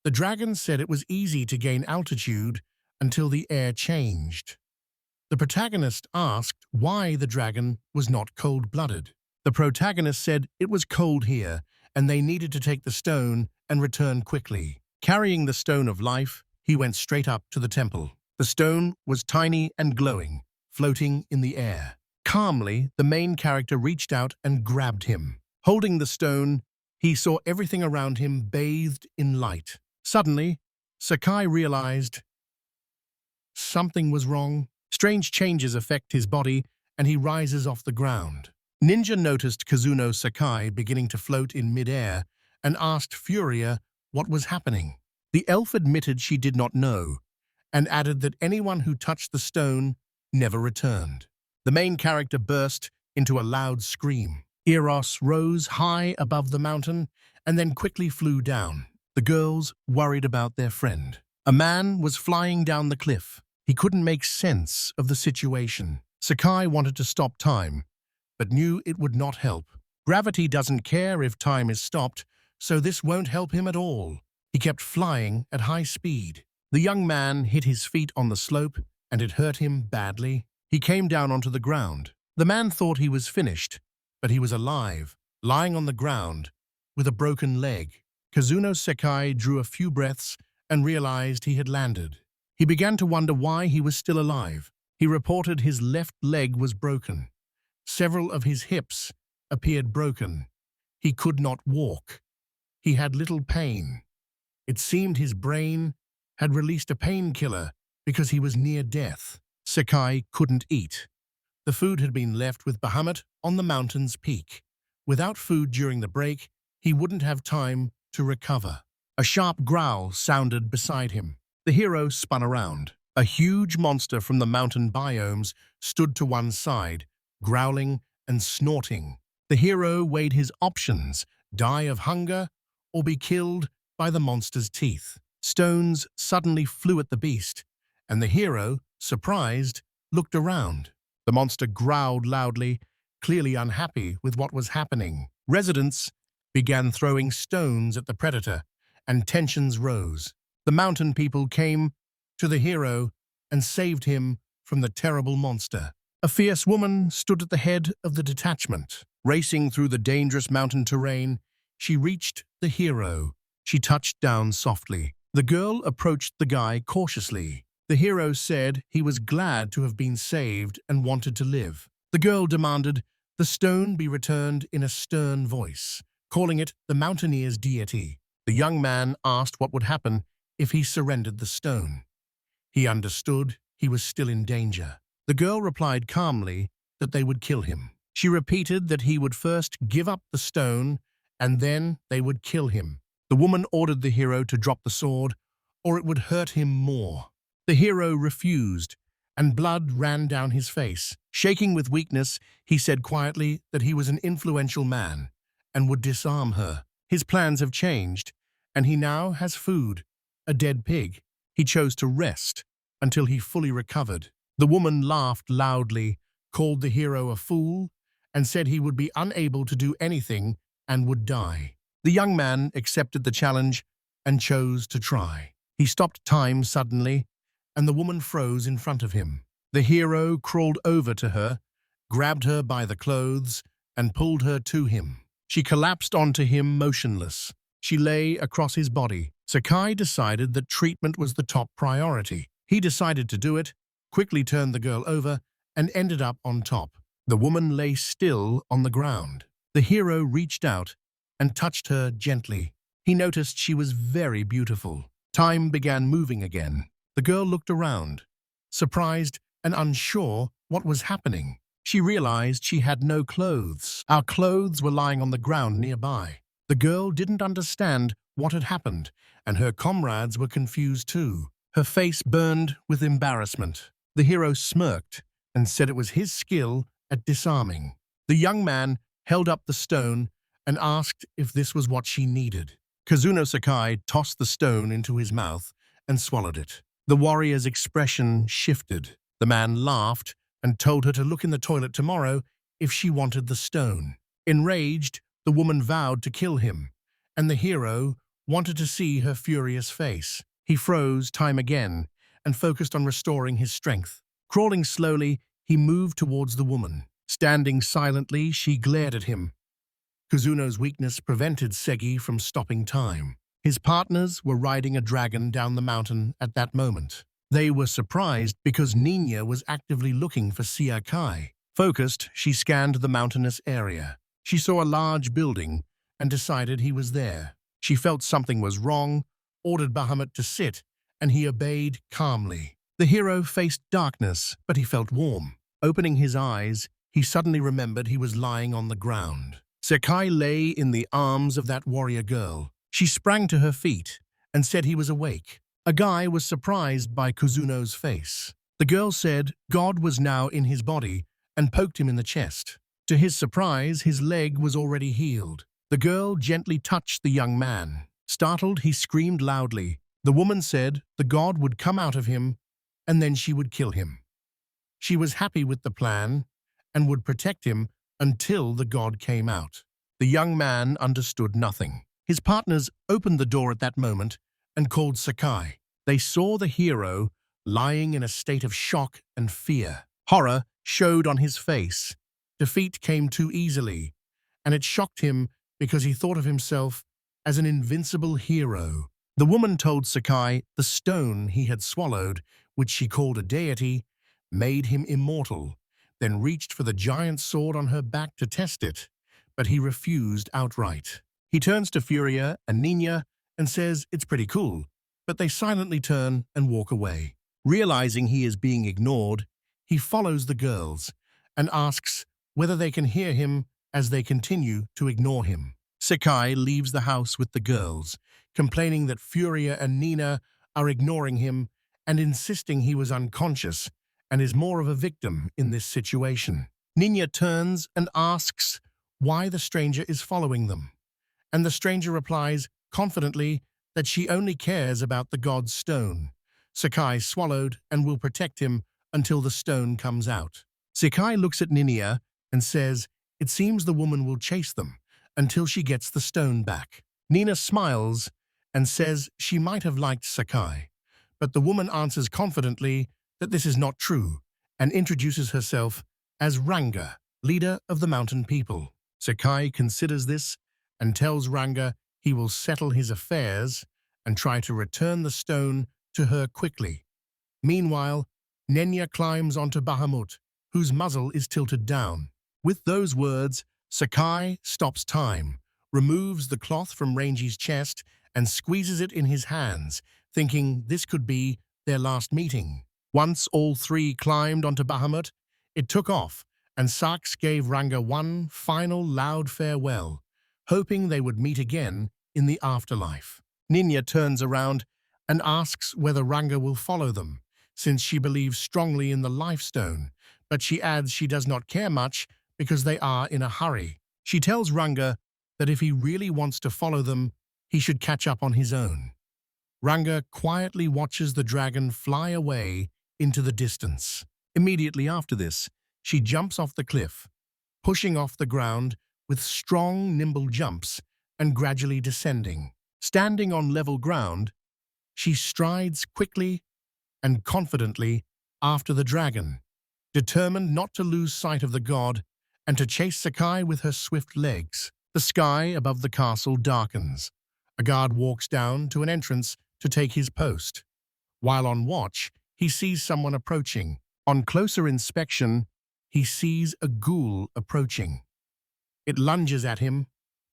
The dragon said it was easy to gain altitude until the air changed. The protagonist asked why the dragon was not cold-blooded. The protagonist said it was cold here and they needed to take the stone and return quickly. Carrying the stone of life, he went straight up to the temple. The stone was tiny and glowing, floating in the air. Calmly, the main character reached out and grabbed him. Holding the stone, he saw everything around him bathed in light. Suddenly, Sakai realized something was wrong. Strange changes affect his body, and he rises off the ground. Ninja noticed Kuzuno Sakai beginning to float in mid-air and asked Furia what was happening. The elf admitted she did not know, and added that anyone who touched the stone never returned. The main character burst into a loud scream. Eros rose high above the mountain and then quickly flew down. The girls worried about their friend. A man was flying down the cliff. He couldn't make sense of the situation. Sakai wanted to stop time, but knew it would not help. Gravity doesn't care if time is stopped, so this won't help him at all. He kept flying at high speed. The young man hit his feet on the slope, and it hurt him badly. He came down onto the ground. The man thought he was finished, but he was alive, lying on the ground, with a broken leg. Kuzuno Sakai drew a few breaths and realized he had landed. He began to wonder why he was still alive. He reported his left leg was broken. Several of his hips appeared broken. He could not walk. He had little pain. It seemed his brain had released a painkiller because he was near death. Sakai couldn't eat. The food had been left with Bahamut on the mountain's peak. Without food during the break, he wouldn't have time to recover. A sharp growl sounded beside him. The hero spun around. A huge monster from the mountain biomes stood to one side, growling and snorting. The hero weighed his options, die of hunger or be killed by the monster's teeth. Stones suddenly flew at the beast, and the hero, surprised, looked around. The monster growled loudly, clearly unhappy with what was happening. Residents began throwing stones at the predator, and tensions rose. The mountain people came to the hero and saved him from the terrible monster. A fierce woman stood at the head of the detachment. Racing through the dangerous mountain terrain, she reached the hero. She touched down softly. The girl approached the guy cautiously. The hero said he was glad to have been saved and wanted to live. The girl demanded the stone be returned in a stern voice, calling it the mountaineer's deity. The young man asked what would happen if he surrendered the stone. He understood he was still in danger. The girl replied calmly that they would kill him. She repeated that he would first give up the stone and then they would kill him. The woman ordered the hero to drop the sword or it would hurt him more. The hero refused, and blood ran down his face. Shaking with weakness, he said quietly that he was an influential man and would disarm her. His plans have changed, and he now has food, a dead pig. He chose to rest until he fully recovered. The woman laughed loudly, called the hero a fool, and said he would be unable to do anything and would die. The young man accepted the challenge and chose to try. He stopped time suddenly, and the woman froze in front of him. The hero crawled over to her, grabbed her by the clothes, and pulled her to him. She collapsed onto him motionless. She lay across his body. Sakai decided that treatment was the top priority. He decided to do it, quickly turned the girl over, and ended up on top. The woman lay still on the ground. The hero reached out and touched her gently. He noticed she was very beautiful. Time began moving again. The girl looked around, surprised and unsure what was happening. She realized she had no clothes. Our clothes were lying on the ground nearby. The girl didn't understand what had happened, and her comrades were confused too. Her face burned with embarrassment. The hero smirked and said it was his skill at disarming. The young man held up the stone and asked if this was what she needed. Kazuno Sakai tossed the stone into his mouth and swallowed it. The warrior's expression shifted. The man laughed and told her to look in the toilet tomorrow if she wanted the stone. Enraged, the woman vowed to kill him, and the hero wanted to see her furious face. He froze time again and focused on restoring his strength. Crawling slowly, he moved towards the woman. Standing silently, she glared at him. Kazuno's weakness prevented Segi from stopping time. His partners were riding a dragon down the mountain at that moment. They were surprised because Nina was actively looking for Sakai. Focused, she scanned the mountainous area. She saw a large building and decided he was there. She felt something was wrong, ordered Bahamut to sit, and he obeyed calmly. The hero faced darkness, but he felt warm. Opening his eyes, he suddenly remembered he was lying on the ground. Sakai lay in the arms of that warrior girl. She sprang to her feet and said he was awake. A guy was surprised by Kazuno's face. The girl said God was now in his body and poked him in the chest. To his surprise, his leg was already healed. The girl gently touched the young man. Startled, he screamed loudly. The woman said the god would come out of him and then she would kill him. She was happy with the plan and would protect him until the god came out. The young man understood nothing. His partners opened the door at that moment and called Sakai. They saw the hero lying in a state of shock and fear. Horror showed on his face. Defeat came too easily, and it shocked him because he thought of himself as an invincible hero. The woman told Sakai the stone he had swallowed, which she called a deity, made him immortal, then reached for the giant sword on her back to test it, but he refused outright. He turns to Furia and Nina and says it's pretty cool, but they silently turn and walk away. Realizing he is being ignored, he follows the girls and asks whether they can hear him as they continue to ignore him. Sakai leaves the house with the girls, complaining that Furia and Nina are ignoring him and insisting he was unconscious and is more of a victim in this situation. Nina turns and asks why the stranger is following them, and the stranger replies confidently that she only cares about the god's stone. Sakai swallowed and will protect him until the stone comes out. Sakai looks at Ninya and says, it seems the woman will chase them until she gets the stone back. Nina smiles and says she might have liked Sakai, but the woman answers confidently that this is not true and introduces herself as Ranga, leader of the mountain people. Sakai considers this and tells Ranga he will settle his affairs and try to return the stone to her quickly. Meanwhile, Nenya climbs onto Bahamut, whose muzzle is tilted down. With those words, Sakai stops time, removes the cloth from Rangy's chest, and squeezes it in his hands, thinking this could be their last meeting. Once all three climbed onto Bahamut, it took off, and Saks gave Ranga one final loud farewell, hoping they would meet again in the afterlife. Ninya turns around and asks whether Ranga will follow them, since she believes strongly in the life stone, but she adds she does not care much because they are in a hurry. She tells Ranga that if he really wants to follow them, he should catch up on his own. Ranga quietly watches the dragon fly away into the distance. Immediately after this, she jumps off the cliff, pushing off the ground with strong, nimble jumps and gradually descending. Standing on level ground, she strides quickly and confidently after the dragon, determined not to lose sight of the god and to chase Sakai with her swift legs. The sky above the castle darkens. A guard walks down to an entrance to take his post. While on watch, he sees someone approaching. On closer inspection, he sees a ghoul approaching. It lunges at him,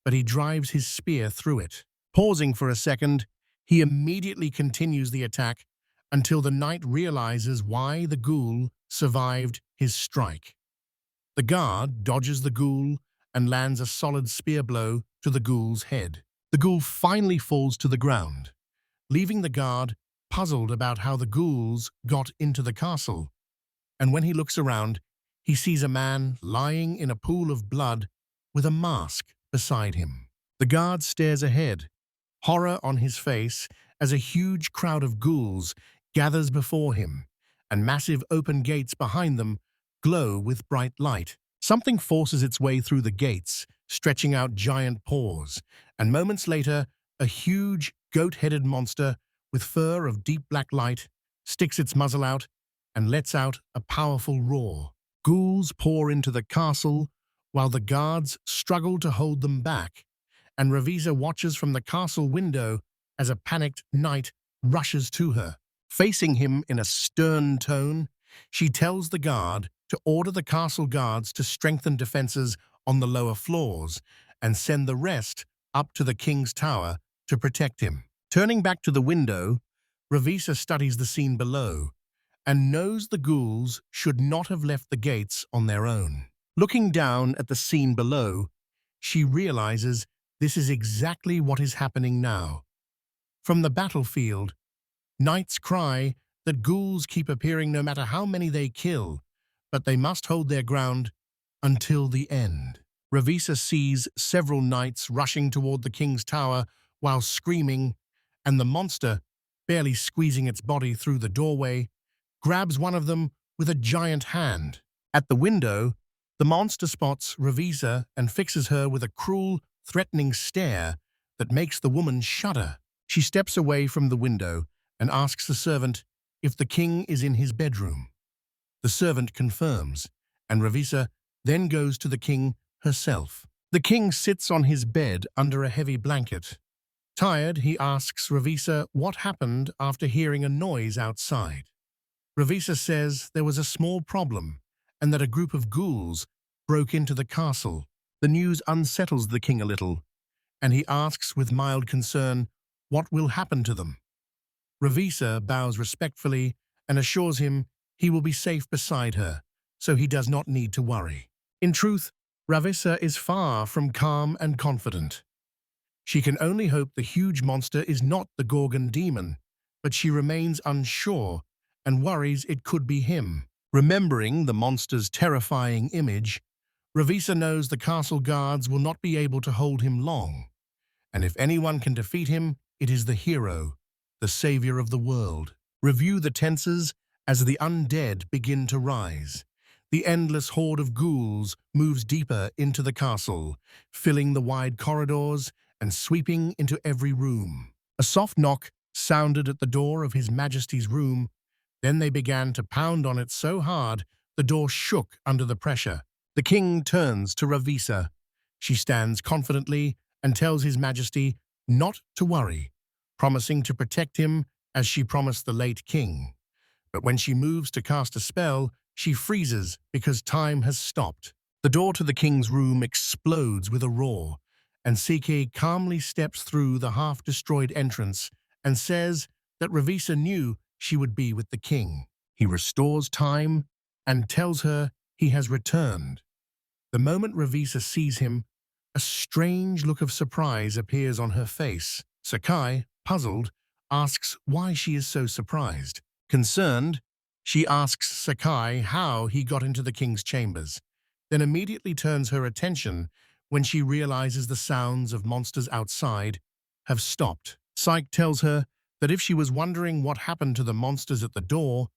but he drives his spear through it. Pausing for a second, he immediately continues the attack until the knight realizes why the ghoul survived his strike. The guard dodges the ghoul and lands a solid spear blow to the ghoul's head. The ghoul finally falls to the ground, leaving the guard puzzled about how the ghouls got into the castle. And when he looks around, he sees a man lying in a pool of blood with a mask beside him. The guard stares ahead, horror on his face, as a huge crowd of ghouls gathers before him, and massive open gates behind them glow with bright light. Something forces its way through the gates, stretching out giant paws, and moments later, a huge, goat-headed monster with fur of deep black light sticks its muzzle out and lets out a powerful roar. Ghouls pour into the castle while the guards struggle to hold them back, and Ravisa watches from the castle window as a panicked knight rushes to her. Facing him in a stern tone, she tells the guard to order the castle guards to strengthen defenses on the lower floors and send the rest up to the king's tower to protect him. Turning back to the window, Ravisa studies the scene below and knows the ghouls should not have left the gates on their own. Looking down at the scene below, she realizes this is exactly what is happening now. From the battlefield, knights cry that ghouls keep appearing no matter how many they kill, but they must hold their ground until the end. Ravisa sees several knights rushing toward the king's tower while screaming, and the monster, barely squeezing its body through the doorway, grabs one of them with a giant hand. At the window, the monster spots Ravisa and fixes her with a cruel, threatening stare that makes the woman shudder. She steps away from the window and asks the servant if the king is in his bedroom. The servant confirms, and Ravisa then goes to the king herself. The king sits on his bed under a heavy blanket. Tired, he asks Ravisa what happened after hearing a noise outside. Ravisa says there was a small problem and that a group of ghouls broke into the castle. The news unsettles the king a little, and he asks with mild concern what will happen to them. Ravisa bows respectfully and assures him he will be safe beside her, so he does not need to worry. In truth, Ravisa is far from calm and confident. She can only hope the huge monster is not the Gorgon demon, but she remains unsure and worries it could be him. Remembering the monster's terrifying image, Ravisa knows the castle guards will not be able to hold him long, and if anyone can defeat him, it is the hero, the savior of the world. Review the tenses as the undead begin to rise. The endless horde of ghouls moves deeper into the castle, filling the wide corridors and sweeping into every room. A soft knock sounded at the door of His Majesty's room. Then they began to pound on it so hard the door shook under the pressure. The king turns to Ravisa. She stands confidently and tells His Majesty not to worry, promising to protect him as she promised the late king. But when she moves to cast a spell, she freezes because time has stopped. The door to the king's room explodes with a roar, and Sakai calmly steps through the half-destroyed entrance and says that Ravisa knew she would be with the king. He restores time and tells her he has returned. The moment Ravisa sees him, a strange look of surprise appears on her face. Sakai, puzzled, asks why she is so surprised. Concerned, she asks Sakai how he got into the king's chambers, then immediately turns her attention when she realizes the sounds of monsters outside have stopped. Sakai tells her that if she was wondering what happened to the monsters at the door,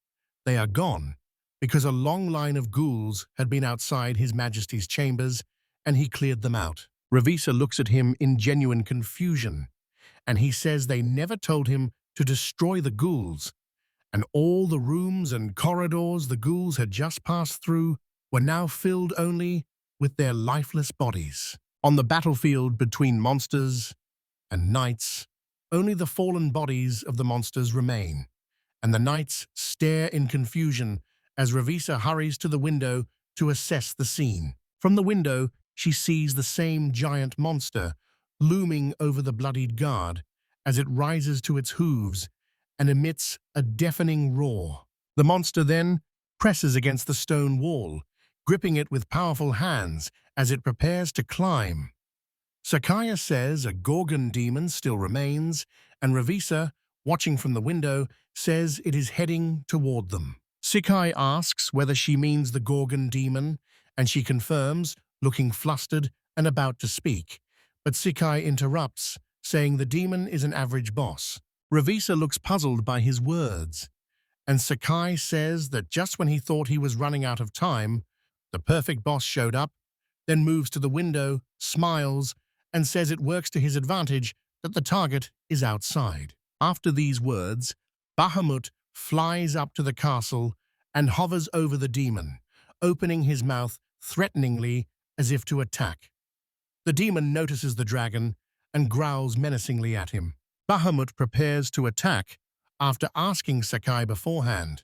they are gone, because a long line of ghouls had been outside His Majesty's chambers and he cleared them out. Ravisa looks at him in genuine confusion, and he says they never told him to destroy the ghouls, and all the rooms and corridors the ghouls had just passed through were now filled only with their lifeless bodies. On the battlefield between monsters and knights, only the fallen bodies of the monsters remain, and the knights stare in confusion as Ravisa hurries to the window to assess the scene. From the window, she sees the same giant monster looming over the bloodied guard as it rises to its hooves and emits a deafening roar. The monster then presses against the stone wall, gripping it with powerful hands as it prepares to climb. Sakai says a Gorgon demon still remains, and Ravisa, watching from the window, says it is heading toward them. Sakai asks whether she means the Gorgon demon, and she confirms, looking flustered and about to speak. But Sakai interrupts, saying the demon is an average boss. Ravisa looks puzzled by his words, and Sakai says that just when he thought he was running out of time, the perfect boss showed up, then moves to the window, smiles, and says it works to his advantage that the target is outside. After these words, Bahamut flies up to the castle and hovers over the demon, opening his mouth threateningly as if to attack. The demon notices the dragon and growls menacingly at him. Bahamut prepares to attack after asking Sakai beforehand,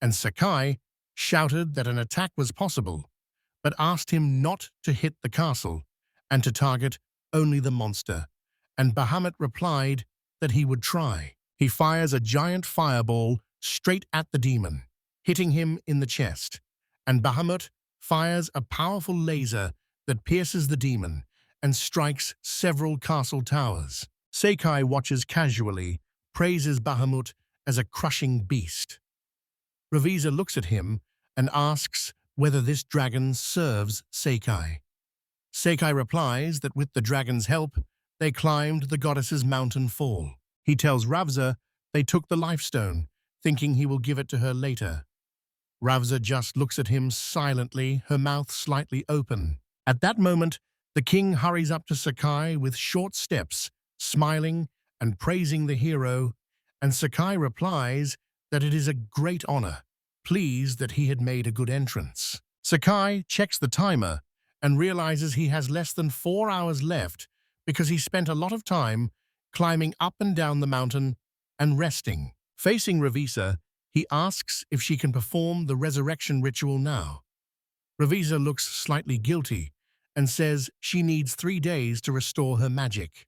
and Sakai shouted that an attack was possible, but asked him not to hit the castle and to target only the monster, and Bahamut replied that he would try. He fires a giant fireball straight at the demon, hitting him in the chest, and Bahamut fires a powerful laser that pierces the demon and strikes several castle towers. Sakai watches casually, praises Bahamut as a crushing beast. Ravisa looks at him and asks whether this dragon serves Sakai. Sakai replies that with the dragon's help, they climbed the goddess's mountain fall. He tells Ravza they took the lifestone, thinking he will give it to her later. Ravza just looks at him silently, her mouth slightly open. At that moment, the king hurries up to Sakai with short steps, smiling and praising the hero, and Sakai replies that it is a great honor, pleased that he had made a good entrance. Sakai checks the timer and realizes he has less than 4 hours left because he spent a lot of time climbing up and down the mountain and resting. Facing Ravisa, he asks if she can perform the resurrection ritual now. Ravisa looks slightly guilty and says she needs 3 days to restore her magic.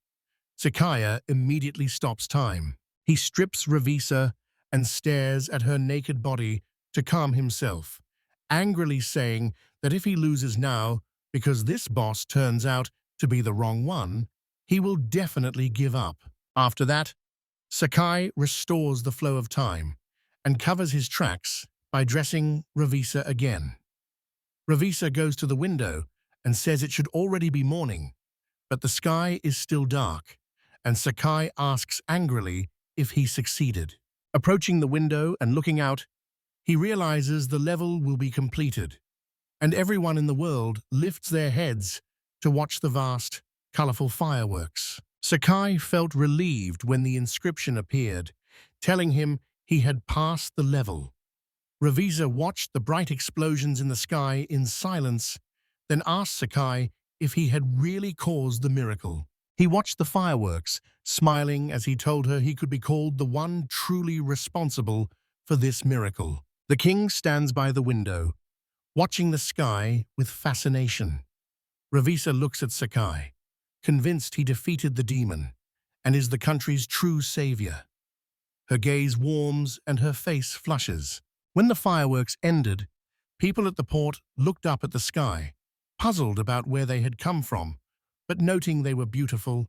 Sakai immediately stops time. He strips Ravisa and stares at her naked body to calm himself, angrily saying that if he loses now, because this boss turns out to be the wrong one, he will definitely give up. After that, Sakai restores the flow of time and covers his tracks by dressing Ravisa again. Ravisa goes to the window and says it should already be morning, but the sky is still dark, and Sakai asks angrily if he succeeded. Approaching the window and looking out, he realizes the level will be completed, and everyone in the world lifts their heads to watch the vast, colorful fireworks. Sakai felt relieved when the inscription appeared, telling him he had passed the level. Revisa watched the bright explosions in the sky in silence, then asked Sakai if he had really caused the miracle. He watched the fireworks, smiling as he told her he could be called the one truly responsible for this miracle. The king stands by the window, watching the sky with fascination. Revisa looks at Sakai, convinced he defeated the demon and is the country's true savior. Her gaze warms and her face flushes. When the fireworks ended, people at the port looked up at the sky, puzzled about where they had come from, but noting they were beautiful,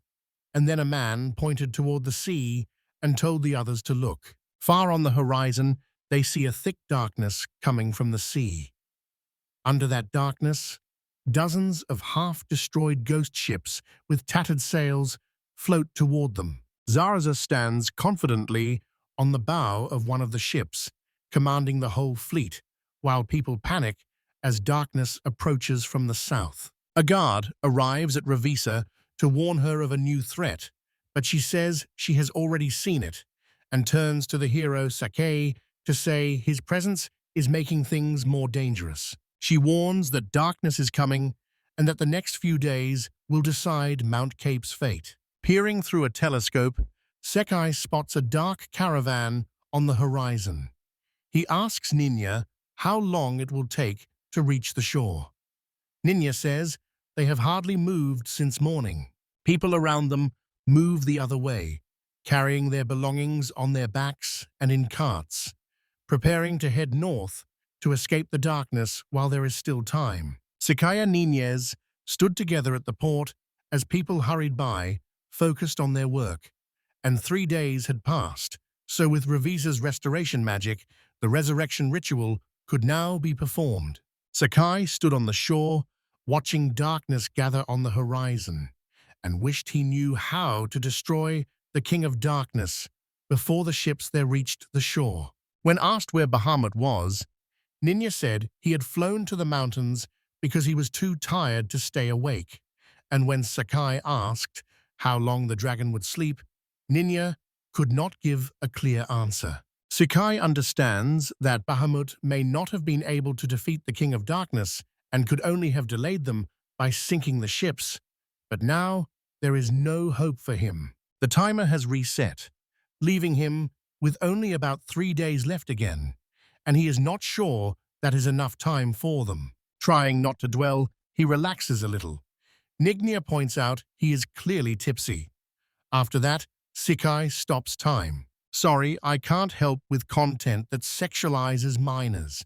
and then a man pointed toward the sea and told the others to look. Far on the horizon, they see a thick darkness coming from the sea. Under that darkness, dozens of half-destroyed ghost ships with tattered sails float toward them. Zaraza stands confidently on the bow of one of the ships, commanding the whole fleet, while people panic as darkness approaches from the south. A guard arrives at Revisa to warn her of a new threat, but she says she has already seen it and turns to the hero Sakai to say his presence is making things more dangerous. She warns that darkness is coming and that the next few days will decide Mount Cape's fate. Peering through a telescope, Sakai spots a dark caravan on the horizon. He asks Ninya how long it will take to reach the shore. Ninya says they have hardly moved since morning. People around them move the other way, carrying their belongings on their backs and in carts, preparing to head north to escape the darkness while there is still time. Sakai and Ninyez stood together at the port as people hurried by, focused on their work. And 3 days had passed, so with Revisa's restoration magic, the resurrection ritual could now be performed. Sakai stood on the shore, watching darkness gather on the horizon, and wished he knew how to destroy the King of Darkness before the ships there reached the shore. When asked where Bahamut was, Ninya said he had flown to the mountains because he was too tired to stay awake, and when Sakai asked how long the dragon would sleep, Ninya could not give a clear answer. Sakai understands that Bahamut may not have been able to defeat the King of Darkness and could only have delayed them by sinking the ships, but now there is no hope for him. The timer has reset, leaving him with only about 3 days left again, and he is not sure that is enough time for them. Trying not to dwell, he relaxes a little. Nignia points out he is clearly tipsy. After that, Sakai stops time. Sorry, I can't help with content that sexualizes minors.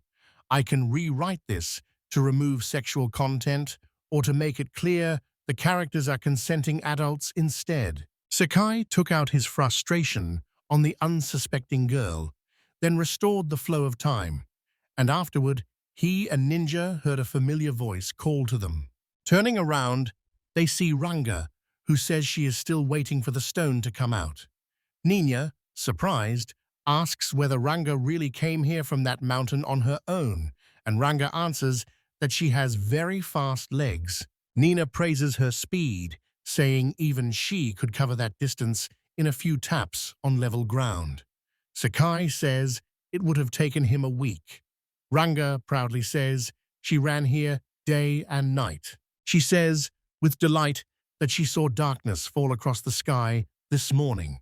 I can rewrite this to remove sexual content or to make it clear the characters are consenting adults instead. Sakai took out his frustration on the unsuspecting girl, then restored the flow of time, and afterward, he and Ninja heard a familiar voice call to them. Turning around, they see Ranga, who says she is still waiting for the stone to come out. Ninya, surprised, asks whether Ranga really came here from that mountain on her own, and Ranga answers that she has very fast legs. Nina praises her speed, saying even she could cover that distance in a few taps on level ground. Sakai says it would have taken him a week. Ranga proudly says she ran here day and night. She says, with delight, that she saw darkness fall across the sky this morning,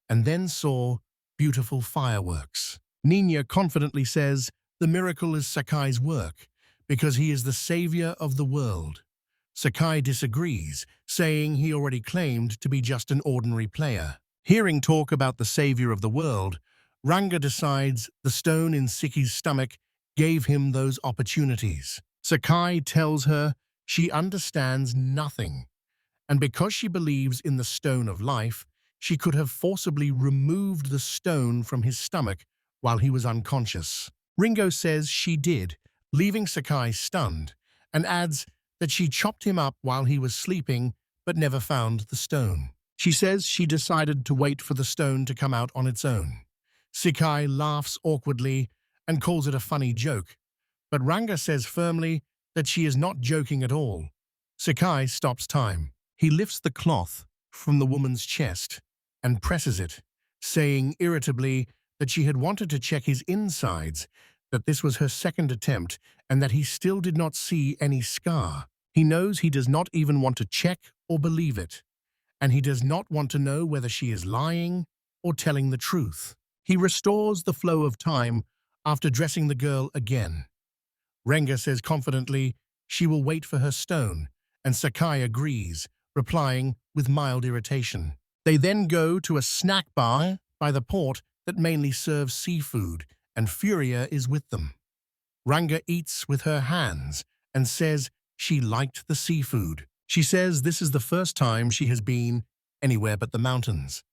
and then saw beautiful fireworks. Ninya confidently says the miracle is Sakai's work, because he is the savior of the world. Sakai disagrees, saying he already claimed to be just an ordinary player. Hearing talk about the savior of the world, Ranga decides the stone in Siki's stomach gave him those opportunities. Sakai tells her she understands nothing, and because she believes in the stone of life, she could have forcibly removed the stone from his stomach while he was unconscious. Ringo says she did, leaving Sakai stunned, and adds that she chopped him up while he was sleeping but never found the stone. She says she decided to wait for the stone to come out on its own. Sakai laughs awkwardly and calls it a funny joke, but Ranga says firmly that she is not joking at all. Sakai stops time. He lifts the cloth from the woman's chest and presses it, saying irritably that she had wanted to check his insides, that this was her second attempt, and that he still did not see any scar. He knows he does not even want to check or believe it, and he does not want to know whether she is lying or telling the truth. He restores the flow of time after dressing the girl again. Ranga says confidently she will wait for her stone, and Sakai agrees, replying with mild irritation. They then go to a snack bar by the port that mainly serves seafood, and Furia is with them. Ranga eats with her hands and says she liked the seafood. She says this is the first time she has been anywhere but the mountains.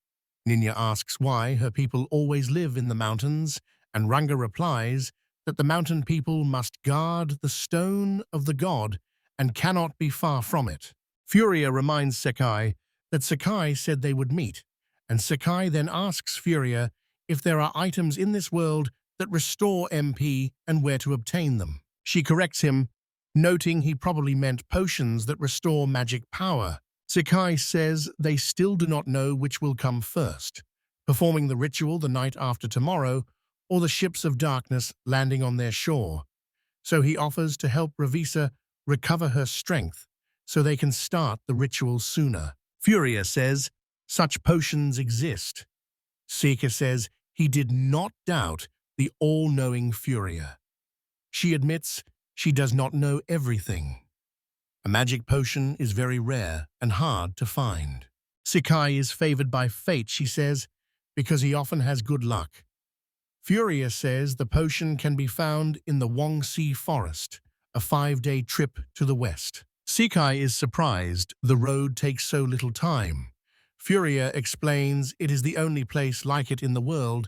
Ninya asks why her people always live in the mountains, and Ranga replies that the mountain people must guard the stone of the god and cannot be far from it. Furia reminds Sakai that Sakai said they would meet, and Sakai then asks Furia if there are items in this world that restore MP and where to obtain them. She corrects him, noting he probably meant potions that restore magic power. Sakai says they still do not know which will come first, performing the ritual the night after tomorrow or the ships of darkness landing on their shore. So he offers to help Ravisa recover her strength so they can start the ritual sooner. Furia says such potions exist. Sika says he did not doubt the all-knowing Furia. She admits she does not know everything. A magic potion is very rare and hard to find. Sakai is favored by fate, she says, because he often has good luck. Furia says the potion can be found in the Wangxi forest, a 5-day trip to the west. Sakai is surprised the road takes so little time. Furia explains it is the only place like it in the world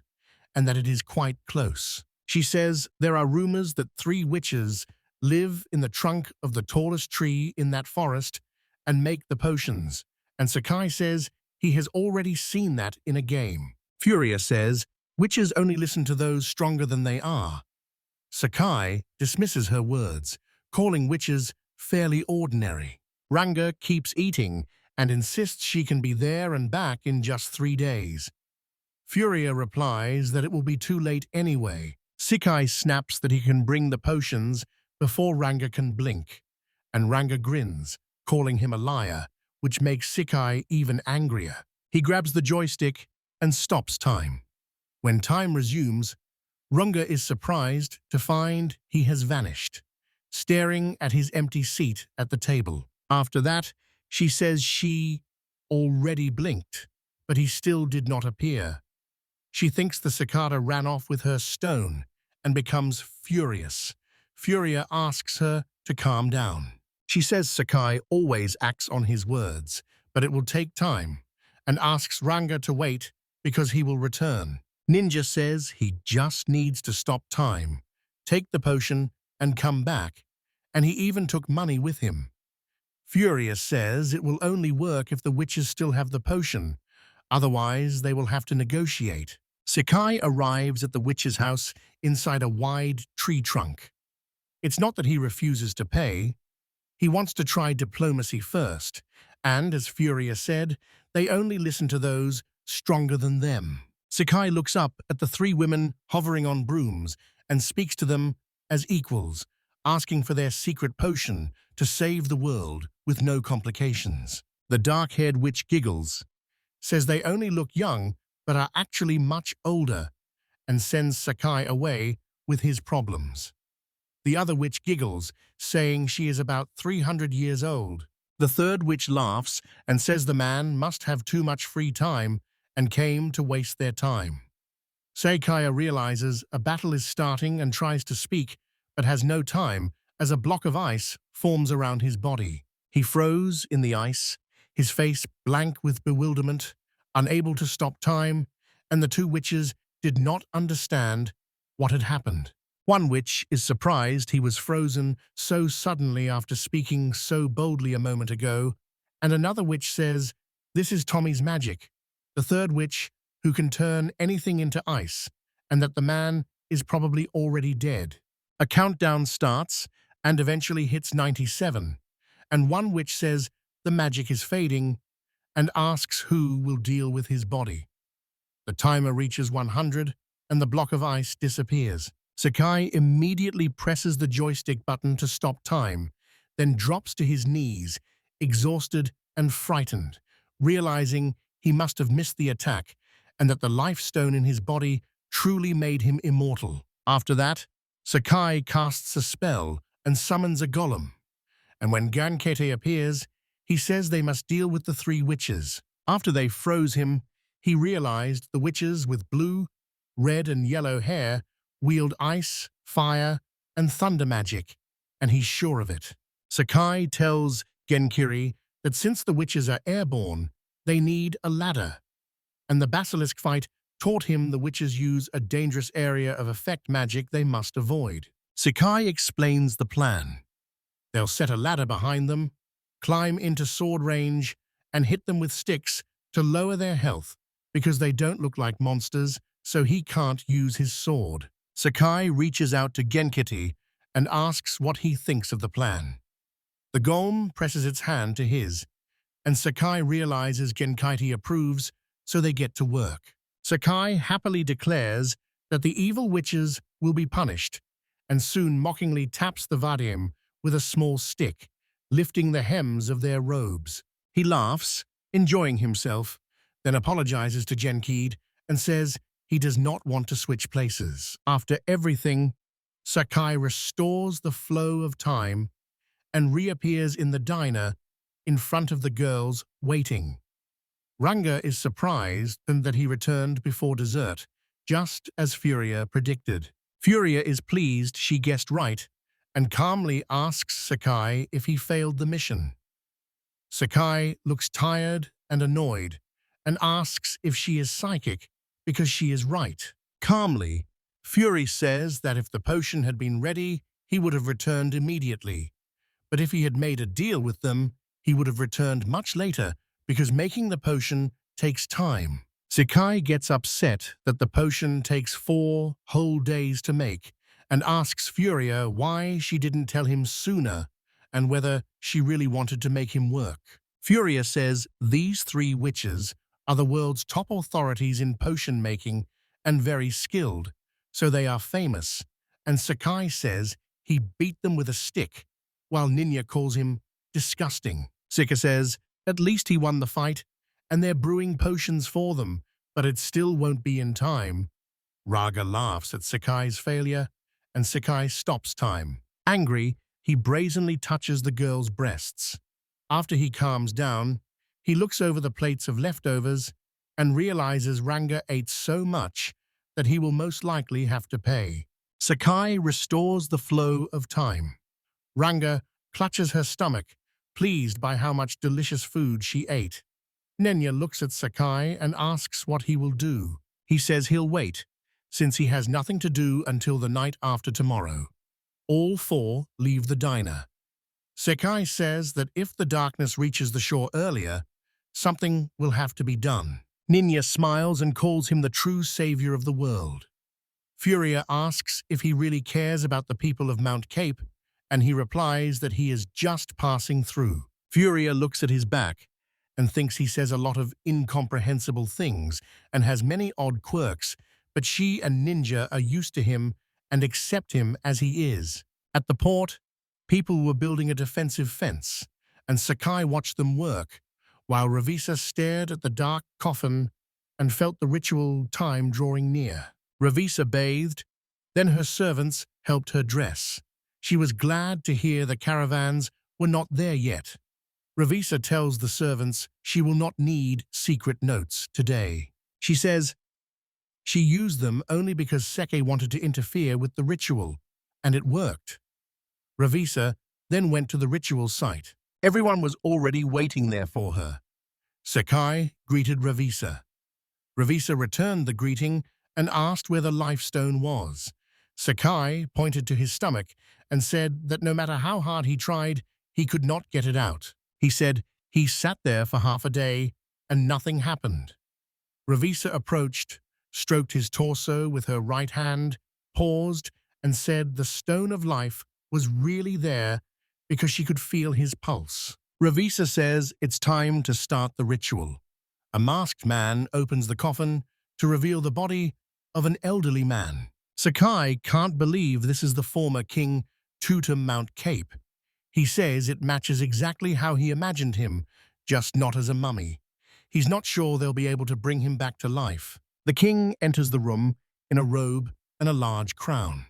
and that it is quite close. She says there are rumors that 3 witches live in the trunk of the tallest tree in that forest and make the potions, and Sakai says he has already seen that in a game. Furia says witches only listen to those stronger than they are. Sakai dismisses her words, calling witches fairly ordinary. Ranga keeps eating and insists she can be there and back in just 3 days. Furia replies that it will be too late anyway. Sakai snaps that he can bring the potions before Ranga can blink, and Ranga grins, calling him a liar, which makes Sakai even angrier. He grabs the joystick and stops time. When time resumes, Ranga is surprised to find he has vanished, staring at his empty seat at the table. After that, she says she already blinked, but he still did not appear. She thinks the cicada ran off with her stone and becomes furious. Furia asks her to calm down. She says Sakai always acts on his words, but it will take time, and asks Ranga to wait because he will return. Ninja says he just needs to stop time, take the potion, and come back, and he even took money with him. Furia says it will only work if the witches still have the potion, otherwise they will have to negotiate. Sakai arrives at the witch's house inside a wide tree trunk. It's not that he refuses to pay. He wants to try diplomacy first, and, as Furia said, they only listen to those stronger than them. Sakai looks up at the 3 women hovering on brooms and speaks to them as equals, asking for their secret potion to save the world with no complications. The dark-haired witch giggles, says they only look young but are actually much older, and sends Sakai away with his problems. The other witch giggles, saying she is about 300 years old. The third witch laughs and says the man must have too much free time and came to waste their time. Sakai realizes a battle is starting and tries to speak, but has no time as a block of ice forms around his body. He froze in the ice, his face blank with bewilderment, unable to stop time, and the 2 witches did not understand what had happened. One witch is surprised he was frozen so suddenly after speaking so boldly a moment ago, and another witch says, "This is Tommy's magic." The third witch, who can turn anything into ice, and that the man is probably already dead. A countdown starts and eventually hits 97, and one witch says the magic is fading and asks who will deal with his body. The timer reaches 100 and the block of ice disappears. Sakai immediately presses the joystick button to stop time, then drops to his knees, exhausted and frightened, realizing he must have missed the attack and that the life stone in his body truly made him immortal. After that, Sakai casts a spell and summons a golem, and when Gankete appears, he says they must deal with the three witches. After they froze him, he realized the witches with blue, red, and yellow hair wield ice, fire, and thunder magic, and he's sure of it. Sakai tells Genkiri that since the witches are airborne, they need a ladder, and the basilisk fight taught him the witches use a dangerous area of effect magic they must avoid. Sakai explains the plan. They'll set a ladder behind them, climb into sword range, and hit them with sticks to lower their health because they don't look like monsters, so he can't use his sword. Sakai reaches out to Genkiti and asks what he thinks of the plan. The golem presses its hand to his, and Sakai realizes Genkiti approves, so they get to work. Sakai happily declares that the evil witches will be punished, and soon mockingly taps the Vadim with a small stick, lifting the hems of their robes. He laughs, enjoying himself, then apologizes to Genkid and says he does not want to switch places. After everything, Sakai restores the flow of time and reappears in the diner in front of the girls waiting. Ranga is surprised that he returned before dessert, just as Furia predicted. Furia is pleased she guessed right and calmly asks Sakai if he failed the mission. Sakai looks tired and annoyed and asks if she is psychic because she is right. Calmly, Fury says that if the potion had been ready, he would have returned immediately. But if he had made a deal with them, he would have returned much later because making the potion takes time. Sakai gets upset that the potion takes 4 whole days to make and asks Furia why she didn't tell him sooner and whether she really wanted to make him work. Furia says these 3 witches are the world's top authorities in potion making and very skilled, so they are famous, and Sakai says he beat them with a stick, while Ninya calls him disgusting. Sika says at least he won the fight, and they're brewing potions for them, but it still won't be in time. Raga laughs at Sakai's failure, and Sakai stops time. Angry, he brazenly touches the girl's breasts. After he calms down, he looks over the plates of leftovers and realizes Ranga ate so much that he will most likely have to pay. Sakai restores the flow of time. Ranga clutches her stomach, pleased by how much delicious food she ate. Nenya looks at Sakai and asks what he will do. He says he'll wait, since he has nothing to do until the night after tomorrow. All 4 leave the diner. Sakai says that if the darkness reaches the shore earlier, something will have to be done. Ninya smiles and calls him the true savior of the world. Furia asks if he really cares about the people of Mount Cape, and he replies that he is just passing through. Furia looks at his back and thinks he says a lot of incomprehensible things and has many odd quirks, but she and Ninja are used to him and accept him as he is. At the port, people were building a defensive fence, and Sakai watched them work, while Ravisa stared at the dark coffin and felt the ritual time drawing near. Ravisa bathed, then her servants helped her dress. She was glad to hear the caravans were not there yet. Ravisa tells the servants she will not need secret notes today. She says she used them only because Sakai wanted to interfere with the ritual, and it worked. Ravisa then went to the ritual site. Everyone was already waiting there for her. Sakai greeted Ravisa. Ravisa returned the greeting and asked where the life stone was. Sakai pointed to his stomach and said that no matter how hard he tried, he could not get it out. He said he sat there for half a day and nothing happened. Ravisa approached, stroked his torso with her right hand, paused, and said the stone of life was really there because she could feel his pulse. Ravisa says it's time to start the ritual. A masked man opens the coffin to reveal the body of an elderly man. Sakai can't believe this is the former King Tutum Mount Cape. He says it matches exactly how he imagined him, just not as a mummy. He's not sure they'll be able to bring him back to life. The king enters the room in a robe and a large crown.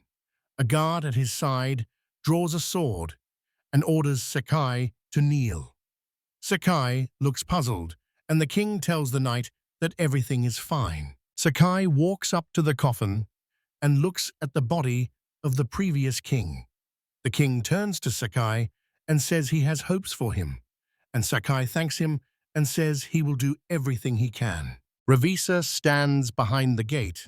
A guard at his side draws a sword and orders Sakai to kneel. Sakai looks puzzled, and the king tells the knight that everything is fine. Sakai walks up to the coffin and looks at the body of the previous king. The king turns to Sakai and says he has hopes for him, and Sakai thanks him and says he will do everything he can. Ravisa stands behind the gate,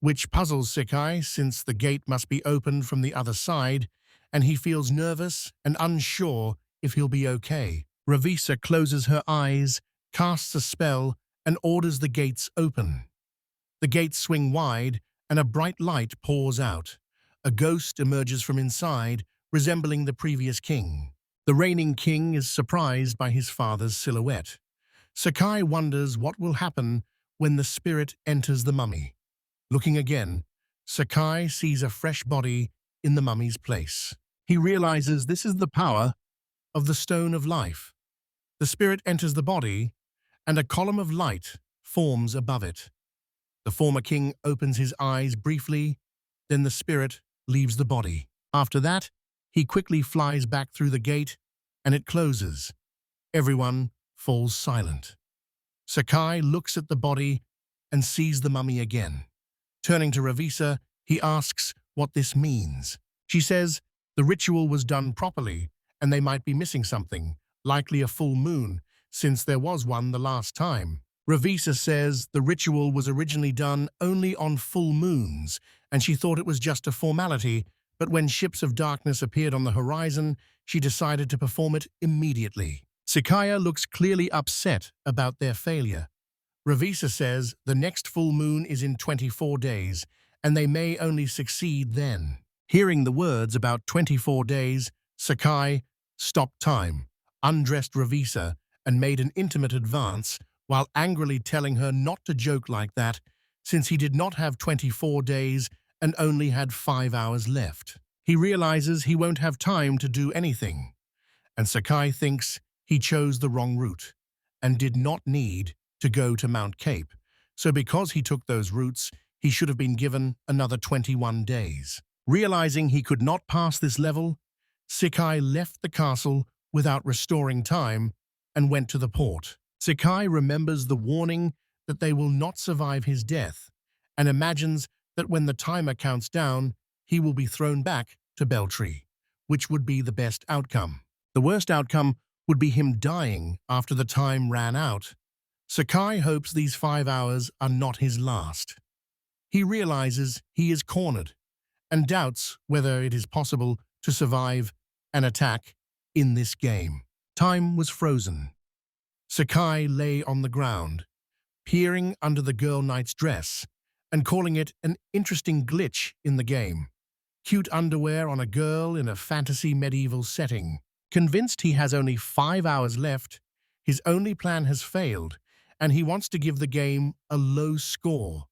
which puzzles Sakai since the gate must be opened from the other side, and he feels nervous and unsure if he'll be okay. Ravisa closes her eyes, casts a spell, and orders the gates open. The gates swing wide, and a bright light pours out. A ghost emerges from inside, resembling the previous king. The reigning king is surprised by his father's silhouette. Sakai wonders what will happen when the spirit enters the mummy. Looking again, Sakai sees a fresh body in the mummy's place. He realizes this is the power of the stone of life. The spirit enters the body, and a column of light forms above it. The former king opens his eyes briefly, then the spirit leaves the body. After that, he quickly flies back through the gate, and it closes. Everyone falls silent. Sakai looks at the body and sees the mummy again. Turning to Ravisa, he asks what this means. She says the ritual was done properly, and they might be missing something, likely a full moon, since there was one the last time. Ravisa says the ritual was originally done only on full moons, and she thought it was just a formality, but when ships of darkness appeared on the horizon, she decided to perform it immediately. Sakai looks clearly upset about their failure. Ravisa says the next full moon is in 24 days, and they may only succeed then. Hearing the words about 24 days, Sakai stopped time, undressed Ravisa, and made an intimate advance, while angrily telling her not to joke like that, since he did not have 24 days and only had 5 hours left. He realizes he won't have time to do anything, and Sakai thinks he chose the wrong route and did not need to go to Mount Cape, so because he took those routes, he should have been given another 21 days. Realizing he could not pass this level, Sakai left the castle without restoring time and went to the port. Sakai remembers the warning that they will not survive his death and imagines that when the timer counts down, he will be thrown back to Beltree, which would be the best outcome. The worst outcome would be him dying after the time ran out. Sakai hopes these 5 hours are not his last. He realizes he is cornered and doubts whether it is possible to survive an attack in this game. Time was frozen. Sakai lay on the ground, peering under the girl knight's dress and calling it an interesting glitch in the game. Cute underwear on a girl in a fantasy medieval setting. Convinced he has only 5 hours left, his only plan has failed, and he wants to give the game a low score.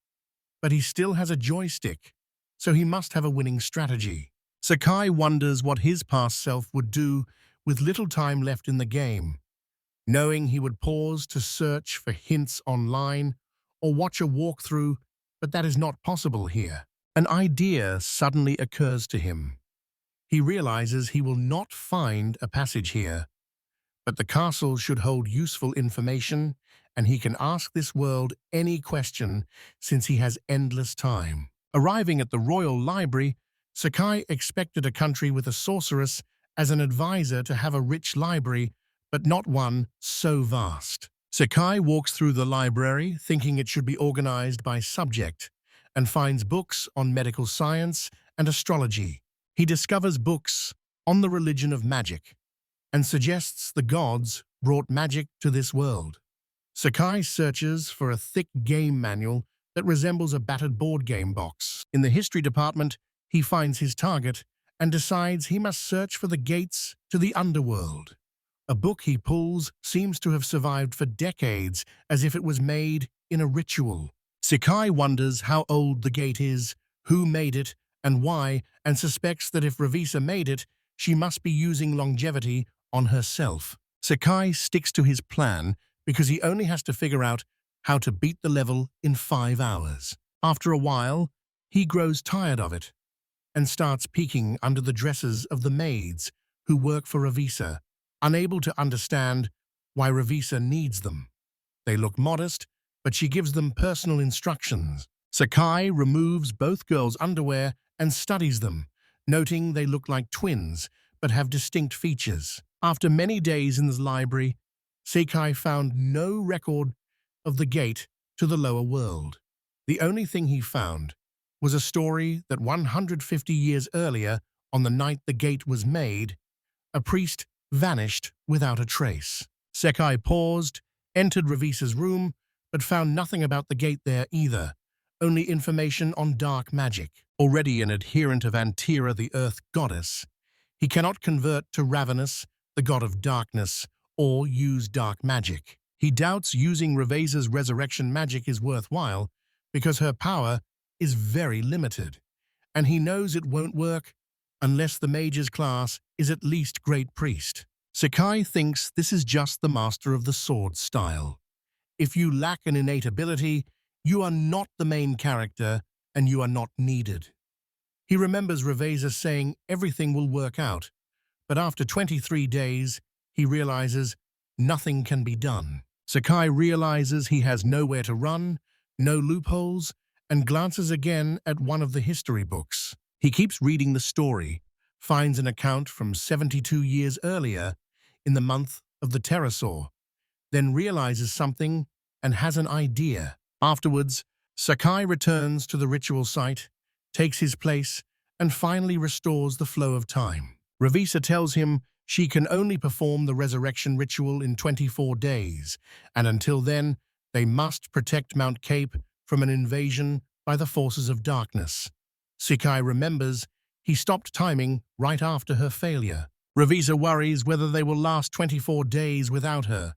But he still has a joystick, so he must have a winning strategy. Sakai wonders what his past self would do with little time left in the game, knowing he would pause to search for hints online or watch a walkthrough, but that is not possible here. An idea suddenly occurs to him. He realizes he will not find a passage here, but the castle should hold useful information, and he can ask this world any question since he has endless time. Arriving at the royal library, Sakai expected a country with a sorceress as an advisor to have a rich library, but not one so vast. Sakai walks through the library thinking it should be organized by subject and finds books on medical science and astrology. He discovers books on the religion of magic and suggests the gods brought magic to this world. Sakai searches for a thick game manual that resembles a battered board game box. In the history department, he finds his target and decides he must search for the gates to the underworld. A book he pulls seems to have survived for decades, as if it was made in a ritual. Sakai wonders how old the gate is, who made it, and why, and suspects that if Revisa made it, she must be using longevity on herself. Sakai sticks to his plan because he only has to figure out how to beat the level in 5 hours. After a while, he grows tired of it and starts peeking under the dresses of the maids who work for Revisa, unable to understand why Revisa needs them. They look modest, but she gives them personal instructions. Sakai removes both girls' underwear and studies them, noting they look like twins but have distinct features. After many days in the library, Sakai found no record of the gate to the lower world. The only thing he found was a story that 150 years earlier, on the night the gate was made, a priest vanished without a trace. Sakai paused, entered Revisa's room, but found nothing about the gate there either, only information on dark magic. Already an adherent of Antira, the earth goddess, he cannot convert to Ravenous, the god of darkness, or use dark magic. He doubts using Revisa's resurrection magic is worthwhile because her power is very limited, and he knows it won't work unless the mage's class is at least Great Priest. Sakai thinks this is just the master of the sword style. If you lack an innate ability, you are not the main character and you are not needed. He remembers Revisa saying everything will work out, but after 23 days, he realizes nothing can be done. Sakai realizes he has nowhere to run, no loopholes, and glances again at one of the history books. He keeps reading the story, finds an account from 72 years earlier in the month of the pterosaur, then realizes something and has an idea. Afterwards, Sakai returns to the ritual site, takes his place, and finally restores the flow of time. Revisa tells him she can only perform the resurrection ritual in 24 days, and until then, they must protect Mount Cape from an invasion by the forces of darkness. Sakai remembers he stopped timing right after her failure. Revisa worries whether they will last 24 days without her,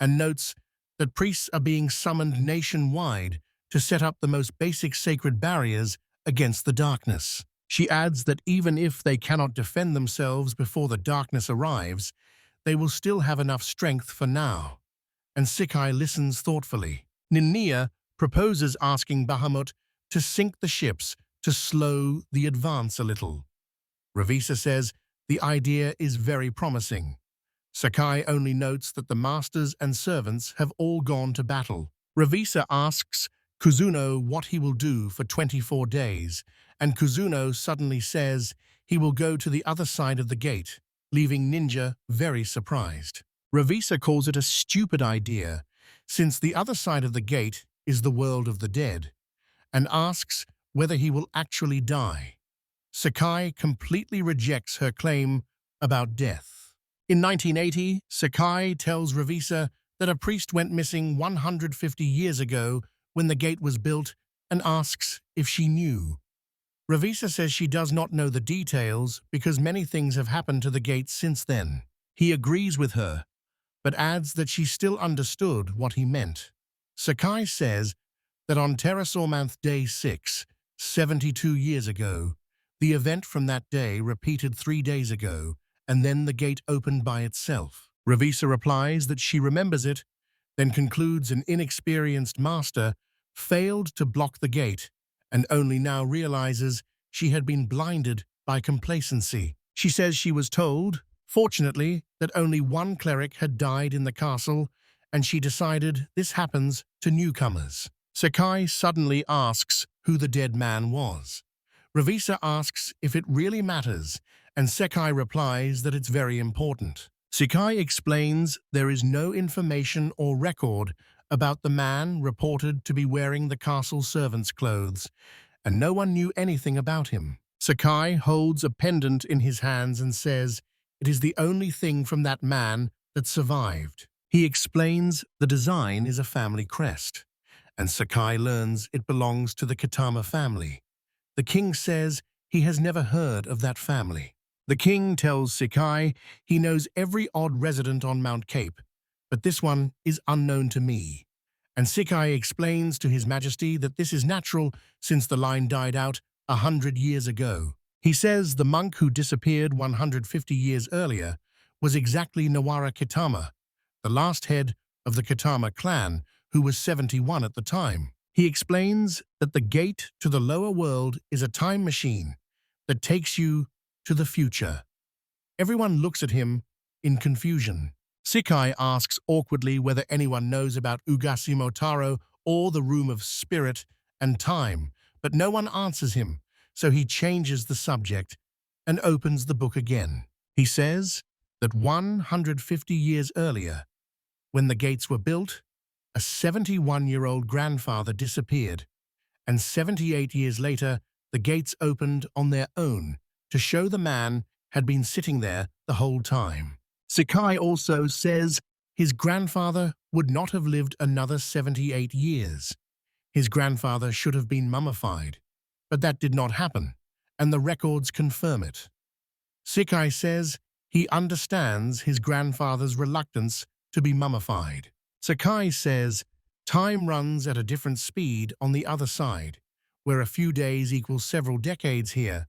and notes that priests are being summoned nationwide to set up the most basic sacred barriers against the darkness. She adds that even if they cannot defend themselves before the darkness arrives, they will still have enough strength for now. And Sakai listens thoughtfully. Ninnia proposes asking Bahamut to sink the ships to slow the advance a little. Revisa says the idea is very promising. Sakai only notes that the masters and servants have all gone to battle. Revisa asks Kuzuno what he will do for 24 days, and Kuzuno suddenly says he will go to the other side of the gate, leaving Ninja very surprised. Revisa calls it a stupid idea, since the other side of the gate is the world of the dead, and asks whether he will actually die. Sakai completely rejects her claim about death. In 1980, Sakai tells Revisa that a priest went missing 150 years ago when the gate was built and asks if she knew. Revisa says she does not know the details because many things have happened to the gate since then. He agrees with her, but adds that she still understood what he meant. Sakai says that on Pterosaur Month Day 6, 72 years ago, the event from that day repeated 3 days ago, and then the gate opened by itself. Revisa replies that she remembers it, then concludes an inexperienced master failed to block the gate and only now realizes she had been blinded by complacency. She says she was told, fortunately, that only one cleric had died in the castle, and she decided this happens to newcomers. Sakai suddenly asks who the dead man was. Revisa asks if it really matters, and Sakai replies that it's very important. Sakai explains there is no information or record about the man reported to be wearing the castle servant's clothes, and no one knew anything about him. Sakai holds a pendant in his hands and says it is the only thing from that man that survived. He explains the design is a family crest, and Sakai learns it belongs to the Kitama family. The king says he has never heard of that family. The king tells Sakai he knows every odd resident on Mount Cape, but this one is unknown to me. And Sakai explains to His Majesty that this is natural since the line died out 100 years ago. He says the monk who disappeared 150 years earlier was exactly Nawara Kitama, the last head of the Kitama clan, who was 71 at the time. He explains that the gate to the lower world is a time machine that takes you to the future. Everyone looks at him in confusion. Sakai asks awkwardly whether anyone knows about Ugasimo Taro or the Room of Spirit and Time, but no one answers him, so he changes the subject and opens the book again. He says that 150 years earlier, when the gates were built, a 71-year-old grandfather disappeared, and 78 years later, the gates opened on their own to show the man had been sitting there the whole time. Sakai also says his grandfather would not have lived another 78 years. His grandfather should have been mummified, but that did not happen, and the records confirm it. Sakai says he understands his grandfather's reluctance to be mummified. Sakai says time runs at a different speed on the other side, where a few days equals several decades here,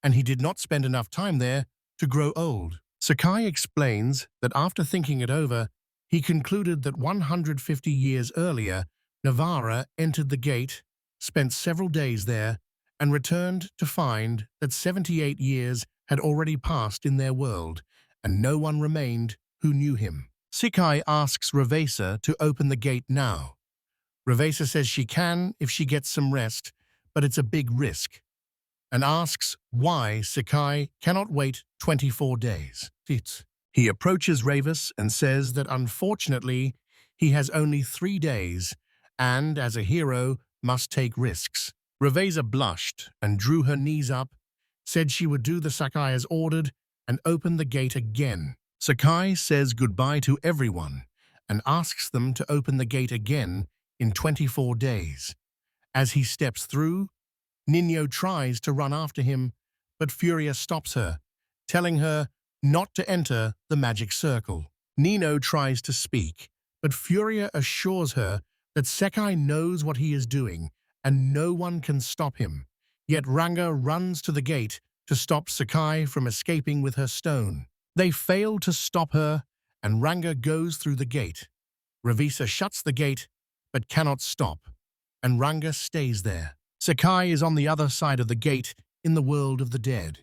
and he did not spend enough time there to grow old. Sakai explains that after thinking it over, he concluded that 150 years earlier, Navara entered the gate, spent several days there, and returned to find that 78 years had already passed in their world, and no one remained who knew him. Sakai asks Revesa to open the gate now. Revesa says she can if she gets some rest, but it's a big risk, and asks why Sakai cannot wait 24 days. He approaches Revis and says that unfortunately he has only 3 days and, as a hero, must take risks. Revesa blushed and drew her knees up, said she would do the Sakai as ordered, and open the gate again. Sakai says goodbye to everyone and asks them to open the gate again in 24 days. As he steps through, Nino tries to run after him, but Furia stops her, telling her not to enter the magic circle. Nino tries to speak, but Furia assures her that Sakai knows what he is doing and no one can stop him. Yet Ranga runs to the gate to stop Sakai from escaping with her stone. They fail to stop her, and Ranga goes through the gate. Revesa shuts the gate, but cannot stop, and Ranga stays there. Sakai is on the other side of the gate in the world of the dead,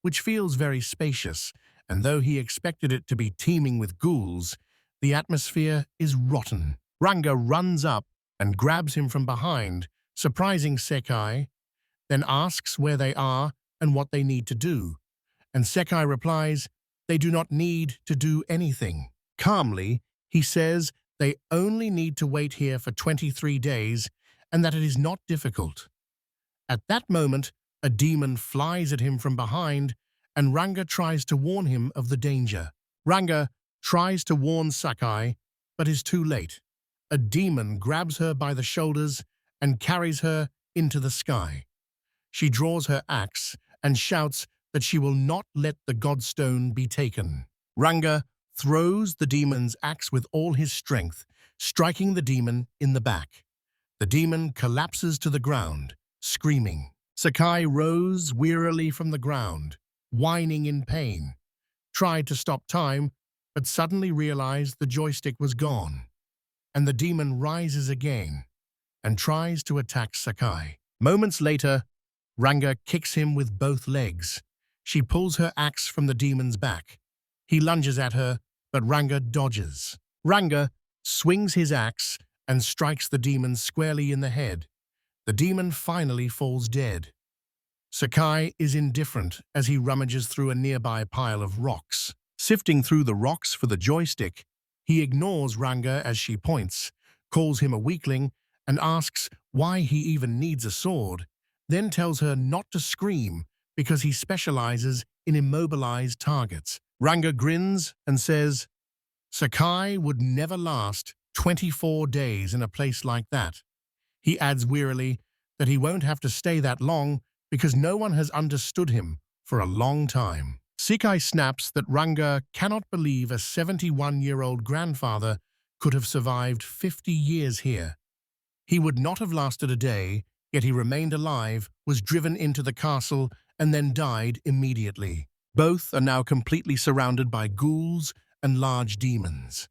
which feels very spacious, and though he expected it to be teeming with ghouls, the atmosphere is rotten. Ranga runs up and grabs him from behind, surprising Sakai, then asks where they are and what they need to do, and Sakai replies they do not need to do anything. Calmly, he says they only need to wait here for 23 days and that it is not difficult. At that moment, a demon flies at him from behind, and Ranga tries to warn him of the danger. Ranga tries to warn Sakai, but is too late. A demon grabs her by the shoulders and carries her into the sky. She draws her axe and shouts that she will not let the Godstone be taken. Ranga throws the demon's axe with all his strength, striking the demon in the back. The demon collapses to the ground, screaming. Sakai rose wearily from the ground, whining in pain, tried to stop time, but suddenly realized the joystick was gone, and the demon rises again and tries to attack Sakai. Moments later, Ranga kicks him with both legs. She pulls her axe from the demon's back. He lunges at her, but Ranga dodges. Ranga swings his axe and strikes the demon squarely in the head. The demon finally falls dead. Sakai is indifferent as he rummages through a nearby pile of rocks. Sifting through the rocks for the joystick, he ignores Ranga as she points, calls him a weakling, and asks why he even needs a sword, then tells her not to scream because he specializes in immobilized targets. Ranga grins and says, Sakai would never last 24 days in a place like that. He adds wearily that he won't have to stay that long because no one has understood him for a long time. Sakai snaps that Ranga cannot believe a 71-year-old grandfather could have survived 50 years here. He would not have lasted a day, yet he remained alive, was driven into the castle, and then died immediately. Both are now completely surrounded by ghouls and large demons.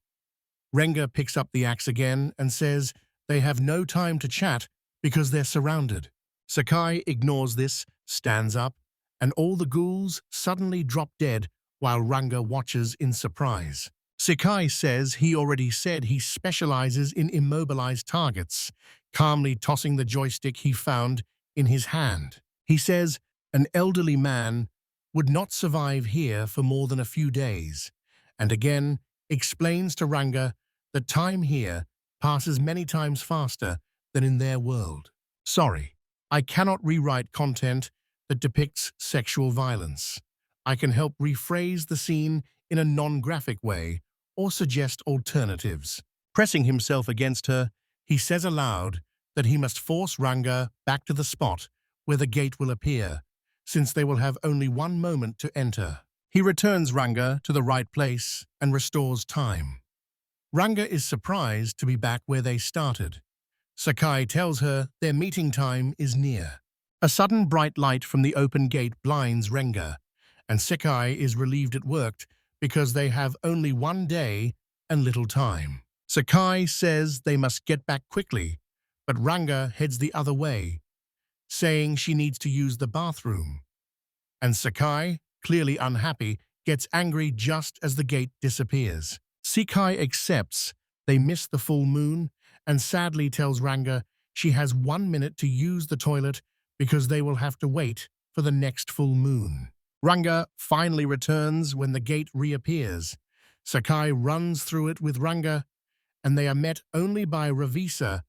Ranga picks up the axe again and says they have no time to chat because they're surrounded. Sakai ignores this, stands up, and all the ghouls suddenly drop dead while Ranga watches in surprise. Sakai says he already said he specializes in immobilized targets, calmly tossing the joystick he found in his hand. He says an elderly man would not survive here for more than a few days, and again explains to Ranga that time here passes many times faster than in their world. Sorry, I cannot rewrite content that depicts sexual violence. I can help rephrase the scene in a non-graphic way or suggest alternatives. Pressing himself against her, he says aloud that he must force Ranga back to the spot where the gate will appear, since they will have only one moment to enter. He returns Ranga to the right place and restores time. Ranga is surprised to be back where they started. Sakai tells her their meeting time is near. A sudden bright light from the open gate blinds Ranga, and Sakai is relieved it worked because they have only one day and little time. Sakai says they must get back quickly, but Ranga heads the other way, saying she needs to use the bathroom. And Sakai, clearly unhappy, gets angry just as the gate disappears. Sakai accepts they missed the full moon and sadly tells Ranga she has 1 minute to use the toilet because they will have to wait for the next full moon. Ranga finally returns when the gate reappears. Sakai runs through it with Ranga, and they are met only by Ravisa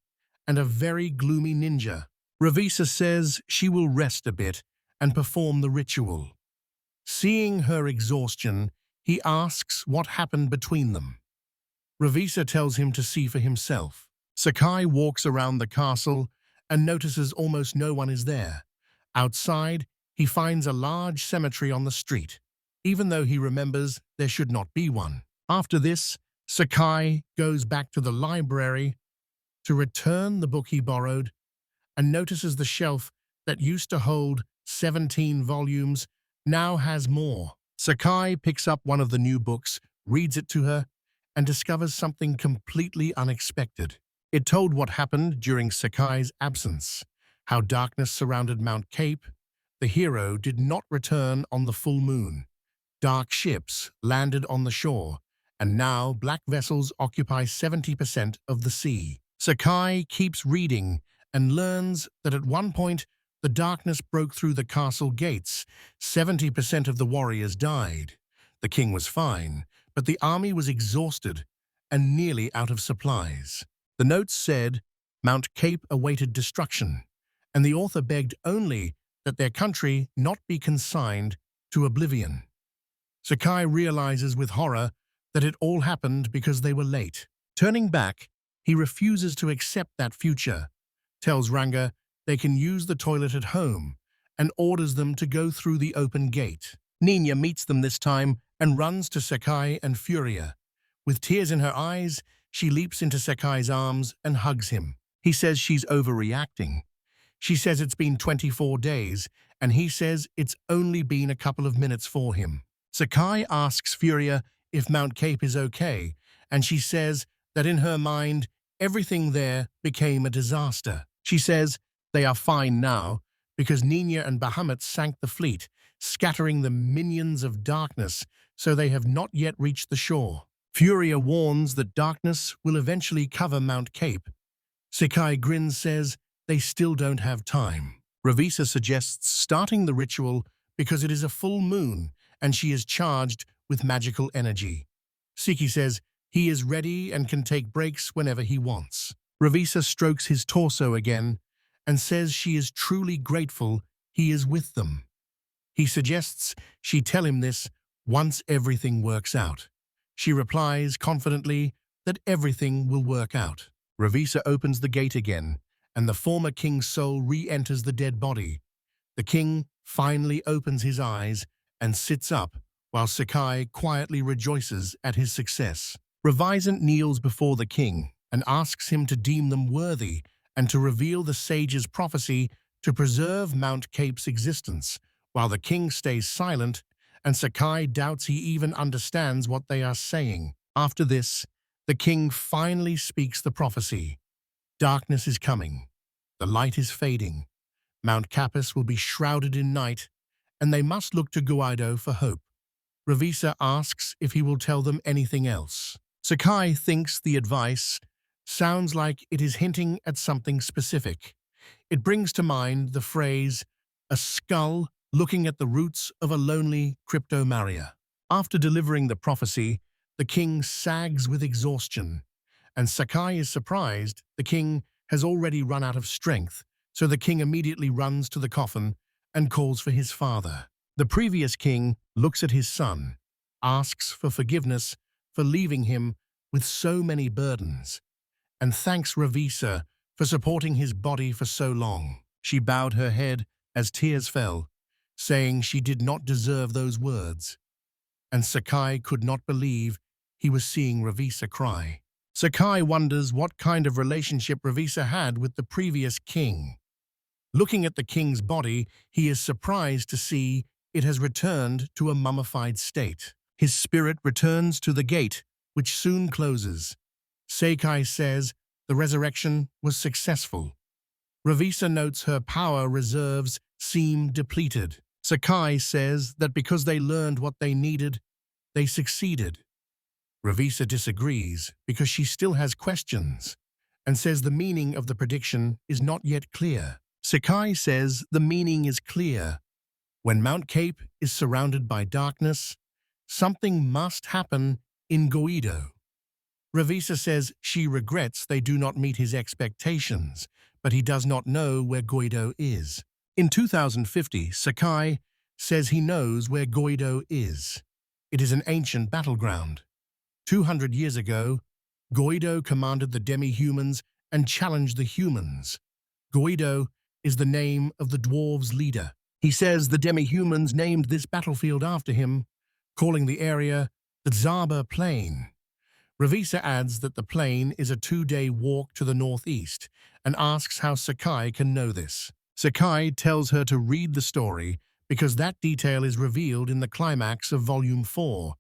and a very gloomy ninja. Ravisa says she will rest a bit and perform the ritual. Seeing her exhaustion, he asks what happened between them. Ravisa tells him to see for himself. Sakai walks around the castle and notices almost no one is there. Outside, he finds a large cemetery on the street, even though he remembers there should not be one. After this, Sakai goes back to the library to return the book he borrowed and notices the shelf that used to hold 17 volumes now has more. Sakai picks up one of the new books, reads it to her, and discovers something completely unexpected. It told what happened during Sakai's absence, how darkness surrounded Mount Cape. The hero did not return on the full moon. Dark ships landed on the shore, and now black vessels occupy 70% of the sea. Sakai keeps reading and learns that at one point the darkness broke through the castle gates. 70% of the warriors died. The king was fine, but the army was exhausted and nearly out of supplies. The notes said Mount Cape awaited destruction, and the author begged only that their country not be consigned to oblivion. Sakai realizes with horror that it all happened because they were late. Turning back, he refuses to accept that future, tells Ranga they can use the toilet at home, and orders them to go through the open gate. Nina meets them this time and runs to Sakai and Furia. With tears in her eyes, she leaps into Sakai's arms and hugs him. He says she's overreacting. She says it's been 24 days, and he says it's only been a couple of minutes for him. Sakai asks Furia if Mount Cape is okay, and she says that in her mind, everything there became a disaster. She says they are fine now because Nina and Bahamut sank the fleet, scattering the minions of darkness, so they have not yet reached the shore. Furia warns that darkness will eventually cover Mount Cape. Sakai grins says they still don't have time. Ravisa suggests starting the ritual because it is a full moon and she is charged with magical energy. Siki says he is ready and can take breaks whenever he wants. Ravisa strokes his torso again and says she is truly grateful he is with them. He suggests she tell him this once everything works out. She replies confidently that everything will work out. Ravisa opens the gate again and the former king's soul re-enters the dead body. The king finally opens his eyes and sits up, while Sakai quietly rejoices at his success. Revisant kneels before the king and asks him to deem them worthy and to reveal the sage's prophecy to preserve Mount Cape's existence, while the king stays silent and Sakai doubts he even understands what they are saying. After this, the king finally speaks the prophecy. Darkness is coming. The light is fading. Mount Capus will be shrouded in night, and they must look to Guido for hope. Revisa asks if he will tell them anything else. Sakai thinks the advice sounds like it is hinting at something specific. It brings to mind the phrase, a skull looking at the roots of a lonely cryptomaria. After delivering the prophecy, the king sags with exhaustion, and Sakai is surprised the king has already run out of strength, so the king immediately runs to the coffin and calls for his father. The previous king looks at his son, asks for forgiveness for leaving him with so many burdens, and thanks Revisa for supporting his body for so long. She bowed her head as tears fell, saying she did not deserve those words, and Sakai could not believe he was seeing Revisa cry. Sakai wonders what kind of relationship Revisa had with the previous king. Looking at the king's body, he is surprised to see it has returned to a mummified state. His spirit returns to the gate, which soon closes. Sakai says the resurrection was successful. Revisa notes her power reserves seem depleted. Sakai says that because they learned what they needed, they succeeded. Revisa disagrees because she still has questions and says the meaning of the prediction is not yet clear. Sakai says the meaning is clear. When Mount Cape is surrounded by darkness, something must happen in Guido. Revisa says she regrets they do not meet his expectations, but he does not know where Guido is. In 2050, Sakai says he knows where Guido is. It is an ancient battleground. 200 years ago, Guido commanded the demi-humans and challenged the humans. Guido is the name of the dwarves' leader. He says the demi-humans named this battlefield after him, calling the area the Zaba Plain. Revisa adds that the plain is a 2-day walk to the northeast and asks how Sakai can know this. Sakai tells her to read the story because that detail is revealed in the climax of Volume 4,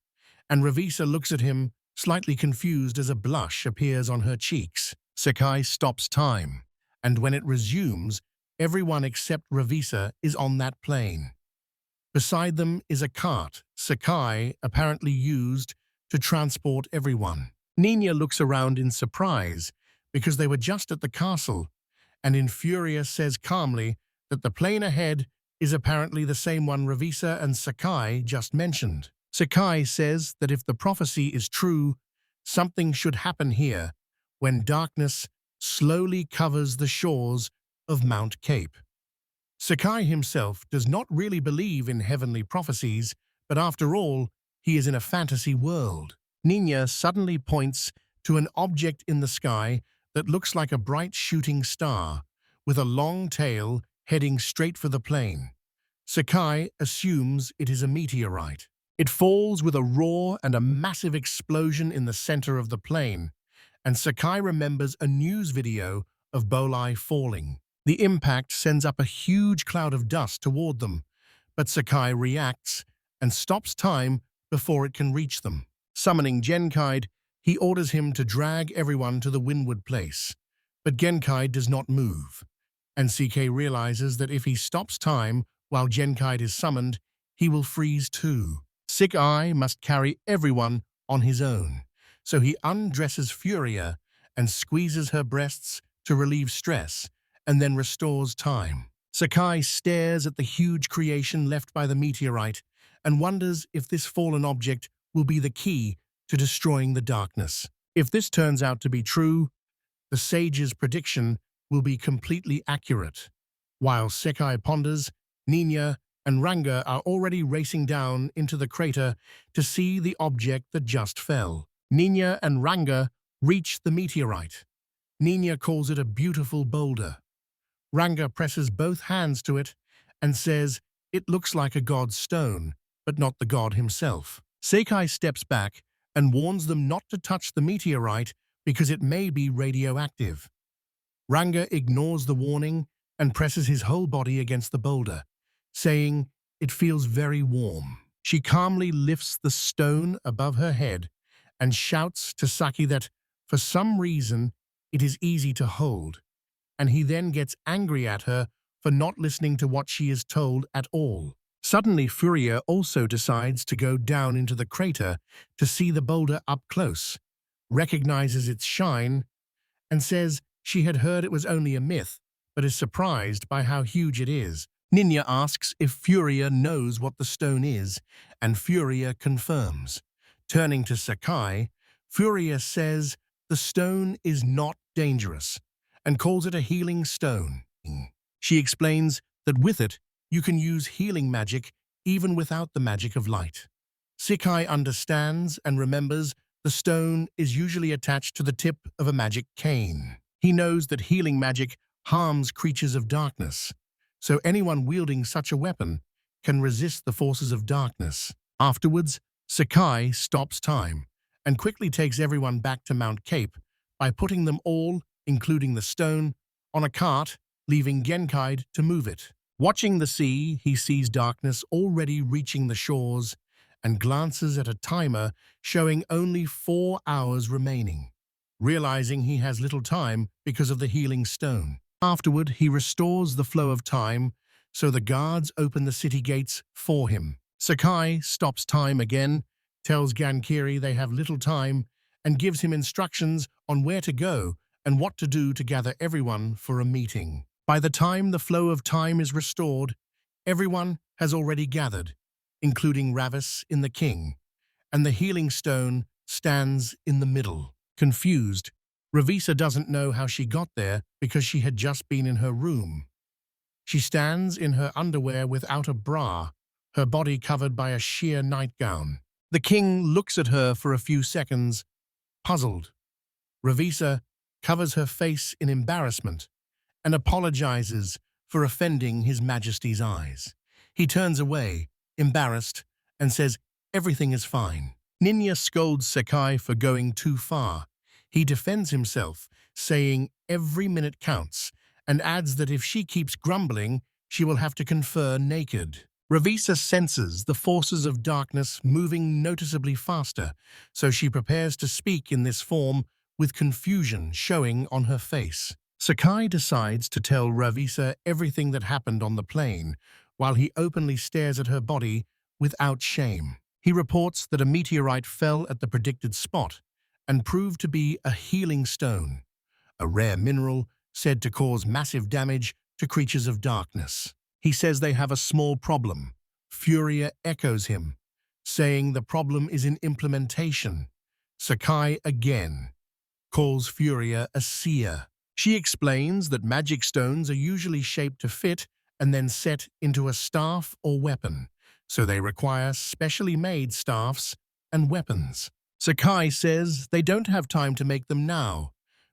and Revisa looks at him, slightly confused as a blush appears on her cheeks. Sakai stops time, and when it resumes, everyone except Revisa is on that plain. Beside them is a cart Sakai apparently used to transport everyone. Nina looks around in surprise because they were just at the castle, and Infuria says calmly that the plain ahead is apparently the same one Revisa and Sakai just mentioned. Sakai says that if the prophecy is true, something should happen here when darkness slowly covers the shores of Mount Cape. Sakai himself does not really believe in heavenly prophecies, but after all, he is in a fantasy world. Nina suddenly points to an object in the sky that looks like a bright shooting star, with a long tail heading straight for the plain. Sakai assumes it is a meteorite. It falls with a roar and a massive explosion in the center of the plain, and Sakai remembers a news video of Bolai falling. The impact sends up a huge cloud of dust toward them, but Sakai reacts and stops time before it can reach them. Summoning Genkaid, he orders him to drag everyone to the Windward Place, but Genkaid does not move, and CK realizes that if he stops time while Genkaid is summoned, he will freeze too. Sick Eye must carry everyone on his own, so he undresses Furia and squeezes her breasts to relieve stress, and then restores time. Sakai stares at the huge creation left by the meteorite and wonders if this fallen object will be the key to destroying the darkness. If this turns out to be true, the sage's prediction will be completely accurate. While Sakai ponders, Nina and Ranga are already racing down into the crater to see the object that just fell. Nina and Ranga reach the meteorite. Nina calls it a beautiful boulder. Ranga presses both hands to it and says, "It looks like a god's stone, but not the god himself." Sakai steps back and warns them not to touch the meteorite because it may be radioactive. Ranga ignores the warning and presses his whole body against the boulder, saying, "It feels very warm." She calmly lifts the stone above her head and shouts to Saki that, for some reason, it is easy to hold, and he then gets angry at her for not listening to what she is told at all. Suddenly, Furia also decides to go down into the crater to see the boulder up close, recognizes its shine, and says she had heard it was only a myth, but is surprised by how huge it is. Ninya asks if Furia knows what the stone is, and Furia confirms. Turning to Sakai, Furia says the stone is not dangerous and calls it a healing stone. She explains that with it, you can use healing magic even without the magic of light. Sakai understands and remembers the stone is usually attached to the tip of a magic cane. He knows that healing magic harms creatures of darkness, so anyone wielding such a weapon can resist the forces of darkness. Afterwards, Sakai stops time and quickly takes everyone back to Mount Cape by putting them all, including the stone, on a cart, leaving Genkai to move it. Watching the sea, he sees darkness already reaching the shores and glances at a timer showing only 4 hours remaining, realizing he has little time because of the healing stone. Afterward, he restores the flow of time, so the guards open the city gates for him. Sakai stops time again, tells Gankiri they have little time, and gives him instructions on where to go and what to do to gather everyone for a meeting. By the time the flow of time is restored, everyone has already gathered, including Ravis in the king, and the healing stone stands in the middle. Confused, Ravisa doesn't know how she got there because she had just been in her room. She stands in her underwear without a bra, her body covered by a sheer nightgown. The king looks at her for a few seconds, puzzled. Ravisa covers her face in embarrassment and apologizes for offending His Majesty's eyes. He turns away, embarrassed, and says everything is fine. Ninya scolds Sakai for going too far. He defends himself, saying every minute counts, and adds that if she keeps grumbling, she will have to confer naked. Ravisa senses the forces of darkness moving noticeably faster, so she prepares to speak in this form with confusion showing on her face. Sakai decides to tell Ravisa everything that happened on the plane, while he openly stares at her body without shame. He reports that a meteorite fell at the predicted spot and proved to be a healing stone, a rare mineral said to cause massive damage to creatures of darkness. He says they have a small problem. Furia echoes him, saying the problem is in implementation. Sakai again calls Furia a seer. She explains that magic stones are usually shaped to fit and then set into a staff or weapon, so they require specially made staffs and weapons. Sakai says they don't have time to make them now,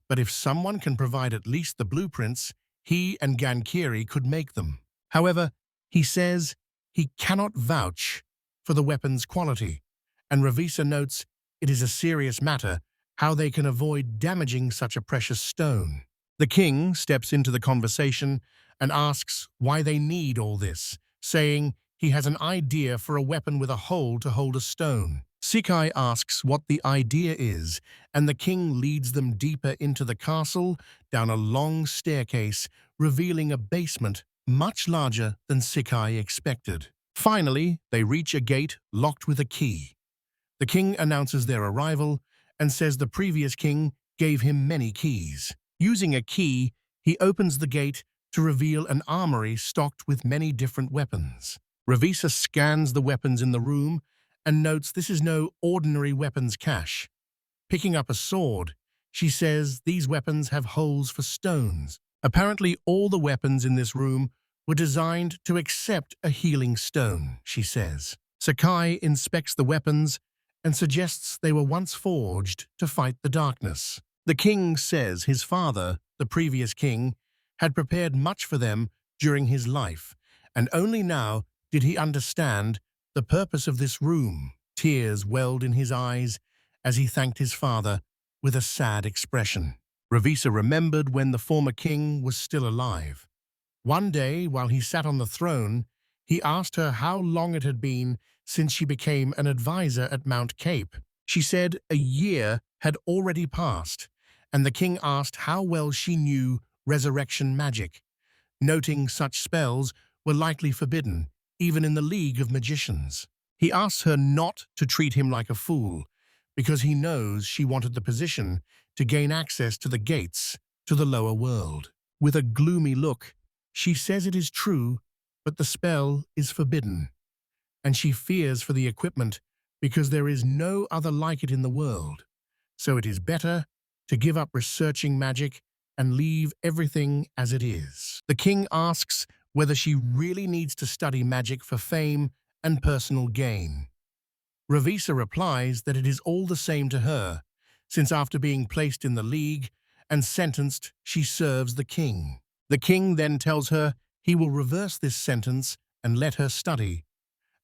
but if someone can provide at least the blueprints, he and Gankiri could make them. However, he says he cannot vouch for the weapon's quality, and Ravisa notes it is a serious matter how they can avoid damaging such a precious stone. The king steps into the conversation and asks why they need all this, saying he has an idea for a weapon with a hole to hold a stone. Sakai asks what the idea is, and the king leads them deeper into the castle, down a long staircase, revealing a basement much larger than Sakai expected. Finally, they reach a gate locked with a key. The king announces their arrival and says the previous king gave him many keys. Using a key, he opens the gate to reveal an armory stocked with many different weapons. Ravisa scans the weapons in the room and notes this is no ordinary weapons cache. Picking up a sword, she says these weapons have holes for stones. Apparently, all the weapons in this room were designed to accept a healing stone, she says. Sakai inspects the weapons and suggests they were once forged to fight the darkness. The king says his father, the previous king, had prepared much for them during his life, and only now did he understand the purpose of this room. Tears welled in his eyes as he thanked his father with a sad expression. Ravisa remembered when the former king was still alive. One day, while he sat on the throne, he asked her how long it had been since she became an advisor at Mount Cape. She said a year had already passed, and the king asked how well she knew resurrection magic, noting such spells were likely forbidden, even in the League of Magicians. He asks her not to treat him like a fool, because he knows she wanted the position to gain access to the gates to the lower world. With a gloomy look, she says it is true, but the spell is forbidden, and she fears for the equipment because there is no other like it in the world. So it is better to give up researching magic and leave everything as it is. The king asks whether she really needs to study magic for fame and personal gain. Ravisa replies that it is all the same to her, since after being placed in the League and sentenced, she serves the king. The king then tells her he will reverse this sentence and let her study,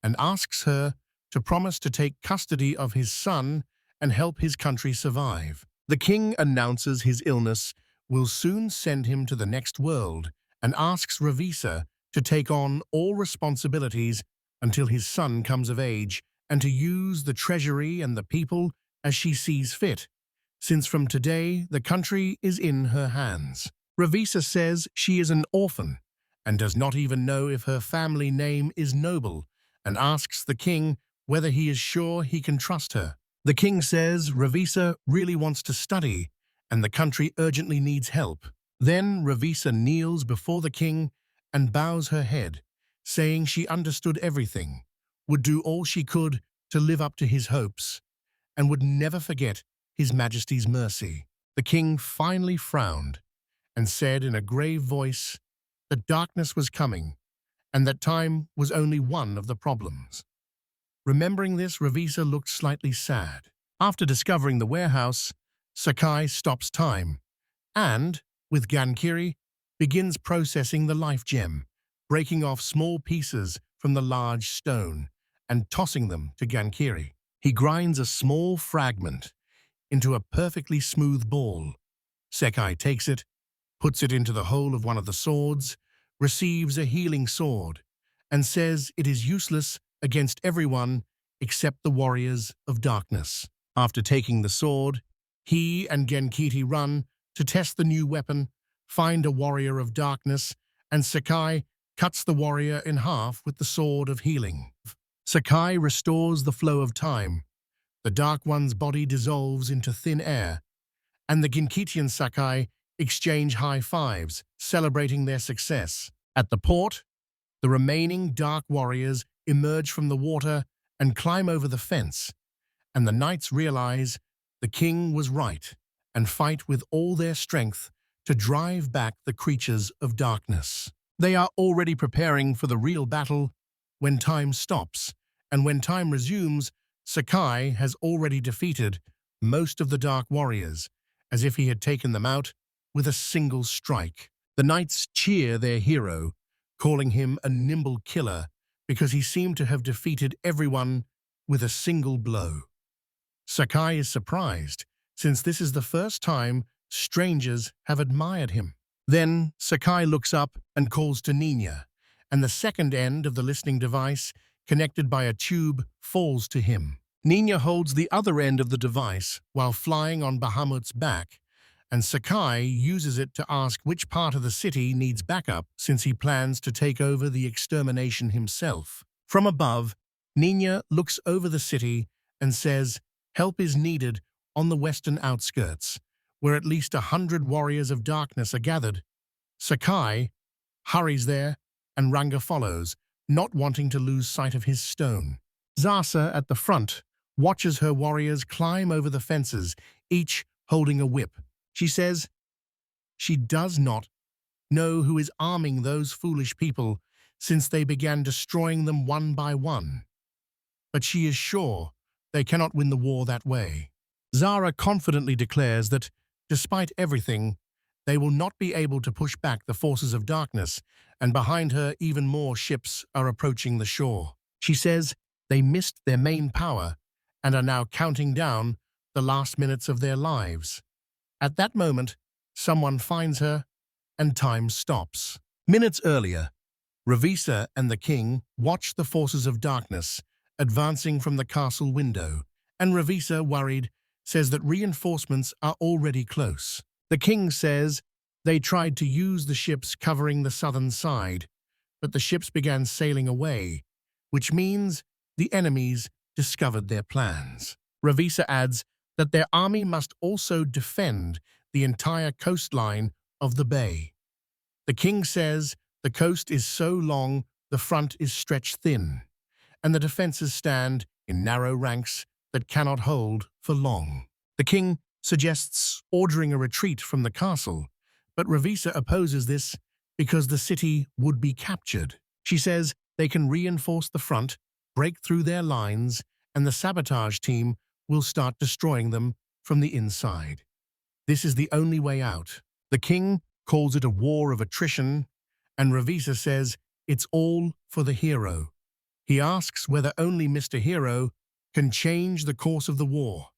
and asks her to promise to take custody of his son and help his country survive. The king announces his illness will soon send him to the next world and asks Ravisa to take on all responsibilities until his son comes of age and to use the treasury and the people as she sees fit, since from today the country is in her hands. Ravisa says she is an orphan and does not even know if her family name is noble, and asks the king whether he is sure he can trust her. The king says Ravisa really wants to study and the country urgently needs help. Then Ravisa kneels before the king and bows her head, saying she understood everything, would do all she could to live up to his hopes, and would never forget His Majesty's mercy. The king finally frowned and said in a grave voice that darkness was coming and that time was only one of the problems. Remembering this, Ravisa looked slightly sad. After discovering the warehouse, Sakai stops time and, with Gankiri, begins processing the life gem, breaking off small pieces from the large stone and tossing them to Gankiri. He grinds a small fragment into a perfectly smooth ball. Sakai takes it, puts it into the hole of one of the swords, receives a healing sword, and says it is useless against everyone except the warriors of darkness. After taking the sword, he and Genkiti run to test the new weapon, find a warrior of darkness, and Sakai cuts the warrior in half with the sword of healing. Sakai restores the flow of time. The Dark One's body dissolves into thin air, and the Genkiti and Sakai exchange high fives, celebrating their success. At the port, the remaining Dark Warriors emerge from the water and climb over the fence, and the knights realize the king was right and fight with all their strength to drive back the creatures of darkness. They are already preparing for the real battle when time stops, and when time resumes, Sakai has already defeated most of the Dark Warriors, as if he had taken them out with a single strike. The knights cheer their hero, calling him a nimble killer because he seemed to have defeated everyone with a single blow. Sakai is surprised, since this is the first time strangers have admired him. Then Sakai looks up and calls to Nina, and the second end of the listening device, connected by a tube, falls to him. Nina holds the other end of the device while flying on Bahamut's back, and Sakai uses it to ask which part of the city needs backup since he plans to take over the extermination himself. From above, Nina looks over the city and says help is needed on the western outskirts, where at least 100 warriors of darkness are gathered. Sakai hurries there, and Ranga follows, not wanting to lose sight of his stone. Zasa, at the front, watches her warriors climb over the fences, each holding a whip. She says she does not know who is arming those foolish people since they began destroying them one by one. But she is sure they cannot win the war that way. Zara confidently declares that, despite everything, they will not be able to push back the forces of darkness, and behind her even more ships are approaching the shore. She says they missed their main power and are now counting down the last minutes of their lives. At that moment, someone finds her and time stops. Minutes earlier, Ravisa and the king watch the forces of darkness advancing from the castle window, and Ravisa, worried, says that reinforcements are already close. The king says they tried to use the ships covering the southern side, but the ships began sailing away, which means the enemies discovered their plans. Ravisa adds that their army must also defend the entire coastline of the bay. The king says the coast is so long the front is stretched thin, and the defenses stand in narrow ranks that cannot hold for long. The king suggests ordering a retreat from the castle, but Ravisa opposes this because the city would be captured. She says they can reinforce the front, break through their lines, and the sabotage team will start destroying them from the inside. This is the only way out. The king calls it a war of attrition, and Ravisa says it's all for the hero. He asks whether only Mr. Hero can change the course of the war,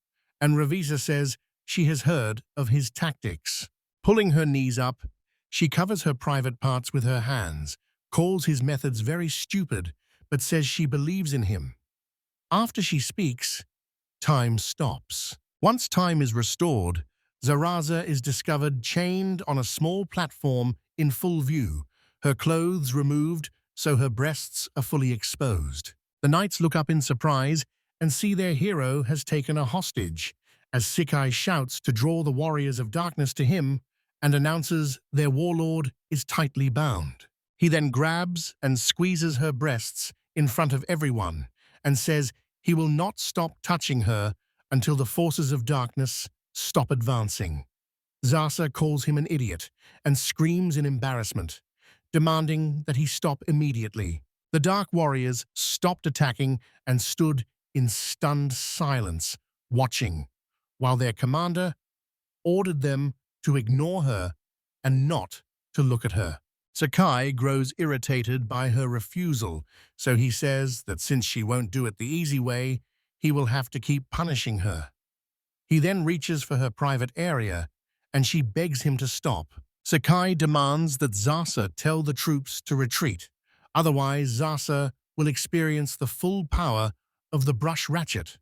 and Ravisa says she has heard of his tactics. Pulling her knees up, she covers her private parts with her hands, calls his methods very stupid, but says she believes in him. After she speaks, time stops. Once time is restored, Zaraza is discovered chained on a small platform in full view, her clothes removed so her breasts are fully exposed. The knights look up in surprise and see their hero has taken a hostage, as Sakai shouts to draw the warriors of darkness to him and announces their warlord is tightly bound. He then grabs and squeezes her breasts in front of everyone and says he will not stop touching her until the forces of darkness stop advancing. Zasa calls him an idiot and screams in embarrassment, demanding that he stop immediately. The Dark Warriors stopped attacking and stood in stunned silence, watching, while their commander ordered them to ignore her and not to look at her. Sakai grows irritated by her refusal, so he says that since she won't do it the easy way, he will have to keep punishing her. He then reaches for her private area, and she begs him to stop. Sakai demands that Zasa tell the troops to retreat, otherwise Zasa will experience the full power of the brush ratchet,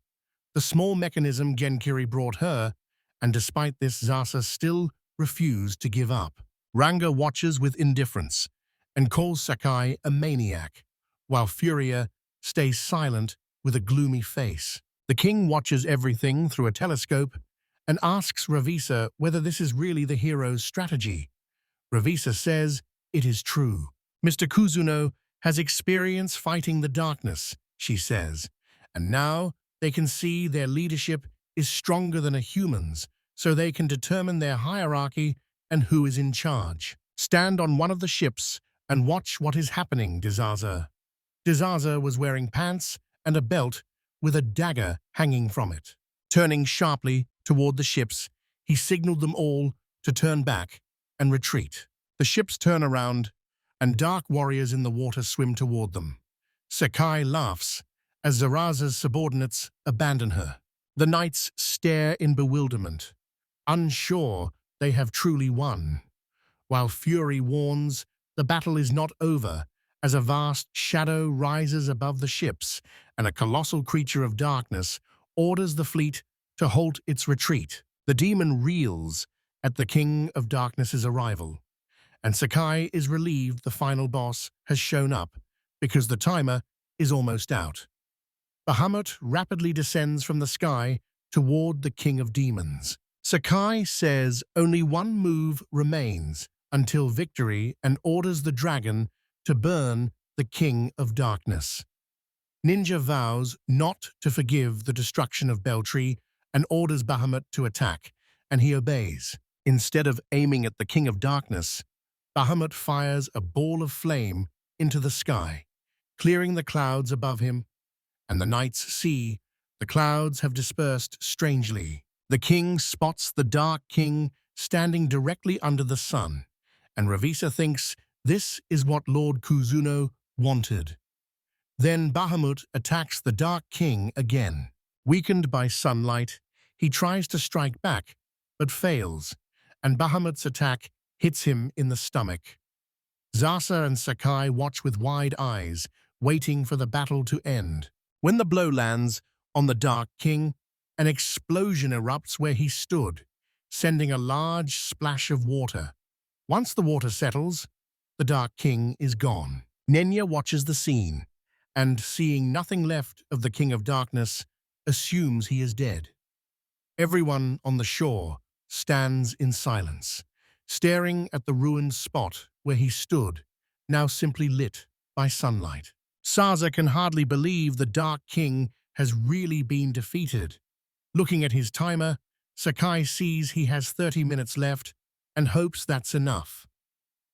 the small mechanism Genkiri brought her, and despite this Zasa still refused to give up. Ranga watches with indifference and calls Sakai a maniac, while Furia stays silent with a gloomy face. The king watches everything through a telescope and asks Ravisa whether this is really the hero's strategy. Ravisa says it is true. Mr. Kuzuno has experience fighting the darkness, she says, and now they can see their leadership is stronger than a human's, so they can determine their hierarchy and who is in charge. Stand on one of the ships and watch what is happening, Dizaza. Dizaza was wearing pants and a belt with a dagger hanging from it. Turning sharply toward the ships, he signaled them all to turn back and retreat. The ships turn around, and dark warriors in the water swim toward them. Sakai laughs as Zaraza's subordinates abandon her. The knights stare in bewilderment, unsure they have truly won, while Fury warns the battle is not over as a vast shadow rises above the ships and a colossal creature of darkness orders the fleet to halt its retreat. The demon reels at the King of Darkness's arrival, and Sakai is relieved the final boss has shown up because the timer is almost out. Bahamut rapidly descends from the sky toward the King of Demons. Sakai says only one move remains until victory and orders the dragon to burn the King of Darkness. Ninja vows not to forgive the destruction of Beltree and orders Bahamut to attack, and he obeys. Instead of aiming at the King of Darkness, Bahamut fires a ball of flame into the sky, clearing the clouds above him, and the knights see the clouds have dispersed strangely. The king spots the Dark King standing directly under the sun, and Ravisa thinks this is what Lord Kuzuno wanted. Then Bahamut attacks the Dark King again. Weakened by sunlight, he tries to strike back, but fails, and Bahamut's attack hits him in the stomach. Zasa and Sakai watch with wide eyes, waiting for the battle to end. When the blow lands on the Dark King, an explosion erupts where he stood, sending a large splash of water. Once the water settles, the Dark King is gone. Nenya watches the scene, and seeing nothing left of the King of Darkness, assumes he is dead. Everyone on the shore stands in silence, staring at the ruined spot where he stood, now simply lit by sunlight. Saza can hardly believe the Dark King has really been defeated. Looking at his timer, Sakai sees he has 30 minutes left and hopes that's enough.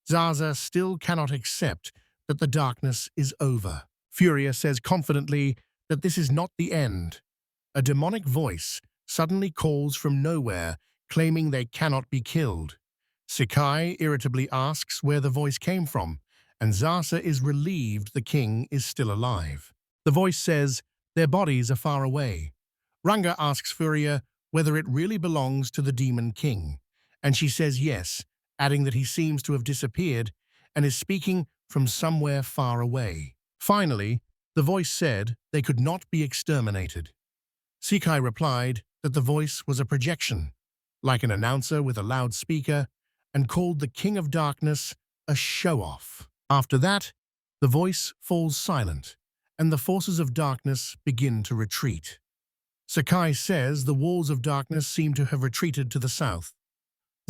Zaza still cannot accept that the darkness is over. Furia says confidently that this is not the end. A demonic voice suddenly calls from nowhere, claiming they cannot be killed. Sakai irritably asks where the voice came from, and Zasa is relieved the king is still alive. The voice says their bodies are far away. Ranga asks Furia whether it really belongs to the demon king, and she says yes, adding that he seems to have disappeared and is speaking from somewhere far away. Finally, the voice said they could not be exterminated. Sakai replied that the voice was a projection, like an announcer with a loudspeaker, and called the King of Darkness a show-off. After that, the voice falls silent, and the forces of darkness begin to retreat. Sakai says the walls of darkness seem to have retreated to the south.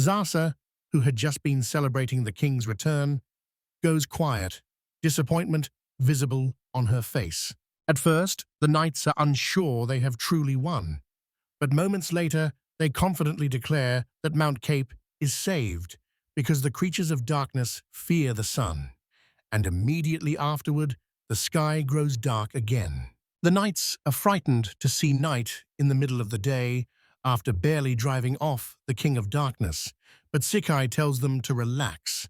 Zasa, who had just been celebrating the king's return, goes quiet, disappointment visible on her face. At first, the knights are unsure they have truly won, but moments later they confidently declare that Mount Cape is saved because the creatures of darkness fear the sun, and immediately afterward the sky grows dark again. The knights are frightened to see night in the middle of the day after barely driving off the King of Darkness, but Sakai tells them to relax,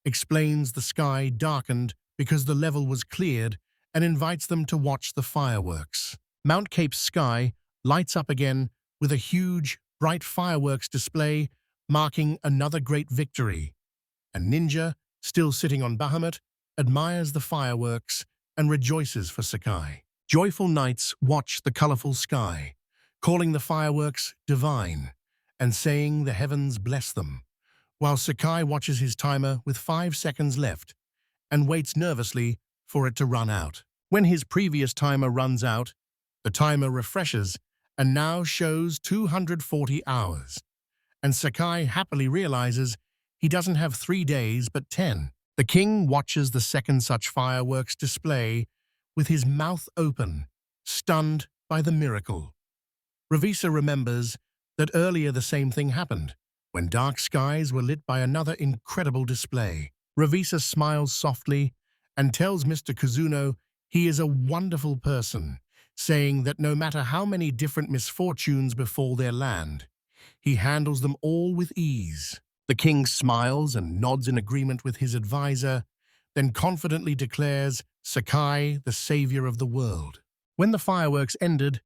explains the sky darkened because the level was cleared, and invites them to watch the fireworks. Mount Cape's sky lights up again with a huge, bright fireworks display, marking another great victory. A ninja, still sitting on Bahamut, admires the fireworks and rejoices for Sakai. Joyful knights watch the colorful sky, calling the fireworks divine and saying the heavens bless them, while Sakai watches his timer with 5 seconds left and waits nervously for it to run out. When his previous timer runs out, the timer refreshes and now shows 240 hours, and Sakai happily realizes he doesn't have 3 days but 10. The king watches the second such fireworks display with his mouth open, stunned by the miracle. Ravisa remembers that earlier the same thing happened, when dark skies were lit by another incredible display. Ravisa smiles softly and tells Mr. Kuzuno he is a wonderful person, saying that no matter how many different misfortunes befall their land, he handles them all with ease. The king smiles and nods in agreement with his advisor, then confidently declares Sakai the savior of the world. When the fireworks ended,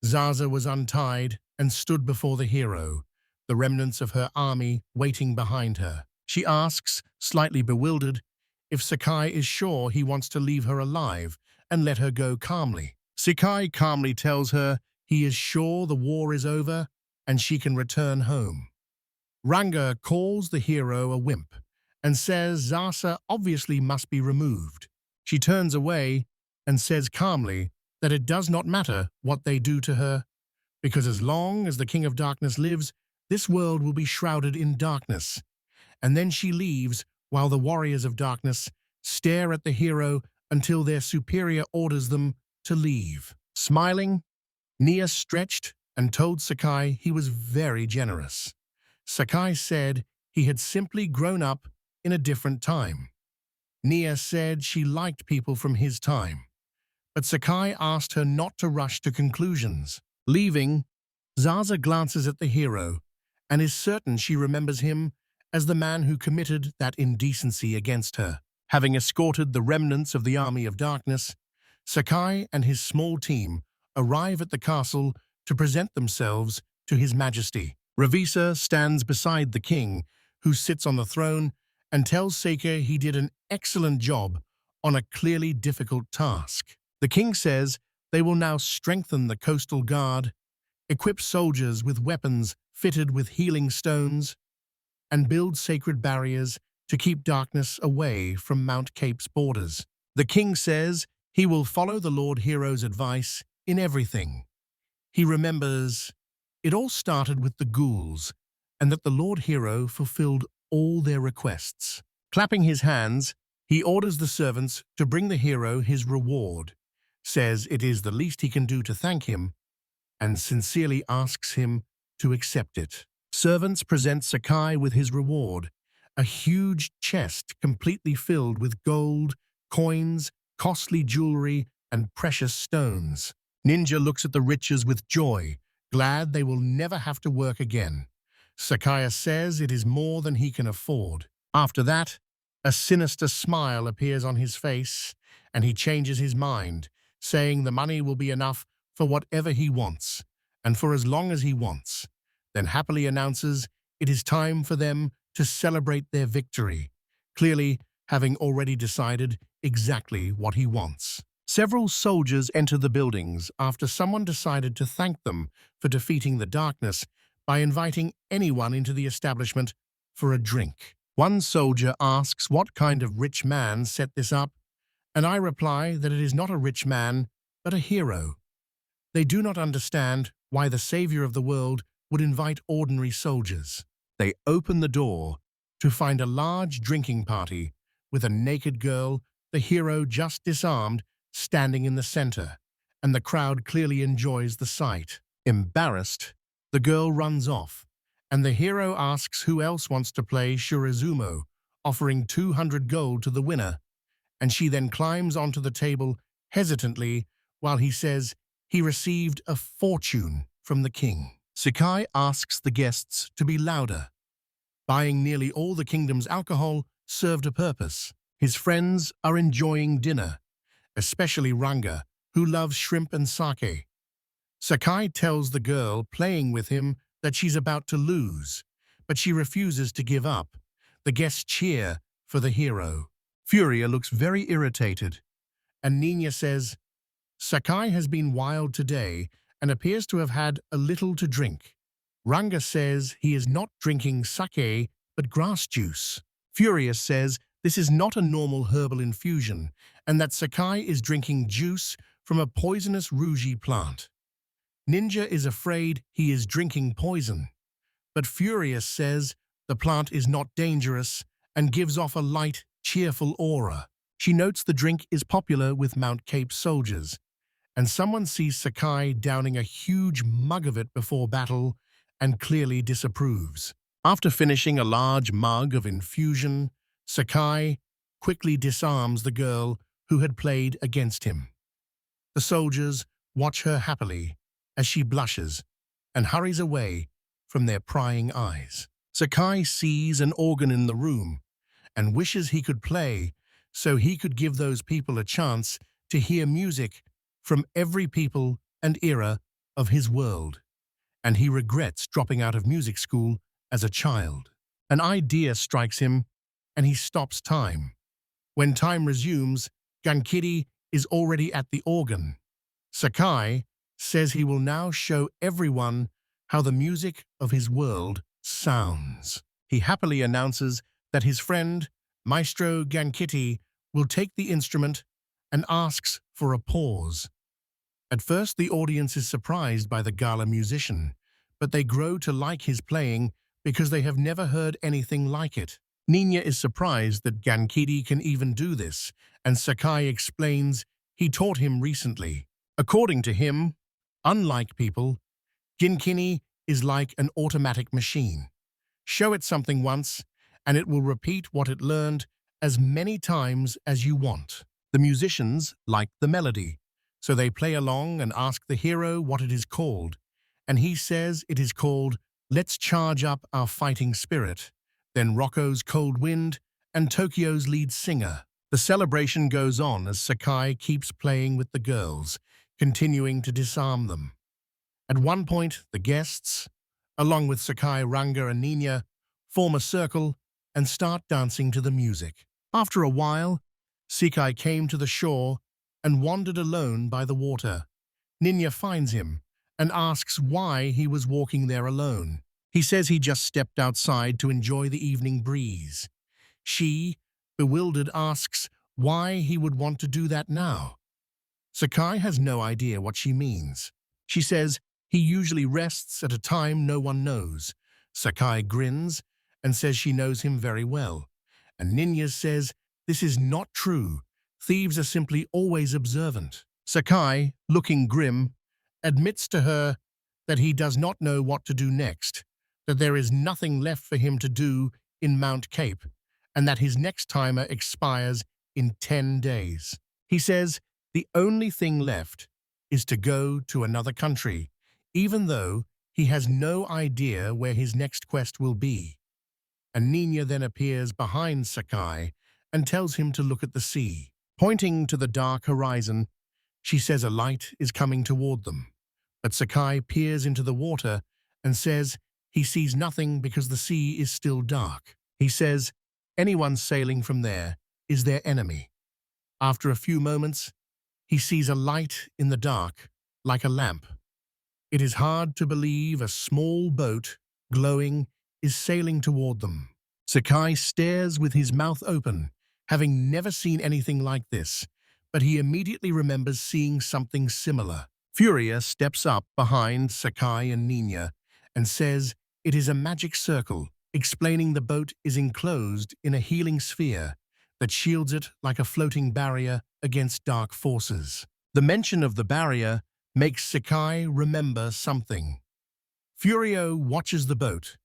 Zaza was untied and stood before the hero, the remnants of her army waiting behind her. She asks, slightly bewildered, if Sakai is sure he wants to leave her alive and let her go calmly. Sakai calmly tells her he is sure the war is over and she can return home. Ranga calls the hero a wimp and says Zasa obviously must be removed. She turns away and says calmly that it does not matter what they do to her, because as long as the King of Darkness lives, this world will be shrouded in darkness. And then she leaves while the warriors of darkness stare at the hero until their superior orders them to leave. Smiling, Nia stretched and told Sakai he was very generous. Sakai said he had simply grown up in a different time. Nia said she liked people from his time, but Sakai asked her not to rush to conclusions. Leaving, Zaza glances at the hero and is certain she remembers him as the man who committed that indecency against her. Having escorted the remnants of the army of darkness, Sakai and his small team arrive at the castle to present themselves to His Majesty. Ravisa stands beside the king, who sits on the throne, and tells Sakai he did an excellent job on a clearly difficult task. The king says they will now strengthen the coastal guard, equip soldiers with weapons fitted with healing stones, and build sacred barriers to keep darkness away from Mount Cape's borders. The king says he will follow the Lord Hero's advice in everything. He remembers it all started with the ghouls, and that the Lord Hero fulfilled all their requests. Clapping his hands, he orders the servants to bring the hero his reward, says it is the least he can do to thank him, and sincerely asks him to accept it. Servants present Sakai with his reward, a huge chest completely filled with gold, coins, costly jewelry, and precious stones. Ninja looks at the riches with joy, glad they will never have to work again. Sakai says it is more than he can afford. After that, a sinister smile appears on his face, and he changes his mind, saying the money will be enough for whatever he wants, and for as long as he wants, then happily announces it is time for them to celebrate their victory, clearly having already decided exactly what he wants. Several soldiers enter the buildings after someone decided to thank them for defeating the darkness by inviting anyone into the establishment for a drink. One soldier asks what kind of rich man set this up, and I reply that it is not a rich man, but a hero. They do not understand why the savior of the world would invite ordinary soldiers. They open the door to find a large drinking party with a naked girl, the hero just disarmed, standing in the center, and the crowd clearly enjoys the sight. Embarrassed, the girl runs off, and the hero asks who else wants to play Shurizumo, offering 200 gold to the winner, and she then climbs onto the table hesitantly while he says he received a fortune from the king. Sakai asks the guests to be louder. Buying nearly all the kingdom's alcohol served a purpose. His friends are enjoying dinner, especially Ranga, who loves shrimp and sake. Sakai tells the girl playing with him that she's about to lose, but she refuses to give up. The guests cheer for the hero. Furia looks very irritated, and Nina says, Sakai has been wild today and appears to have had a little to drink. Ranga says he is not drinking sake, but grass juice. Furious says this is not a normal herbal infusion, and that Sakai is drinking juice from a poisonous Ruji plant. Ninja is afraid he is drinking poison, but Furious says the plant is not dangerous and gives off a light, cheerful aura. She notes the drink is popular with Mount Cape soldiers, and someone sees Sakai downing a huge mug of it before battle and clearly disapproves. After finishing a large mug of infusion, Sakai quickly disarms the girl who had played against him. The soldiers watch her happily as she blushes and hurries away from their prying eyes. Sakai sees an organ in the room and wishes he could play so he could give those people a chance to hear music from every people and era of his world, and he regrets dropping out of music school as a child. An idea strikes him, and he stops time. When time resumes, Gankiri is already at the organ. Sakai says he will now show everyone how the music of his world sounds. He happily announces that his friend, Maestro Gankiti, will take the instrument and asks for a pause. At first, the audience is surprised by the gala musician, but they grow to like his playing because they have never heard anything like it. Nina is surprised that Gankiti can even do this, and Sakai explains he taught him recently. According to him, unlike people, Ginkini is like an automatic machine. Show it something once, and it will repeat what it learned as many times as you want. The musicians like the melody, so they play along and ask the hero what it is called, and he says it is called Let's charge up our fighting spirit. Then Rocco's cold wind and Tokyo's lead singer. The celebration goes on as Sakai keeps playing with the girls, continuing to disarm them. At one point, the guests, along with Sakai, Ranga and Nina, form a circle and start dancing to the music. After a while, Sakai came to the shore and wandered alone by the water. Nina finds him and asks why he was walking there alone. He says he just stepped outside to enjoy the evening breeze. She, bewildered, asks why he would want to do that now. Sakai has no idea what she means. She says he usually rests at a time no one knows. Sakai grins and says she knows him very well. And Nina says this is not true. Thieves are simply always observant. Sakai, looking grim, admits to her that he does not know what to do next, that there is nothing left for him to do in Mount Cape, and that his next timer expires in 10 days. He says the only thing left is to go to another country, even though he has no idea where his next quest will be. And Nina then appears behind Sakai and tells him to look at the sea. Pointing to the dark horizon, she says a light is coming toward them. But Sakai peers into the water and says he sees nothing because the sea is still dark. He says anyone sailing from there is their enemy. After a few moments, he sees a light in the dark, like a lamp. It is hard to believe a small boat, glowing, is sailing toward them. Sakai stares with his mouth open, having never seen anything like this, but he immediately remembers seeing something similar. Furia steps up behind Sakai and Nina and says it is a magic circle, explaining the boat is enclosed in a healing sphere that shields it like a floating barrier against dark forces. The mention of the barrier makes Sakai remember something. Furio watches the boat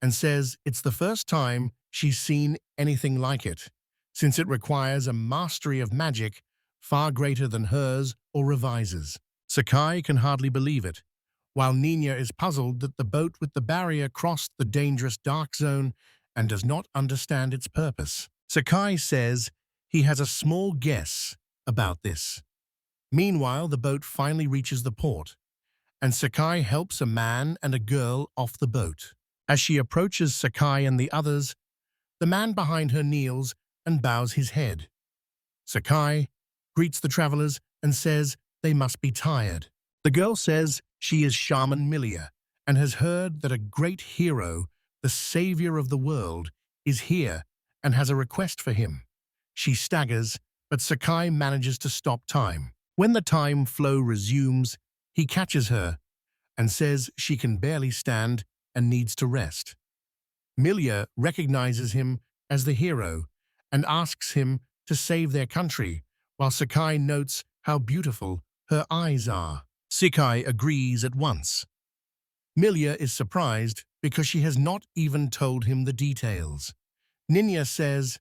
and says it's the first time she's seen anything like it, since it requires a mastery of magic far greater than hers or Revise's. Sakai can hardly believe it, while Nina is puzzled that the boat with the barrier crossed the dangerous dark zone and does not understand its purpose. Sakai says he has a small guess about this. Meanwhile, the boat finally reaches the port, and Sakai helps a man and a girl off the boat. As she approaches Sakai and the others, the man behind her kneels and bows his head. Sakai greets the travelers and says they must be tired. The girl says she is Shaman Milia and has heard that a great hero, the savior of the world, is here and has a request for him. She staggers, but Sakai manages to stop time. When the time flow resumes, he catches her and says she can barely stand and needs to rest. Milia recognizes him as the hero and asks him to save their country, while Sakai notes how beautiful her eyes are. Sakai agrees at once. Milia is surprised because she has not even told him the details. Nina says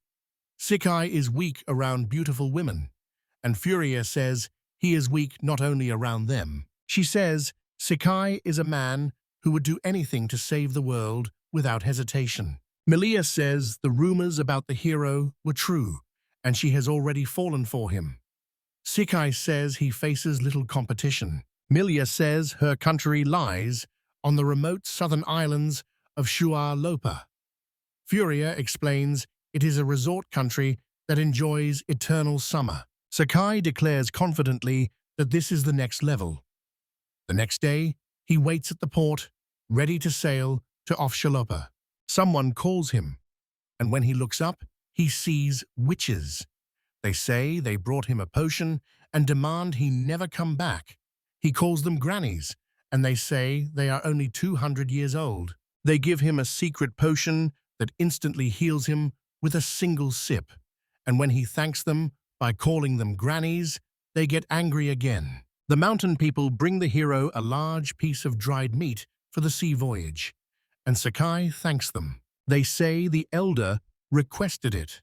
Sakai is weak around beautiful women, and Furia says he is weak not only around them. She says Sakai is a man who would do anything to save the world without hesitation. Milia says the rumors about the hero were true, and she has already fallen for him. Sakai says he faces little competition. Milia says her country lies on the remote southern islands of Shua Lopa. Furia explains it is a resort country that enjoys eternal summer. Sakai declares confidently that this is the next level. The next day, he waits at the port, ready to sail to off Shalopa. Someone calls him, and when he looks up, he sees witches. They say they brought him a potion and demand he never come back. He calls them grannies, and they say they are only 200 years old. They give him a secret potion that instantly heals him with a single sip, and when he thanks them by calling them grannies, they get angry again. The mountain people bring the hero a large piece of dried meat for the sea voyage, and Sakai thanks them. They say the elder requested it.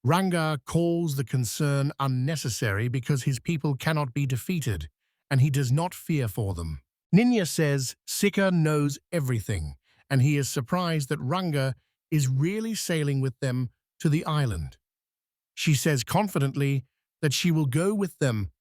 Ranga calls the concern unnecessary because his people cannot be defeated, and he does not fear for them. Nina says Sika knows everything and he is surprised that Ranga is really sailing with them to the island. She says confidently that she will go with them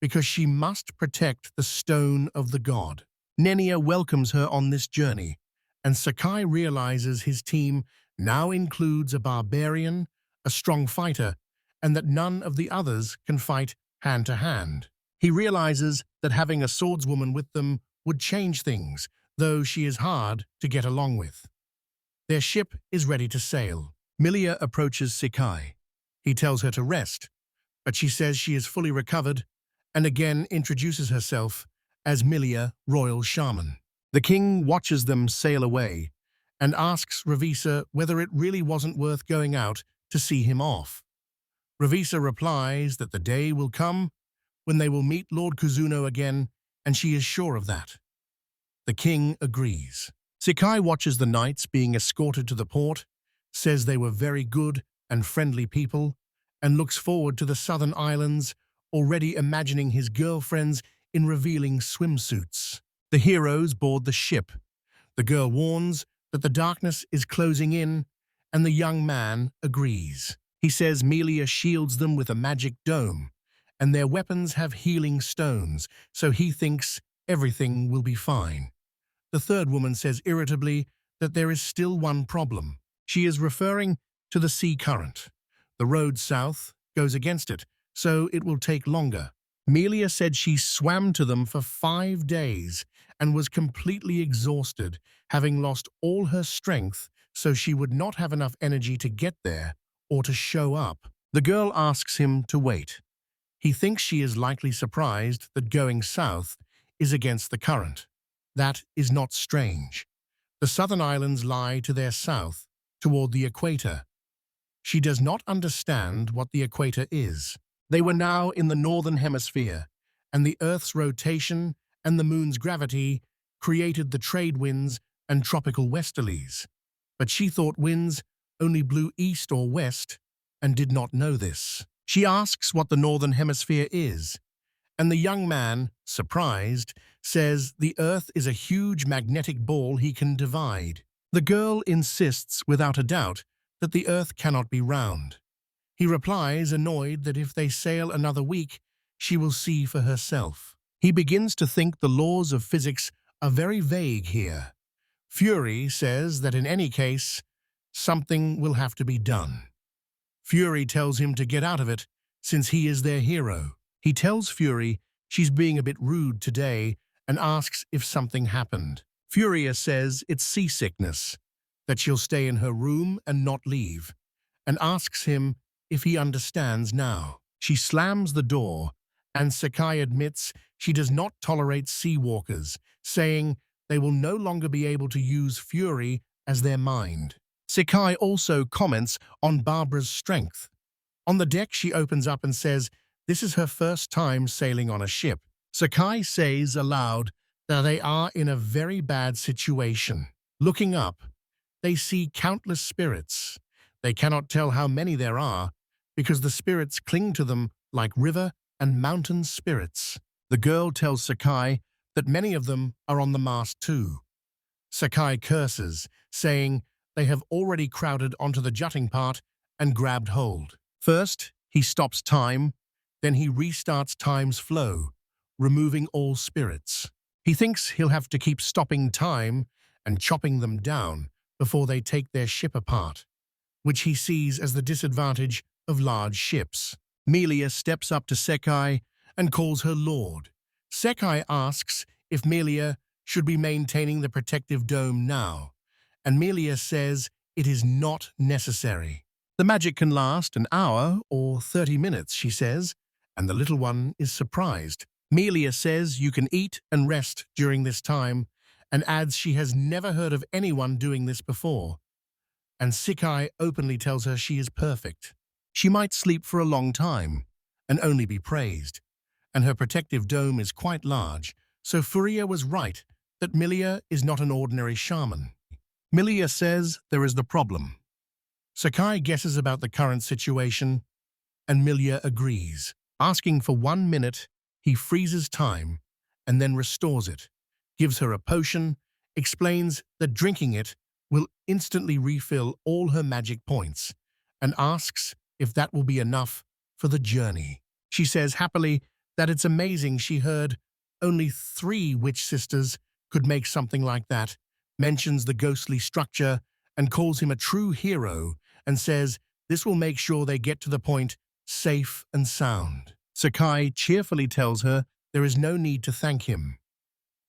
because she must protect the stone of the god. Nenia welcomes her on this journey, and Sakai realizes his team now includes a barbarian, a strong fighter, and that none of the others can fight hand to hand. He realizes that having a swordswoman with them would change things, though she is hard to get along with. Their ship is ready to sail. Milia approaches Sakai. He tells her to rest, but she says she is fully recovered and again introduces herself as Milia, royal shaman. The king watches them sail away and asks Ravisa whether it really wasn't worth going out to see him off. Ravisa replies that the day will come when they will meet Lord Kuzuno again, and she is sure of that. The king agrees. Sakai watches the knights being escorted to the port, says they were very good and friendly people, and looks forward to the southern islands, already imagining his girlfriends in revealing swimsuits. The heroes board the ship. The girl warns that the darkness is closing in, and the young man agrees. He says Melia shields them with a magic dome, and their weapons have healing stones, so he thinks everything will be fine. The third woman says irritably that there is still one problem. She is referring to the sea current. The road south goes against it, so it will take longer. Melia said she swam to them for 5 days and was completely exhausted, having lost all her strength, so she would not have enough energy to get there or to show up. The girl asks him to wait. He thinks she is likely surprised that going south is against the current. That is not strange. The southern islands lie to their south, toward the equator. She does not understand what the equator is. They were now in the northern hemisphere, and the Earth's rotation and the moon's gravity created the trade winds and tropical westerlies. But she thought winds only blew east or west and did not know this. She asks what the northern hemisphere is, and the young man, surprised, says the Earth is a huge magnetic ball he can divide. The girl insists, without a doubt, that the Earth cannot be round. He replies, annoyed, that if they sail another week, she will see for herself. He begins to think the laws of physics are very vague here. Fury says that in any case, something will have to be done. Fury tells him to get out of it, since he is their hero. He tells Fury she's being a bit rude today and asks if something happened. Furia says it's seasickness, that she'll stay in her room and not leave, and asks him if he understands now. She slams the door, and Sakai admits she does not tolerate sea walkers, saying they will no longer be able to use Fury as their mind. Sakai also comments on Barbara's strength. On the deck, she opens up and says this is her first time sailing on a ship. Sakai says aloud that they are in a very bad situation. Looking up, they see countless spirits. They cannot tell how many there are because the spirits cling to them like river and mountain spirits. The girl tells Sakai that many of them are on the mast too. Sakai curses, saying they have already crowded onto the jutting part and grabbed hold. First, he stops time, then he restarts time's flow, removing all spirits. He thinks he'll have to keep stopping time and chopping them down before they take their ship apart, which he sees as the disadvantage of large ships. Melia steps up to Sakai and calls her lord. Sakai asks if Melia should be maintaining the protective dome now, and Melia says it is not necessary. The magic can last an hour or 30 minutes, she says, and the little one is surprised. Melia says you can eat and rest during this time, and adds she has never heard of anyone doing this before. And Sakai openly tells her she is perfect. She might sleep for a long time and only be praised, and her protective dome is quite large, so Furia was right that Melia is not an ordinary shaman. Melia says there is the problem. Sakai guesses about the current situation, and Melia agrees. Asking for 1 minute, he freezes time and then restores it, gives her a potion, explains that drinking it will instantly refill all her magic points and asks if that will be enough for the journey. She says happily that it's amazing she heard only 3 witch sisters could make something like that, mentions the ghostly structure and calls him a true hero and says this will make sure they get to the point safe and sound. Sakai cheerfully tells her there is no need to thank him.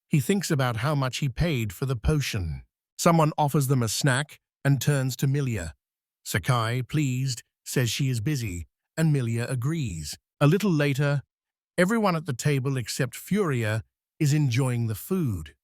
He thinks about how much he paid for the potion. Someone offers them a snack and turns to Milia. Sakai, pleased, says she is busy, and Milia agrees. A little later, everyone at the table except Furia is enjoying the food.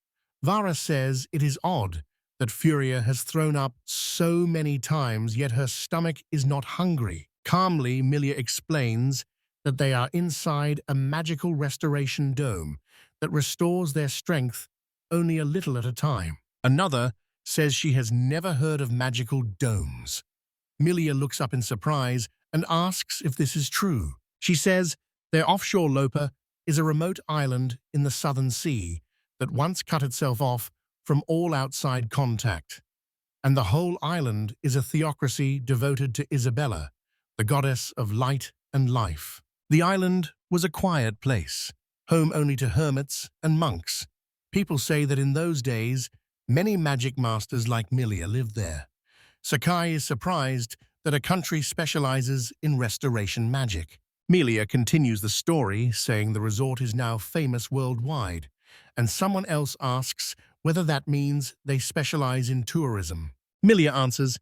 Vara says it is odd that Furia has thrown up so many times, yet her stomach is not hungry. Calmly, Milia explains that they are inside a magical restoration dome that restores their strength only a little at a time. Another says she has never heard of magical domes. Milia looks up in surprise and asks if this is true. She says their offshore Lopa is a remote island in the southern sea that once cut itself off from all outside contact. And the whole island is a theocracy devoted to Isabella, the goddess of light and life. The island was a quiet place, home only to hermits and monks. People say that in those days, many magic masters like Milia lived there. Sakai is surprised that a country specializes in restoration magic. Milia continues the story, saying the resort is now famous worldwide, and someone else asks whether that means they specialize in tourism. Milia answers,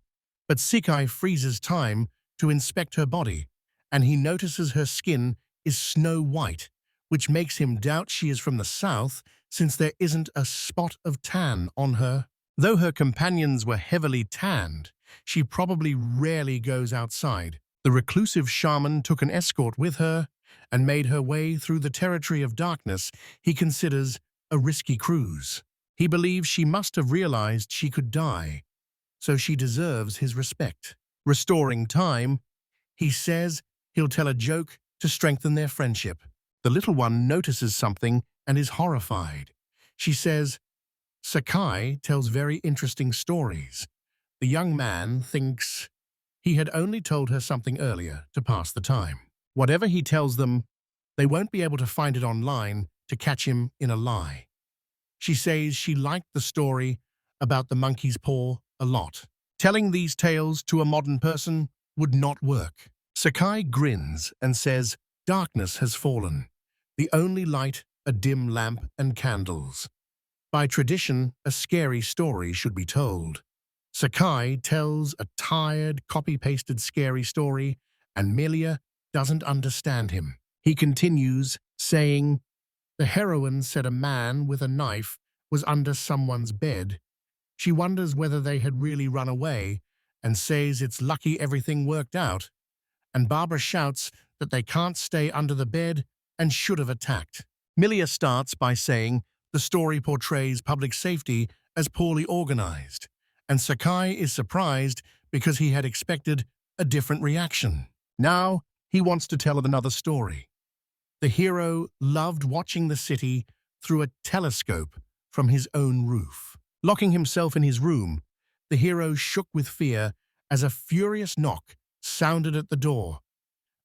but Sakai freezes time to inspect her body, and he notices her skin is snow white, which makes him doubt she is from the south since there isn't a spot of tan on her. Though her companions were heavily tanned, she probably rarely goes outside. The reclusive shaman took an escort with her and made her way through the territory of darkness he considers a risky cruise. He believes she must have realized she could die, so she deserves his respect. Restoring time, he says he'll tell a joke to strengthen their friendship. The little one notices something and is horrified. She says, Sakai tells very interesting stories. The young man thinks he had only told her something earlier to pass the time. Whatever he tells them, they won't be able to find it online to catch him in a lie. She says she liked the story about the monkey's paw a lot. Telling these tales to a modern person would not work. Sakai grins and says, darkness has fallen. The only light, a dim lamp and candles. By tradition, a scary story should be told. Sakai tells a tired, copy-pasted scary story, and Milia doesn't understand him. He continues, saying, the heroine said a man with a knife was under someone's bed. She wonders whether they had really run away and says it's lucky everything worked out. And Barbara shouts that they can't stay under the bed and should have attacked. Milia starts by saying the story portrays public safety as poorly organized, and Sakai is surprised because he had expected a different reaction. Now he wants to tell another story. The hero loved watching the city through a telescope from his own roof. Locking himself in his room, the hero shook with fear as a furious knock sounded at the door,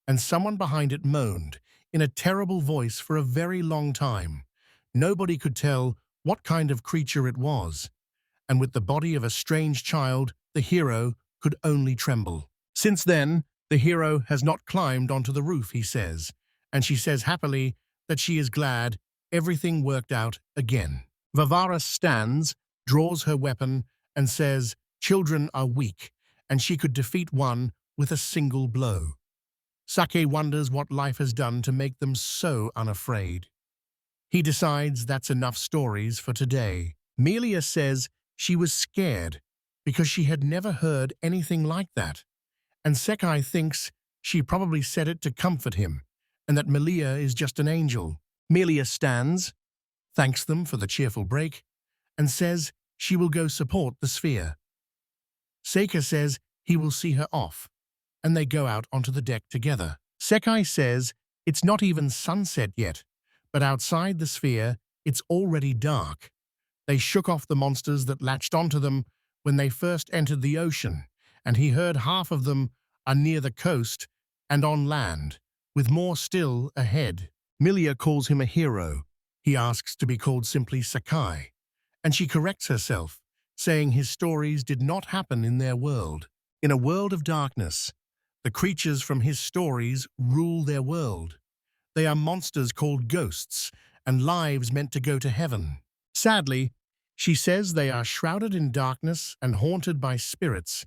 and someone behind it moaned in a terrible voice for a very long time. Nobody could tell what kind of creature it was, and with the body of a strange child, the hero could only tremble. Since then, the hero has not climbed onto the roof, he says, and she says happily that she is glad everything worked out again. Vavara stands, draws her weapon, and says children are weak, and she could defeat one with a single blow. Sakai wonders what life has done to make them so unafraid. He decides that's enough stories for today. Milia says she was scared because she had never heard anything like that, and Sakai thinks she probably said it to comfort him, and that Milia is just an angel. Milia stands, thanks them for the cheerful break, and says she will go support the sphere. Sakai says he will see her off, and they go out onto the deck together. Sakai says it's not even sunset yet, but outside the sphere, it's already dark. They shook off the monsters that latched onto them when they first entered the ocean, and he heard half of them are near the coast and on land, with more still ahead. Milia calls him a hero. He asks to be called simply Sakai, and she corrects herself, saying his stories did not happen in their world. In a world of darkness, the creatures from his stories rule their world. They are monsters called ghosts and lives meant to go to heaven. Sadly, she says they are shrouded in darkness and haunted by spirits,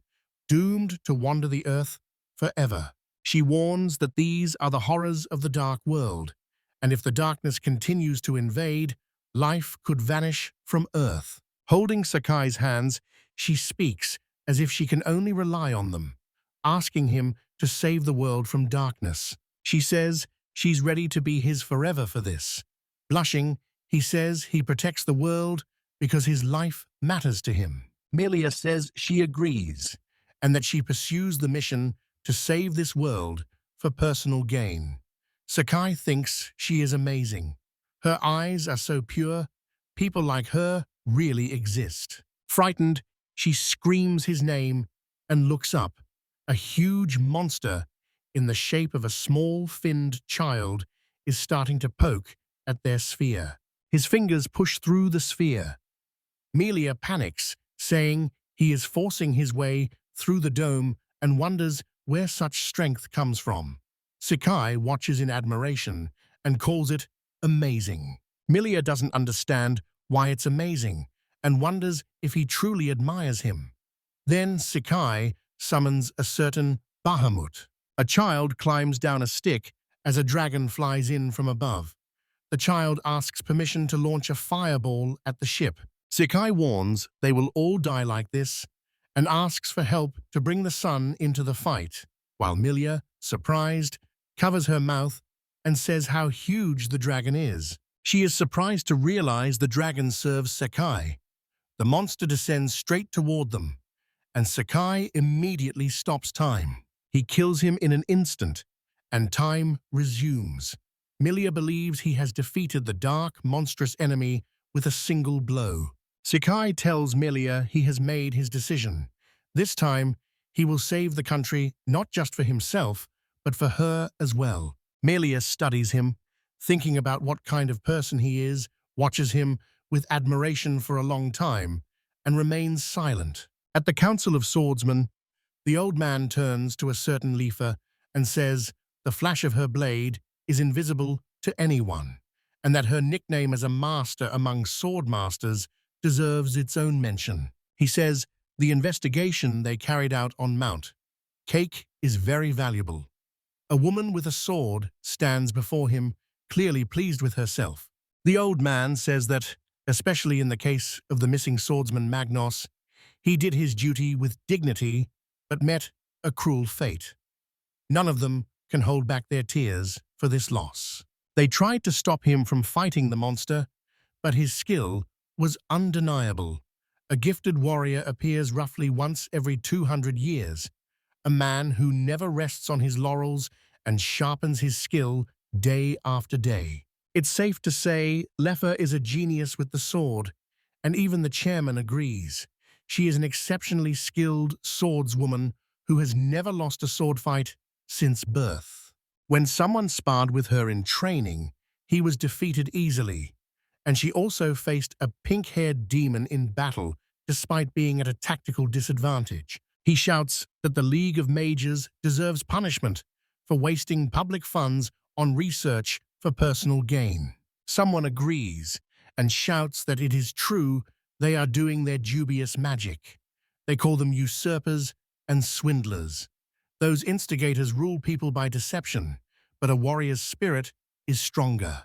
doomed to wander the earth forever. She warns that these are the horrors of the dark world, and if the darkness continues to invade, life could vanish from Earth. Holding Sakai's hands, she speaks as if she can only rely on them, asking him to save the world from darkness. She says she's ready to be his forever for this. Blushing, he says he protects the world because his life matters to him. Milia says she agrees, and that she pursues the mission to save this world for personal gain. Sakai thinks she is amazing. Her eyes are so pure, people like her really exist. Frightened, she screams his name and looks up. A huge monster in the shape of a small finned child is starting to poke at their sphere. His fingers push through the sphere. Milia panics, saying he is forcing his way through the dome and wonders where such strength comes from. Sakai watches in admiration and calls it amazing. Milia doesn't understand why it's amazing and wonders if he truly admires him. Then Sakai summons a certain Bahamut. A child climbs down a stick as a dragon flies in from above. The child asks permission to launch a fireball at the ship. Sakai warns they will all die like this and asks for help to bring the sun into the fight, while Milia, surprised, covers her mouth and says how huge the dragon is. She is surprised to realize the dragon serves Sakai. The monster descends straight toward them, and Sakai immediately stops time. He kills him in an instant, and time resumes. Milia believes he has defeated the dark, monstrous enemy with a single blow. Sakai tells Milia he has made his decision. This time, he will save the country not just for himself, but for her as well. Milia studies him, thinking about what kind of person he is, watches him with admiration for a long time, and remains silent. At the Council of Swordsmen, the old man turns to a certain Lifa and says the flash of her blade is invisible to anyone, and that her nickname as a master among sword masters deserves its own mention. He says the investigation they carried out on Mount Cake is very valuable. A woman with a sword stands before him, clearly pleased with herself. The old man says that, especially in the case of the missing swordsman Magnos, he did his duty with dignity, but met a cruel fate. None of them can hold back their tears for this loss. They tried to stop him from fighting the monster, but his skill was undeniable. A gifted warrior appears roughly once every 200 years, a man who never rests on his laurels and sharpens his skill day after day. It's safe to say Lefa is a genius with the sword, and even the chairman agrees. She is an exceptionally skilled swordswoman who has never lost a sword fight since birth. When someone sparred with her in training, he was defeated easily, and she also faced a pink-haired demon in battle despite being at a tactical disadvantage. He shouts that the League of Mages deserves punishment for wasting public funds on research for personal gain. Someone agrees and shouts that it is true they are doing their dubious magic. They call them usurpers and swindlers. Those instigators rule people by deception, but a warrior's spirit is stronger.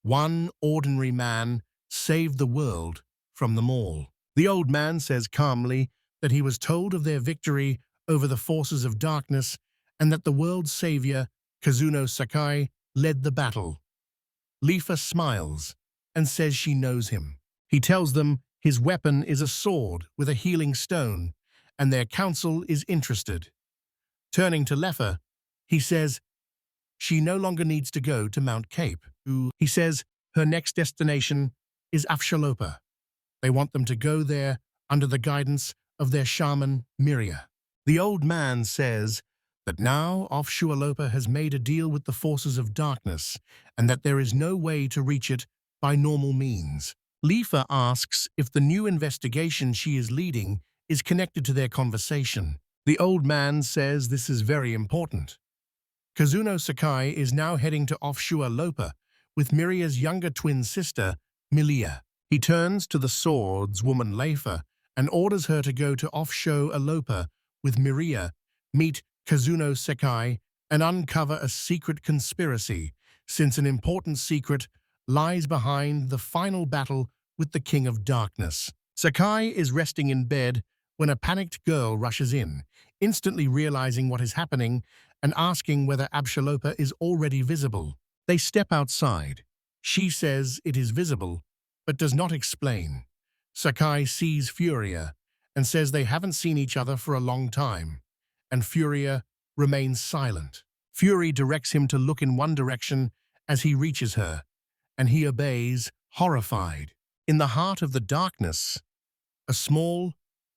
One ordinary man saved the world from them all. The old man says calmly that he was told of their victory over the forces of darkness and that the world's savior, Kazuno Sakai, led the battle. Lifa smiles and says she knows him. He tells them his weapon is a sword with a healing stone, and their council is interested. Turning to Lefa, he says she no longer needs to go to Mount Cape. He says her next destination is Afshalopa. They want them to go there under the guidance of their shaman, Miria. The old man says that now Offshualopa has made a deal with the forces of darkness and that there is no way to reach it by normal means. Lifa asks if the new investigation she is leading is connected to their conversation. The old man says this is very important. Kazuno Sakai is now heading to Offshualopa with Miria's younger twin sister, Milia. He turns to the swordswoman Leifa and orders her to go to Offshualopa with Miria, meet Kazuno Sakai, and uncover a secret conspiracy, since an important secret lies behind the final battle with the King of Darkness. Sakai is resting in bed when a panicked girl rushes in, instantly realizing what is happening and asking whether Abshalopa is already visible. They step outside. She says it is visible, but does not explain. Sakai sees Furia and says they haven't seen each other for a long time, and Furia remains silent. Fury directs him to look in one direction as he reaches her, and he obeys, horrified. In the heart of the darkness, a small,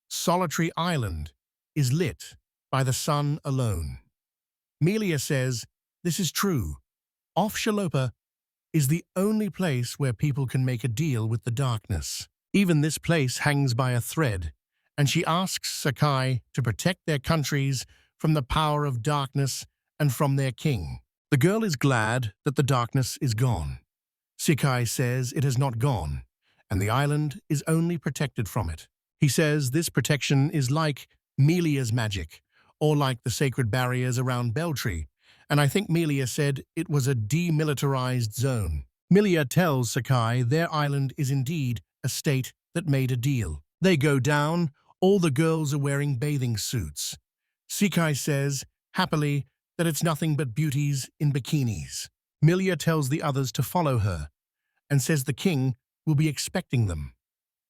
solitary island is lit by the sun alone. Melia says, this is true. Offshualopa is the only place where people can make a deal with the darkness. Even this place hangs by a thread, and she asks Sakai to protect their countries from the power of darkness and from their king. The girl is glad that the darkness is gone. Sakai says it has not gone, and the island is only protected from it. He says this protection is like Melia's magic, or like the sacred barriers around Beltree, and I think Melia said it was a demilitarized zone. Melia tells Sakai their island is indeed a state that made a deal. They go down, all the girls are wearing bathing suits. Sakai says, happily, that it's nothing but beauties in bikinis. Melia tells the others to follow her, and says the king will be expecting them.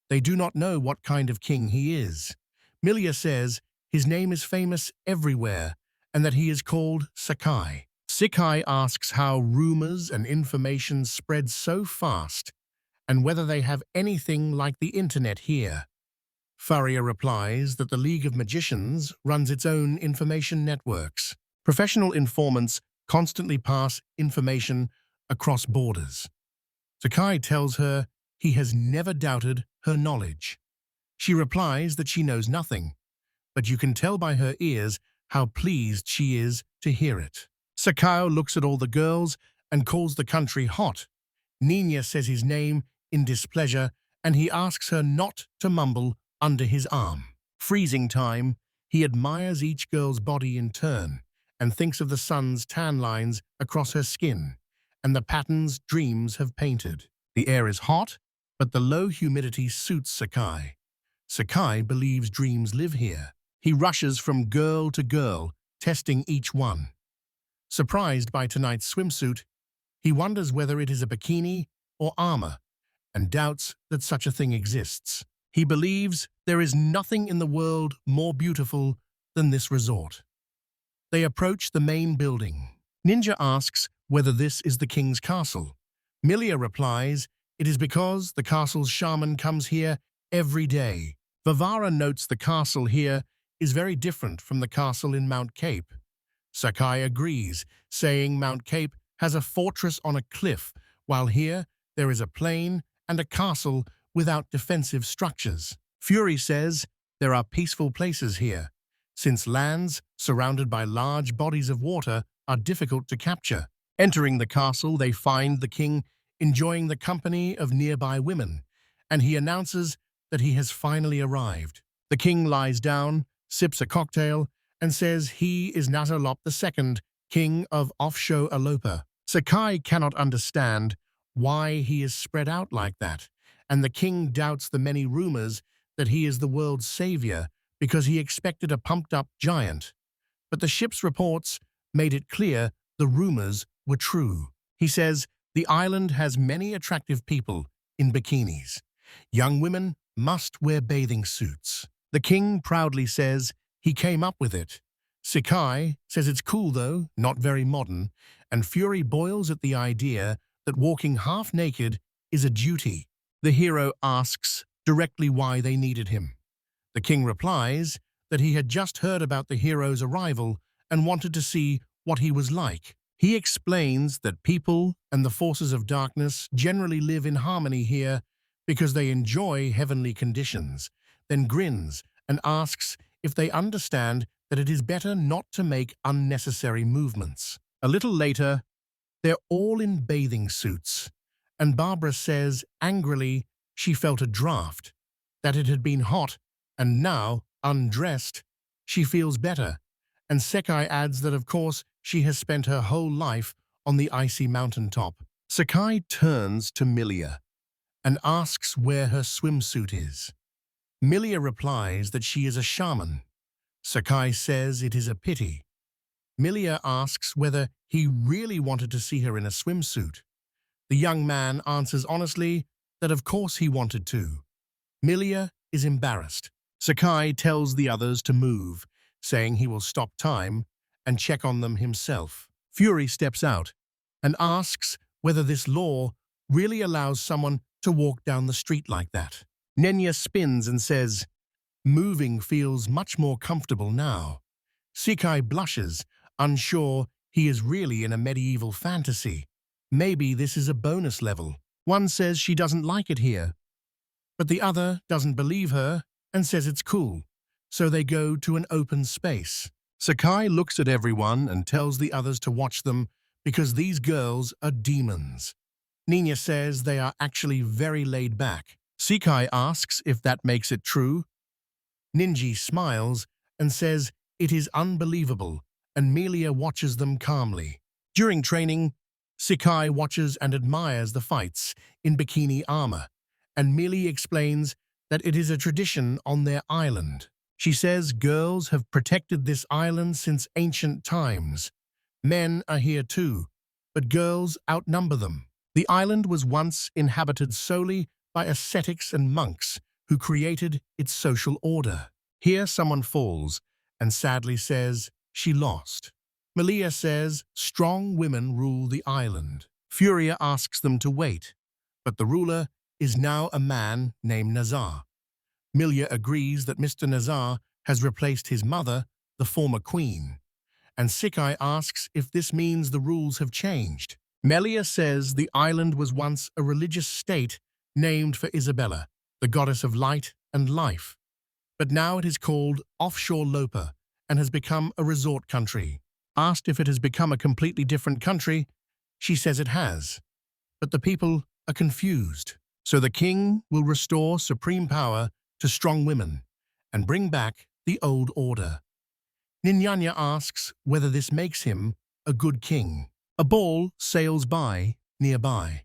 They do not know what kind of king he is. Melia says his name is famous everywhere, and that he is called Sakai. Sakai asks how rumors and information spread so fast, and whether they have anything like the internet here. Faria replies that the League of Magicians runs its own information networks. Professional informants constantly pass information across borders. Sakai tells her he has never doubted her knowledge. She replies that she knows nothing, but you can tell by her ears how pleased she is to hear it. Sakai looks at all the girls and calls the country hot. Nina says his name in displeasure, and he asks her not to mumble under his arm. Freezing time, he admires each girl's body in turn and thinks of the sun's tan lines across her skin and the patterns dreams have painted. The air is hot, but the low humidity suits Sakai. Sakai believes dreams live here. He rushes from girl to girl, testing each one. Surprised by tonight's swimsuit, he wonders whether it is a bikini or armor, and doubts that such a thing exists. He believes there is nothing in the world more beautiful than this resort. They approach the main building. Ninja asks whether this is the king's castle. Milia replies it is because the castle's shaman comes here every day. Vivara notes the castle here is very different from the castle in Mount Cape. Sakai agrees, saying Mount Cape has a fortress on a cliff, while here there is a plain and a castle without defensive structures. Fury says there are peaceful places here, since lands surrounded by large bodies of water are difficult to capture. Entering the castle, they find the king enjoying the company of nearby women, and he announces that he has finally arrived. The king lies down, sips a cocktail, and says he is Natalop II, king of Offshualopa. Sakai cannot understand why he is spread out like that, and the king doubts the many rumors that he is the world's savior because he expected a pumped-up giant. But the ship's reports made it clear the rumors were true. He says the island has many attractive people in bikinis. Young women must wear bathing suits. The king proudly says he came up with it. Sakai says it's cool though, not very modern, and Fury boils at the idea that walking half naked is a duty. The hero asks directly why they needed him. The king replies that he had just heard about the hero's arrival and wanted to see what he was like. He explains that people and the forces of darkness generally live in harmony here because they enjoy heavenly conditions, then grins and asks if they understand that it is better not to make unnecessary movements. A little later, they're all in bathing suits, and Barbara says angrily she felt a draft, that it had been hot, and now, undressed, she feels better. And Sakai adds that of course she has spent her whole life on the icy mountaintop. Sakai turns to Milia and asks where her swimsuit is. Milia replies that she is a shaman. Sakai says it is a pity. Milia asks whether he really wanted to see her in a swimsuit. The young man answers honestly that of course he wanted to. Milia is embarrassed. Sakai tells the others to move, saying he will stop time and check on them himself. Fury steps out and asks whether this law really allows someone to walk down the street like that. Nenya spins and says, moving feels much more comfortable now. Sakai blushes, unsure he is really in a medieval fantasy. Maybe this is a bonus level. One says she doesn't like it here, but the other doesn't believe her and says it's cool, so they go to an open space. Sakai looks at everyone and tells the others to watch them because these girls are demons. Nina says they are actually very laid back. Sakai asks if that makes it true. Ninji smiles and says it is unbelievable, and Melia watches them calmly. During training, Sakai watches and admires the fights in bikini armor, and Melia explains that it is a tradition on their island. She says girls have protected this island since ancient times. Men are here too, but girls outnumber them. The island was once inhabited solely by ascetics and monks who created its social order. Here someone falls and sadly says she lost. Melia says strong women rule the island. Furia asks them to wait, but the ruler is now a man named Nazar. Melia agrees that Mr. Nazar has replaced his mother, the former queen, and Sakai asks if this means the rules have changed. Melia says the island was once a religious state named for Isabella, the goddess of light and life, but now it is called Offshore Lopa and has become a resort country. Asked if it has become a completely different country, she says it has, but the people are confused. So the king will restore supreme power to strong women and bring back the old order. Ninyanya asks whether this makes him a good king. A ball sails by nearby.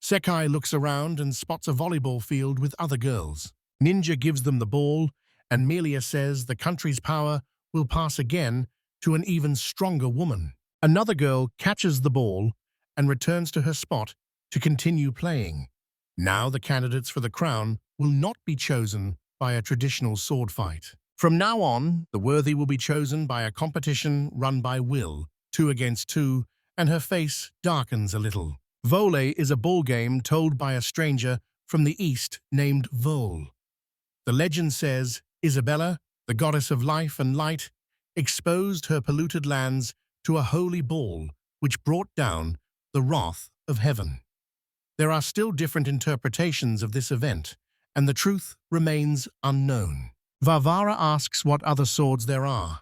Sakai looks around and spots a volleyball field with other girls. Ninja gives them the ball, and Melia says the country's power will pass again to an even stronger woman. Another girl catches the ball and returns to her spot to continue playing. Now the candidates for the crown will not be chosen by a traditional sword fight. From now on, the worthy will be chosen by a competition run by Will, 2 against 2, and her face darkens a little. Volleyball is a ball game told by a stranger from the east named Vol. The legend says Isabella, the goddess of life and light, exposed her polluted lands to a holy ball which brought down the wrath of heaven. There are still different interpretations of this event, and the truth remains unknown. Varvara asks what other swords there are.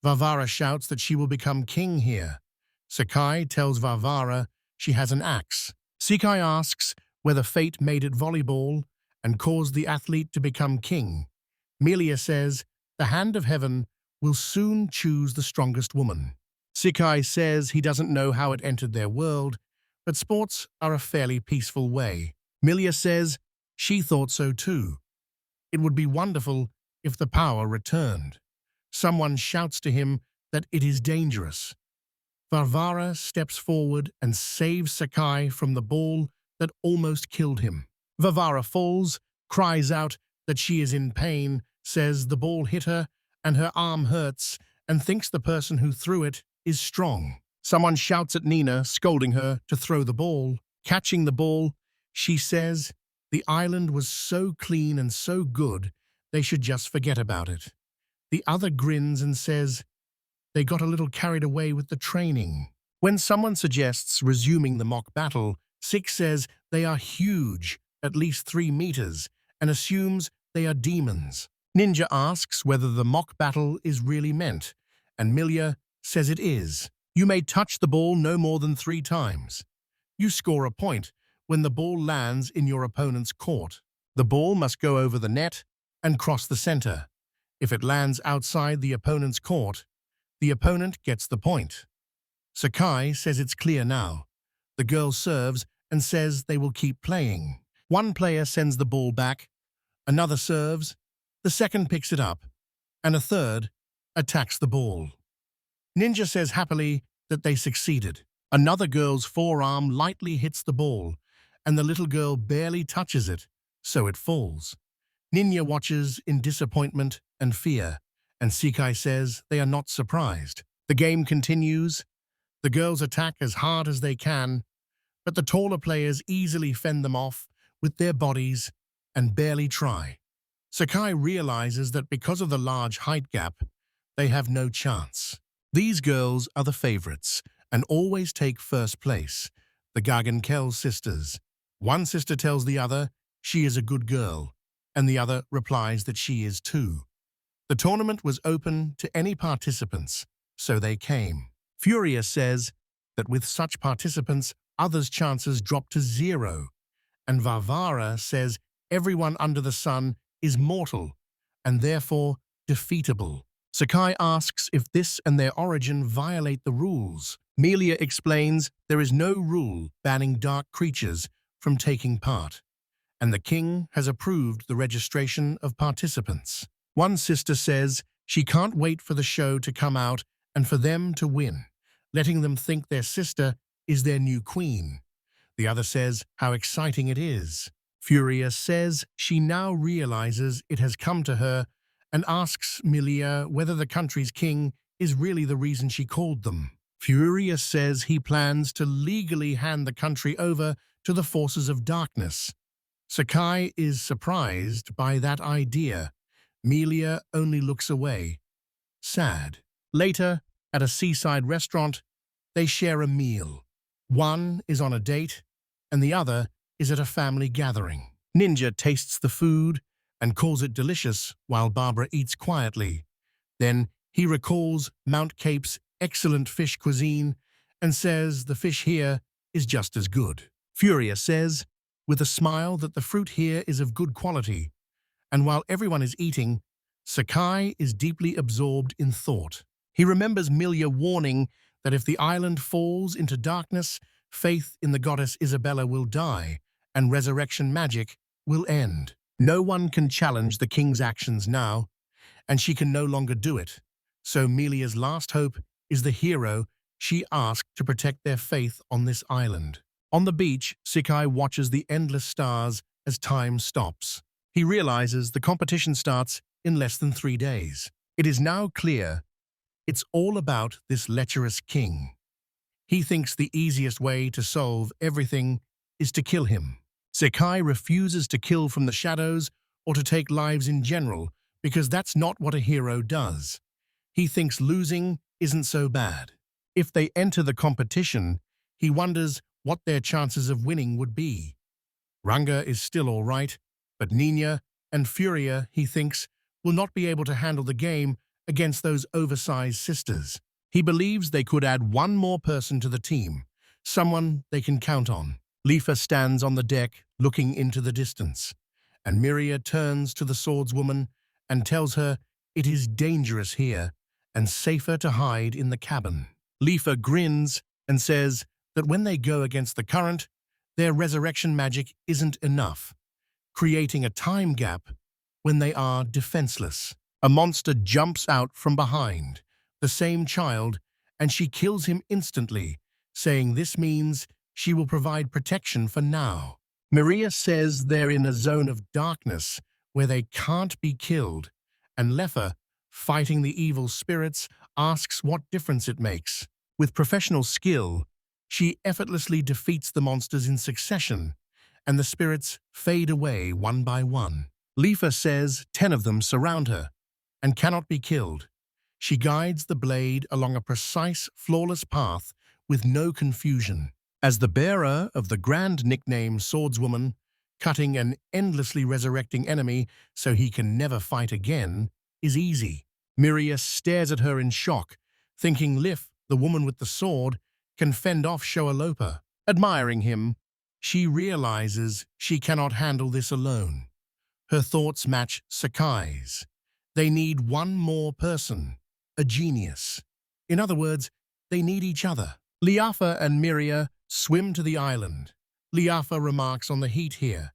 Varvara shouts that she will become king here. Sakai tells Varvara she has an axe. Sakai asks whether fate made it volleyball and caused the athlete to become king. Melia says the hand of heaven will soon choose the strongest woman. Sakai says he doesn't know how it entered their world, but sports are a fairly peaceful way. Melia says she thought so too. It would be wonderful if the power returned. Someone shouts to him that it is dangerous. Varvara steps forward and saves Sakai from the ball that almost killed him. Varvara falls, cries out that she is in pain, says the ball hit her and her arm hurts, and thinks the person who threw it is strong. Someone shouts at Nina, scolding her to throw the ball. Catching the ball, she says, The island was so clean and so good, they should just forget about it. The other grins and says they got a little carried away with the training. When someone suggests resuming the mock battle, Six says they are huge, at least 3 meters, and assumes they are demons. Ninja asks whether the mock battle is really meant, and Milia says it is. You may touch the ball no more than 3 times. You score a point when the ball lands in your opponent's court. The ball must go over the net and cross the center. If it lands outside the opponent's court, the opponent gets the point. Sakai says it's clear now. The girl serves and says they will keep playing. One player sends the ball back, another serves, the second picks it up, and a third attacks the ball. Ninja says happily that they succeeded. Another girl's forearm lightly hits the ball, and the little girl barely touches it, so it falls. Ninja watches in disappointment and fear, and Sakai says they are not surprised. The game continues. The girls attack as hard as they can, but the taller players easily fend them off with their bodies and barely try. Sakai realizes that because of the large height gap, they have no chance. These girls are the favorites and always take first place, the Gargankel sisters. One sister tells the other she is a good girl, and the other replies that she is too. The tournament was open to any participants, so they came. Furia says that with such participants, others' chances drop to 0, and Varvara says everyone under the sun is mortal and therefore defeatable. Sakai asks if this and their origin violate the rules. Melia explains there is no rule banning dark creatures from taking part, and the king has approved the registration of participants. One sister says she can't wait for the show to come out and for them to win, letting them think their sister is their new queen. The other says how exciting it is. Furia says she now realizes it has come to her and asks Melia whether the country's king is really the reason she called them. Furia says he plans to legally hand the country over to the forces of darkness. Sakai is surprised by that idea. Melia only looks away, sad. Later, at a seaside restaurant, they share a meal. One is on a date, and the other is at a family gathering. Ninja tastes the food and calls it delicious while Barbara eats quietly. Then he recalls Mount Cape's excellent fish cuisine and says the fish here is just as good. Furia says, with a smile, that the fruit here is of good quality, and while everyone is eating, Sakai is deeply absorbed in thought. He remembers Melia warning that if the island falls into darkness, faith in the goddess Isabella will die, and resurrection magic will end. No one can challenge the king's actions now, and she can no longer do it. So Melia's last hope is the hero she asked to protect their faith on this island. On the beach, Sakai watches the endless stars as time stops. He realizes the competition starts in less than 3 days. It is now clear it's all about this lecherous king. He thinks the easiest way to solve everything is to kill him. Sakai refuses to kill from the shadows or to take lives in general because that's not what a hero does. He thinks losing isn't so bad. If they enter the competition, he wonders what their chances of winning would be. Ranga is still all right, but Nina and Furia, he thinks, will not be able to handle the game against those oversized sisters. He believes they could add one more person to the team, someone they can count on. Lifa stands on the deck, looking into the distance, and Miria turns to the swordswoman and tells her it is dangerous here and safer to hide in the cabin. Lifa grins and says that when they go against the current, their resurrection magic isn't enough, creating a time gap when they are defenseless. A monster jumps out from behind, the same child, and she kills him instantly, saying this means she will provide protection for now. Maria says they're in a zone of darkness where they can't be killed, and Lefa, fighting the evil spirits, asks what difference it makes. With professional skill, she effortlessly defeats the monsters in succession, and the spirits fade away one by one. Lifa says 10 of them surround her and cannot be killed. She guides the blade along a precise, flawless path with no confusion. As the bearer of the grand nickname Swordswoman, cutting an endlessly resurrecting enemy so he can never fight again is easy. Miria stares at her in shock, thinking Lif, the woman with the sword, can fend off Shoalopa. Admiring him, she realizes she cannot handle this alone. Her thoughts match Sakai's. They need one more person, a genius. In other words, they need each other. Liafa and Miria swim to the island. Liafa remarks on the heat here.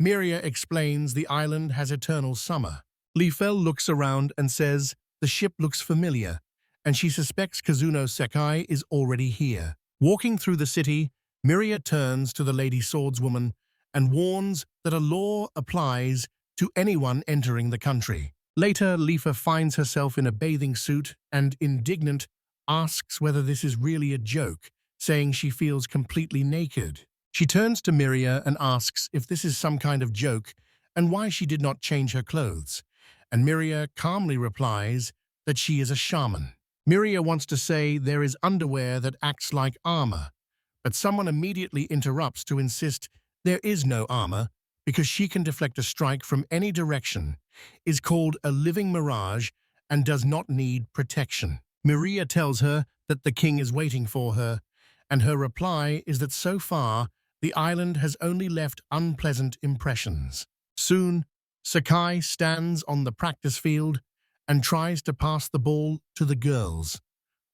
Miria explains the island has eternal summer. Lifel looks around and says the ship looks familiar, and she suspects Kazuno Sakai is already here. Walking through the city, Miria turns to the Lady Swordswoman and warns that a law applies to anyone entering the country. Later, Lifa finds herself in a bathing suit and, indignant, asks whether this is really a joke, saying she feels completely naked. She turns to Miria and asks if this is some kind of joke and why she did not change her clothes, and Miria calmly replies that she is a shaman. Miria wants to say there is underwear that acts like armor, but someone immediately interrupts to insist there is no armor because she can deflect a strike from any direction, is called a living mirage, and does not need protection. Miria tells her that the king is waiting for her, and her reply is that so far, the island has only left unpleasant impressions. Soon, Sakai stands on the practice field and tries to pass the ball to the girls.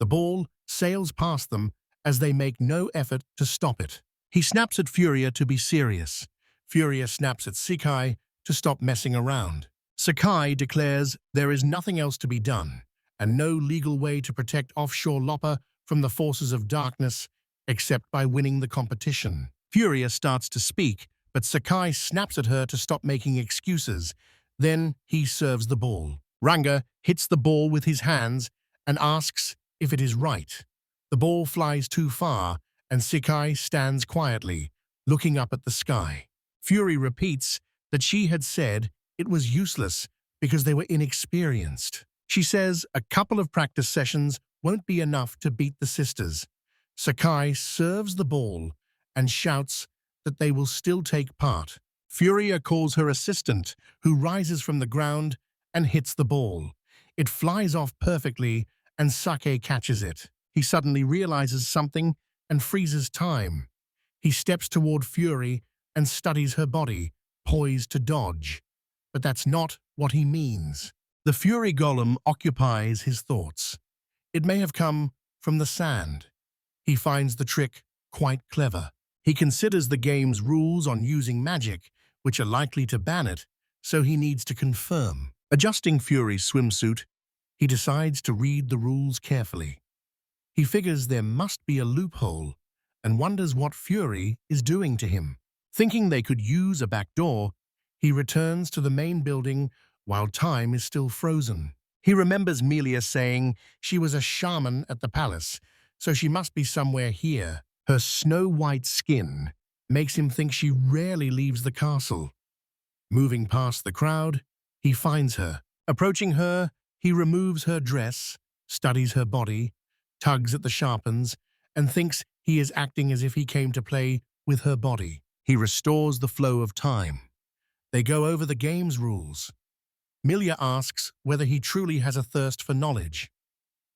The ball sails past them as they make no effort to stop it. He snaps at Furia to be serious. Furia snaps at Sakai to stop messing around. Sakai declares there is nothing else to be done, and no legal way to protect offshore Loppa from the forces of darkness except by winning the competition. Furia starts to speak, but Sakai snaps at her to stop making excuses. Then he serves the ball. Ranga hits the ball with his hands and asks if it is right. The ball flies too far, and Sakai stands quietly, looking up at the sky. Fury repeats that she had said it was useless because they were inexperienced. She says a couple of practice sessions won't be enough to beat the sisters. Sakai serves the ball and shouts that they will still take part. Furia calls her assistant, who rises from the ground and hits the ball. It flies off perfectly, and Sakai catches it. He suddenly realizes something and freezes time. He steps toward Fury and studies her body, poised to dodge. But that's not what he means. The Fury Golem occupies his thoughts. It may have come from the sand. He finds the trick quite clever. He considers the game's rules on using magic, which are likely to ban it, so he needs to confirm. Adjusting Fury's swimsuit, he decides to read the rules carefully. He figures there must be a loophole and wonders what Fury is doing to him. Thinking they could use a back door, he returns to the main building while time is still frozen. He remembers Melia saying she was a shaman at the palace, so she must be somewhere here. Her snow-white skin makes him think she rarely leaves the castle. Moving past the crowd, he finds her. Approaching her, he removes her dress, studies her body, tugs at the sharpens, and thinks he is acting as if he came to play with her body. He restores the flow of time. They go over the game's rules. Milia asks whether he truly has a thirst for knowledge.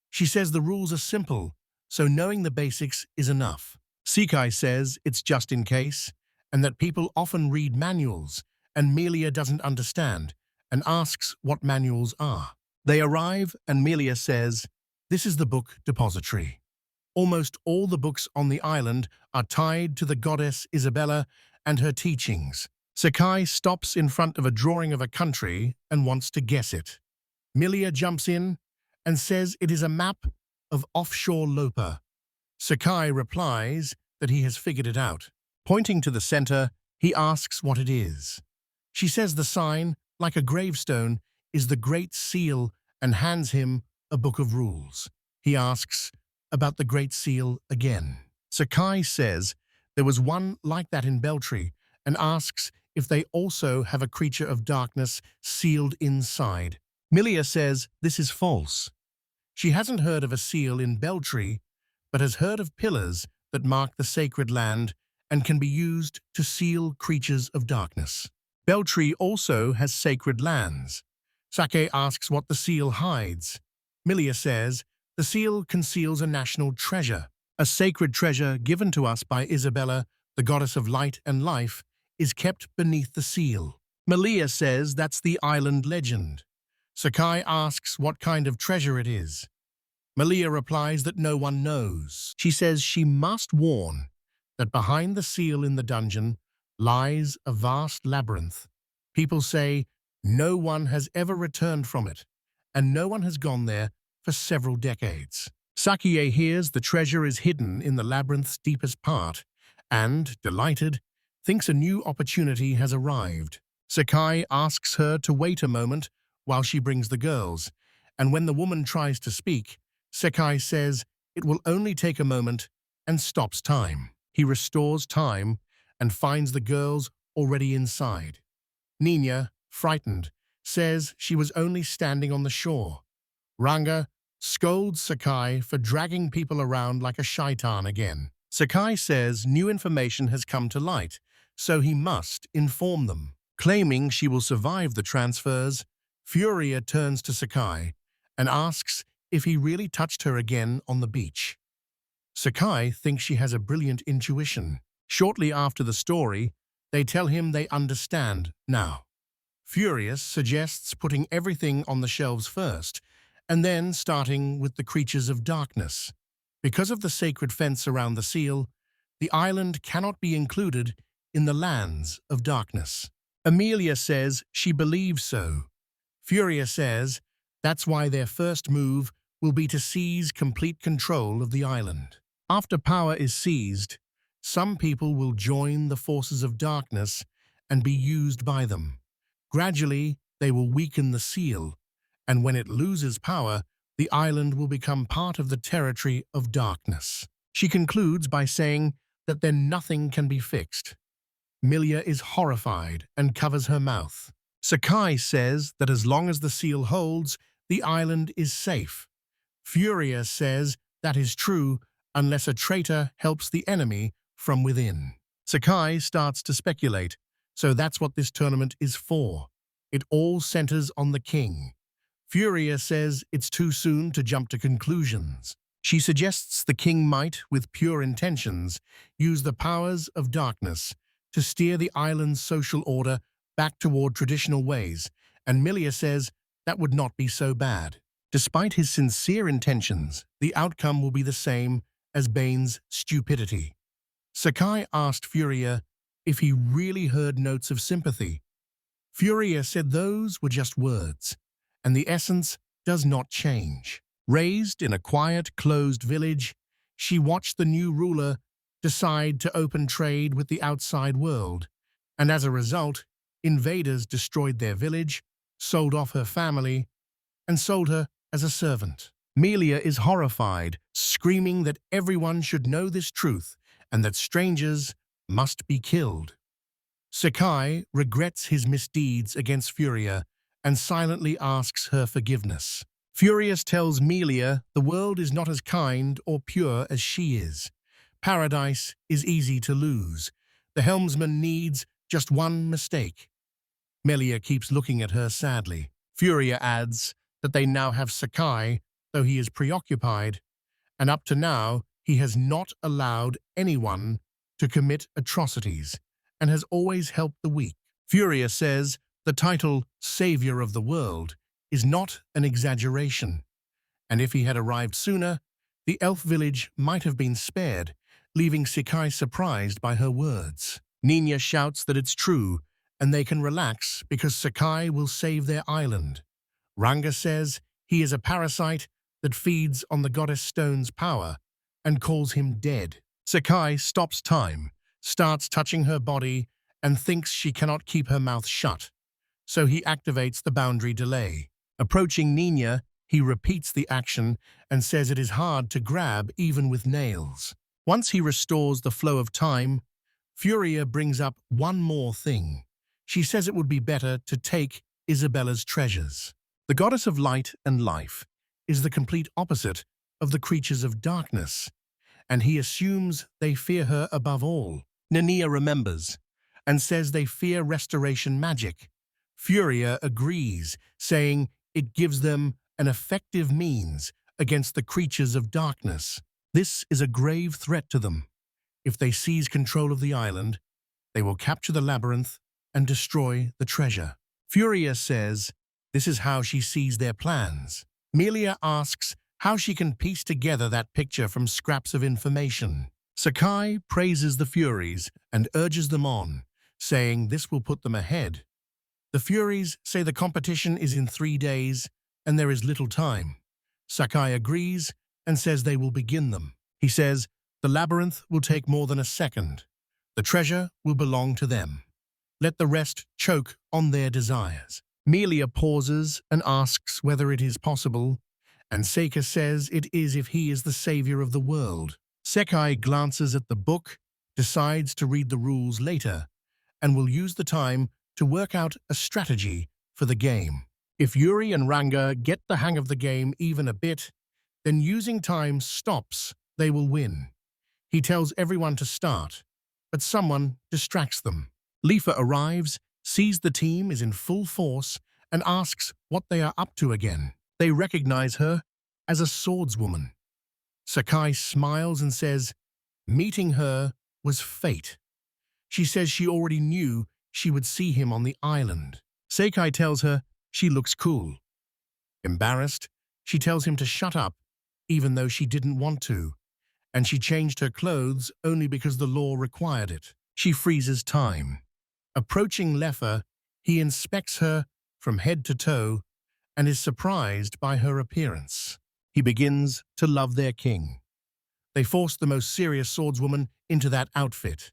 She says the rules are simple, so knowing the basics is enough. Sakai says it's just in case, and that people often read manuals, and Melia doesn't understand, and asks what manuals are. They arrive, and Melia says, this is the book depository. Almost all the books on the island are tied to the goddess Isabella and her teachings. Sakai stops in front of a drawing of a country and wants to guess it. Milia jumps in and says it is a map of offshore Lopa. Sakai replies that he has figured it out. Pointing to the center, he asks what it is. She says the sign, like a gravestone, is the Great Seal and hands him a book of rules. He asks about the Great Seal again. Sakai says there was one like that in Beltry, and asks if they also have a creature of darkness sealed inside. Milia says this is false. She hasn't heard of a seal in Beltree, but has heard of pillars that mark the sacred land and can be used to seal creatures of darkness. Beltree also has sacred lands. Sakai asks what the seal hides. Milia says the seal conceals a national treasure. A sacred treasure given to us by Isabella, the goddess of light and life, is kept beneath the seal. Milia says that's the island legend. Sakai asks what kind of treasure it is. Milia replies that no one knows. She says she must warn that behind the seal in the dungeon lies a vast labyrinth. People say no one has ever returned from it, and no one has gone there for several decades. Sakai hears the treasure is hidden in the labyrinth's deepest part, and, delighted, thinks a new opportunity has arrived. Sakai asks her to wait a moment while she brings the girls, and when the woman tries to speak, Sakai says it will only take a moment and stops time. He restores time and finds the girls already inside. Nina, frightened, says she was only standing on the shore. Ranga scolds Sakai for dragging people around like a shaitan again. Sakai says new information has come to light, so he must inform them. Claiming she will survive the transfers, Furia turns to Sakai and asks if he really touched her again on the beach. Sakai thinks she has a brilliant intuition. Shortly after the story, they tell him they understand now. Furious suggests putting everything on the shelves first, and then starting with the creatures of darkness. Because of the sacred fence around the seal, the island cannot be included in the lands of darkness. Amelia says she believes so. Furia says that's why their first move will be to seize complete control of the island. After power is seized, some people will join the forces of darkness and be used by them. Gradually, they will weaken the seal, and when it loses power, the island will become part of the territory of darkness. She concludes by saying that then nothing can be fixed. Milia is horrified and covers her mouth. Sakai says that as long as the seal holds, the island is safe. Furia says that is true unless a traitor helps the enemy from within. Sakai starts to speculate, so that's what this tournament is for. It all centers on the king. Furia says it's too soon to jump to conclusions. She suggests the king might, with pure intentions, use the powers of darkness to steer the island's social order back toward traditional ways, and Milia says that would not be so bad. Despite his sincere intentions, the outcome will be the same as Bane's stupidity. Sakai asked Furia if he really heard notes of sympathy. Furia said those were just words, and the essence does not change. Raised in a quiet, closed village, she watched the new ruler decide to open trade with the outside world, and as a result, invaders destroyed their village, sold off her family, and sold her as a servant. Melia is horrified, screaming that everyone should know this truth and that strangers must be killed. Sakai regrets his misdeeds against Furia and silently asks her forgiveness. Furious tells Melia the world is not as kind or pure as she is. Paradise is easy to lose. The helmsman needs just one mistake. Melia keeps looking at her sadly. Furia adds that they now have Sakai, though he is preoccupied, and up to now he has not allowed anyone to commit atrocities and has always helped the weak. Furia says the title Savior of the World is not an exaggeration, and if he had arrived sooner, the elf village might have been spared, leaving Sakai surprised by her words. Nina shouts that it's true, and they can relax because Sakai will save their island. Ranga says he is a parasite that feeds on the goddess stone's power and calls him dead. Sakai stops time, starts touching her body, and thinks she cannot keep her mouth shut, so he activates the boundary delay. Approaching Nina, he repeats the action and says it is hard to grab even with nails. Once he restores the flow of time, Furia brings up one more thing. She says it would be better to take Isabella's treasures. The goddess of light and life is the complete opposite of the creatures of darkness, and he assumes they fear her above all. Nania remembers and says they fear restoration magic. Furia agrees, saying it gives them an effective means against the creatures of darkness. This is a grave threat to them. If they seize control of the island, they will capture the labyrinth and destroy the treasure. Furia says this is how she sees their plans. Melia asks how she can piece together that picture from scraps of information. Sakai praises the Furies and urges them on, saying this will put them ahead. The Furies say the competition is in 3 days and there is little time. Sakai agrees and says they will begin them. He says the labyrinth will take more than a second. The treasure will belong to them. Let the rest choke on their desires. Melia pauses and asks whether it is possible, and Seika says it is if he is the savior of the world. Sakai glances at the book, decides to read the rules later, and will use the time to work out a strategy for the game. If Yuri and Ranga get the hang of the game even a bit, then using time stops, they will win. He tells everyone to start, but someone distracts them. Lifa arrives, sees the team is in full force, and asks what they are up to again. They recognize her as a swordswoman. Sakai smiles and says, meeting her was fate. She says she already knew she would see him on the island. Sakai tells her she looks cool. Embarrassed, she tells him to shut up, even though she didn't want to, and she changed her clothes only because the law required it. She freezes time. Approaching Lefa, he inspects her from head to toe and is surprised by her appearance. He begins to love their king. They force the most serious swordswoman into that outfit.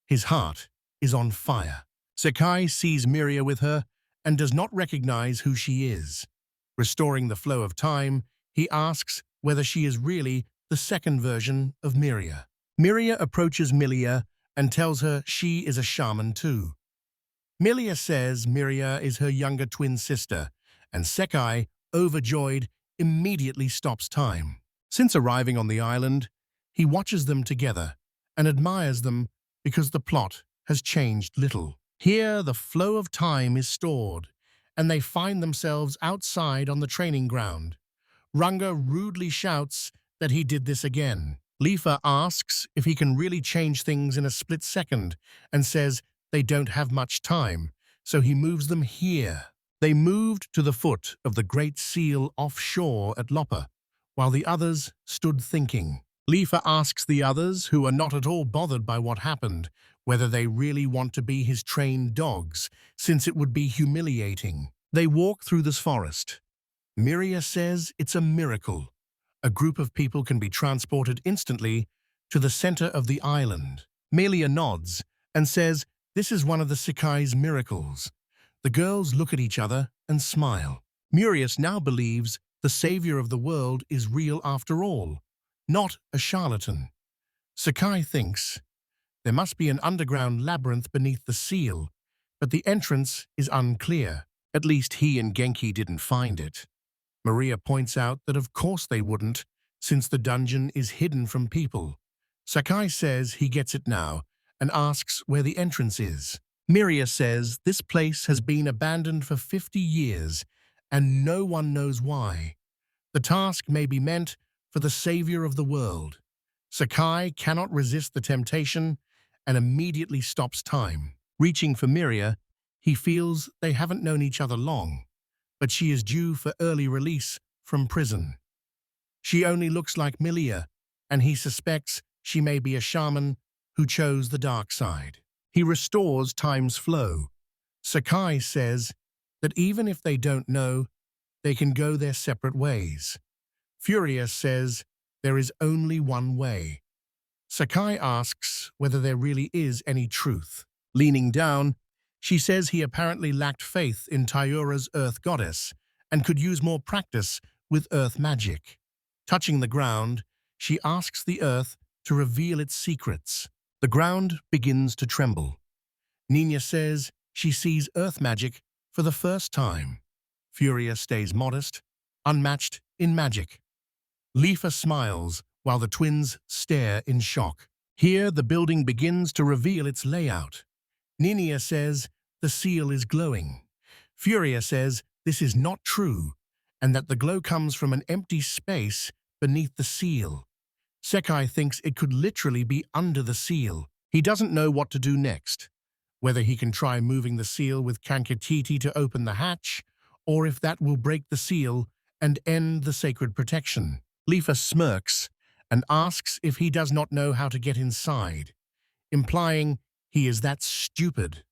His heart is on fire. Sakai sees Miria with her and does not recognize who she is. Restoring the flow of time, he asks whether she is really the second version of Miria. Miria approaches Milia and tells her she is a shaman too. Milia says Miria is her younger twin sister, and Sakai, overjoyed, immediately stops time. Since arriving on the island, he watches them together and admires them because the plot has changed little. Here, the flow of time is stored, and they find themselves outside on the training ground. Ranga rudely shouts that he did this again. Lifa asks if he can really change things in a split second and says they don't have much time, so he moves them here. They moved to the foot of the Great Seal offshore at Loppa, while the others stood thinking. Lifa asks the others, who are not at all bothered by what happened, whether they really want to be his trained dogs, since it would be humiliating. They walk through this forest. Miria says it's a miracle. A group of people can be transported instantly to the center of the island. Melia nods and says this is one of the Sakai's miracles. The girls look at each other and smile. Murius now believes the savior of the world is real after all, not a charlatan. Sakai thinks there must be an underground labyrinth beneath the seal, but the entrance is unclear. At least he and Genki didn't find it. Maria points out that of course they wouldn't, since the dungeon is hidden from people. Sakai says he gets it now and asks where the entrance is. Miria says this place has been abandoned for 50 years and no one knows why. The task may be meant for the savior of the world. Sakai cannot resist the temptation and immediately stops time. Reaching for Miria, he feels they haven't known each other long, but she is due for early release from prison. She only looks like Milia, and he suspects she may be a shaman who chose the dark side. He restores time's flow. Sakai says that even if they don't know, they can go their separate ways. Furia says there is only one way. Sakai asks whether there really is any truth. Leaning down, she says he apparently lacked faith in Tayura's earth goddess and could use more practice with earth magic. Touching the ground, she asks the earth to reveal its secrets. The ground begins to tremble. Nina says she sees earth magic for the first time. Furia stays modest, unmatched in magic. Lifa smiles while the twins stare in shock. Here, the building begins to reveal its layout. Nina says the seal is glowing. Furia says this is not true, and that the glow comes from an empty space beneath the seal. Sakai thinks it could literally be under the seal. He doesn't know what to do next, whether he can try moving the seal with Kankatiti to open the hatch, or if that will break the seal and end the sacred protection. Lifa smirks and asks if he does not know how to get inside, implying he is that stupid.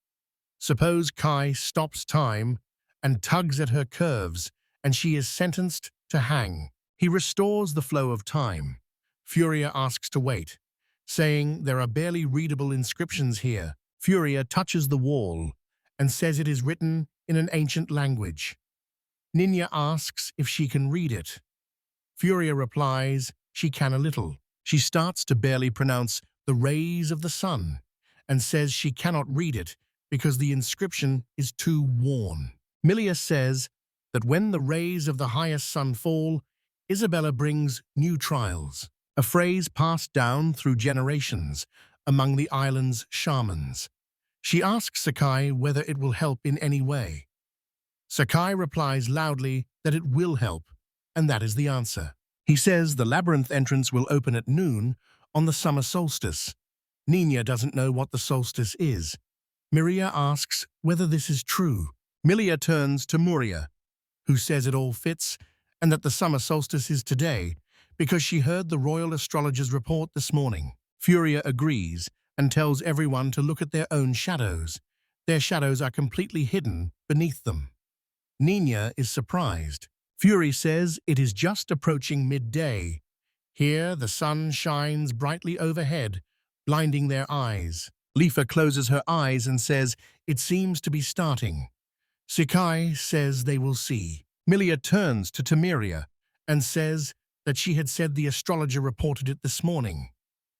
Suppose Kai stops time and tugs at her curves, and she is sentenced to hang. He restores the flow of time. Furia asks to wait, saying there are barely readable inscriptions here. Furia touches the wall and says it is written in an ancient language. Nina asks if she can read it. Furia replies she can a little. She starts to barely pronounce the rays of the sun and says she cannot read it because the inscription is too worn. Milia says that when the rays of the highest sun fall, Isabella brings new trials, a phrase passed down through generations among the island's shamans. She asks Sakai whether it will help in any way. Sakai replies loudly that it will help, and that is the answer. He says the labyrinth entrance will open at noon on the summer solstice. Nina doesn't know what the solstice is. Miria asks whether this is true. Milia turns to Muria, who says it all fits and that the summer solstice is today because she heard the royal astrologer's report this morning. Furia agrees and tells everyone to look at their own shadows. Their shadows are completely hidden beneath them. Nina is surprised. Fury says it is just approaching midday. Here, the sun shines brightly overhead, blinding their eyes. Lifa closes her eyes and says it seems to be starting. Sakai says they will see. Milia turns to Tamiria and says that she had said the astrologer reported it this morning.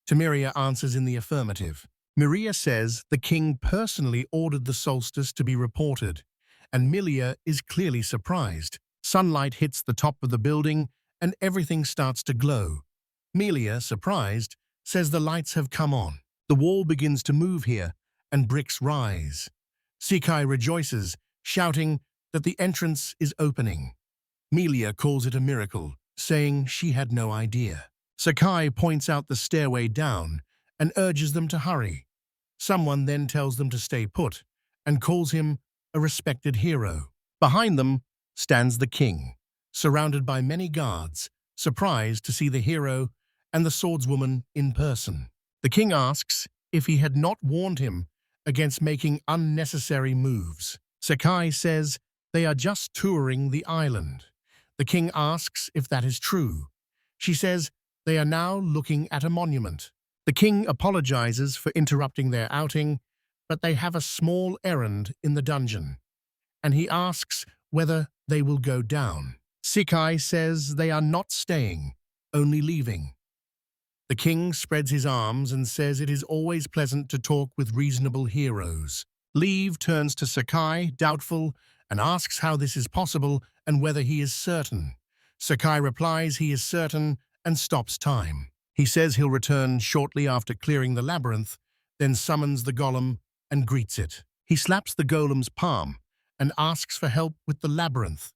Tamiria answers in the affirmative. Miria says the king personally ordered the solstice to be reported, and Milia is clearly surprised. Sunlight hits the top of the building and everything starts to glow. Milia, surprised, says the lights have come on. The wall begins to move here and bricks rise. Sakai rejoices, shouting that the entrance is opening. Milia calls it a miracle, saying she had no idea. Sakai points out the stairway down and urges them to hurry. Someone then tells them to stay put and calls him a respected hero. Behind them stands the king, surrounded by many guards, surprised to see the hero and the swordswoman in person. The king asks if he had not warned him against making unnecessary moves. Sakai says they are just touring the island. The king asks if that is true. She says they are now looking at a monument. The king apologizes for interrupting their outing, but they have a small errand in the dungeon, and he asks whether they will go down. Sakai says they are not staying, only leaving. The king spreads his arms and says it is always pleasant to talk with reasonable heroes. Leave turns to Sakai, doubtful, and asks how this is possible and whether he is certain. Sakai replies he is certain and stops time. He says he'll return shortly after clearing the labyrinth, then summons the golem and greets it. He slaps the golem's palm and asks for help with the labyrinth.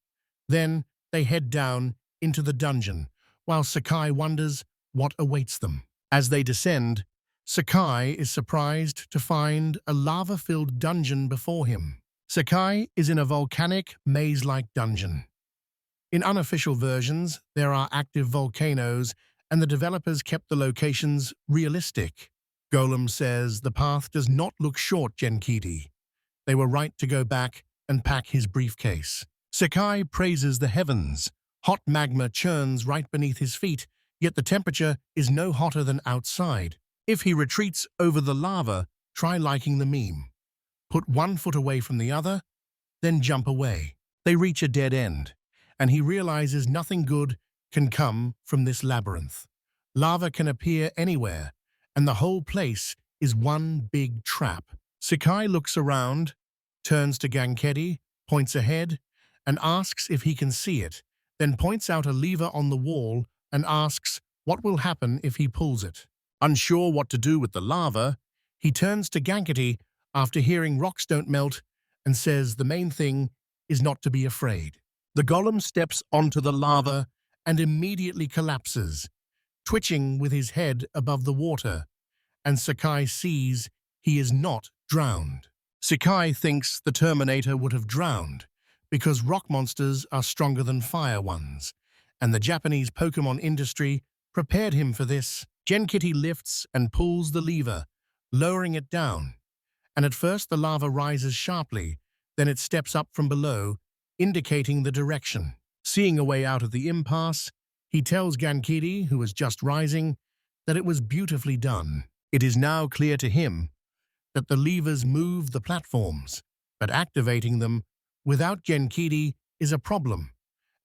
Then they head down into the dungeon, while Sakai wonders what awaits them. As they descend, Sakai is surprised to find a lava-filled dungeon before him. Sakai is in a volcanic, maze-like dungeon. In unofficial versions, there are active volcanoes, and the developers kept the locations realistic. Gollum says the path does not look short, Genkidi. They were right to go back and pack his briefcase. Sakai praises the heavens. Hot magma churns right beneath his feet, yet the temperature is no hotter than outside. If he retreats over the lava, try liking the meme. Put one foot away from the other, then jump away. They reach a dead end, and he realizes nothing good can come from this labyrinth. Lava can appear anywhere, and the whole place is one big trap. Sakai looks around, turns to Gankedi, points ahead, and asks if he can see it, then points out a lever on the wall and asks what will happen if he pulls it. Unsure what to do with the lava, he turns to Gankedi after hearing rocks don't melt and says the main thing is not to be afraid. The golem steps onto the lava and immediately collapses, twitching with his head above the water, and Sakai sees he is not drowned. Sakai thinks the Terminator would have drowned because rock monsters are stronger than fire ones, and the Japanese Pokemon industry prepared him for this. Genkiddy lifts and pulls the lever, lowering it down, and at first the lava rises sharply, then it steps up from below, indicating the direction. Seeing a way out of the impasse, he tells Gankidi, who is just rising, that it was beautifully done. It is now clear to him that the levers move the platforms, but activating them without Genkidi is a problem,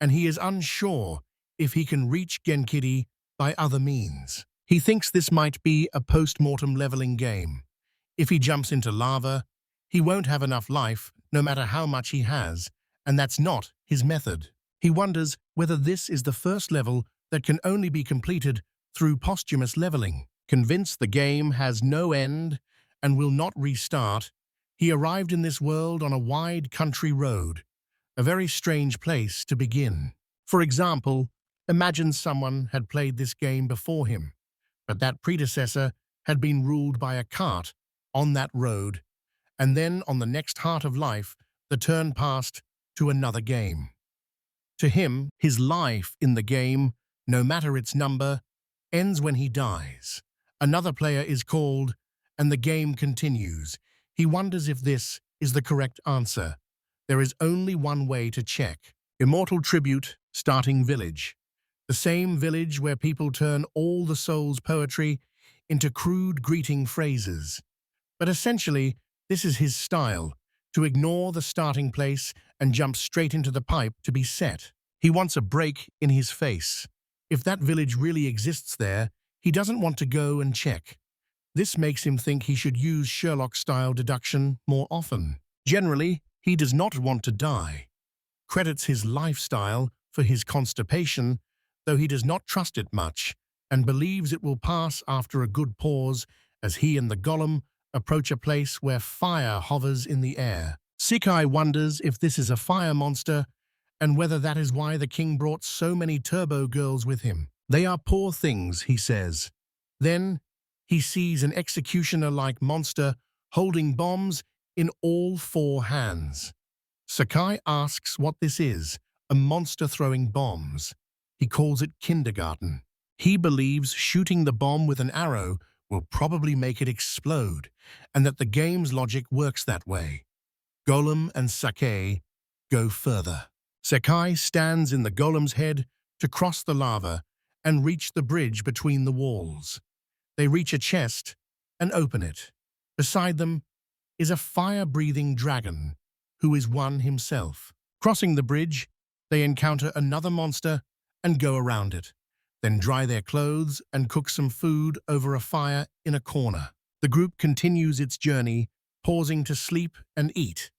and he is unsure if he can reach Genkidi by other means. He thinks this might be a post-mortem leveling game. If he jumps into lava, he won't have enough life, no matter how much he has, and that's not his method. He wonders whether this is the first level that can only be completed through posthumous leveling. Convinced the game has no end and will not restart, he arrived in this world on a wide country road, a very strange place to begin. For example, imagine someone had played this game before him, but that predecessor had been ruled by a cart on that road, and then on the next heart of life, the turn passed to another game. To him, his life in the game, no matter its number, ends when he dies. Another player is called, and the game continues. He wonders if this is the correct answer. There is only one way to check. Immortal Tribute, Starting Village. The same village where people turn all the soul's poetry into crude greeting phrases. But essentially, this is his style, to ignore the starting place and jump straight into the pipe to be set. He wants a break in his face. If that village really exists there, he doesn't want to go and check. This makes him think he should use Sherlock-style deduction more often. Generally, he does not want to die. Credits his lifestyle for his constipation, though he does not trust it much, and believes it will pass after a good pause as he and the golem approach a place where fire hovers in the air. Sakai wonders if this is a fire monster and whether that is why the king brought so many turbo girls with him. They are poor things, he says. Then he sees an executioner-like monster holding bombs in all four hands. Sakai asks what this is, a monster throwing bombs. He calls it kindergarten. He believes shooting the bomb with an arrow will probably make it explode, and that the game's logic works that way. Gollum and Sakai go further. Sakai stands in the golem's head to cross the lava and reach the bridge between the walls. They reach a chest and open it. Beside them is a fire-breathing dragon, who is one himself. Crossing the bridge, they encounter another monster and go around it, then dry their clothes and cook some food over a fire in a corner. The group continues its journey, pausing to sleep and eat,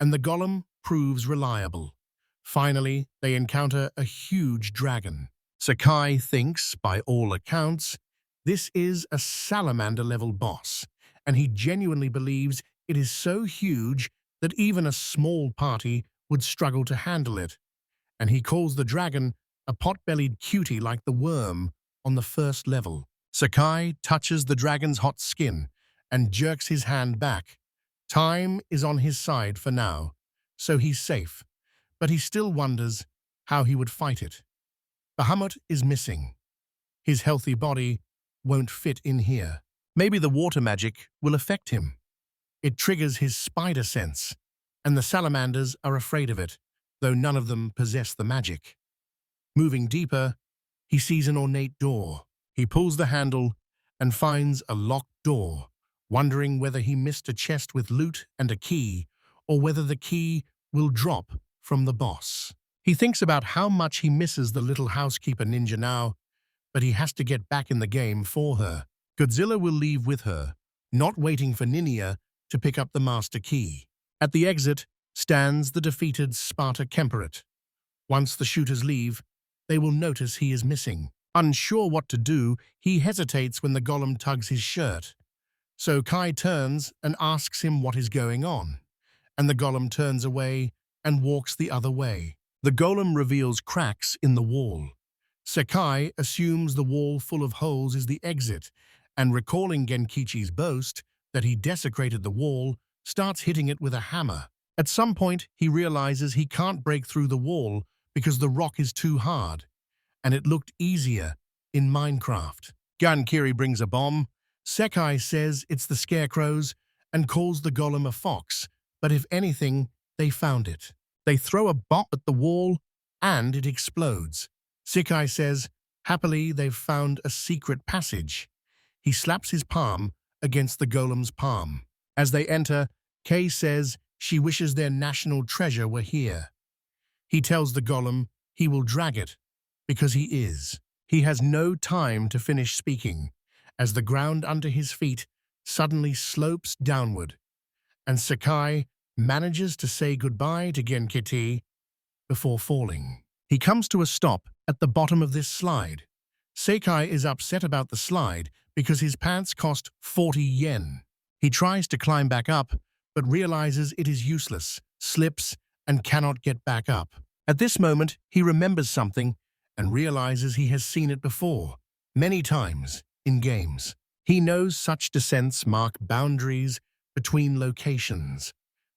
and the golem proves reliable. Finally, they encounter a huge dragon. Sakai thinks, by all accounts, this is a salamander-level boss, and he genuinely believes it is so huge that even a small party would struggle to handle it, and he calls the dragon a pot-bellied cutie like the worm on the first level. Sakai touches the dragon's hot skin and jerks his hand back. Time is on his side for now, so he's safe, but he still wonders how he would fight it. Bahamut is missing. His healthy body won't fit in here. Maybe the water magic will affect him. It triggers his spider sense, and the salamanders are afraid of it, though none of them possess the magic. Moving deeper, he sees an ornate door. He pulls the handle and finds a locked door, wondering whether he missed a chest with loot and a key, or whether the key will drop from the boss. He thinks about how much he misses the little housekeeper ninja now, but he has to get back in the game for her. Godzilla will leave with her, not waiting for Ninia to pick up the master key. At the exit stands the defeated Sparta Kemperate. Once the shooters leave, they will notice he is missing. Unsure what to do, he hesitates when the golem tugs his shirt. So Kai turns and asks him what is going on, and the golem turns away and walks the other way. The golem reveals cracks in the wall. Sakai assumes the wall full of holes is the exit, and recalling Genkichi's boast that he desecrated the wall, starts hitting it with a hammer. At some point, he realizes he can't break through the wall because the rock is too hard, and it looked easier in Minecraft. Gankiri brings a bomb. Sakai says it's the scarecrows and calls the golem a fox, but if anything, they found it. They throw a bomb at the wall, and it explodes. Sakai says, happily, they've found a secret passage. He slaps his palm against the golem's palm. As they enter, Kay says she wishes their national treasure were here. He tells the golem he will drag it, because he is. He has no time to finish speaking, as the ground under his feet suddenly slopes downward, and Sakai manages to say goodbye to Genkichi before falling. He comes to a stop at the bottom of this slide. Sakai is upset about the slide because his pants cost 40 yen. He tries to climb back up, but realizes it is useless, slips, and cannot get back up. At this moment, he remembers something and realizes he has seen it before, many times, in games. He knows such descents mark boundaries between locations.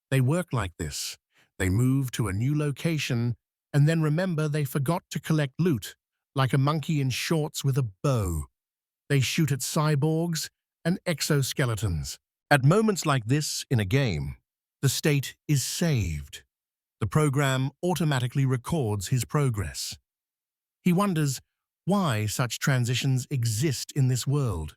They work like this. They move to a new location and then remember they forgot to collect loot, like a monkey in shorts with a bow. They shoot at cyborgs and exoskeletons. At moments like this in a game, the state is saved. The program automatically records his progress. He wonders why such transitions exist in this world.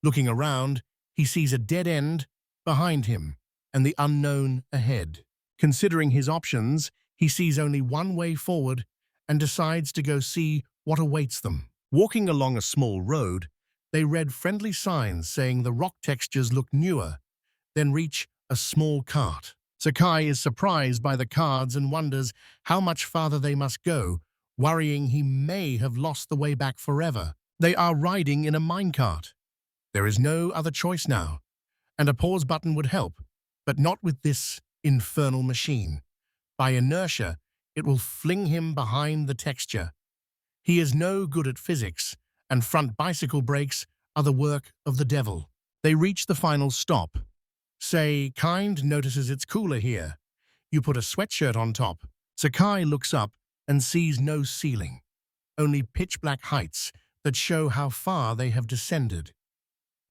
Looking around, he sees a dead end behind him and the unknown ahead. Considering his options, he sees only one way forward and decides to go see what awaits them. Walking along a small road, they read friendly signs saying the rock textures look newer, then reach a small cart. Sakai is surprised by the cards and wonders how much farther they must go, worrying he may have lost the way back forever. They are riding in a minecart. There is no other choice now, and a pause button would help, but not with this infernal machine. By inertia, it will fling him behind the texture. He is no good at physics, and front bicycle brakes are the work of the devil. They reach the final stop. Say, Kind notices it's cooler here. You put a sweatshirt on top. Sakai looks up and sees no ceiling, only pitch-black heights that show how far they have descended.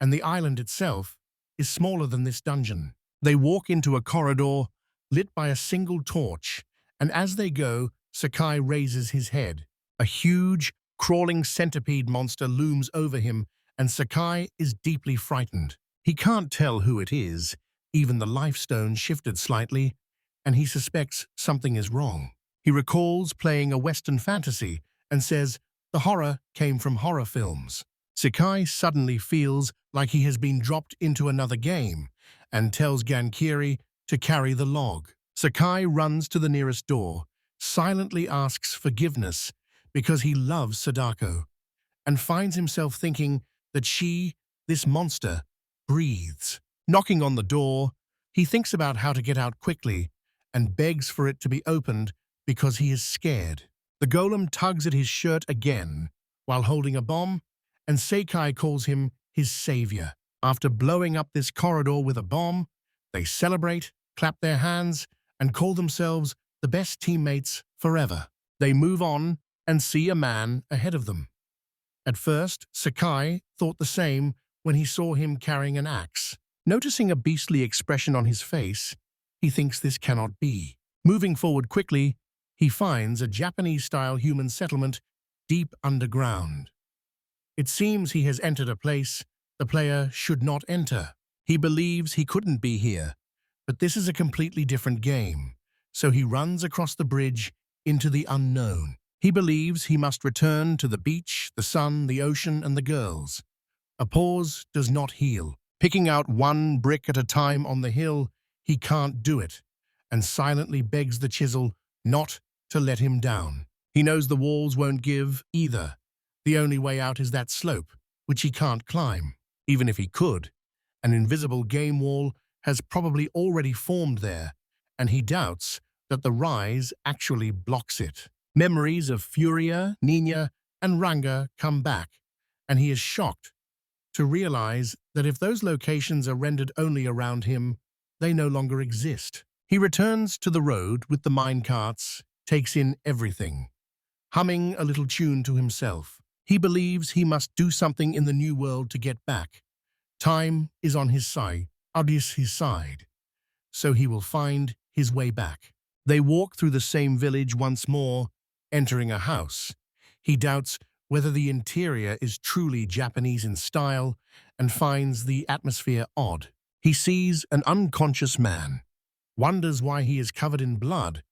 And the island itself is smaller than this dungeon. They walk into a corridor lit by a single torch, and as they go, Sakai raises his head. A huge, crawling centipede monster looms over him, and Sakai is deeply frightened. He can't tell who it is. Even the life stone shifted slightly, and he suspects something is wrong. He recalls playing a Western fantasy and says the horror came from horror films. Sakai suddenly feels like he has been dropped into another game and tells Gankiri to carry the log. Sakai runs to the nearest door, silently asks forgiveness because he loves Sadako, and finds himself thinking that she, this monster, breathes. Knocking on the door, he thinks about how to get out quickly and begs for it to be opened because he is scared. The golem tugs at his shirt again while holding a bomb, and Sakai calls him his savior. After blowing up this corridor with a bomb, they celebrate, clap their hands, and call themselves the best teammates forever. They move on and see a man ahead of them. At first, Sakai thought the same when he saw him carrying an axe. Noticing a beastly expression on his face, he thinks this cannot be. Moving forward quickly, he finds a Japanese-style human settlement deep underground. It seems he has entered a place the player should not enter. He believes he couldn't be here, but this is a completely different game, so he runs across the bridge into the unknown. He believes he must return to the beach, the sun, the ocean, and the girls. A pause does not heal. Picking out one brick at a time on the hill, he can't do it, and silently begs the chisel not to let him down. He knows the walls won't give either. The only way out is that slope, which he can't climb. Even if he could, an invisible game wall has probably already formed there, and he doubts that the rise actually blocks it. Memories of Furia, Nina, and Ranga come back, and he is shocked to realize that if those locations are rendered only around him, they no longer exist. He returns to the road with the mine carts, takes in everything, humming a little tune to himself. He believes he must do something in the new world to get back. Time is on his side, so he will find his way back. They walk through the same village once more, entering a house. He doubts whether the interior is truly Japanese in style and finds the atmosphere odd. He sees an unconscious man, wonders why he is covered in blood,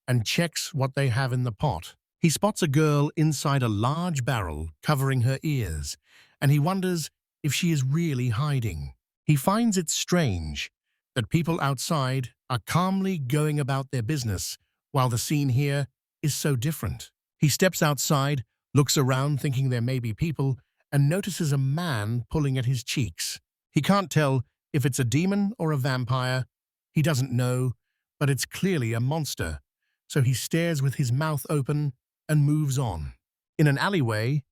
and checks what they have in the pot. He spots a girl inside a large barrel covering her ears, and he wonders if she is really hiding. He finds it strange that people outside are calmly going about their business, while the scene here is so different. He steps outside, looks around thinking there may be people, and notices a man pulling at his cheeks. He can't tell if it's a demon or a vampire. He doesn't know, but it's clearly a monster, so he stares with his mouth open and moves on. In an alleyway,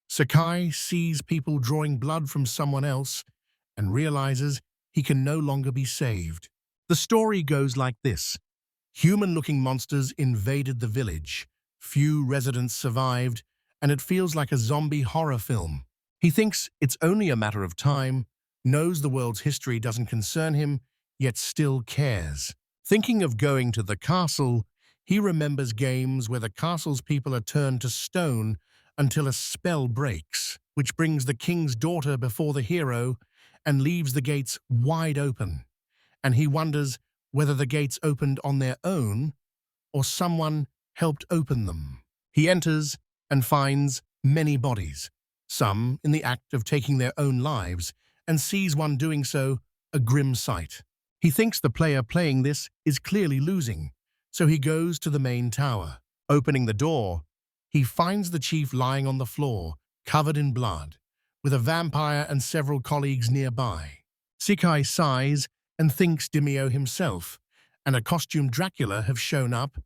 Sakai sees people drawing blood from someone else and realizes he can no longer be saved. The story goes like this. Human-looking monsters invaded the village. Few residents survived, and it feels like a zombie horror film. He thinks it's only a matter of time, knows the world's history doesn't concern him, yet still cares. Thinking of going to the castle, he remembers games where the castle's people are turned to stone until a spell breaks, which brings the king's daughter before the hero and leaves the gates wide open. And he wonders whether the gates opened on their own or someone helped open them. He enters and finds many bodies, some in the act of taking their own lives, and sees one doing so, a grim sight. He thinks the player playing this is clearly losing, so he goes to the main tower. Opening the door, he finds the chief lying on the floor, covered in blood, with a vampire and several colleagues nearby. Sakai sighs and thinks Demio himself and a costume Dracula have shown up,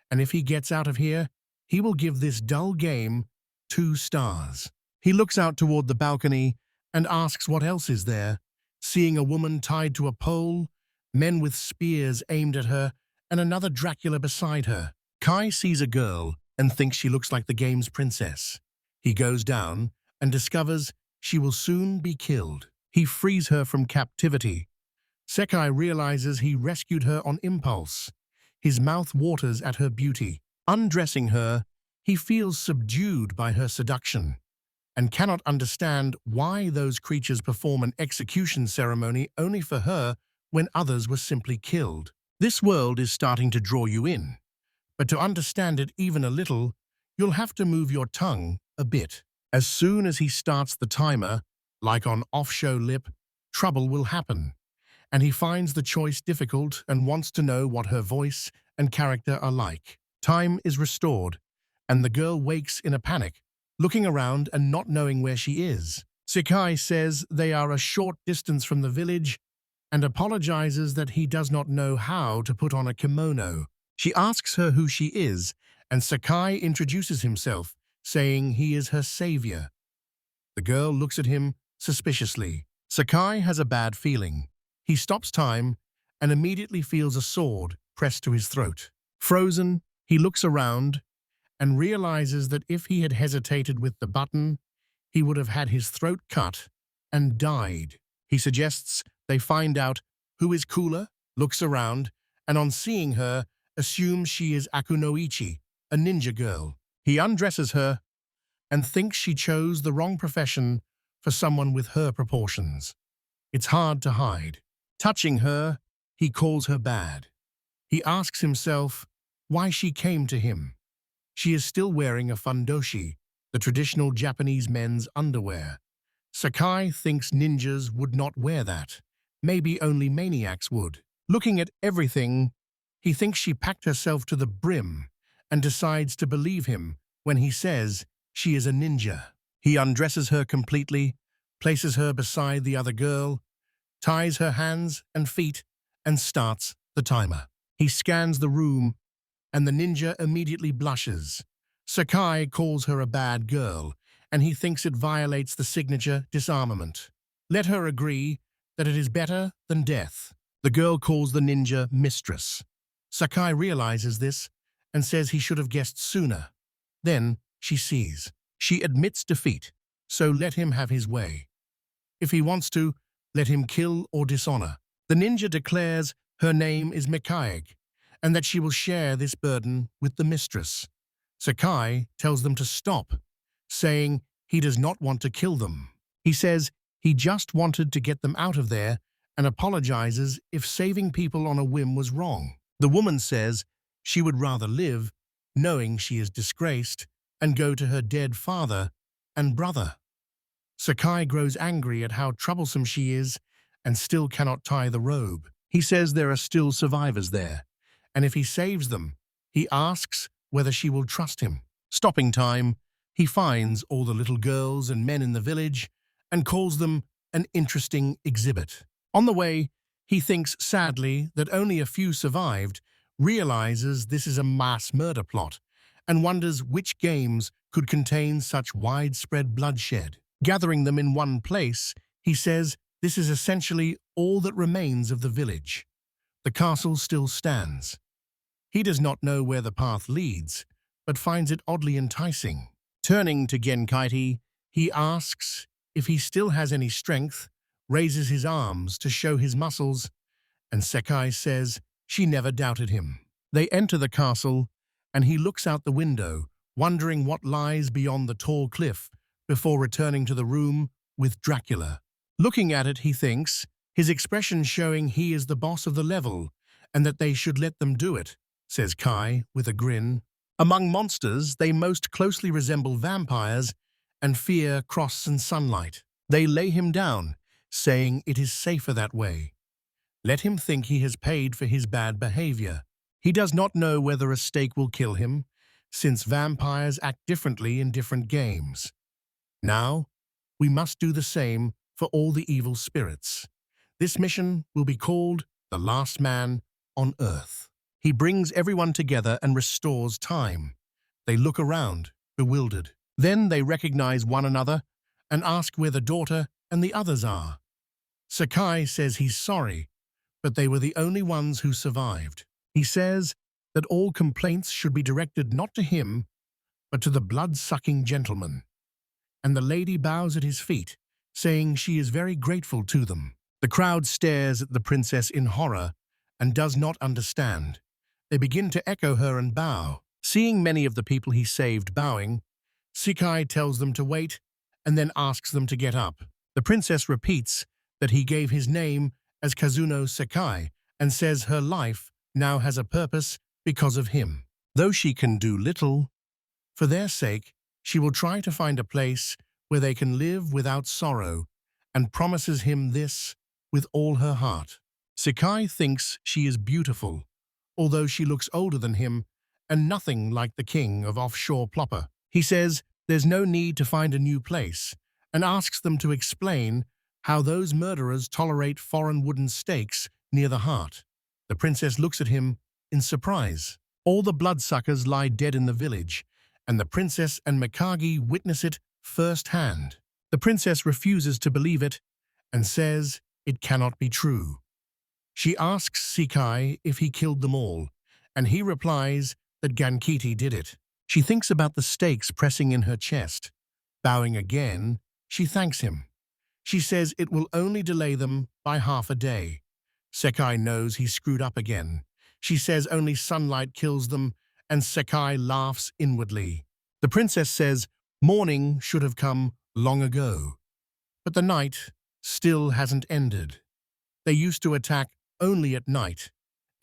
and if he gets out of here, he will give this dull game 2 stars. He looks out toward the balcony and asks what else is there, seeing a woman tied to a pole, men with spears aimed at her, and another Dracula beside her. Kai sees a girl and thinks she looks like the game's princess. He goes down and discovers she will soon be killed. He frees her from captivity. Sakai realizes he rescued her on impulse. His mouth waters at her beauty. Undressing her, he feels subdued by her seduction and cannot understand why those creatures perform an execution ceremony only for her when others were simply killed. This world is starting to draw you in, but to understand it even a little, you'll have to move your tongue a bit. As soon as he starts the timer, like on off-show lip, trouble will happen, and he finds the choice difficult and wants to know what her voice and character are like. Time is restored, and the girl wakes in a panic, looking around and not knowing where she is. Sakai says they are a short distance from the village and apologizes that he does not know how to put on a kimono. She asks her who she is, and Sakai introduces himself, saying he is her savior. The girl looks at him suspiciously. Sakai has a bad feeling. He stops time and immediately feels a sword pressed to his throat. Frozen, he looks around and realizes that if he had hesitated with the button, he would have had his throat cut and died. He suggests they find out who is cooler, looks around, and on seeing her, assumes she is Akunoichi, a ninja girl. He undresses her and thinks she chose the wrong profession for someone with her proportions. It's hard to hide. Touching her, he calls her bad. He asks himself why she came to him. She is still wearing a fundoshi, the traditional Japanese men's underwear. Sakai thinks ninjas would not wear that. Maybe only maniacs would. Looking at everything, he thinks she packed herself to the brim and decides to believe him when he says she is a ninja. He undresses her completely, places her beside the other girl, ties her hands and feet, and starts the timer. He scans the room, and the ninja immediately blushes. Sakai calls her a bad girl, and he thinks it violates the signature disarmament. Let her agree that it is better than death. The girl calls the ninja mistress. Sakai realizes this and says he should have guessed sooner. Then she sees. She admits defeat, so let him have his way. If he wants to, let him kill or dishonor. The ninja declares her name is Mikaeg, and that she will share this burden with the mistress. Sakai tells them to stop, saying he does not want to kill them. He says he just wanted to get them out of there and apologizes if saving people on a whim was wrong. The woman says she would rather live, knowing she is disgraced, and go to her dead father and brother. Sakai grows angry at how troublesome she is and still cannot tie the robe. He says there are still survivors there, and if he saves them, he asks whether she will trust him. Stopping time, he finds all the little girls and men in the village and calls them an interesting exhibit. On the way, he thinks sadly that only a few survived, realizes this is a mass murder plot, and wonders which games could contain such widespread bloodshed. Gathering them in one place, he says this is essentially all that remains of the village. The castle still stands. He does not know where the path leads, but finds it oddly enticing. Turning to Genkaiti, he asks if he still has any strength, raises his arms to show his muscles, and Sakai says she never doubted him. They enter the castle, and he looks out the window, wondering what lies beyond the tall cliff, before returning to the room with Dracula. Looking at it, he thinks, his expression showing he is the boss of the level, and that they should let them do it, says Kai with a grin. Among monsters, they most closely resemble vampires and fear frost and sunlight. They lay him down, saying it is safer that way. Let him think he has paid for his bad behavior. He does not know whether a stake will kill him, since vampires act differently in different games. Now, we must do the same for all the evil spirits. This mission will be called The Last Man on Earth. He brings everyone together and restores time. They look around, bewildered. Then they recognize one another and ask where the daughter and the others are. Sakai says he's sorry, but they were the only ones who survived. He says that all complaints should be directed not to him, but to the blood-sucking gentleman. And the lady bows at his feet, saying she is very grateful to them. The crowd stares at the princess in horror and does not understand. They begin to echo her and bow. Seeing many of the people he saved bowing, Sakai tells them to wait and then asks them to get up. The princess repeats that he gave his name as Kazuno Sakai and says her life now has a purpose because of him. Though she can do little, for their sake, she will try to find a place where they can live without sorrow and promises him this with all her heart. Sakai thinks she is beautiful, although she looks older than him and nothing like the king of offshore Plopper. He says there's no need to find a new place and asks them to explain how those murderers tolerate foreign wooden stakes near the heart. The princess looks at him in surprise. All the bloodsuckers lie dead in the village, and the princess and Mikage witness it firsthand. The princess refuses to believe it and says it cannot be true. She asks Sakai if he killed them all, and he replies that Gankiti did it. She thinks about the stakes pressing in her chest. Bowing again, she thanks him. She says it will only delay them by half a day. Sakai knows he screwed up again. She says only sunlight kills them, and Sakai laughs inwardly. The princess says morning should have come long ago. But the night still hasn't ended. They used to attack only at night,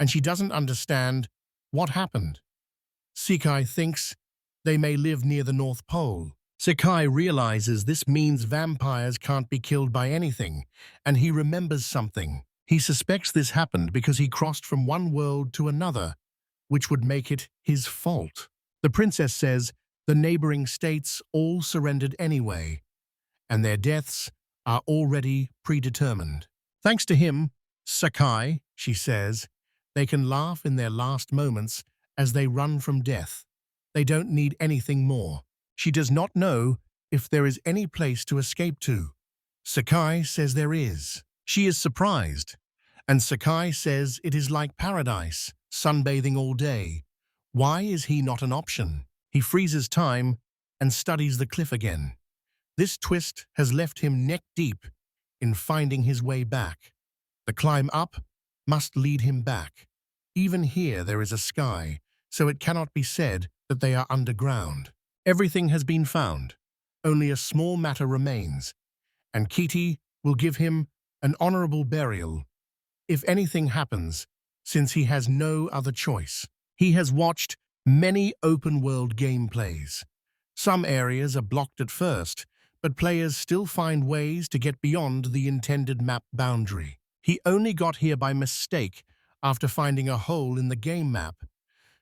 and she doesn't understand what happened. Sakai thinks they may live near the North Pole. Sakai realizes this means vampires can't be killed by anything, and he remembers something. He suspects this happened because he crossed from one world to another, which would make it his fault. The princess says the neighboring states all surrendered anyway, and their deaths are already predetermined. Thanks to him, Sakai, she says, they can laugh in their last moments as they run from death. They don't need anything more. She does not know if there is any place to escape to. Sakai says there is. She is surprised, and Sakai says it is like paradise, sunbathing all day. Why is he not an option? He freezes time and studies the cliff again. This twist has left him neck-deep in finding his way back. The climb up must lead him back. Even here there is a sky, so it cannot be said that they are underground. Everything has been found. Only a small matter remains, and Kitty will give him an honorable burial if anything happens, since he has no other choice. He has watched many open-world gameplays. Some areas are blocked at first, but players still find ways to get beyond the intended map boundary. He only got here by mistake after finding a hole in the game map,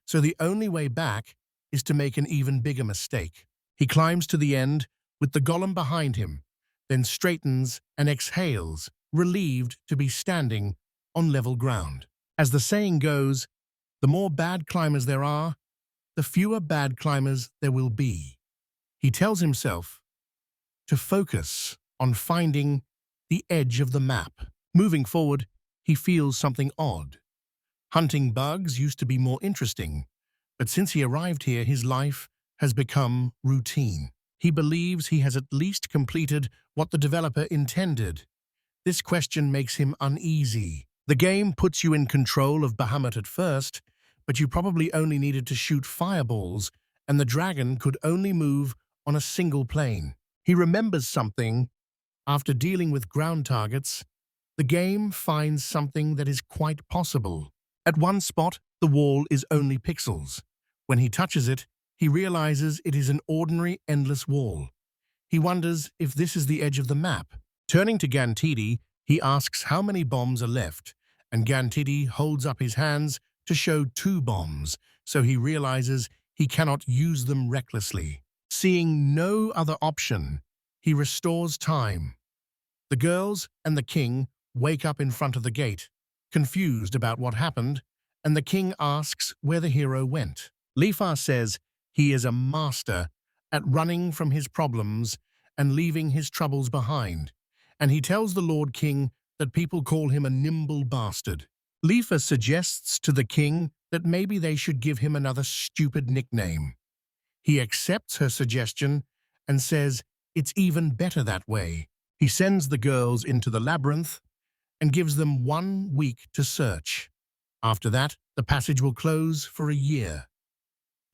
so the only way back is to make an even bigger mistake. He climbs to the end with the golem behind him, then straightens and exhales, relieved to be standing on level ground. As the saying goes, the more bad climbers there are, the fewer bad climbers there will be. He tells himself to focus on finding the edge of the map. Moving forward, he feels something odd. Hunting bugs used to be more interesting, but since he arrived here, his life has become routine. He believes he has at least completed what the developer intended. This question makes him uneasy. The game puts you in control of Bahamut at first, but you probably only needed to shoot fireballs, and the dragon could only move on a single plane. He remembers something. After dealing with ground targets, the game finds something that is quite possible. At one spot, the wall is only pixels. When he touches it, he realizes it is an ordinary endless wall. He wonders if this is the edge of the map. Turning to Gantidi, he asks how many bombs are left, and Gantidi holds up his hands to show 2 bombs, so he realizes he cannot use them recklessly. Seeing no other option, he restores time. The girls and the king wake up in front of the gate, confused about what happened, and the king asks where the hero went. Lifa says he is a master at running from his problems and leaving his troubles behind, and he tells the Lord King that people call him a nimble bastard. Lifa suggests to the king that maybe they should give him another stupid nickname. He accepts her suggestion and says it's even better that way. He sends the girls into the labyrinth and gives them 1 week to search. After that, the passage will close for a year.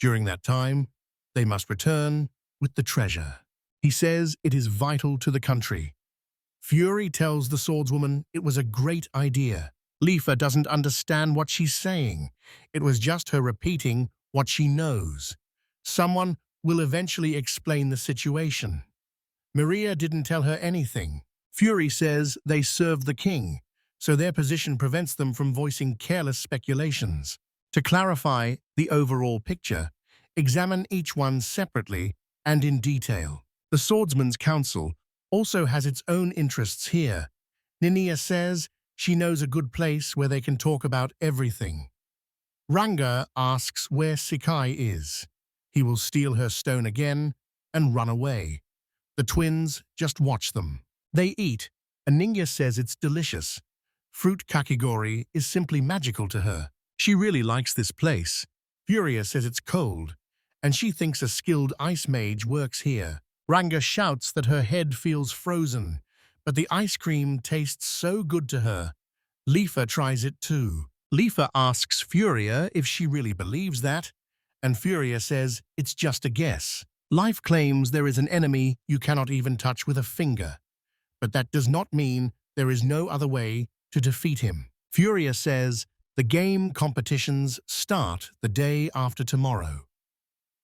During that time, they must return with the treasure. He says it is vital to the country. Fury tells the swordswoman it was a great idea. Lifa doesn't understand what she's saying. It was just her repeating what she knows. Someone will eventually explain the situation. Maria didn't tell her anything. Fury says they serve the king, so their position prevents them from voicing careless speculations. To clarify the overall picture, examine each one separately and in detail. The Swordsman's Council also has its own interests here. Ninia says she knows a good place where they can talk about everything. Ranga asks where Sakai is. He will steal her stone again and run away. The twins just watch them. They eat, and Ninja says it's delicious. Fruit kakigori is simply magical to her. She really likes this place. Furia says it's cold, and she thinks a skilled ice mage works here. Ranga shouts that her head feels frozen, but the ice cream tastes so good to her. Lifa tries it too. Lifa asks Furia if she really believes that, and Furia says it's just a guess. Life claims there is an enemy you cannot even touch with a finger, but that does not mean there is no other way to defeat him. Furia says the game competitions start the day after tomorrow.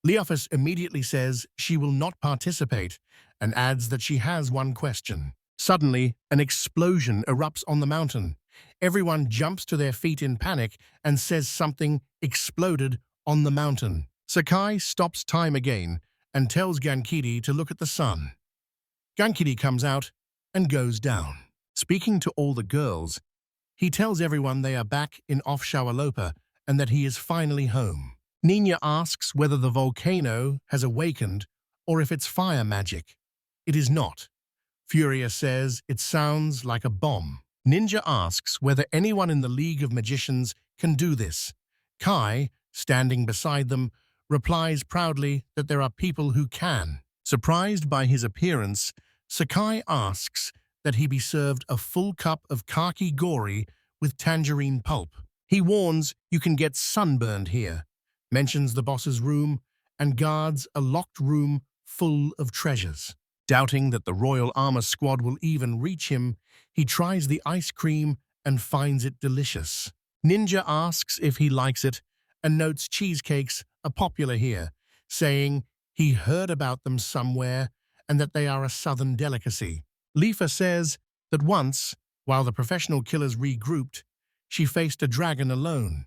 Leophis immediately says she will not participate and adds that she has one question. Suddenly, an explosion erupts on the mountain. Everyone jumps to their feet in panic and says something exploded on the mountain. Sakai stops time again and tells Gankidi to look at the sun. Gankidi comes out and goes down. Speaking to all the girls, he tells everyone they are back in Offshawalopa and that he is finally home. Nina asks whether the volcano has awakened or if it's fire magic. It is not. Furia says it sounds like a bomb. Ninja asks whether anyone in the League of Magicians can do this. Kai, standing beside them, replies proudly that there are people who can. Surprised by his appearance, Sakai asks that he be served a full cup of khaki gori with tangerine pulp. He warns you can get sunburned here, mentions the boss's room, and guards a locked room full of treasures. Doubting that the Royal Armor Squad will even reach him, he tries the ice cream and finds it delicious. Ninja asks if he likes it and notes cheesecakes are popular here, saying he heard about them somewhere and that they are a southern delicacy. Lifa says that once, while the professional killers regrouped, she faced a dragon alone.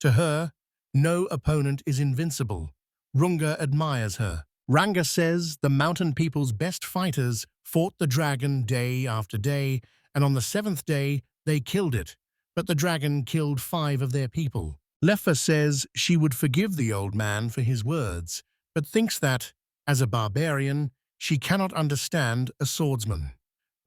To her, no opponent is invincible. Runga admires her. Ranga says the mountain people's best fighters fought the dragon day after day, and on the 7th day they killed it, but the dragon killed 5 of their people. Lefa says she would forgive the old man for his words, but thinks that, as a barbarian, she cannot understand a swordsman.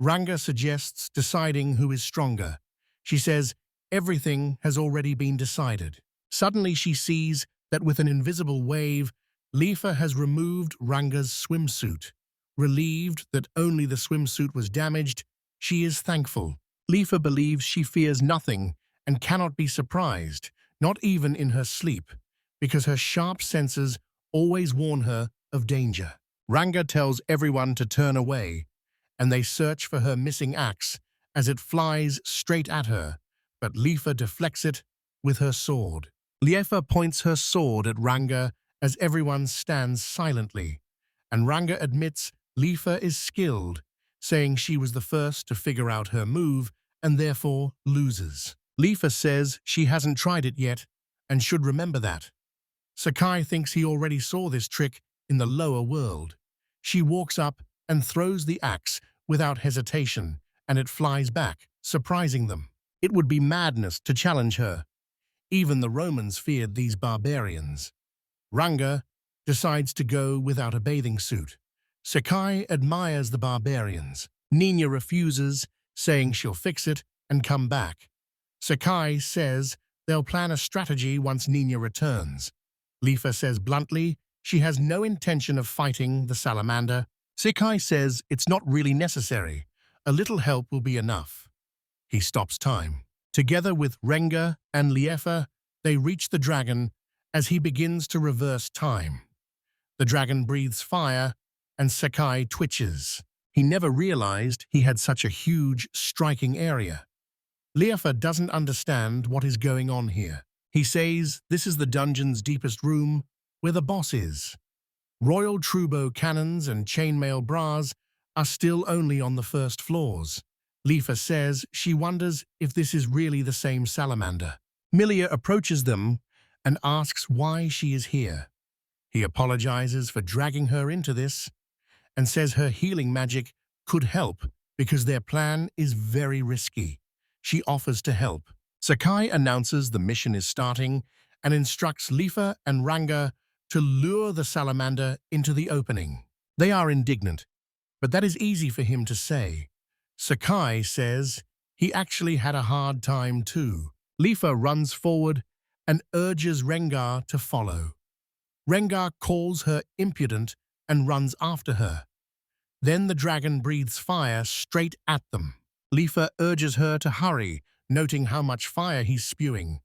Ranga suggests deciding who is stronger. She says everything has already been decided. Suddenly she sees that with an invisible wave, Lifa has removed Ranga's swimsuit. Relieved that only the swimsuit was damaged, she is thankful. Lifa believes she fears nothing and cannot be surprised, not even in her sleep, because her sharp senses always warn her of danger. Ranga tells everyone to turn away, and they search for her missing axe as it flies straight at her, but Lifa deflects it with her sword. Liefa points her sword at Ranga as everyone stands silently, and Ranga admits Lifa is skilled, saying she was the first to figure out her move and therefore loses. Lifa says she hasn't tried it yet and should remember that. Sakai thinks he already saw this trick in the lower world. She walks up and throws the axe without hesitation, and it flies back, surprising them. It would be madness to challenge her. Even the Romans feared these barbarians. Ranga decides to go without a bathing suit. Sakai admires the barbarians. Nina refuses, saying she'll fix it and come back. Sakai says they'll plan a strategy once Nina returns. Lifa says bluntly she has no intention of fighting the salamander. Sakai says it's not really necessary. A little help will be enough. He stops time. Together with Renga and Liefa, they reach the dragon as he begins to reverse time. The dragon breathes fire, and Sakai twitches. He never realized he had such a huge, striking area. Liefa doesn't understand what is going on here. He says this is the dungeon's deepest room, where the boss is. Royal Trubo cannons and chainmail bras are still only on the first floors. Lifa says she wonders if this is really the same salamander. Milia approaches them and asks why she is here. He apologizes for dragging her into this and says her healing magic could help because their plan is very risky. She offers to help. Sakai announces the mission is starting and instructs Lifa and Ranga to lure the salamander into the opening. They are indignant, but that is easy for him to say. Sakai says he actually had a hard time too. Lifa runs forward and urges Rengar to follow. Rengar calls her impudent and runs after her. Then the dragon breathes fire straight at them. Lifa urges her to hurry, noting how much fire he's spewing.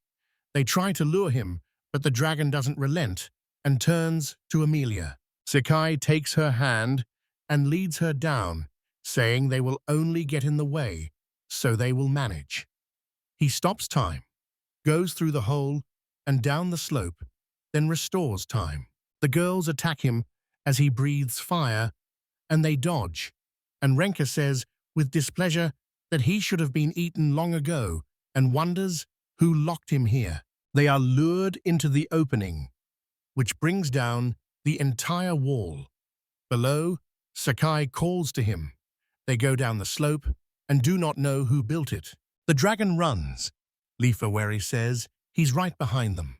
They try to lure him, but the dragon doesn't relent and turns to Amelia. Sakai takes her hand and leads her down, saying they will only get in the way, so they will manage. He stops time, goes through the hole and down the slope, then restores time. The girls attack him as he breathes fire, and they dodge. And Renka says, with displeasure, that he should have been eaten long ago and wonders who locked him here. They are lured into the opening, which brings down the entire wall. Below, Sakai calls to him. They go down the slope and do not know who built it. The dragon runs. Leafaweri says he's right behind them,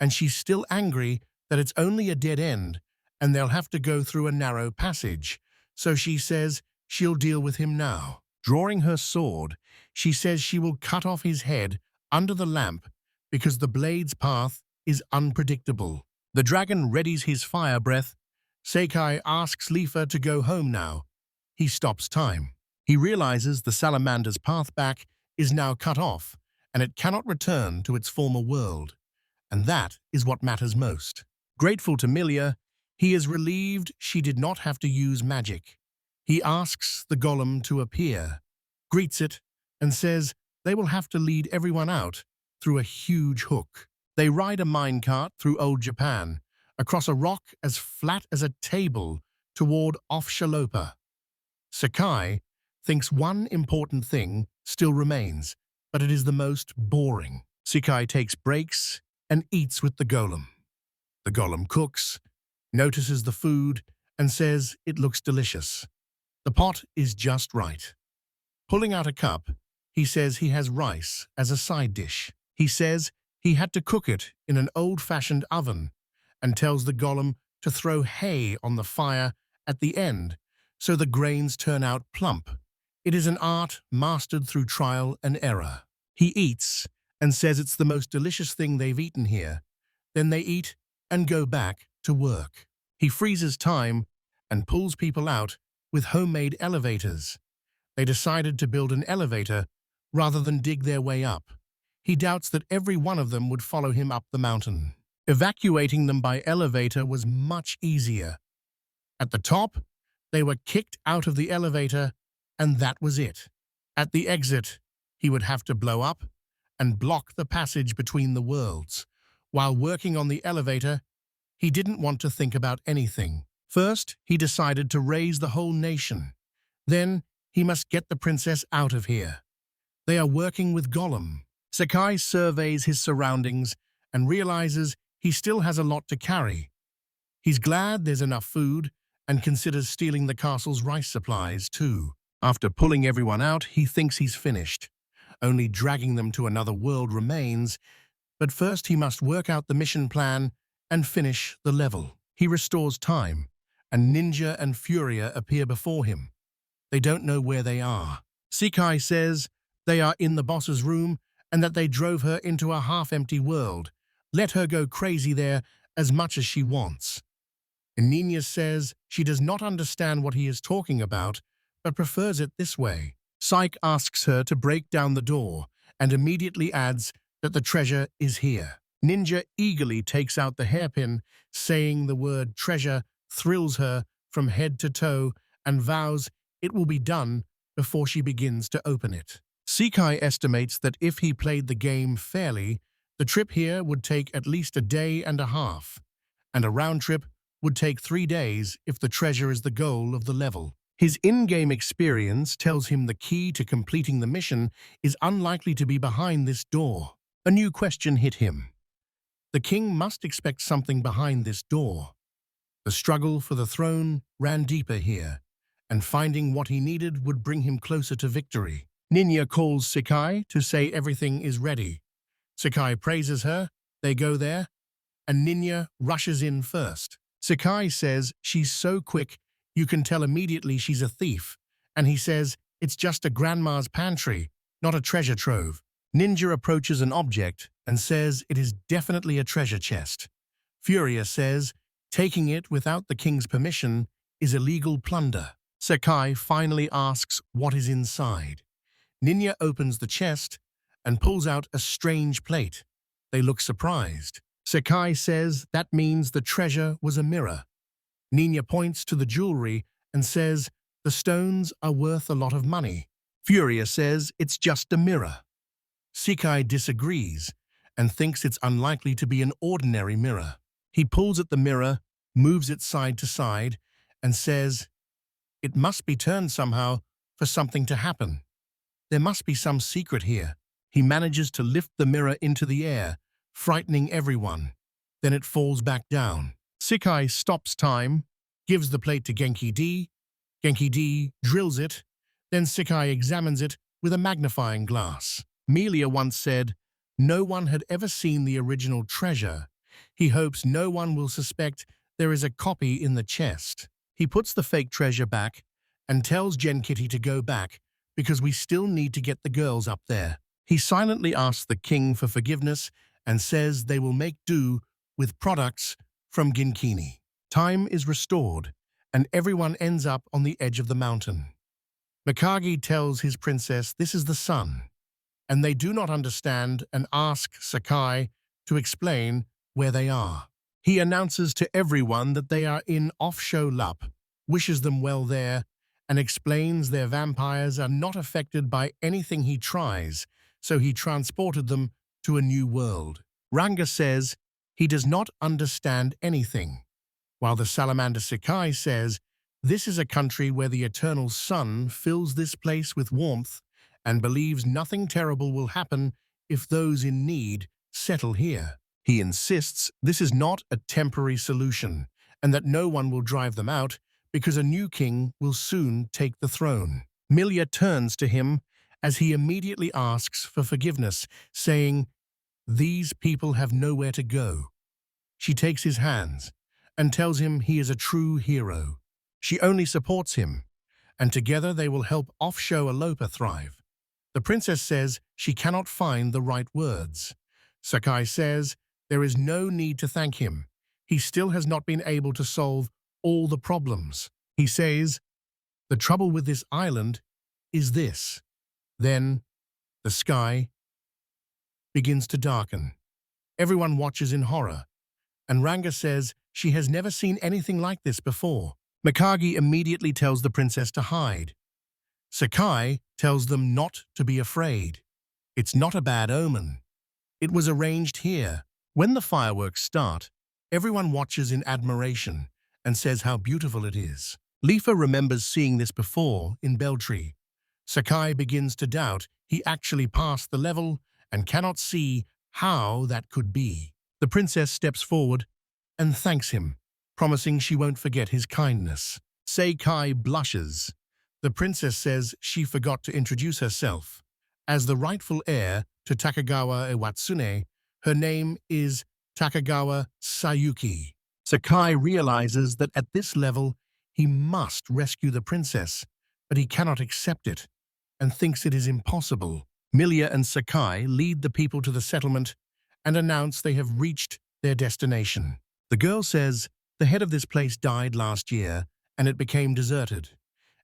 and she's still angry that it's only a dead end and they'll have to go through a narrow passage, so she says she'll deal with him now. Drawing her sword, she says she will cut off his head under the lamp because the blade's path is unpredictable. The dragon readies his fire breath. Sakai asks Leafa to go home now. He stops time. He realizes the salamander's path back is now cut off, and it cannot return to its former world. And that is what matters most. Grateful to Milia, he is relieved she did not have to use magic. He asks the golem to appear, greets it, and says they will have to lead everyone out through a huge hook. They ride a minecart through old Japan, across a rock as flat as a table toward Offshalopa. Sakai thinks one important thing still remains, but it is the most boring. Sakai takes breaks and eats with the golem. The golem cooks, notices the food, and says it looks delicious. The pot is just right. Pulling out a cup, he says he has rice as a side dish. He says he had to cook it in an old-fashioned oven and tells the golem to throw hay on the fire at the end so the grains turn out plump. It is an art mastered through trial and error. He eats and says it's the most delicious thing they've eaten here. Then they eat and go back to work. He freezes time and pulls people out with homemade elevators. They decided to build an elevator rather than dig their way up. He doubts that every one of them would follow him up the mountain. Evacuating them by elevator was much easier. At the top, they were kicked out of the elevator, and that was it. At the exit, he would have to blow up and block the passage between the worlds. While working on the elevator, he didn't want to think about anything. First, he decided to raise the whole nation. Then, he must get the princess out of here. They are working with Gollum. Sakai surveys his surroundings and realizes he still has a lot to carry. He's glad there's enough food and considers stealing the castle's rice supplies, too. After pulling everyone out, he thinks he's finished. Only dragging them to another world remains, but first he must work out the mission plan and finish the level. He restores time, and Ninja and Furia appear before him. They don't know where they are. Sakai says they are in the boss's room and that they drove her into a half-empty world. Let her go crazy there as much as she wants. And Nina says she does not understand what he is talking about, but prefers it this way. Psyche asks her to break down the door and immediately adds that the treasure is here. Ninja eagerly takes out the hairpin, saying the word treasure thrills her from head to toe and vows it will be done before she begins to open it. Sakai estimates that if he played the game fairly, the trip here would take at least a day and a half, and a round trip would take 3 days if the treasure is the goal of the level. His in-game experience tells him the key to completing the mission is unlikely to be behind this door. A new question hit him. The king must expect something behind this door. The struggle for the throne ran deeper here, and finding what he needed would bring him closer to victory. Ninya calls Sakai to say everything is ready. Sakai praises her, they go there, and Ninya rushes in first. Sakai says she's so quick you can tell immediately she's a thief, and he says it's just a grandma's pantry, not a treasure trove. Ninja approaches an object and says it is definitely a treasure chest. Furia says taking it without the king's permission is illegal plunder. Sakai finally asks what is inside. Ninya opens the chest and pulls out a strange plate. They look surprised. Sakai says that means the treasure was a mirror. Ninya points to the jewelry and says the stones are worth a lot of money. Furia says it's just a mirror. Sakai disagrees and thinks it's unlikely to be an ordinary mirror. He pulls at the mirror moves it side to side, and says, "It must be turned somehow for something to happen. There must be some secret here." He manages to lift the mirror into the air, frightening everyone. Then it falls back down. Sakai stops time, gives the plate to Genki D. Genki D drills it, then Sakai examines it with a magnifying glass. Melia once said, "No one had ever seen the original treasure. He hopes no one will suspect there is a copy in the chest." He puts the fake treasure back and tells Genkitty to go back because we still need to get the girls up there. He silently asks the king for forgiveness and says they will make do with products from Ginkini. Time is restored, and everyone ends up on the edge of the mountain. Mikage tells his princess this is the sun, and they do not understand and ask Sakai to explain where they are. He announces to everyone that they are in Offsho Lup, wishes them well there, and explains their vampires are not affected by anything he tries, so he transported them to a new world. Ranga says he does not understand anything, while the salamander Sakai says this is a country where the eternal sun fills this place with warmth and believes nothing terrible will happen if those in need settle here. He insists this is not a temporary solution and that no one will drive them out because a new king will soon take the throne. Melia turns to him as he immediately asks for forgiveness, saying, "These people have nowhere to go." She takes his hands and tells him he is a true hero. She only supports him, and together they will help Offsho Alopa thrive. The princess says she cannot find the right words. Sakai says there is no need to thank him. He still has not been able to solve all the problems. He says, "The trouble with this island is this." Then the sky begins to darken. Everyone watches in horror, and Ranga says she has never seen anything like this before. Mikage immediately tells the princess to hide. Sakai tells them not to be afraid. It's not a bad omen. It was arranged here. When the fireworks start, everyone watches in admiration and says how beautiful it is. Lifa remembers seeing this before in Beltree. Sakai begins to doubt he actually passed the level and cannot see how that could be. The princess steps forward and thanks him, promising she won't forget his kindness. Sakai blushes. The princess says she forgot to introduce herself. As the rightful heir to Takagawa Iwatsune, her name is Takagawa Sayuki. Sakai realizes that at this level he must rescue the princess, but he cannot accept it and thinks it is impossible. Melia and Sakai lead the people to the settlement and announce they have reached their destination. The girl says the head of this place died last year and it became deserted,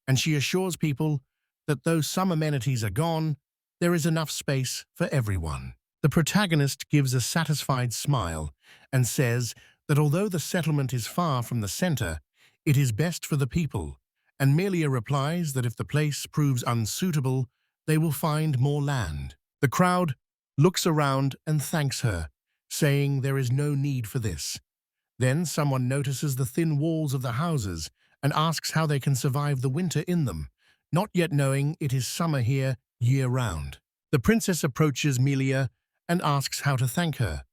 and she assures people that though some amenities are gone, there is enough space for everyone. The protagonist gives a satisfied smile and says that although the settlement is far from the center, it is best for the people, and Melia replies that if the place proves unsuitable, they will find more land. The crowd looks around and thanks her, saying there is no need for this. Then someone notices the thin walls of the houses and asks how they can survive the winter in them, not yet knowing it is summer here year-round. The princess approaches Melia and asks how to thank her.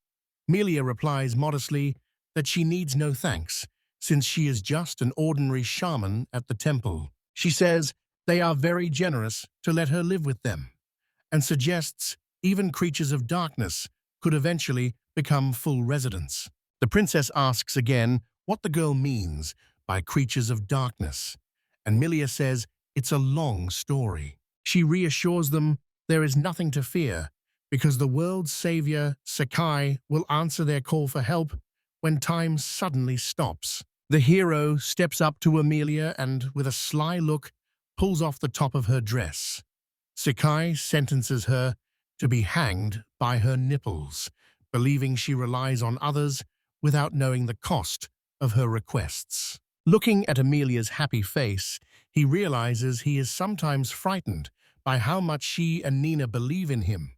Melia replies modestly that she needs no thanks, since she is just an ordinary shaman at the temple. She says they are very generous to let her live with them, and suggests even creatures of darkness could eventually become full residents. The princess asks again what the girl means by creatures of darkness, and Melia says it's a long story. She reassures them there is nothing to fear, because the world's savior, Sakai, will answer their call for help when time suddenly stops. The hero steps up to Amelia and, with a sly look, pulls off the top of her dress. Sakai sentences her to be hanged by her nipples, believing she relies on others without knowing the cost of her requests. Looking at Amelia's happy face, he realizes he is sometimes frightened by how much she and Nina believe in him,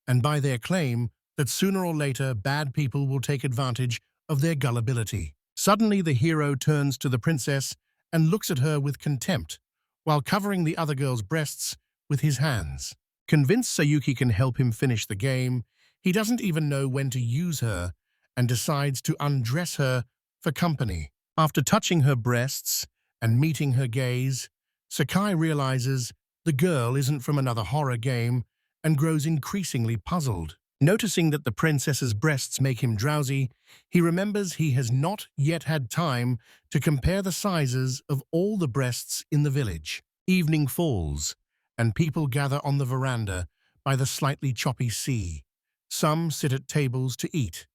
and by their claim that sooner or later bad people will take advantage of their gullibility. Suddenly, the hero turns to the princess and looks at her with contempt, while covering the other girl's breasts with his hands. Convinced Sayuki can help him finish the game, he doesn't even know when to use her and decides to undress her for company. After touching her breasts and meeting her gaze, Sakai realizes the girl isn't from another horror game and grows increasingly puzzled. Noticing that the princess's breasts make him drowsy, he remembers he has not yet had time to compare the sizes of all the breasts in the village. Evening falls, and people gather on the veranda by the slightly choppy sea. Some sit at tables to eat.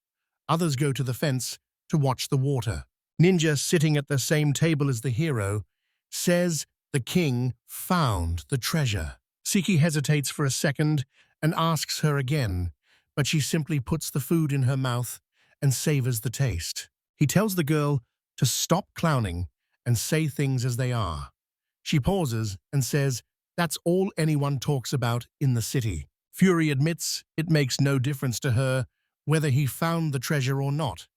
Others go to the fence to watch the water. Ninja, sitting at the same table as the hero, says the king found the treasure. Siki hesitates for a second and asks her again, but she simply puts the food in her mouth and savors the taste. He tells the girl to stop clowning and say things as they are. She pauses and says that's all anyone talks about in the city. Fury admits it makes no difference to her whether he found the treasure or not,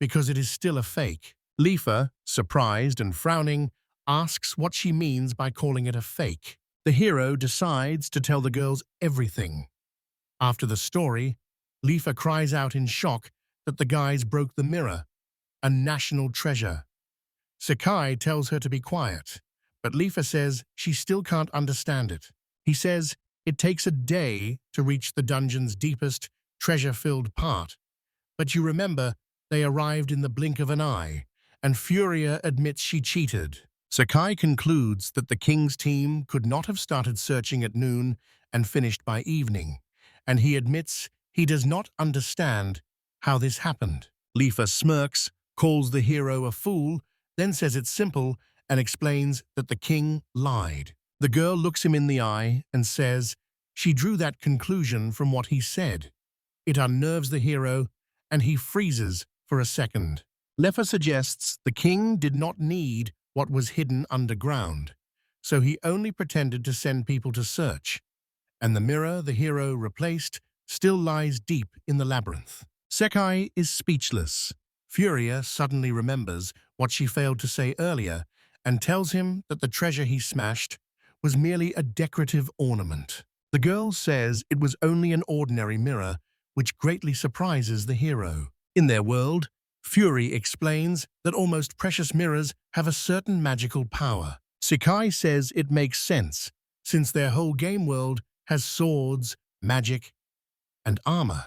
because it is still a fake. Lifa, surprised and frowning, asks what she means by calling it a fake. The hero decides to tell the girls everything. After the story, Lifa cries out in shock that the guys broke the mirror, a national treasure. Sakai tells her to be quiet, but Lifa says she still can't understand it. He says it takes a day to reach the dungeon's deepest, treasure-filled part. But you remember, they arrived in the blink of an eye, and Furia admits she cheated. Sakai concludes that the king's team could not have started searching at noon and finished by evening, and he admits he does not understand how this happened. Lifa smirks, calls the hero a fool, then says it's simple and explains that the king lied. The girl looks him in the eye and says she drew that conclusion from what he said. It unnerves the hero, and he freezes for a second. Lifa suggests the king did not need what was hidden underground, so he only pretended to send people to search, and the mirror the hero replaced still lies deep in the labyrinth. Sakai is speechless. Furia suddenly remembers what she failed to say earlier and tells him that the treasure he smashed was merely a decorative ornament. The girl says it was only an ordinary mirror, which greatly surprises the hero. In their world, Fury explains that almost precious mirrors have a certain magical power. Sakai says it makes sense, since their whole game world has swords, magic, and armor.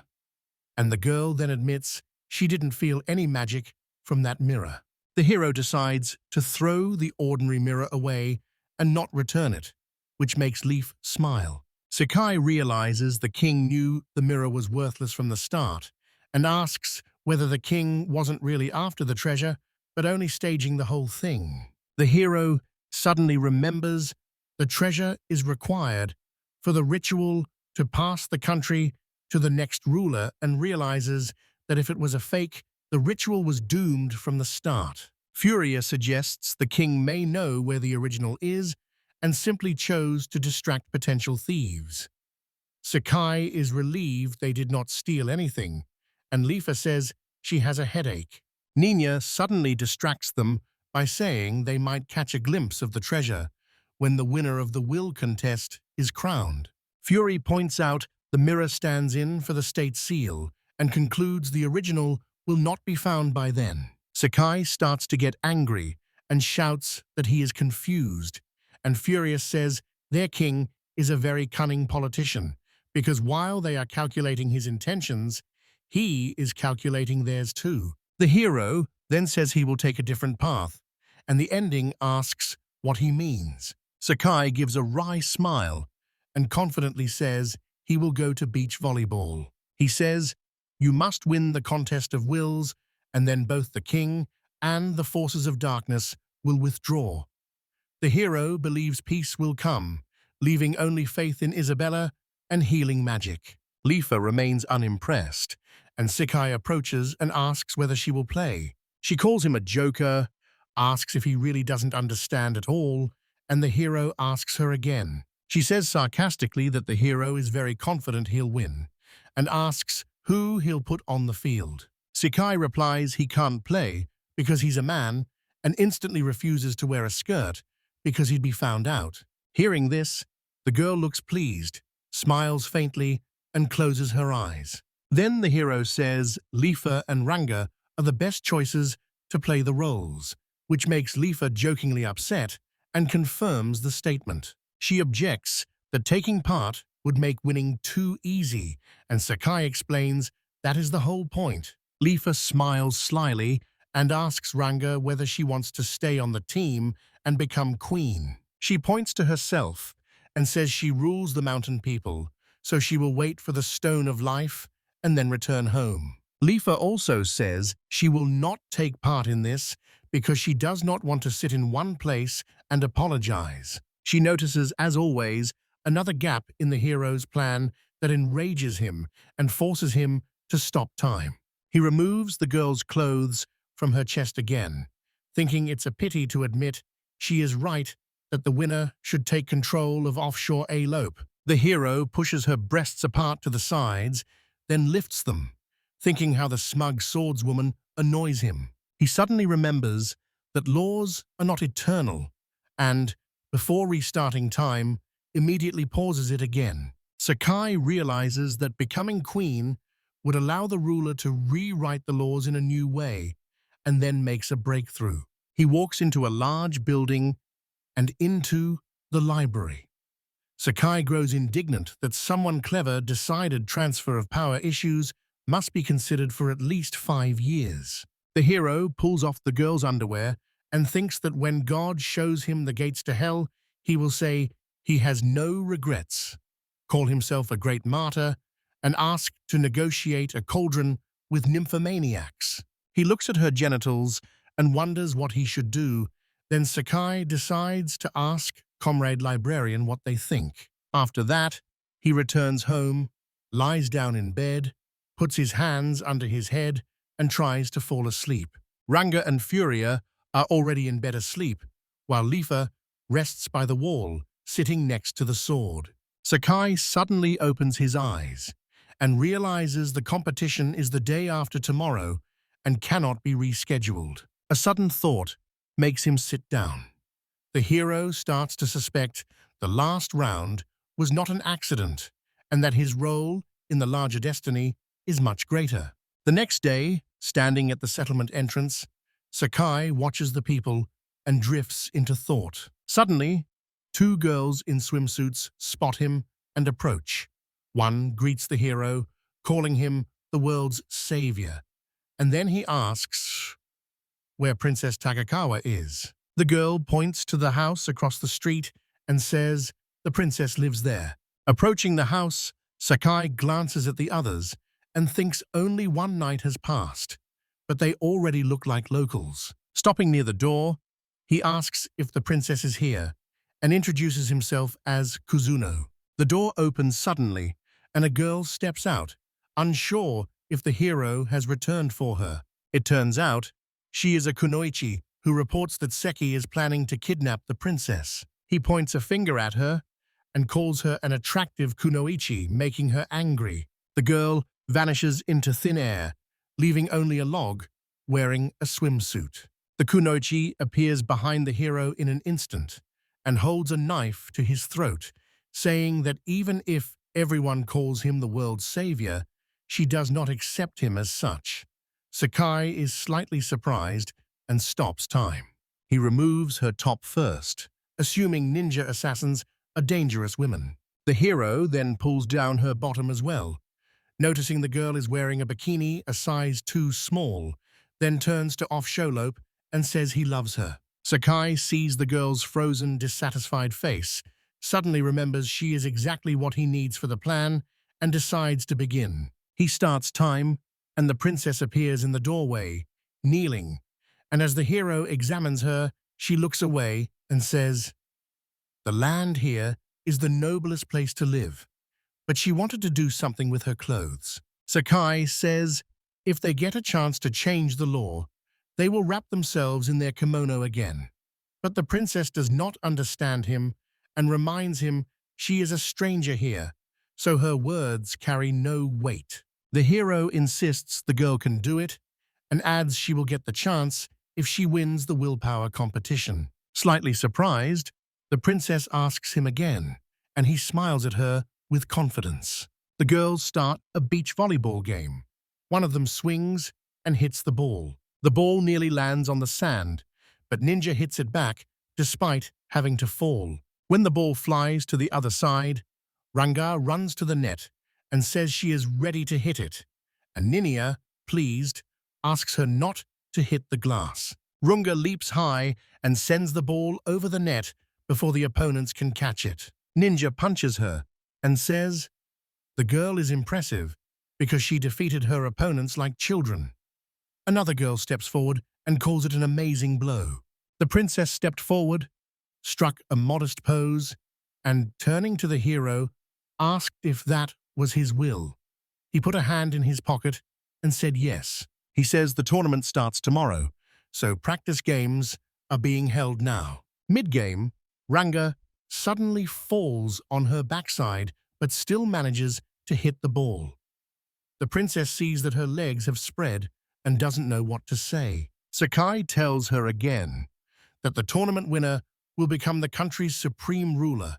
And the girl then admits she didn't feel any magic from that mirror. The hero decides to throw the ordinary mirror away and not return it, which makes Leaf smile. Sakai realizes the king knew the mirror was worthless from the start and asks whether the king wasn't really after the treasure, but only staging the whole thing. The hero suddenly remembers the treasure is required for the ritual to pass the country to the next ruler and realizes that if it was a fake, the ritual was doomed from the start. Furia suggests the king may know where the original is and simply chose to distract potential thieves. Sakai is relieved they did not steal anything, and Lifa says she has a headache. Nina suddenly distracts them by saying they might catch a glimpse of the treasure when the winner of the will contest is crowned. Fury points out the mirror stands in for the state seal and concludes the original will not be found by then. Sakai starts to get angry and shouts that he is confused, and Furious says their king is a very cunning politician, because while they are calculating his intentions, he is calculating theirs too. The hero then says he will take a different path, and the ending asks what he means. Sakai gives a wry smile and confidently says he will go to beach volleyball. He says, "You must win the contest of wills, and then both the king and the forces of darkness will withdraw." The hero believes peace will come, leaving only faith in Isabella and healing magic. Lifa remains unimpressed, and Sakai approaches and asks whether she will play. She calls him a joker, asks if he really doesn't understand at all, and the hero asks her again. She says sarcastically that the hero is very confident he'll win, and asks who he'll put on the field. Sakai replies he can't play because he's a man and instantly refuses to wear a skirt because he'd be found out. Hearing this, the girl looks pleased, smiles faintly, and closes her eyes. Then the hero says Lifa and Ranga are the best choices to play the roles, which makes Lifa jokingly upset and confirms the statement. She objects that taking part would make winning too easy, and Sakai explains that is the whole point. Lifa smiles slyly and asks Ranga whether she wants to stay on the team and become queen. She points to herself and says she rules the mountain people, so she will wait for the stone of life and then return home. Lifa also says she will not take part in this because she does not want to sit in one place and apologize. She notices, as always, another gap in the hero's plan that enrages him and forces him to stop time. He removes the girl's clothes from her chest again, thinking it's a pity to admit she is right that the winner should take control of offshore elope. The hero pushes her breasts apart to the sides, then lifts them, thinking how the smug swordswoman annoys him. He suddenly remembers that laws are not eternal and, before restarting time, immediately pauses it again. Sakai realizes that becoming queen would allow the ruler to rewrite the laws in a new way, and then makes a breakthrough. He walks into a large building and into the library. Sakai grows indignant that someone clever decided transfer of power issues must be considered for at least 5 years. The hero pulls off the girl's underwear and thinks that when God shows him the gates to hell, he will say he has no regrets, call himself a great martyr, and ask to negotiate a cauldron with nymphomaniacs. He looks at her genitals and wonders what he should do. Then Sakai decides to ask Comrade Librarian what they think. After that, he returns home, lies down in bed, puts his hands under his head, and tries to fall asleep. Ranga and Furia are already in bed asleep, while Lifa rests by the wall, sitting next to the sword. Sakai suddenly opens his eyes and realizes the competition is the day after tomorrow and cannot be rescheduled. A sudden thought makes him sit down. The hero starts to suspect the last round was not an accident and that his role in the larger destiny is much greater. The next day, standing at the settlement entrance, Sakai watches the people and drifts into thought. Suddenly, 2 girls in swimsuits spot him and approach. One greets the hero, calling him the world's savior, and then he asks where Princess Takakawa is. The girl points to the house across the street and says the princess lives there. Approaching the house, Sakai glances at the others and thinks only one night has passed, but they already look like locals. Stopping near the door, he asks if the princess is here and introduces himself as Kuzuno. The door opens suddenly and a girl steps out, unsure if the hero has returned for her. It turns out she is a kunoichi who reports that Seki is planning to kidnap the princess. He points a finger at her and calls her an attractive kunoichi, making her angry. The girl vanishes into thin air, leaving only a log wearing a swimsuit. The kunoichi appears behind the hero in an instant and holds a knife to his throat, saying that even if everyone calls him the world's savior, she does not accept him as such. Sakai is slightly surprised and stops time. He removes her top first, assuming ninja assassins are dangerous women. The hero then pulls down her bottom as well, noticing the girl is wearing a bikini a size too small, then turns to off-showlope and says he loves her. Sakai sees the girl's frozen, dissatisfied face, suddenly remembers she is exactly what he needs for the plan, and decides to begin. He starts time, and the princess appears in the doorway, kneeling, and as the hero examines her, she looks away and says, "The land here is the noblest place to live," but she wanted to do something with her clothes. Sakai says if they get a chance to change the law, they will wrap themselves in their kimono again. But the princess does not understand him and reminds him she is a stranger here, so her words carry no weight. The hero insists the girl can do it and adds she will get the chance if she wins the willpower competition. Slightly surprised, the princess asks him again, and he smiles at her with confidence. The girls start a beach volleyball game. One of them swings and hits the ball. The ball nearly lands on the sand, but Ninja hits it back despite having to fall. When the ball flies to the other side, Ranga runs to the net and says she is ready to hit it, and Ninja, pleased, asks her not to hit the glass. Runga leaps high and sends the ball over the net before the opponents can catch it. Ninja punches her and says the girl is impressive because she defeated her opponents like children. Another girl steps forward and calls it an amazing blow. The princess stepped forward, struck a modest pose, and, turning to the hero, asked if that was his will. He put a hand in his pocket and said yes. He says the tournament starts tomorrow, so practice games are being held now. Mid-game, Ranga suddenly falls on her backside but still manages to hit the ball. The princess sees that her legs have spread and doesn't know what to say. Sakai tells her again that the tournament winner will become the country's supreme ruler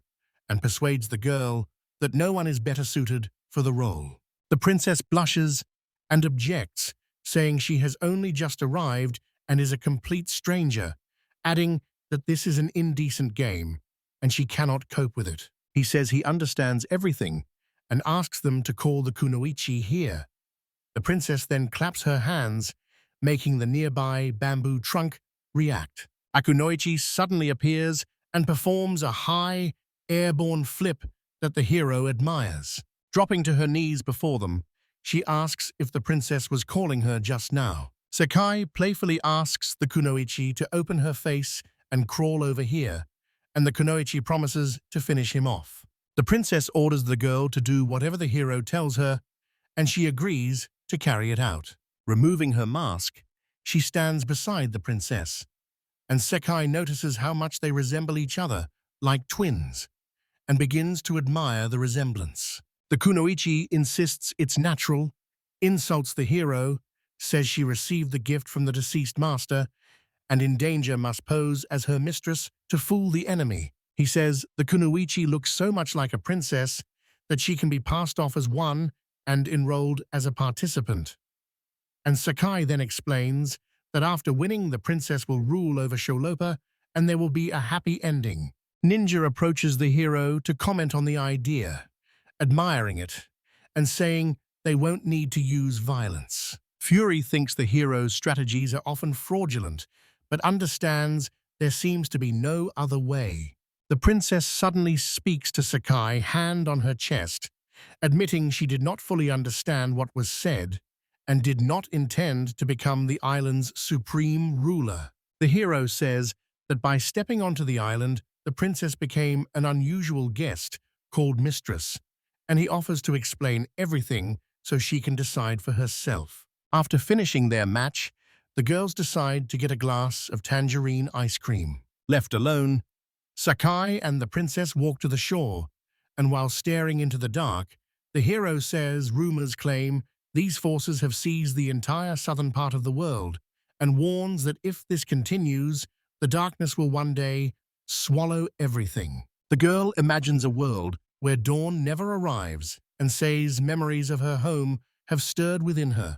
and persuades the girl that no one is better suited for the role. The princess blushes and objects, saying she has only just arrived and is a complete stranger, adding that this is an indecent game and she cannot cope with it. He says he understands everything and asks them to call the kunoichi here. The princess then claps her hands, making the nearby bamboo trunk react. A kunoichi suddenly appears and performs a high, airborne flip that the hero admires. Dropping to her knees before them, she asks if the princess was calling her just now. Sakai playfully asks the kunoichi to open her face and crawl over here, and the kunoichi promises to finish him off. The princess orders the girl to do whatever the hero tells her, and she agrees to carry it out. Removing her mask, she stands beside the princess, and Sakai notices how much they resemble each other, like twins, and begins to admire the resemblance. The kunoichi insists it's natural, insults the hero, says she received the gift from the deceased master, and in danger must pose as her mistress to fool the enemy. He says the kunoichi looks so much like a princess that she can be passed off as one and enrolled as a participant. And Sakai then explains that after winning, the princess will rule over Sholopa and there will be a happy ending. Ninja approaches the hero to comment on the idea, admiring it, and saying they won't need to use violence. Fury thinks the hero's strategies are often fraudulent, but understands there seems to be no other way. The princess suddenly speaks to Sakai, hand on her chest, admitting she did not fully understand what was said and did not intend to become the island's supreme ruler. The hero says that by stepping onto the island, the princess became an unusual guest called mistress, and he offers to explain everything so she can decide for herself. After finishing their match, the girls decide to get a glass of tangerine ice cream. Left alone, Sakai and the princess walk to the shore, and while staring into the dark, the hero says rumors claim these forces have seized the entire southern part of the world, and warns that if this continues, the darkness will one day swallow everything. The girl imagines a world where dawn never arrives and says memories of her home have stirred within her.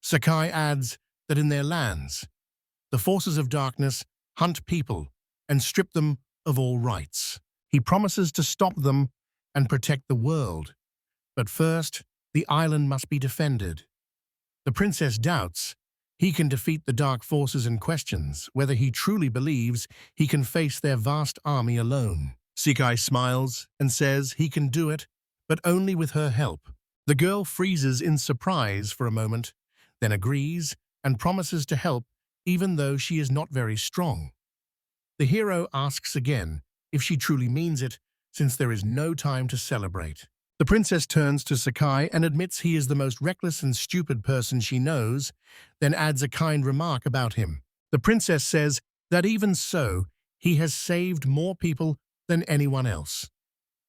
Sakai adds that in their lands, the forces of darkness hunt people and strip them of all rights. He promises to stop them and protect the world, but first, the island must be defended. The princess doubts he can defeat the dark forces and questions whether he truly believes he can face their vast army alone. Sakai smiles and says he can do it, but only with her help. The girl freezes in surprise for a moment, then agrees and promises to help even though she is not very strong. The hero asks again if she truly means it, since there is no time to celebrate. The princess turns to Sakai and admits he is the most reckless and stupid person she knows, then adds a kind remark about him. The princess says that even so, he has saved more people than anyone else.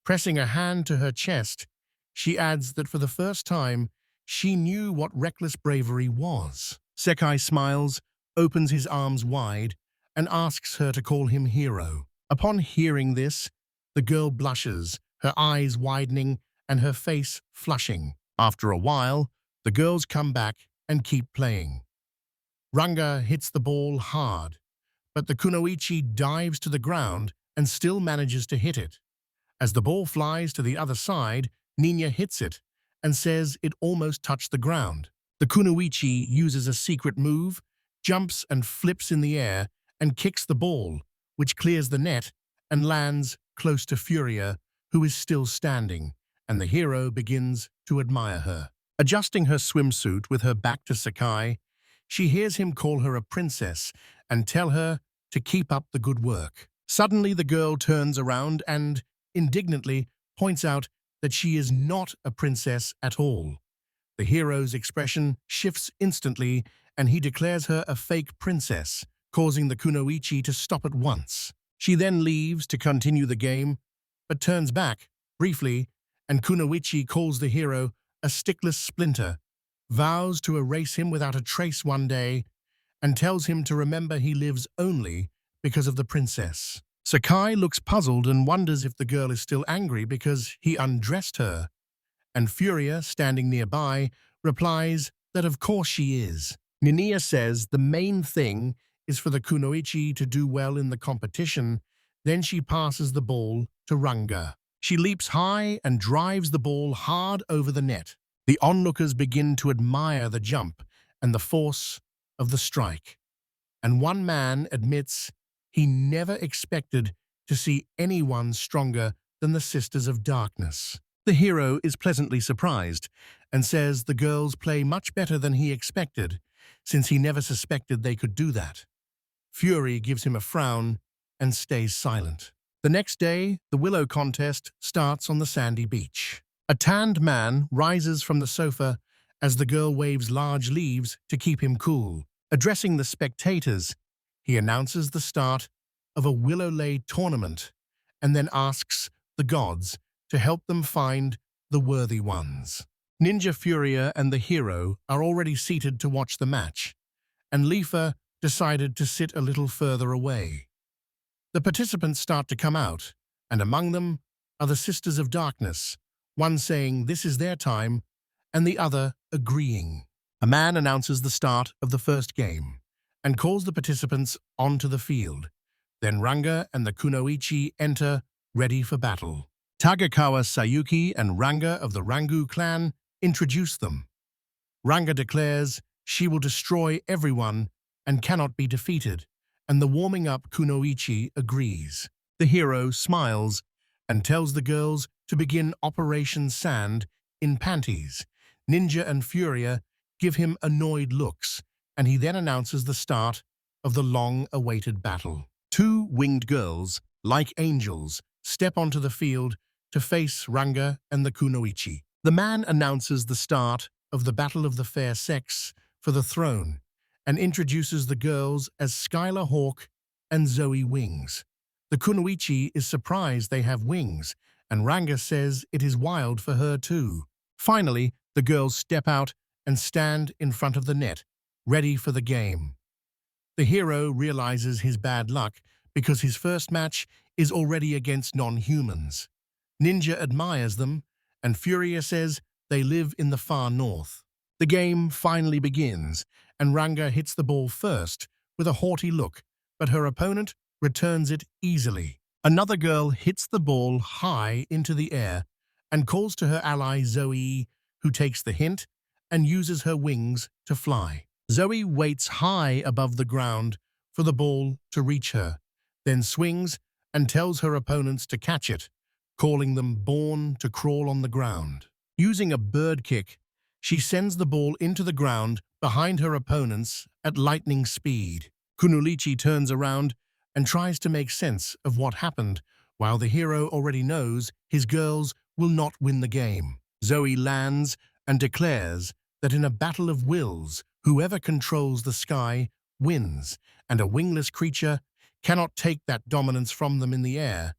Pressing a hand to her chest, she adds that for the first time, she knew what reckless bravery was. Sakai smiles, opens his arms wide and asks her to call him hero. Upon hearing this, the girl blushes, her eyes widening and her face flushing. After a while, the girls come back and keep playing. Ranga hits the ball hard, but the kunoichi dives to the ground and still manages to hit it. As the ball flies to the other side, Ninya hits it and says it almost touched the ground. The kunoichi uses a secret move, jumps and flips in the air and kicks the ball, which clears the net and lands close to Furia, who is still standing, and the hero begins to admire her. Adjusting her swimsuit with her back to Sakai, she hears him call her a princess and tell her to keep up the good work. Suddenly, the girl turns around and, indignantly, points out that she is not a princess at all. The hero's expression shifts instantly, and he declares her a fake princess, causing the kunoichi to stop at once. She then leaves to continue the game, but turns back, briefly, and kunoichi calls the hero a stickless splinter, vows to erase him without a trace one day, and tells him to remember he lives only because of the princess. Sakai looks puzzled and wonders if the girl is still angry because he undressed her, and Furia, standing nearby, replies that of course she is. Ninya says the main thing is for the kunoichi to do well in the competition, then she passes the ball to Ranga. She leaps high and drives the ball hard over the net. The onlookers begin to admire the jump and the force of the strike, and one man admits he never expected to see anyone stronger than the Sisters of Darkness. The hero is pleasantly surprised and says the girls play much better than he expected, since he never suspected they could do that. Fury gives him a frown and stays silent. The next day, the willow contest starts on the sandy beach. A tanned man rises from the sofa as the girl waves large leaves to keep him cool. Addressing the spectators, he announces the start of a willow-laid tournament and then asks the gods to help them find the worthy ones. Ninja Furia and the hero are already seated to watch the match, and Lifa decided to sit a little further away. The participants start to come out, and among them are the Sisters of Darkness, one saying this is their time, and the other agreeing. A man announces the start of the first game, and calls the participants onto the field. Then Ranga and the kunoichi enter, ready for battle. Tagakawa Sayuki and Ranga of the Rangu clan introduce them. Ranga declares she will destroy everyone and cannot be defeated, and the warming-up kunoichi agrees. The hero smiles and tells the girls to begin Operation Sand in panties. Ninja and Furia give him annoyed looks, and he then announces the start of the long-awaited battle. Two winged girls, like angels, step onto the field to face Ranga and the kunoichi. The man announces the start of the Battle of the Fair Sex for the throne and introduces the girls as Skylar Hawk and Zoe Wings. The kunoichi is surprised they have wings, and Ranga says it is wild for her too. Finally, the girls step out and stand in front of the net, ready for the game. The hero realizes his bad luck because his first match is already against non-humans. Ninja admires them, and Furia says they live in the far north. The game finally begins, and Ranga hits the ball first with a haughty look, but her opponent returns it easily. Another girl hits the ball high into the air and calls to her ally Zoe, who takes the hint and uses her wings to fly. Zoe waits high above the ground for the ball to reach her, then swings and tells her opponents to catch it, calling them born to crawl on the ground. Using a bird kick, she sends the ball into the ground behind her opponents at lightning speed. Kunoichi turns around and tries to make sense of what happened, while the hero already knows his girls will not win the game. Zoe lands and declares that in a battle of wills, whoever controls the sky wins, and a wingless creature cannot take that dominance from them in the air.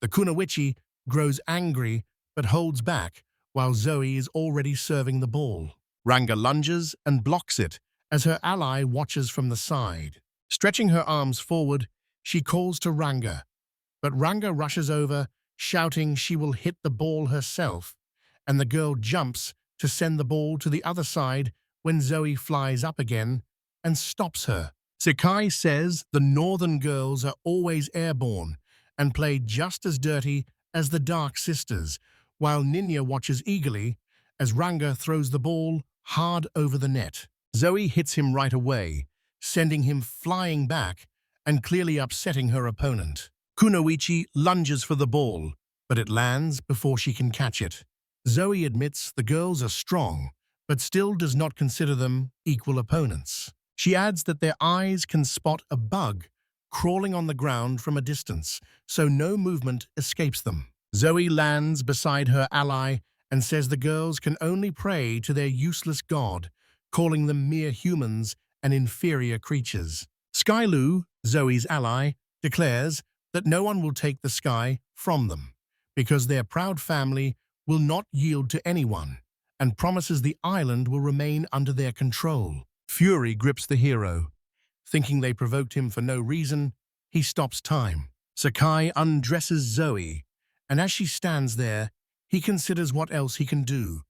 The kunoichi grows angry but holds back, while Zoe is already serving the ball. Ranga lunges and blocks it as her ally watches from the side. Stretching her arms forward, she calls to Ranga, but Ranga rushes over, shouting she will hit the ball herself, and the girl jumps to send the ball to the other side when Zoe flies up again and stops her. Sakai says the northern girls are always airborne and play just as dirty as the Dark Sisters, while Ninya watches eagerly as Ranga throws the ball hard over the net. Zoe hits him right away, sending him flying back and clearly upsetting her opponent. Kunoichi lunges for the ball, but it lands before she can catch it. Zoe admits the girls are strong, but still does not consider them equal opponents. She adds that their eyes can spot a bug crawling on the ground from a distance, so no movement escapes them. Zoe lands beside her ally and says the girls can only pray to their useless god, calling them mere humans and inferior creatures. Skylu, Zoe's ally, declares that no one will take the sky from them, because their proud family will not yield to anyone, and promises the island will remain under their control. Fury grips the hero. Thinking they provoked him for no reason, he stops time. Sakai undresses Zoe, and as she stands there, he considers what else he can do,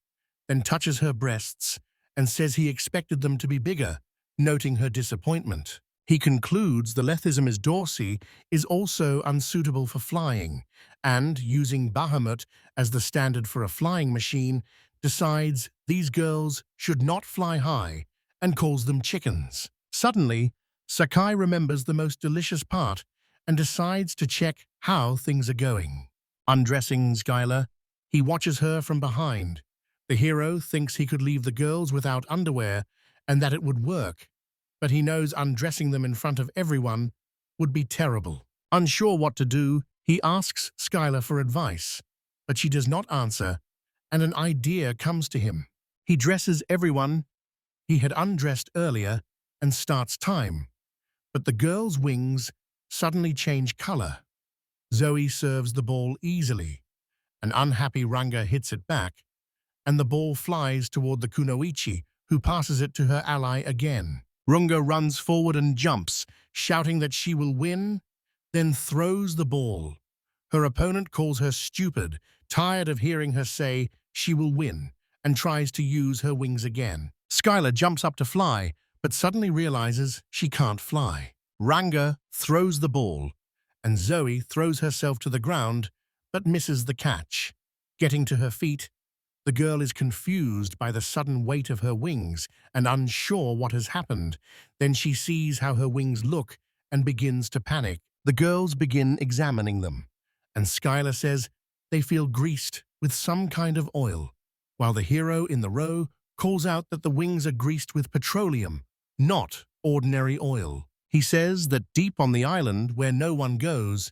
then touches her breasts and says he expected them to be bigger, noting her disappointment. He concludes the Lethism Dorsey is also unsuitable for flying, and, using Bahamut as the standard for a flying machine, decides these girls should not fly high and calls them chickens. Suddenly, Sakai remembers the most delicious part and decides to check how things are going. Undressing Skylar, he watches her from behind. The hero thinks he could leave the girls without underwear and that it would work, but he knows undressing them in front of everyone would be terrible. Unsure what to do, he asks Skylar for advice, but she does not answer, and an idea comes to him. He dresses everyone he had undressed earlier and starts time, but the girl's wings suddenly change color. Zoe serves the ball easily. An unhappy Ranga hits it back, and the ball flies toward the Kunoichi, who passes it to her ally again. Runga runs forward and jumps, shouting that she will win, then throws the ball. Her opponent calls her stupid, tired of hearing her say she will win, and tries to use her wings again. Skylar jumps up to fly, but suddenly realizes she can't fly. Ranga throws the ball, and Zoe throws herself to the ground, but misses the catch. Getting to her feet, the girl is confused by the sudden weight of her wings and unsure what has happened. Then she sees how her wings look and begins to panic. The girls begin examining them, and Skylar says they feel greased with some kind of oil, while the hero in the row calls out that the wings are greased with petroleum, not ordinary oil. He says that deep on the island where no one goes,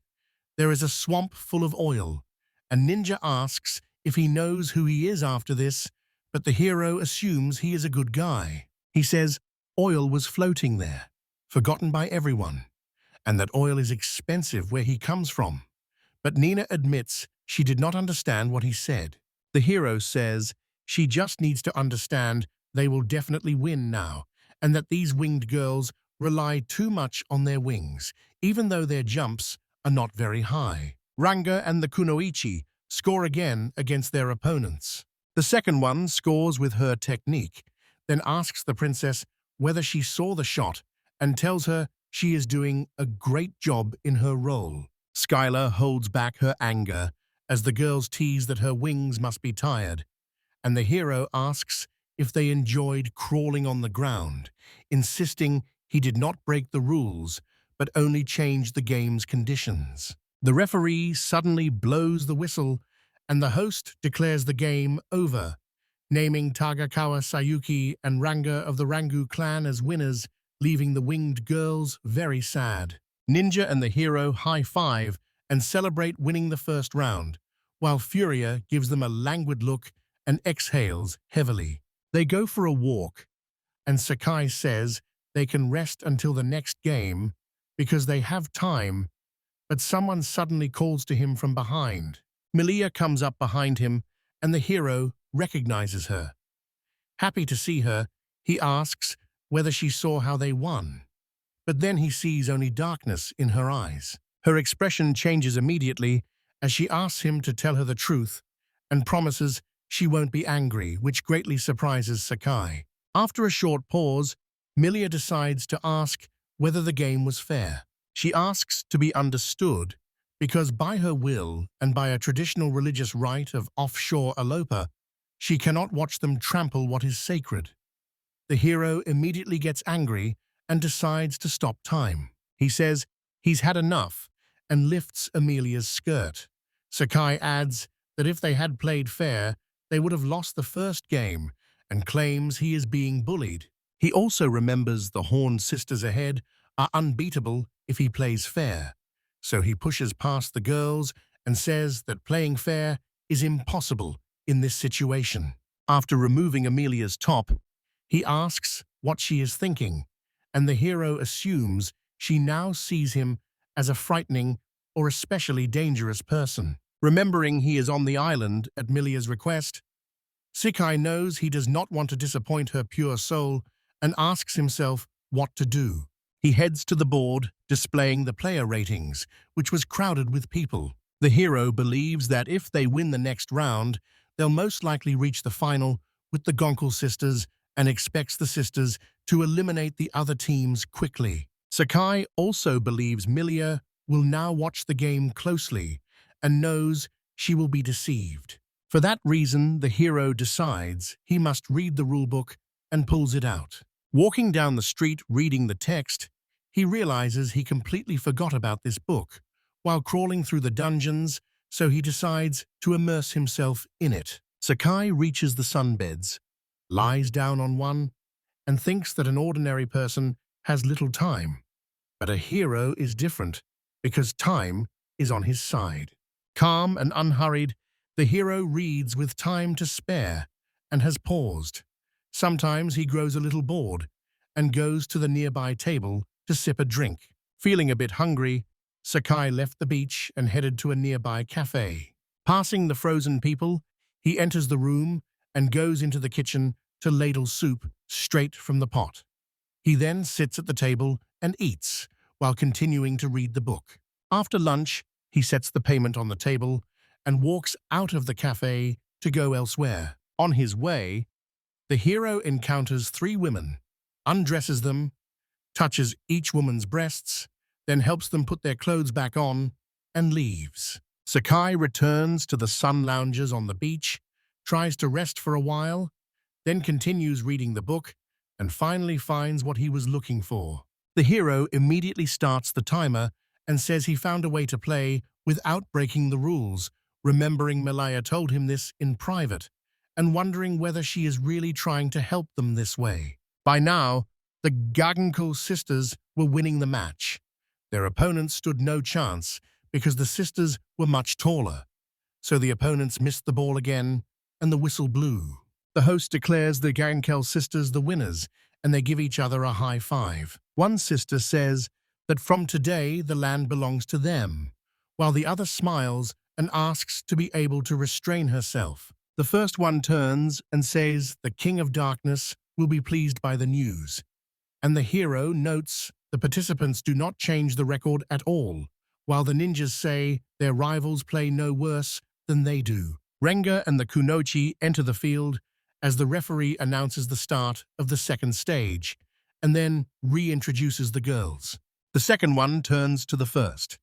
there is a swamp full of oil, and Ninja asks if he knows who he is after this, but the hero assumes he is a good guy. He says oil was floating there, forgotten by everyone, and that oil is expensive where he comes from. But Nina admits she did not understand what he said. The hero says she just needs to understand they will definitely win now, and that these winged girls rely too much on their wings, even though their jumps are not very high. Ranga and the Kunoichi score again against their opponents. The second one scores with her technique, then asks the princess whether she saw the shot and tells her she is doing a great job in her role. Skylar holds back her anger as the girls tease that her wings must be tired, and the hero asks if they enjoyed crawling on the ground, insisting he did not break the rules, but only changed the game's conditions. The referee suddenly blows the whistle, and the host declares the game over, naming Tagakawa Sayuki and Ranga of the Rangu clan as winners, leaving the winged girls very sad. Ninja and the hero high-five and celebrate winning the first round, while Furia gives them a languid look and exhales heavily. They go for a walk, and Sakai says they can rest until the next game because they have time, but someone suddenly calls to him from behind. Milia comes up behind him, and the hero recognizes her. Happy to see her, he asks whether she saw how they won. But then he sees only darkness in her eyes. Her expression changes immediately as she asks him to tell her the truth and promises she won't be angry, which greatly surprises Sakai. After a short pause, Milia decides to ask whether the game was fair. She asks to be understood because by her will and by a traditional religious rite of offshore elopa, she cannot watch them trample what is sacred. The hero immediately gets angry and decides to stop time. He says he's had enough and lifts Amelia's skirt. Sakai adds that if they had played fair, they would have lost the first game and claims he is being bullied. He also remembers the Horned Sisters ahead are unbeatable if he plays fair. So he pushes past the girls and says that playing fair is impossible in this situation. After removing Amelia's top, he asks what she is thinking, and the hero assumes she now sees him as a frightening or especially dangerous person. Remembering he is on the island at Milia's request, Sakai knows he does not want to disappoint her pure soul and asks himself what to do. He heads to the board, displaying the player ratings, which was crowded with people. The hero believes that if they win the next round, they'll most likely reach the final with the Gonkel sisters and expects the sisters to eliminate the other teams quickly. Sakai also believes Milia will now watch the game closely and knows she will be deceived. For that reason, the hero decides he must read the rulebook and pulls it out. Walking down the street reading the text, he realizes he completely forgot about this book while crawling through the dungeons, so he decides to immerse himself in it. Sakai reaches the sunbeds, lies down on one, and thinks that an ordinary person has little time. But a hero is different because time is on his side. Calm and unhurried, the hero reads with time to spare and has paused. Sometimes he grows a little bored and goes to the nearby table to sip a drink. Feeling a bit hungry, Sakai left the beach and headed to a nearby cafe. Passing the frozen people, he enters the room and goes into the kitchen to ladle soup straight from the pot. He then sits at the table and eats while continuing to read the book. After lunch, he sets the payment on the table and walks out of the cafe to go elsewhere. On his way, the hero encounters 3 women, undresses them, touches each woman's breasts, then helps them put their clothes back on, and leaves. Sakai returns to the sun lounges on the beach, tries to rest for a while, then continues reading the book, and finally finds what he was looking for. The hero immediately starts the timer and says he found a way to play without breaking the rules, remembering Malaya told him this in private, and wondering whether she is really trying to help them this way. By now, the Gaganko sisters were winning the match. Their opponents stood no chance because the sisters were much taller. So the opponents missed the ball again, and the whistle blew. The host declares the Gagankel sisters the winners, and they give each other a high five. One sister says that from today the land belongs to them, while the other smiles and asks to be able to restrain herself. The first one turns and says the King of Darkness will be pleased by the news, and the hero notes the participants do not change the record at all, while the ninjas say their rivals play no worse than they do. Renga and the Kunoichi enter the field as the referee announces the start of the second stage, and then reintroduces the girls. The second one turns to the first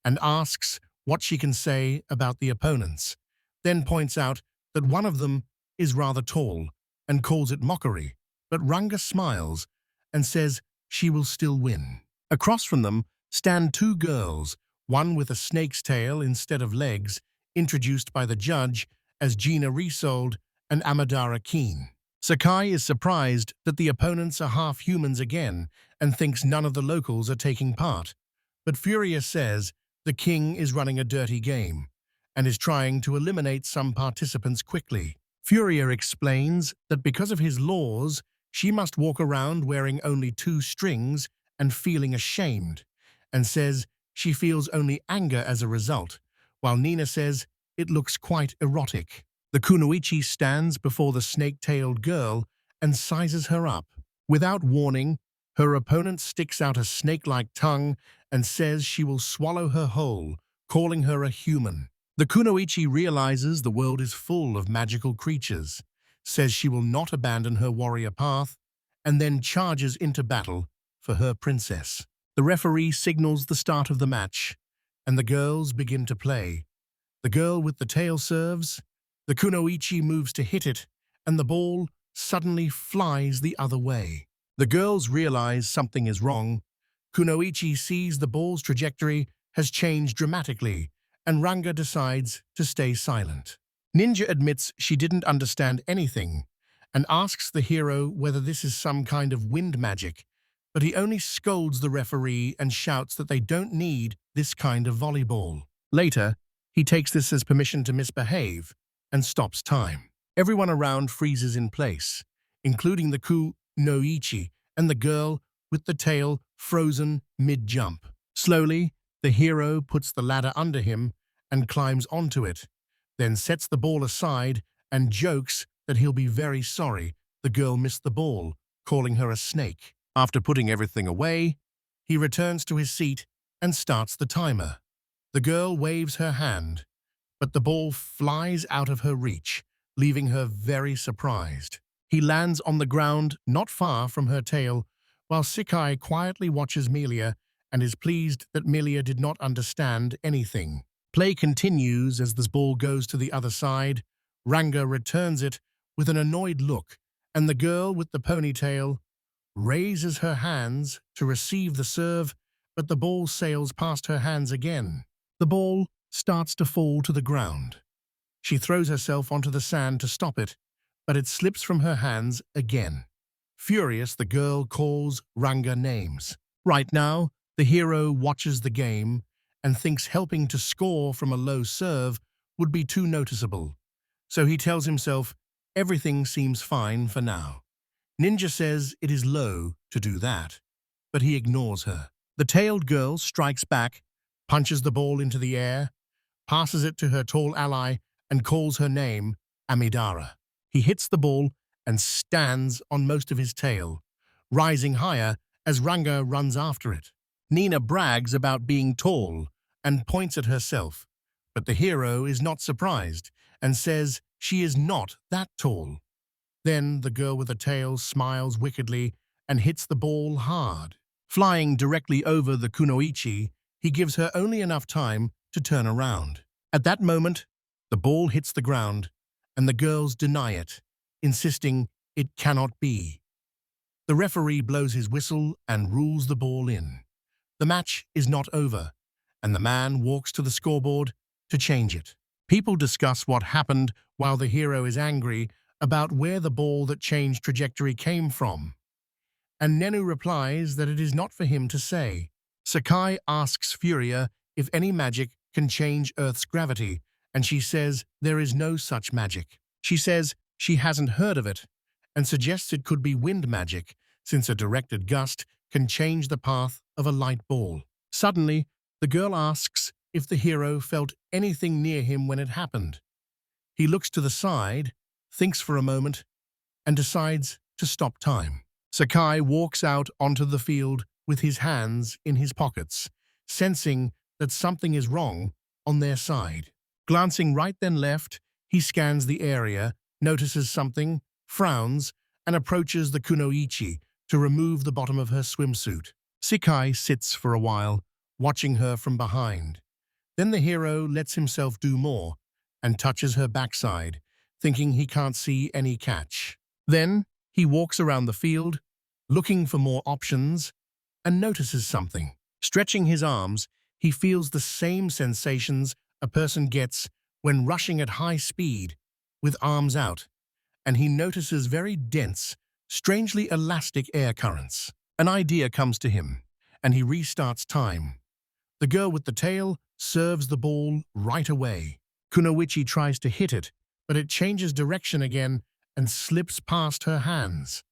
and asks what she can say about the opponents, then points out that one of them is rather tall and calls it mockery, but Ranga smiles and says she will still win. Across from them stand 2 girls, one with a snake's tail instead of legs, introduced by the judge as Gina Resold and Amadara Keen. Sakai is surprised that the opponents are half humans again and thinks none of the locals are taking part, but Furia says the king is running a dirty game and is trying to eliminate some participants quickly. Furia explains that because of his laws, she must walk around wearing only 2 strings and feeling ashamed, and says she feels only anger as a result, while Nina says it looks quite erotic. The Kunoichi stands before the snake-tailed girl and sizes her up. Without warning, her opponent sticks out a snake-like tongue and says she will swallow her whole, calling her a human. The kunoichi realizes the world is full of magical creatures, says she will not abandon her warrior path, and then charges into battle for her princess. The referee signals the start of the match, and the girls begin to play. The girl with the tail serves, the kunoichi moves to hit it, and the ball suddenly flies the other way. The girls realize something is wrong. Kunoichi sees the ball's trajectory has changed dramatically, and Ranga decides to stay silent. Ninja admits she didn't understand anything and asks the hero whether this is some kind of wind magic, but he only scolds the referee and shouts that they don't need this kind of volleyball. Later, he takes this as permission to misbehave and stops time. Everyone around freezes in place, including the kunoichi and the girl with the tail frozen mid-jump. Slowly, the hero puts the ladder under him and climbs onto it, then sets the ball aside and jokes that he'll be very sorry the girl missed the ball, calling her a snake. After putting everything away, he returns to his seat and starts the timer. The girl waves her hand, but the ball flies out of her reach, leaving her very surprised. He lands on the ground not far from her tail, while Sakai quietly watches Melia and is pleased that Melia did not understand anything. Play continues as the ball goes to the other side. Ranga returns it with an annoyed look, and the girl with the ponytail raises her hands to receive the serve, but the ball sails past her hands again. The ball starts to fall to the ground. She throws herself onto the sand to stop it, but it slips from her hands again. Furious, the girl calls Ranga names. Right now, the hero watches the game and thinks helping to score from a low serve would be too noticeable. So he tells himself everything seems fine for now. Ninja says it is low to do that, but he ignores her. The tailed girl strikes back, punches the ball into the air, passes it to her tall ally, and calls her name, Amidara. He hits the ball and stands on most of his tail, rising higher as Ranga runs after it. Nina brags about being tall and points at herself, but the hero is not surprised and says she is not that tall. Then the girl with the tail smiles wickedly and hits the ball hard. Flying directly over the kunoichi, he gives her only enough time to turn around. At that moment, the ball hits the ground, and the girls deny it, insisting it cannot be. The referee blows his whistle and rules the ball in. The match is not over, and the man walks to the scoreboard to change it. People discuss what happened while the hero is angry about where the ball that changed trajectory came from. And Nenu replies that it is not for him to say. Sakai asks Furia if any magic can change Earth's gravity, and she says there is no such magic. She says she hasn't heard of it, and suggests it could be wind magic, since a directed gust can change the path of a light ball. Suddenly, the girl asks if the hero felt anything near him when it happened. He looks to the side, thinks for a moment, and decides to stop time. Sakai walks out onto the field with his hands in his pockets, sensing that something is wrong on their side. Glancing right then left, he scans the area, notices something, frowns, and approaches the kunoichi to remove the bottom of her swimsuit. Sakai sits for a while, watching her from behind. Then the hero lets himself do more and touches her backside, thinking he can't see any catch. Then he walks around the field, looking for more options, and notices something. Stretching his arms, he feels the same sensations a person gets when rushing at high speed, with arms out, and he notices very dense, strangely elastic air currents. An idea comes to him, and he restarts time. The girl with the tail serves the ball right away. Kunoichi tries to hit it, but it changes direction again and slips past her hands.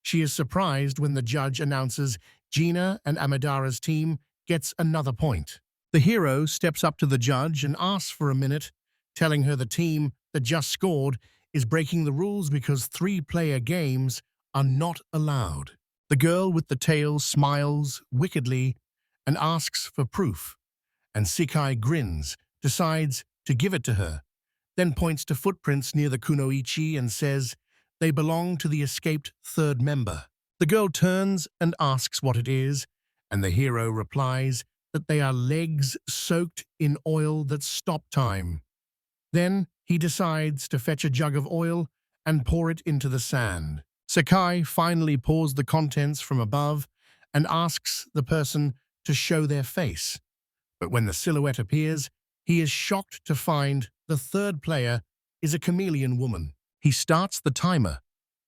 She is surprised when the judge announces Gina and Amidara's team gets another point. The hero steps up to the judge and asks for a minute, telling her the team that just scored is breaking the rules because 3-player games are not allowed. The girl with the tail smiles wickedly and asks for proof, and Sakai grins, decides to give it to her, then points to footprints near the kunoichi and says they belong to the escaped third member. The girl turns and asks what it is, and the hero replies that they are legs soaked in oil that stop time. Then he decides to fetch a jug of oil and pour it into the sand. Sakai finally pours the contents from above and asks the person to show their face. But when the silhouette appears, he is shocked to find the third player is a chameleon woman. He starts the timer,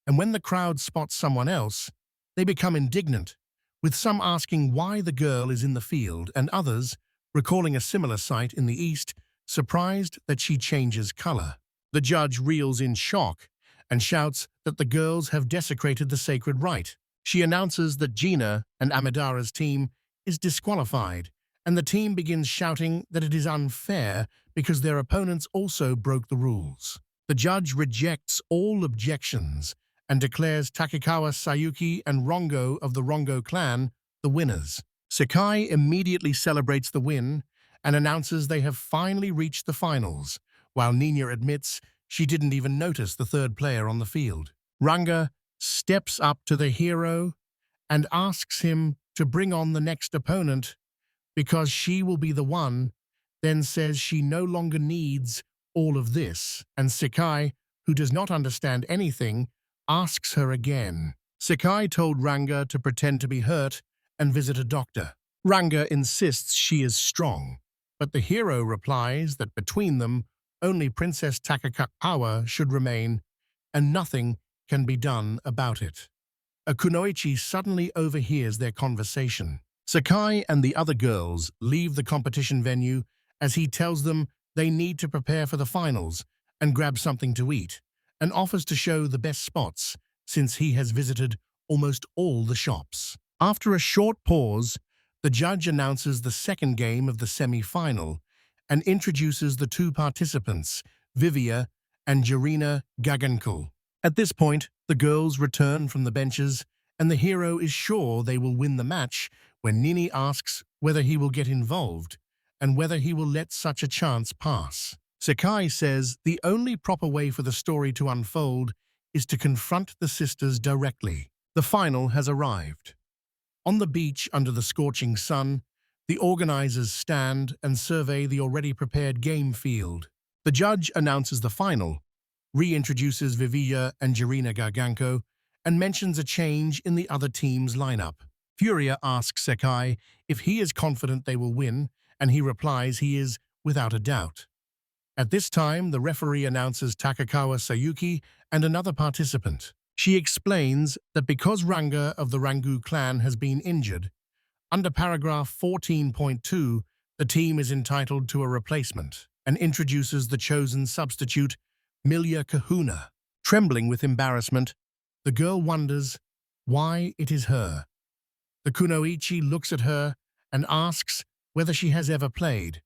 and when the crowd spots someone else, they become indignant, with some asking why the girl is in the field and others, recalling a similar sight in the east, surprised that she changes color. The judge reels in shock and shouts that the girls have desecrated the sacred rite. She announces that Gina and Amidara's team is disqualified, and the team begins shouting that it is unfair because their opponents also broke the rules. The judge rejects all objections and declares Takekawa Sayuki and Rongo of the Rongo clan the winners. Sakai immediately celebrates the win and announces they have finally reached the finals, while Nina admits she didn't even notice the third player on the field. Ranga steps up to the hero and asks him to bring on the next opponent because she will be the one, then says she no longer needs all of this, and Sakai, who does not understand anything, asks her again. Sakai told Ranga to pretend to be hurt and visit a doctor. Ranga insists she is strong, but the hero replies that between them, only Princess Takeka's power should remain, and nothing can be done about it. A kunoichi suddenly overhears their conversation. Sakai and the other girls leave the competition venue as he tells them they need to prepare for the finals and grab something to eat, and offers to show the best spots since he has visited almost all the shops. After a short pause, the judge announces the second game of the semi-final and introduces the two participants, Vivia and Jarina Gagankul. At this point, the girls return from the benches, and the hero is sure they will win the match when Nini asks whether he will get involved and whether he will let such a chance pass. Sakai says the only proper way for the story to unfold is to confront the sisters directly. The final has arrived. On the beach under the scorching sun, the organizers stand and survey the already prepared game field. The judge announces the final, reintroduces Vivia and Jarina Garganko, and mentions a change in the other team's lineup. Furia asks Sakai if he is confident they will win, and he replies he is without a doubt. At this time, the referee announces Takekawa Sayuki and another participant. She explains that because Ranga of the Rangu clan has been injured, under paragraph 14.2, the team is entitled to a replacement, and introduces the chosen substitute, Milya Kahuna. Trembling with embarrassment, the girl wonders why it is her. The kunoichi looks at her and asks whether she has ever played,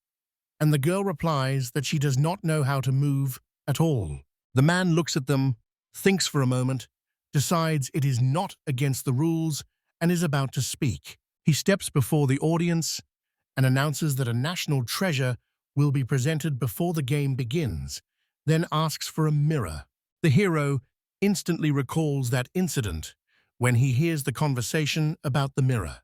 and the girl replies that she does not know how to move at all. The man looks at them, thinks for a moment, decides it is not against the rules, and is about to speak. He steps before the audience and announces that a national treasure will be presented before the game begins, then asks for a mirror. The hero instantly recalls that incident when he hears the conversation about the mirror.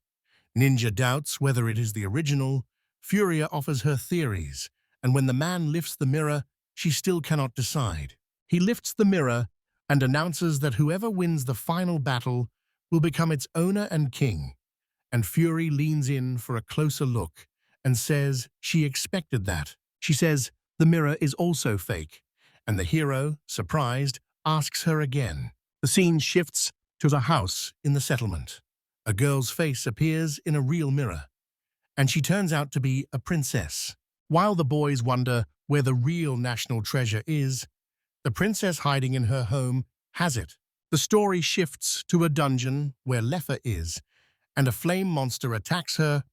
Ninja doubts whether it is the original. Furia offers her theories, and when the man lifts the mirror, she still cannot decide. He lifts the mirror and announces that whoever wins the final battle will become its owner and king, and Fury leans in for a closer look and says she expected that. She says the mirror is also fake, and the hero, surprised, asks her again. The scene shifts to the house in the settlement. A girl's face appears in a real mirror, and she turns out to be a princess. While the boys wonder where the real national treasure is, the princess hiding in her home has it. The story shifts to a dungeon where Lefa is, and a flame monster attacks her,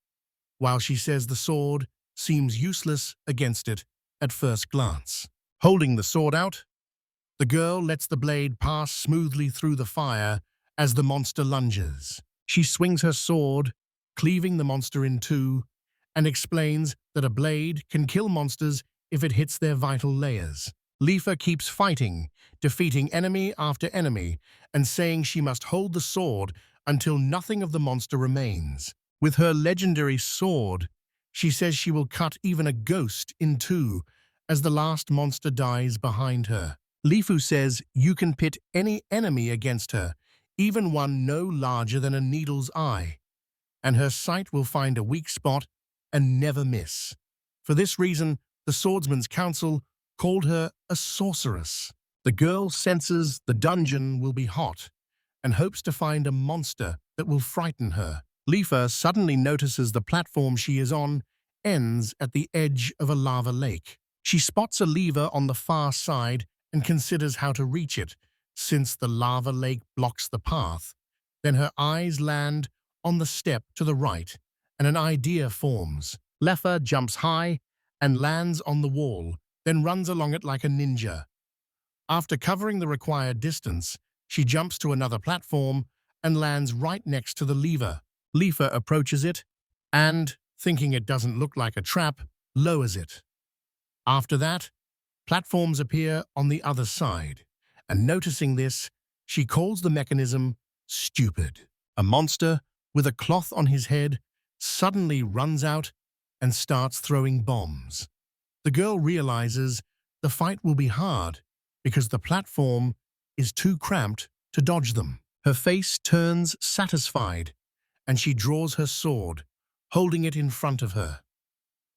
while she says the sword seems useless against it at first glance. Holding the sword out, the girl lets the blade pass smoothly through the fire as the monster lunges. She swings her sword, cleaving the monster in two, and explains that a blade can kill monsters if it hits their vital layers. Leafa keeps fighting, defeating enemy after enemy, and saying she must hold the sword until nothing of the monster remains. With her legendary sword, she says she will cut even a ghost in two as the last monster dies behind her. Lifu says you can pit any enemy against her, even one no larger than a needle's eye, and her sight will find a weak spot and never miss. For this reason, the Swordsman's Council called her a sorceress. The girl senses the dungeon will be hot and hopes to find a monster that will frighten her. Lifa suddenly notices the platform she is on ends at the edge of a lava lake. She spots a lever on the far side and considers how to reach it, since the lava lake blocks the path. Then her eyes land on the step to the right, and an idea forms. Lefa jumps high and lands on the wall, then runs along it like a ninja. After covering the required distance, she jumps to another platform and lands right next to the lever. Lefa approaches it and, thinking it doesn't look like a trap, lowers it. After that, platforms appear on the other side, and noticing this, she calls the mechanism stupid. A monster with a cloth on his head suddenly runs out and starts throwing bombs. The girl realizes the fight will be hard because the platform is too cramped to dodge them. Her face turns satisfied, and she draws her sword, holding it in front of her.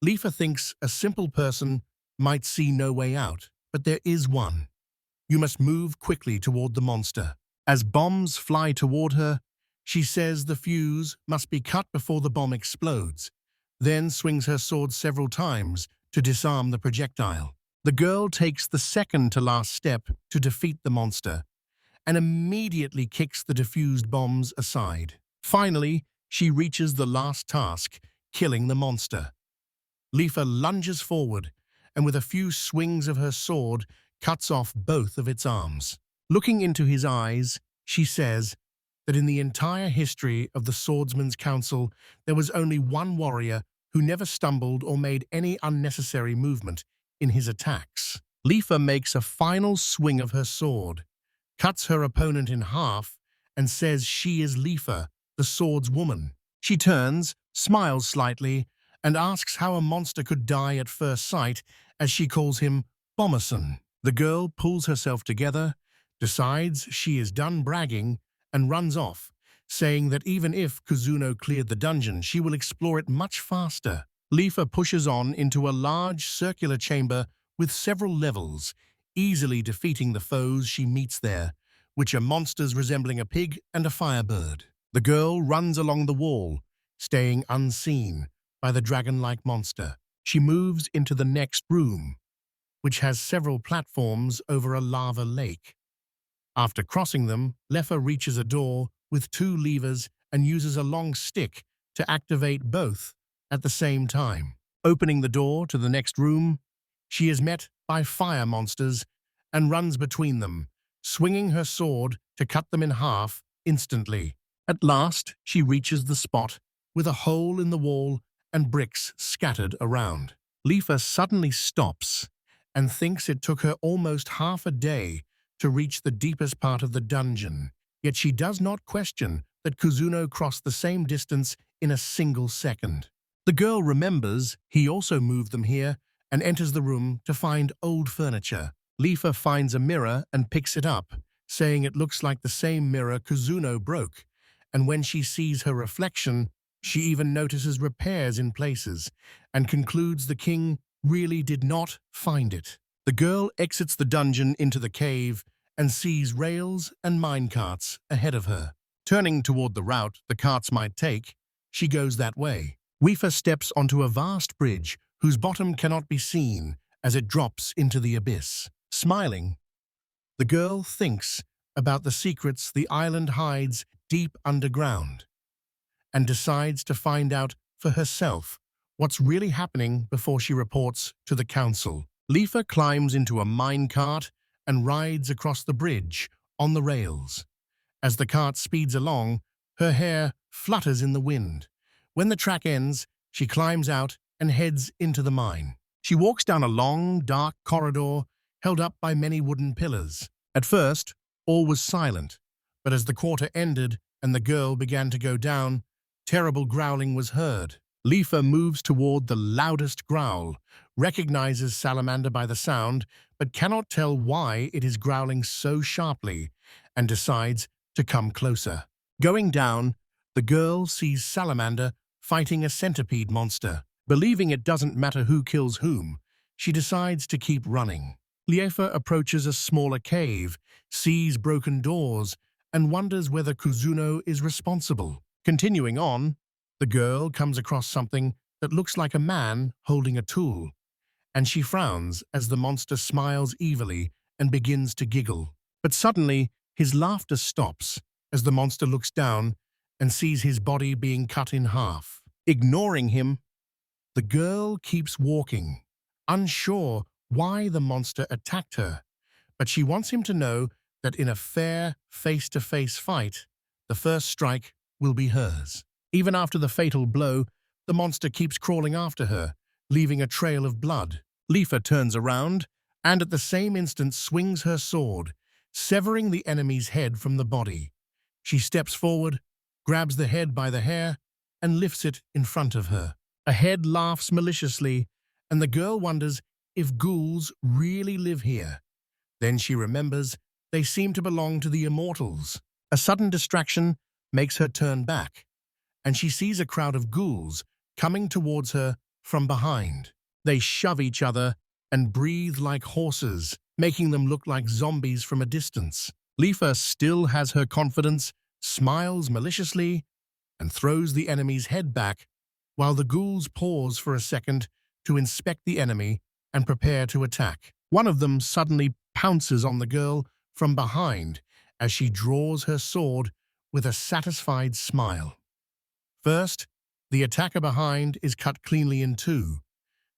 Lifa thinks a simple person might see no way out, but there is one. You must move quickly toward the monster. As bombs fly toward her, she says the fuse must be cut before the bomb explodes, then swings her sword several times to disarm the projectile. The girl takes the second to last step to defeat the monster, and immediately kicks the diffused bombs aside. Finally, she reaches the last task, killing the monster. Lifa lunges forward, and with a few swings of her sword, cuts off both of its arms. Looking into his eyes, she says that in the entire history of the Swordsman's Council, there was only one warrior who never stumbled or made any unnecessary movement in his attacks. Lifa makes a final swing of her sword, cuts her opponent in half, and says she is Lifa, the swordswoman. She turns, smiles slightly, and asks how a monster could die at first sight, as she calls him Bommerson. The girl pulls herself together, decides she is done bragging, and runs off, saying that even if Kuzuno cleared the dungeon, she will explore it much faster. Lifa pushes on into a large circular chamber with several levels, easily defeating the foes she meets there, which are monsters resembling a pig and a firebird. The girl runs along the wall, staying unseen by the dragon-like monster. She moves into the next room, which has several platforms over a lava lake. After crossing them, Lefa reaches a door with two levers and uses a long stick to activate both at the same time. Opening the door to the next room, she is met by fire monsters and runs between them, swinging her sword to cut them in half instantly. At last, she reaches the spot with a hole in the wall and bricks scattered around. Lifa suddenly stops and thinks it took her almost half a day to reach the deepest part of the dungeon, yet she does not question that Kuzuno crossed the same distance in a single second. The girl remembers he also moved them here and enters the room to find old furniture. Lifa finds a mirror and picks it up, saying it looks like the same mirror Kuzuno broke, and when she sees her reflection, she even notices repairs in places and concludes the king really did not find it. The girl exits the dungeon into the cave and sees rails and minecarts ahead of her. Turning toward the route the carts might take, she goes that way. Lifa steps onto a vast bridge whose bottom cannot be seen as it drops into the abyss. Smiling, the girl thinks about the secrets the island hides deep underground and decides to find out for herself what's really happening before she reports to the council. Lifa climbs into a minecart and rides across the bridge on the rails. As the cart speeds along, her hair flutters in the wind. When the track ends, she climbs out and heads into the mine. She walks down a long, dark corridor held up by many wooden pillars. At first, all was silent, but as the quarter ended and the girl began to go down, terrible growling was heard. Lifa moves toward the loudest growl, recognizes Salamander by the sound, but cannot tell why it is growling so sharply, and decides to come closer. Going down, the girl sees Salamander fighting a centipede monster. Believing it doesn't matter who kills whom, she decides to keep running. Lifa approaches a smaller cave, sees broken doors, and wonders whether Kuzuno is responsible. Continuing on, the girl comes across something that looks like a man holding a tool, and she frowns as the monster smiles evilly and begins to giggle. But suddenly, his laughter stops as the monster looks down and sees his body being cut in half. Ignoring him, the girl keeps walking, unsure why the monster attacked her, but she wants him to know that in a fair, face-to-face fight, the first strike will be hers. Even after the fatal blow, the monster keeps crawling after her, leaving a trail of blood. Lifa turns around and at the same instant swings her sword, severing the enemy's head from the body. She steps forward, grabs the head by the hair, and lifts it in front of her. A head laughs maliciously, and the girl wonders if ghouls really live here. Then she remembers they seem to belong to the immortals. A sudden distraction makes her turn back, and she sees a crowd of ghouls coming towards her from behind. They shove each other and breathe like horses, making them look like zombies from a distance. Lifa still has her confidence, smiles maliciously, and throws the enemy's head back, while the ghouls pause for a second to inspect the enemy and prepare to attack. One of them suddenly pounces on the girl from behind as she draws her sword with a satisfied smile. First, the attacker behind is cut cleanly in two.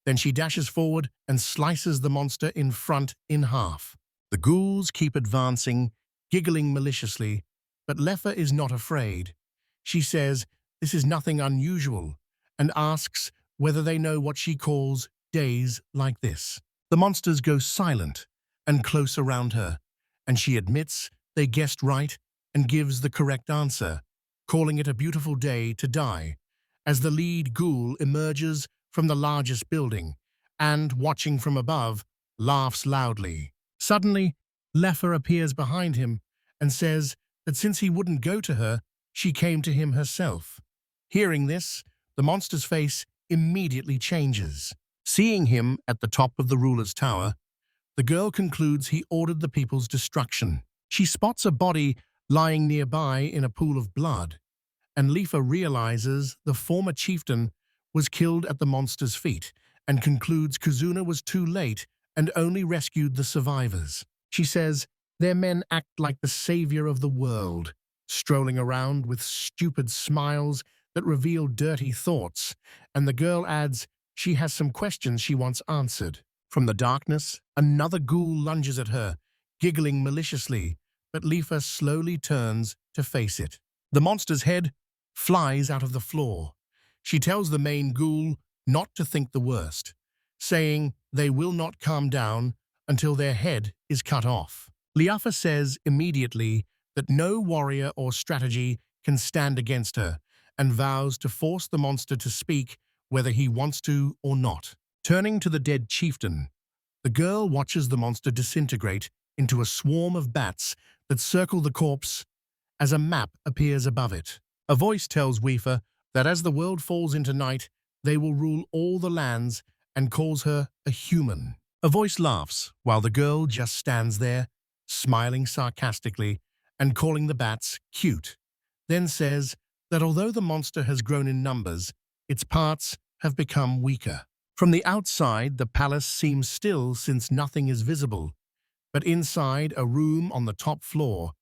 Then she dashes forward and slices the monster in front in half. The ghouls keep advancing, giggling maliciously, but Lifa is not afraid. She says this is nothing unusual and asks whether they know what she calls days like this. The monsters go silent and close around her, and she admits they guessed right and gives the correct answer, calling it a beautiful day to die, as the lead ghoul emerges from the largest building and, watching from above, laughs loudly. Suddenly, Lifa appears behind him and says that since he wouldn't go to her, she came to him herself. Hearing this, the monster's face immediately changes. Seeing him at the top of the ruler's tower, the girl concludes he ordered the people's destruction. She spots a body lying nearby in a pool of blood, and Lifa realizes the former chieftain was killed at the monster's feet and concludes Kuzuno was too late and only rescued the survivors. She says their men act like the savior of the world, strolling around with stupid smiles that reveal dirty thoughts, and the girl adds she has some questions she wants answered. From the darkness, another ghoul lunges at her, giggling maliciously, but Lifa slowly turns to face it. The monster's head flies out of the floor. She tells the main ghoul not to think the worst, saying they will not calm down until their head is cut off. Lifa says immediately that no warrior or strategy can stand against her, and vows to force the monster to speak whether he wants to or not. Turning to the dead chieftain, the girl watches the monster disintegrate into a swarm of bats that circle the corpse as a map appears above it. A voice tells Lifa that as the world falls into night, they will rule all the lands and calls her a human. A voice laughs while the girl just stands there, smiling sarcastically and calling the bats cute, then says that although the monster has grown in numbers, its parts have become weaker. From the outside, the palace seems still since nothing is visible, but inside a room on the top floor,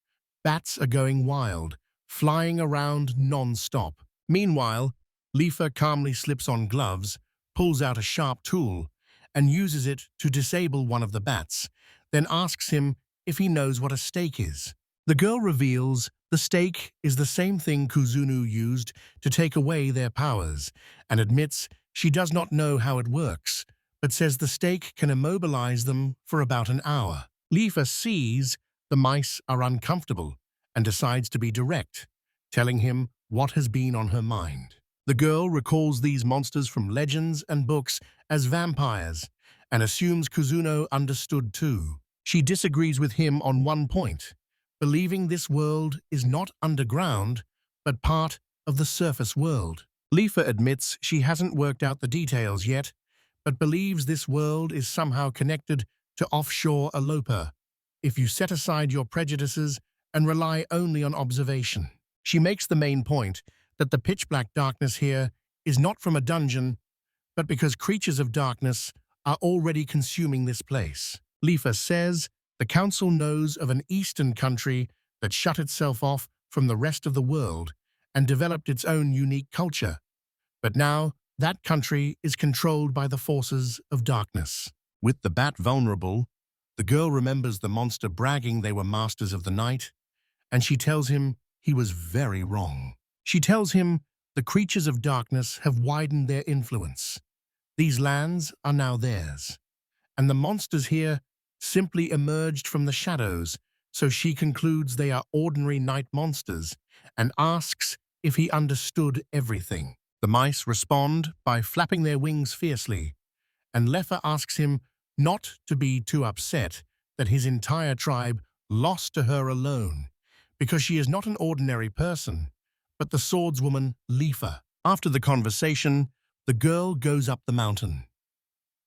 bats are going wild, flying around non-stop. Meanwhile, Lifa calmly slips on gloves, pulls out a sharp tool, and uses it to disable one of the bats, then asks him if he knows what a stake is. The girl reveals the stake is the same thing Kuzunu used to take away their powers, and admits she does not know how it works, but says the stake can immobilize them for about an hour. Lifa sees the mice are uncomfortable and decides to be direct, telling him what has been on her mind. The girl recalls these monsters from legends and books as vampires and assumes Kuzuno understood too. She disagrees with him on one point, believing this world is not underground but part of the surface world. Lifa admits she hasn't worked out the details yet, but believes this world is somehow connected to offshore Alopa if you set aside your prejudices and rely only on observation. She makes the main point that the pitch-black darkness here is not from a dungeon, but because creatures of darkness are already consuming this place. Lifa says the council knows of an eastern country that shut itself off from the rest of the world and developed its own unique culture, but now that country is controlled by the forces of darkness. With the bat vulnerable, the girl remembers the monster bragging they were masters of the night, and she tells him he was very wrong. She tells him the creatures of darkness have widened their influence. These lands are now theirs, and the monsters here simply emerged from the shadows, so she concludes they are ordinary night monsters and asks if he understood everything. The mice respond by flapping their wings fiercely, and Lefa asks him not to be too upset that his entire tribe lost to her alone, because she is not an ordinary person, but the swordswoman Lifa. After the conversation, the girl goes up the mountain.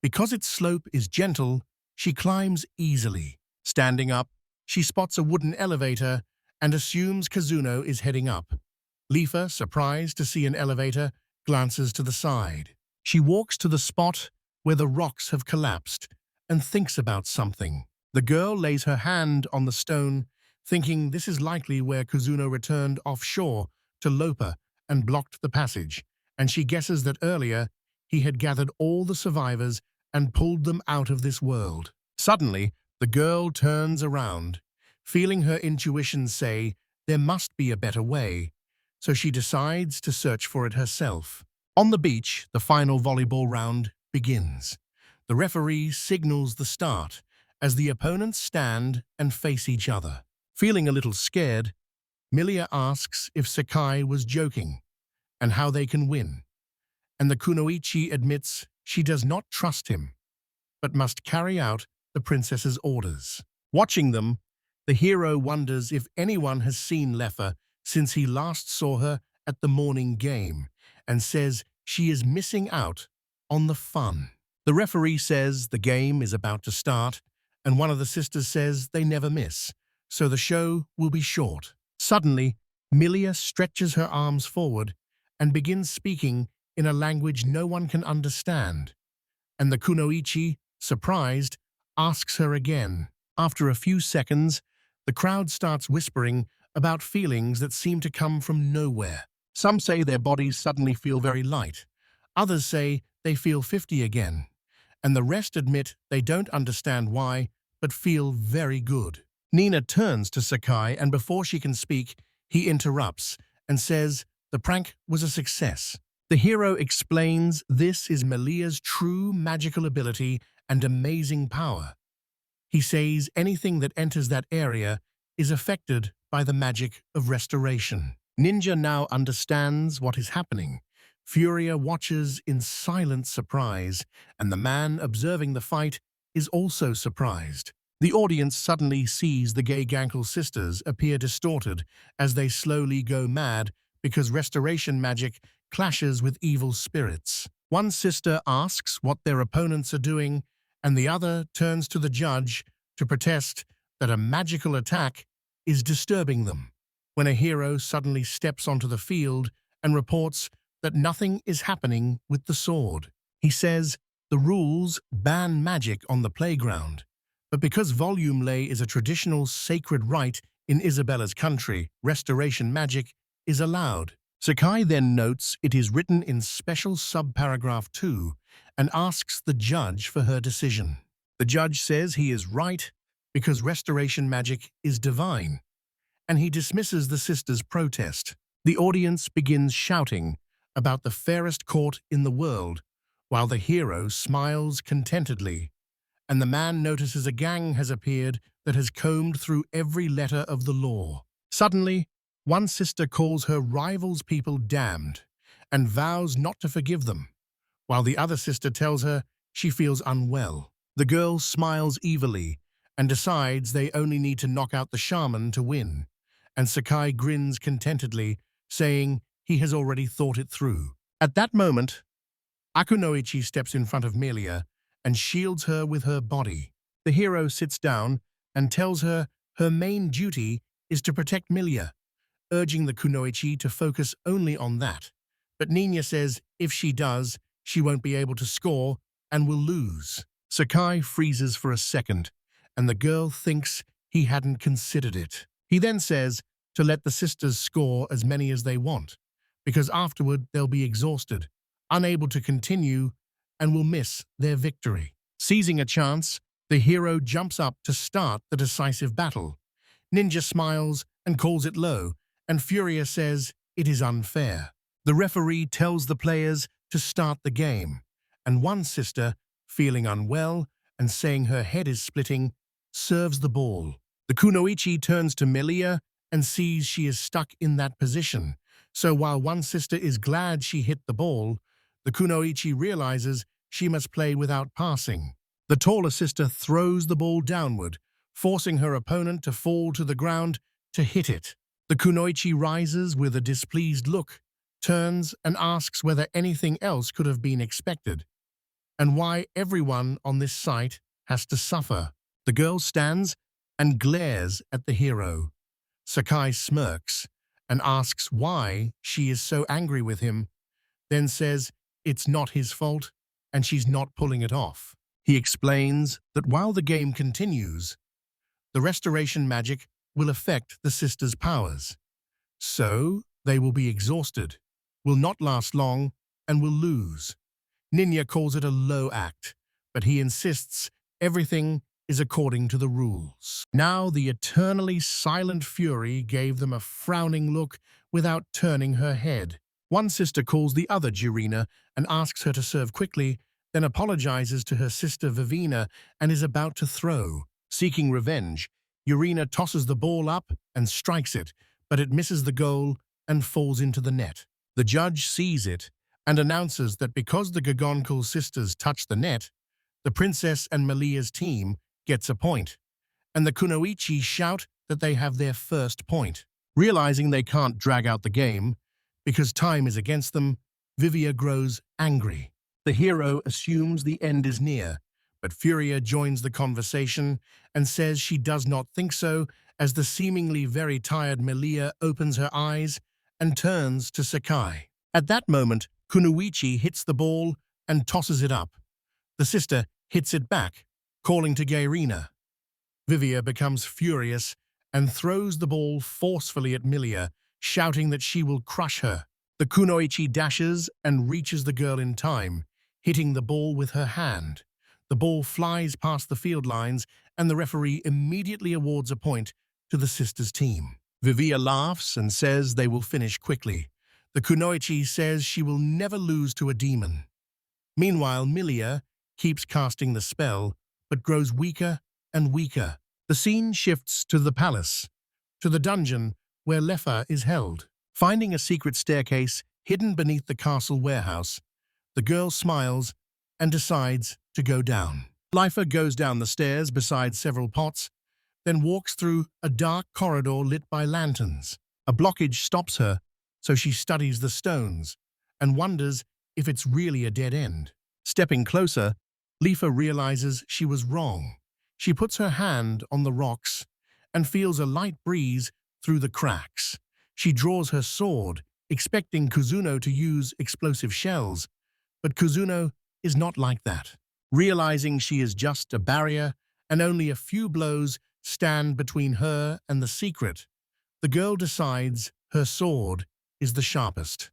Because its slope is gentle, she climbs easily. Standing up, she spots a wooden elevator and assumes Kazuno is heading up. Lifa, surprised to see an elevator, glances to the side. She walks to the spot where the rocks have collapsed and thinks about something. The girl lays her hand on the stone, thinking this is likely where Kuzuno returned offshore to Lopa and blocked the passage, and she guesses that earlier he had gathered all the survivors and pulled them out of this world. Suddenly, the girl turns around, feeling her intuition say there must be a better way, so she decides to search for it herself. On the beach, the final volleyball round begins. The referee signals the start as the opponents stand and face each other. Feeling a little scared, Milia asks if Sakai was joking and how they can win, and the kunoichi admits she does not trust him, but must carry out the princess's orders. Watching them, the hero wonders if anyone has seen Lefa since he last saw her at the morning game, and says she is missing out on the fun. The referee says the game is about to start, and one of the sisters says they never miss, so the show will be short. Suddenly, Milia stretches her arms forward and begins speaking in a language no one can understand, and the kunoichi, surprised, asks her again. After a few seconds, the crowd starts whispering about feelings that seem to come from nowhere. Some say their bodies suddenly feel very light. Others say they feel 50 again. And the rest admit they don't understand why, but feel very good. Nina turns to Sakai, and before she can speak, he interrupts and says the prank was a success. The hero explains this is Melia's true magical ability and amazing power. He says anything that enters that area is affected by the magic of restoration. Ninja now understands what is happening. Furia watches in silent surprise, and the man observing the fight is also surprised. The audience suddenly sees the gay Gankle sisters appear distorted as they slowly go mad because restoration magic clashes with evil spirits. One sister asks what their opponents are doing, and the other turns to the judge to protest that a magical attack is disturbing them, when a hero suddenly steps onto the field and reports that nothing is happening with the sword. He says the rules ban magic on the playground, but because volume lay is a traditional sacred rite in Isabella's country, restoration magic is allowed. Sakai then notes it is written in special subparagraph 2 and asks the judge for her decision. The judge says he is right because restoration magic is divine, and he dismisses the sisters' protest. The audience begins shouting about the fairest court in the world, while the hero smiles contentedly, and the man notices a gang has appeared that has combed through every letter of the law. Suddenly, one sister calls her rivals' people damned and vows not to forgive them, while the other sister tells her she feels unwell. The girl smiles evilly and decides they only need to knock out the shaman to win, and Sakai grins contentedly, saying he has already thought it through. At that moment, Akunoichi steps in front of Melia and shields her with her body. The hero sits down and tells her her main duty is to protect Melia, urging the kunoichi to focus only on that. But Nina says if she does, she won't be able to score and will lose. Sakai freezes for a second, and the girl thinks he hadn't considered it. He then says to let the sisters score as many as they want, because afterward they'll be exhausted, unable to continue, and will miss their victory. Seizing a chance, the hero jumps up to start the decisive battle. Ninja smiles and calls it low, and Furia says it is unfair. The referee tells the players to start the game, and one sister, feeling unwell and saying her head is splitting, serves the ball. The kunoichi turns to Melia and sees she is stuck in that position. So while one sister is glad she hit the ball, the kunoichi realizes she must play without passing. The taller sister throws the ball downward, forcing her opponent to fall to the ground to hit it. The kunoichi rises with a displeased look, turns and asks whether anything else could have been expected, and why everyone on this site has to suffer. The girl stands and glares at the hero. Sakai smirks and asks why she is so angry with him, then says it's not his fault and she's not pulling it off. He explains that while the game continues, the restoration magic will affect the sisters' powers. So they will be exhausted, will not last long, and will lose. Ninya calls it a low act, but he insists everything is according to the rules. Now the eternally silent Fury gave them a frowning look without turning her head. One sister calls the other Jirina and asks her to serve quickly, then apologizes to her sister Vivina and is about to throw. Seeking revenge, Urina tosses the ball up and strikes it, but it misses the goal and falls into the net. The judge sees it and announces that because the Gagonkul sisters touched the net, the princess and Melia's team gets a point, and the Kunoichi shout that they have their first point. Realizing they can't drag out the game, because time is against them, Vivia grows angry. The hero assumes the end is near, but Furia joins the conversation and says she does not think so as the seemingly very tired Melia opens her eyes and turns to Sakai. At that moment, Kunoichi hits the ball and tosses it up. The sister hits it back, calling to Gairina. Vivia becomes furious and throws the ball forcefully at Melia, shouting that she will crush her. The Kunoichi dashes and reaches the girl in time, hitting the ball with her hand. The ball flies past the field lines, and the referee immediately awards a point to the sisters' team. Vivia laughs and says they will finish quickly. The Kunoichi says she will never lose to a demon. Meanwhile, Melia keeps casting the spell, but grows weaker and weaker. The scene shifts to the palace, to the dungeon where Lefa is held. Finding a secret staircase hidden beneath the castle warehouse, the girl smiles and decides to go down. Leifa goes down the stairs beside several pots, then walks through a dark corridor lit by lanterns. A blockage stops her, so she studies the stones and wonders if it's really a dead end. Stepping closer, Leifa realizes she was wrong. She puts her hand on the rocks and feels a light breeze through the cracks. She draws her sword, expecting Kuzuno to use explosive shells, but Kuzuno is not like that. Realizing she is just a barrier and only a few blows stand between her and the secret, the girl decides her sword is the sharpest.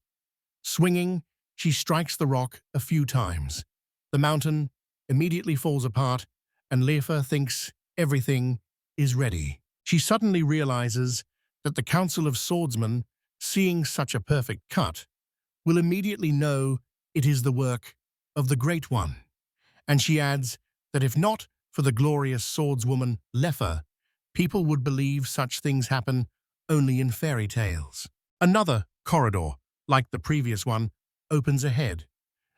Swinging, she strikes the rock a few times. The mountain immediately falls apart, and Leifa thinks everything is ready. She suddenly realizes that the Council of Swordsmen, seeing such a perfect cut, will immediately know it is the work of the Great One. And she adds that if not for the glorious swordswoman Lefa, people would believe such things happen only in fairy tales. Another corridor, like the previous one, opens ahead,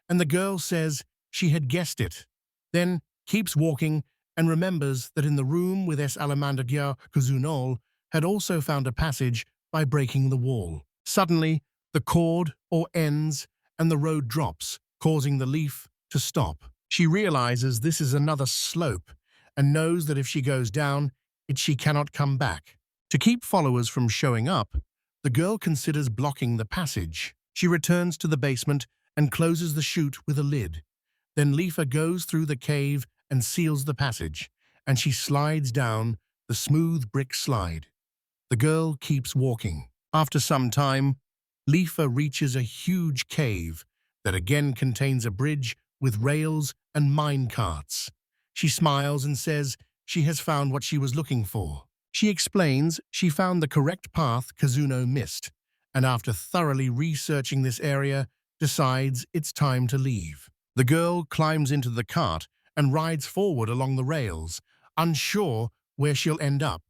and the girl says she had guessed it, then keeps walking and remembers that in the room with S. Alamandagya Kuzunol had also found a passage by breaking the wall. Suddenly, the cord or ends and the road drops, causing the leaf to stop. She realizes this is another slope and knows that if she goes down, she cannot come back. To keep followers from showing up, the girl considers blocking the passage. She returns to the basement and closes the chute with a lid. Then Lefa goes through the cave and seals the passage, and she slides down the smooth brick slide. The girl keeps walking. After some time, Lefa reaches a huge cave that again contains a bridge with rails and mine carts. She smiles and says she has found what she was looking for. She explains she found the correct path Kazuno missed, and after thoroughly researching this area, decides it's time to leave. The girl climbs into the cart and rides forward along the rails, unsure where she'll end up,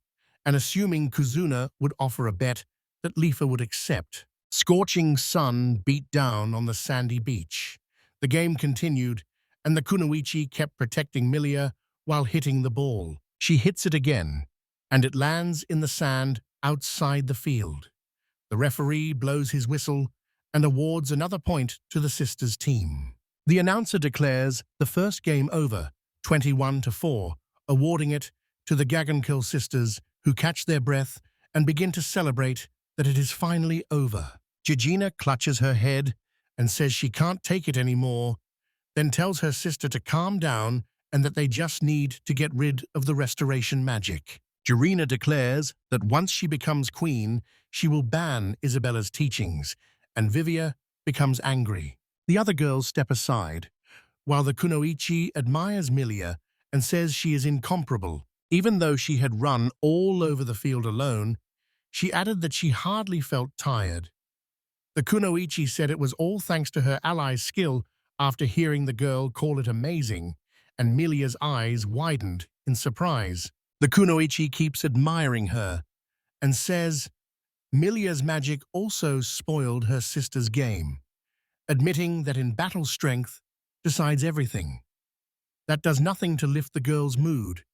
and assuming Kuzuna would offer a bet that Lefa would accept. Scorching sun beat down on the sandy beach. The game continued, and the kunoichi kept protecting Milia while hitting the ball. She hits it again, and it lands in the sand outside the field. The referee blows his whistle and awards another point to the sisters' team. The announcer declares the first game over, 21-4, awarding it to the Gagankill sisters, who catch their breath and begin to celebrate that it is finally over. Gigina clutches her head and says she can't take it anymore, then tells her sister to calm down and that they just need to get rid of the restoration magic. Jirina declares that once she becomes queen, she will ban Isabella's teachings, and Vivia becomes angry. The other girls step aside, while the kunoichi admires Milia and says she is incomparable. Even though she had run all over the field alone, she added that she hardly felt tired. The kunoichi said it was all thanks to her ally's skill after hearing the girl call it amazing, and Milia's eyes widened in surprise. The kunoichi keeps admiring her and says Milia's magic also spoiled her sister's game, admitting that in battle strength decides everything. That does nothing to lift the girl's mood,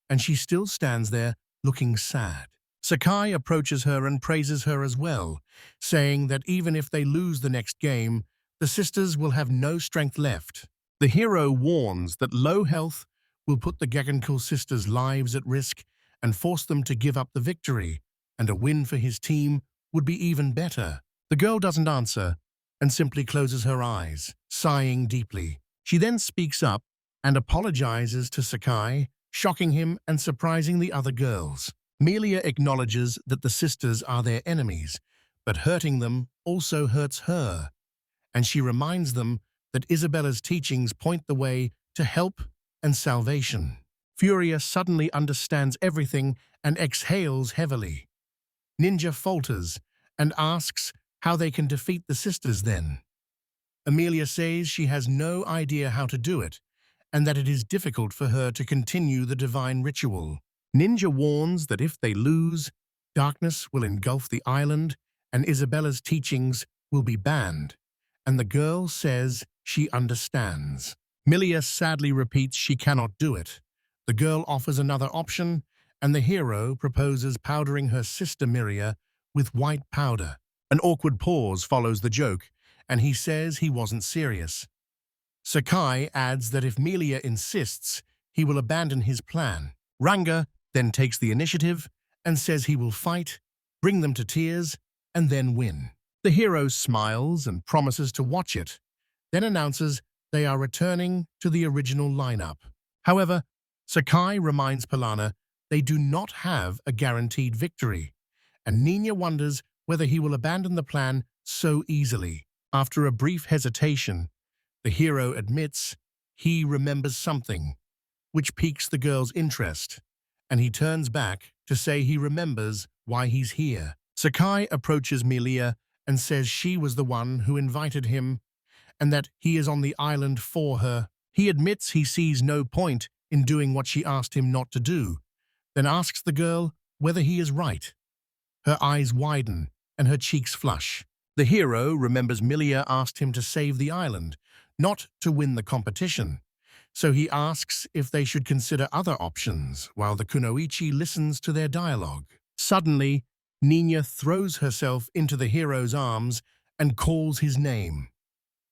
and she still stands there looking sad. Sakai approaches her and praises her as well, saying that even if they lose the next game, the sisters will have no strength left. The hero warns that low health will put the Gagankill sisters' lives at risk and force them to give up the victory, and a win for his team would be even better. The girl doesn't answer and simply closes her eyes, sighing deeply. She then speaks up and apologizes to Sakai, shocking him and surprising the other girls. Milia acknowledges that the sisters are their enemies, but hurting them also hurts her, and she reminds them that Isabella's teachings point the way to help and salvation. Furia suddenly understands everything and exhales heavily. Ninja falters and asks how they can defeat the sisters then. Amelia says she has no idea how to do it, and that it is difficult for her to continue the divine ritual. Ninja warns that if they lose, darkness will engulf the island and Isabella's teachings will be banned, and the girl says she understands. Milia sadly repeats she cannot do it. The girl offers another option, and the hero proposes powdering her sister Miria with white powder. An awkward pause follows the joke, and he says he wasn't serious. Sakai adds that if Milia insists, he will abandon his plan. Ranga then takes the initiative and says he will fight, bring them to tears, and then win. The hero smiles and promises to watch it, then announces they are returning to the original lineup. However, Sakai reminds Polana they do not have a guaranteed victory, and Nina wonders whether he will abandon the plan so easily. After a brief hesitation, the hero admits he remembers something, which piques the girl's interest, and he turns back to say he remembers why he's here. Sakai approaches Melia and says she was the one who invited him and that he is on the island for her. He admits he sees no point in doing what she asked him not to do, then asks the girl whether he is right. Her eyes widen and her cheeks flush. The hero remembers Melia asked him to save the island, not to win the competition. So he asks if they should consider other options while the kunoichi listens to their dialogue. Suddenly, Nina throws herself into the hero's arms and calls his name.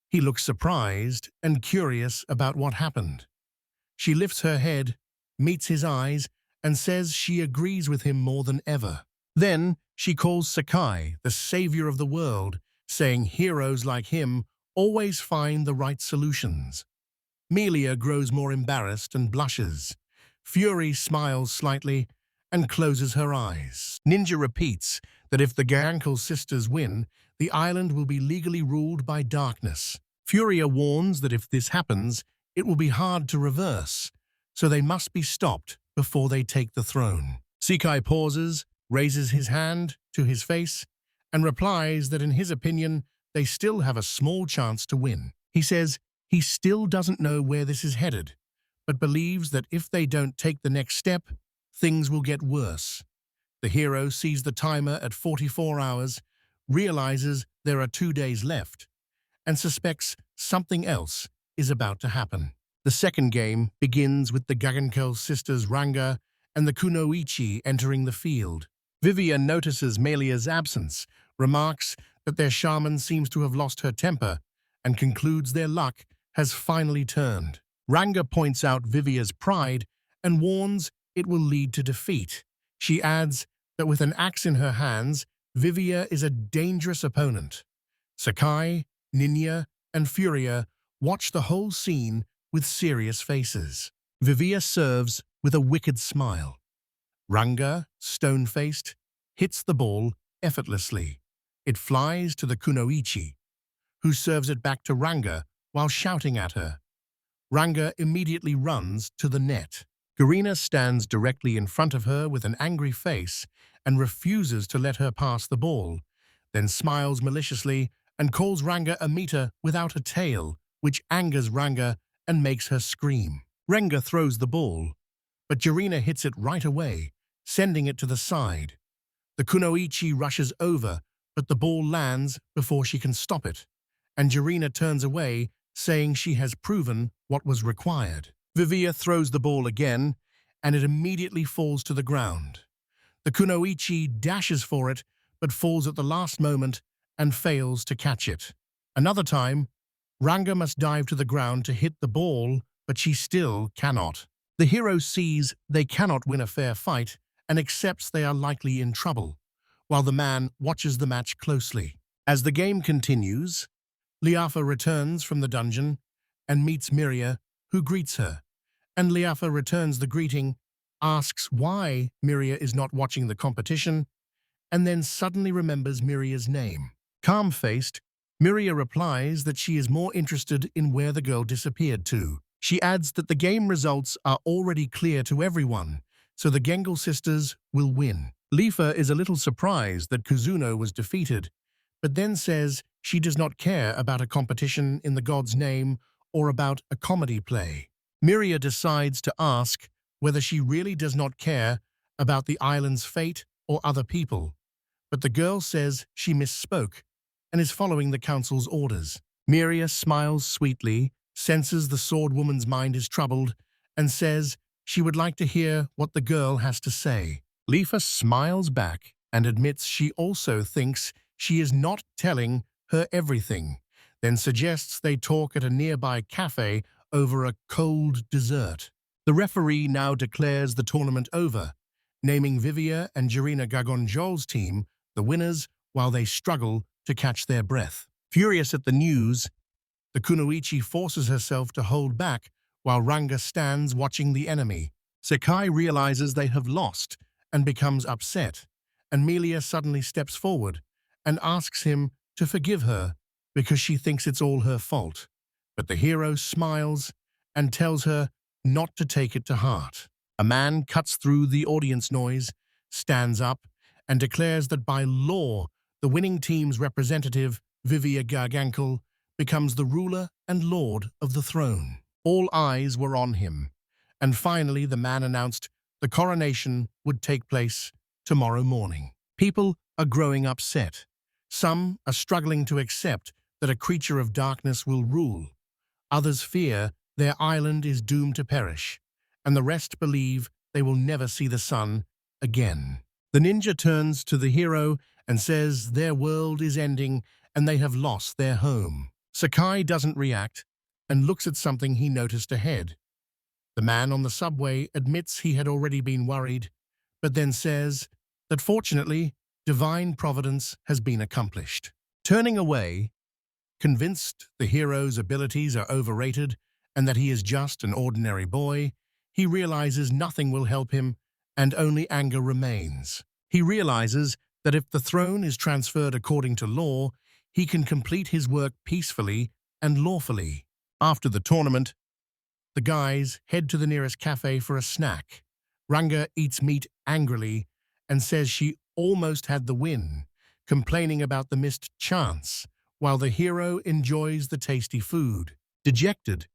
He looks surprised and curious about what happened. She lifts her head, meets his eyes, and says she agrees with him more than ever. Then she calls Sakai the savior of the world, saying heroes like him always find the right solutions. Melia grows more embarrassed and blushes. Fury smiles slightly and closes her eyes. Ninja repeats that if the Gankel sisters win, the island will be legally ruled by darkness. Furia warns that if this happens, it will be hard to reverse, so they must be stopped before they take the throne. Sakai pauses, raises his hand to his face, and replies that in his opinion, they still have a small chance to win. He says he still doesn't know where this is headed, but believes that if they don't take the next step, things will get worse. The hero sees the timer at 44 hours, realizes there are 2 days left, and suspects something else is about to happen. The second game begins with the Gagenkel sisters Ranga and the kunoichi entering the field. Vivia notices Melia's absence, remarks that their shaman seems to have lost her temper, and concludes their luck has finally turned. Ranga points out Vivia's pride and warns it will lead to defeat. She adds that with an axe in her hands, Vivia is a dangerous opponent. Sakai, Nina, and Furia watch the whole scene with serious faces. Vivia serves with a wicked smile. Ranga, stone-faced, hits the ball effortlessly. It flies to the kunoichi, who serves it back to Ranga while shouting at her. Ranga immediately runs to the net. Garina stands directly in front of her with an angry face and refuses to let her pass the ball, then smiles maliciously and calls Ranga a meter without a tail, which angers Ranga and makes her scream. Ranga throws the ball, but Garina hits it right away, sending it to the side. The kunoichi rushes over, but the ball lands before she can stop it, and Garina turns away, saying she has proven what was required. Vivia throws the ball again, and it immediately falls to the ground. The kunoichi dashes for it, but falls at the last moment and fails to catch it. Another time, Ranga must dive to the ground to hit the ball, but she still cannot. The hero sees they cannot win a fair fight and accepts they are likely in trouble, while the man watches the match closely. As the game continues, Liafa returns from the dungeon and meets Miria, who greets her, and Liafa returns the greeting, asks why Miria is not watching the competition, and then suddenly remembers Miria's name. Calm-faced, Miria replies that she is more interested in where the girl disappeared to. She adds that the game results are already clear to everyone, so the Gengel sisters will win. Lifa is a little surprised that Kuzuno was defeated, but then says she does not care about a competition in the god's name or about a comedy play. Miria decides to ask whether she really does not care about the island's fate or other people, but the girl says she misspoke and is following the council's orders. Miria smiles sweetly, senses the swordwoman's mind is troubled, and says she would like to hear what the girl has to say. Lifa smiles back and admits she also thinks she is not telling her everything, then suggests they talk at a nearby cafe over a cold dessert. The referee now declares the tournament over, naming Vivia and Jarina Gagonjol's team the winners while they struggle to catch their breath. Furious at the news, the kunoichi forces herself to hold back while Ranga stands watching the enemy. Sakai realizes they have lost and becomes upset, and Melia suddenly steps forward and asks him to forgive her because she thinks it's all her fault. But the hero smiles and tells her not to take it to heart. A man cuts through the audience noise, stands up, and declares that by law, the winning team's representative, Vivia Gargankel, becomes the ruler and lord of the throne. All eyes were on him, and finally the man announced the coronation would take place tomorrow morning. People are growing upset. Some are struggling to accept that a creature of darkness will rule. Others fear their island is doomed to perish, and the rest believe they will never see the sun again. The ninja turns to the hero and says their world is ending and they have lost their home. Sakai doesn't react and looks at something he noticed ahead. The man on the subway admits he had already been worried, but then says that fortunately, divine providence has been accomplished. Turning away, convinced the hero's abilities are overrated and that he is just an ordinary boy, he realizes nothing will help him and only anger remains. He realizes that if the throne is transferred according to law, he can complete his work peacefully and lawfully. After the tournament, the guys head to the nearest cafe for a snack. Ranga eats meat angrily and says she almost had the win, complaining about the missed chance, while the hero enjoys the tasty food. Dejected,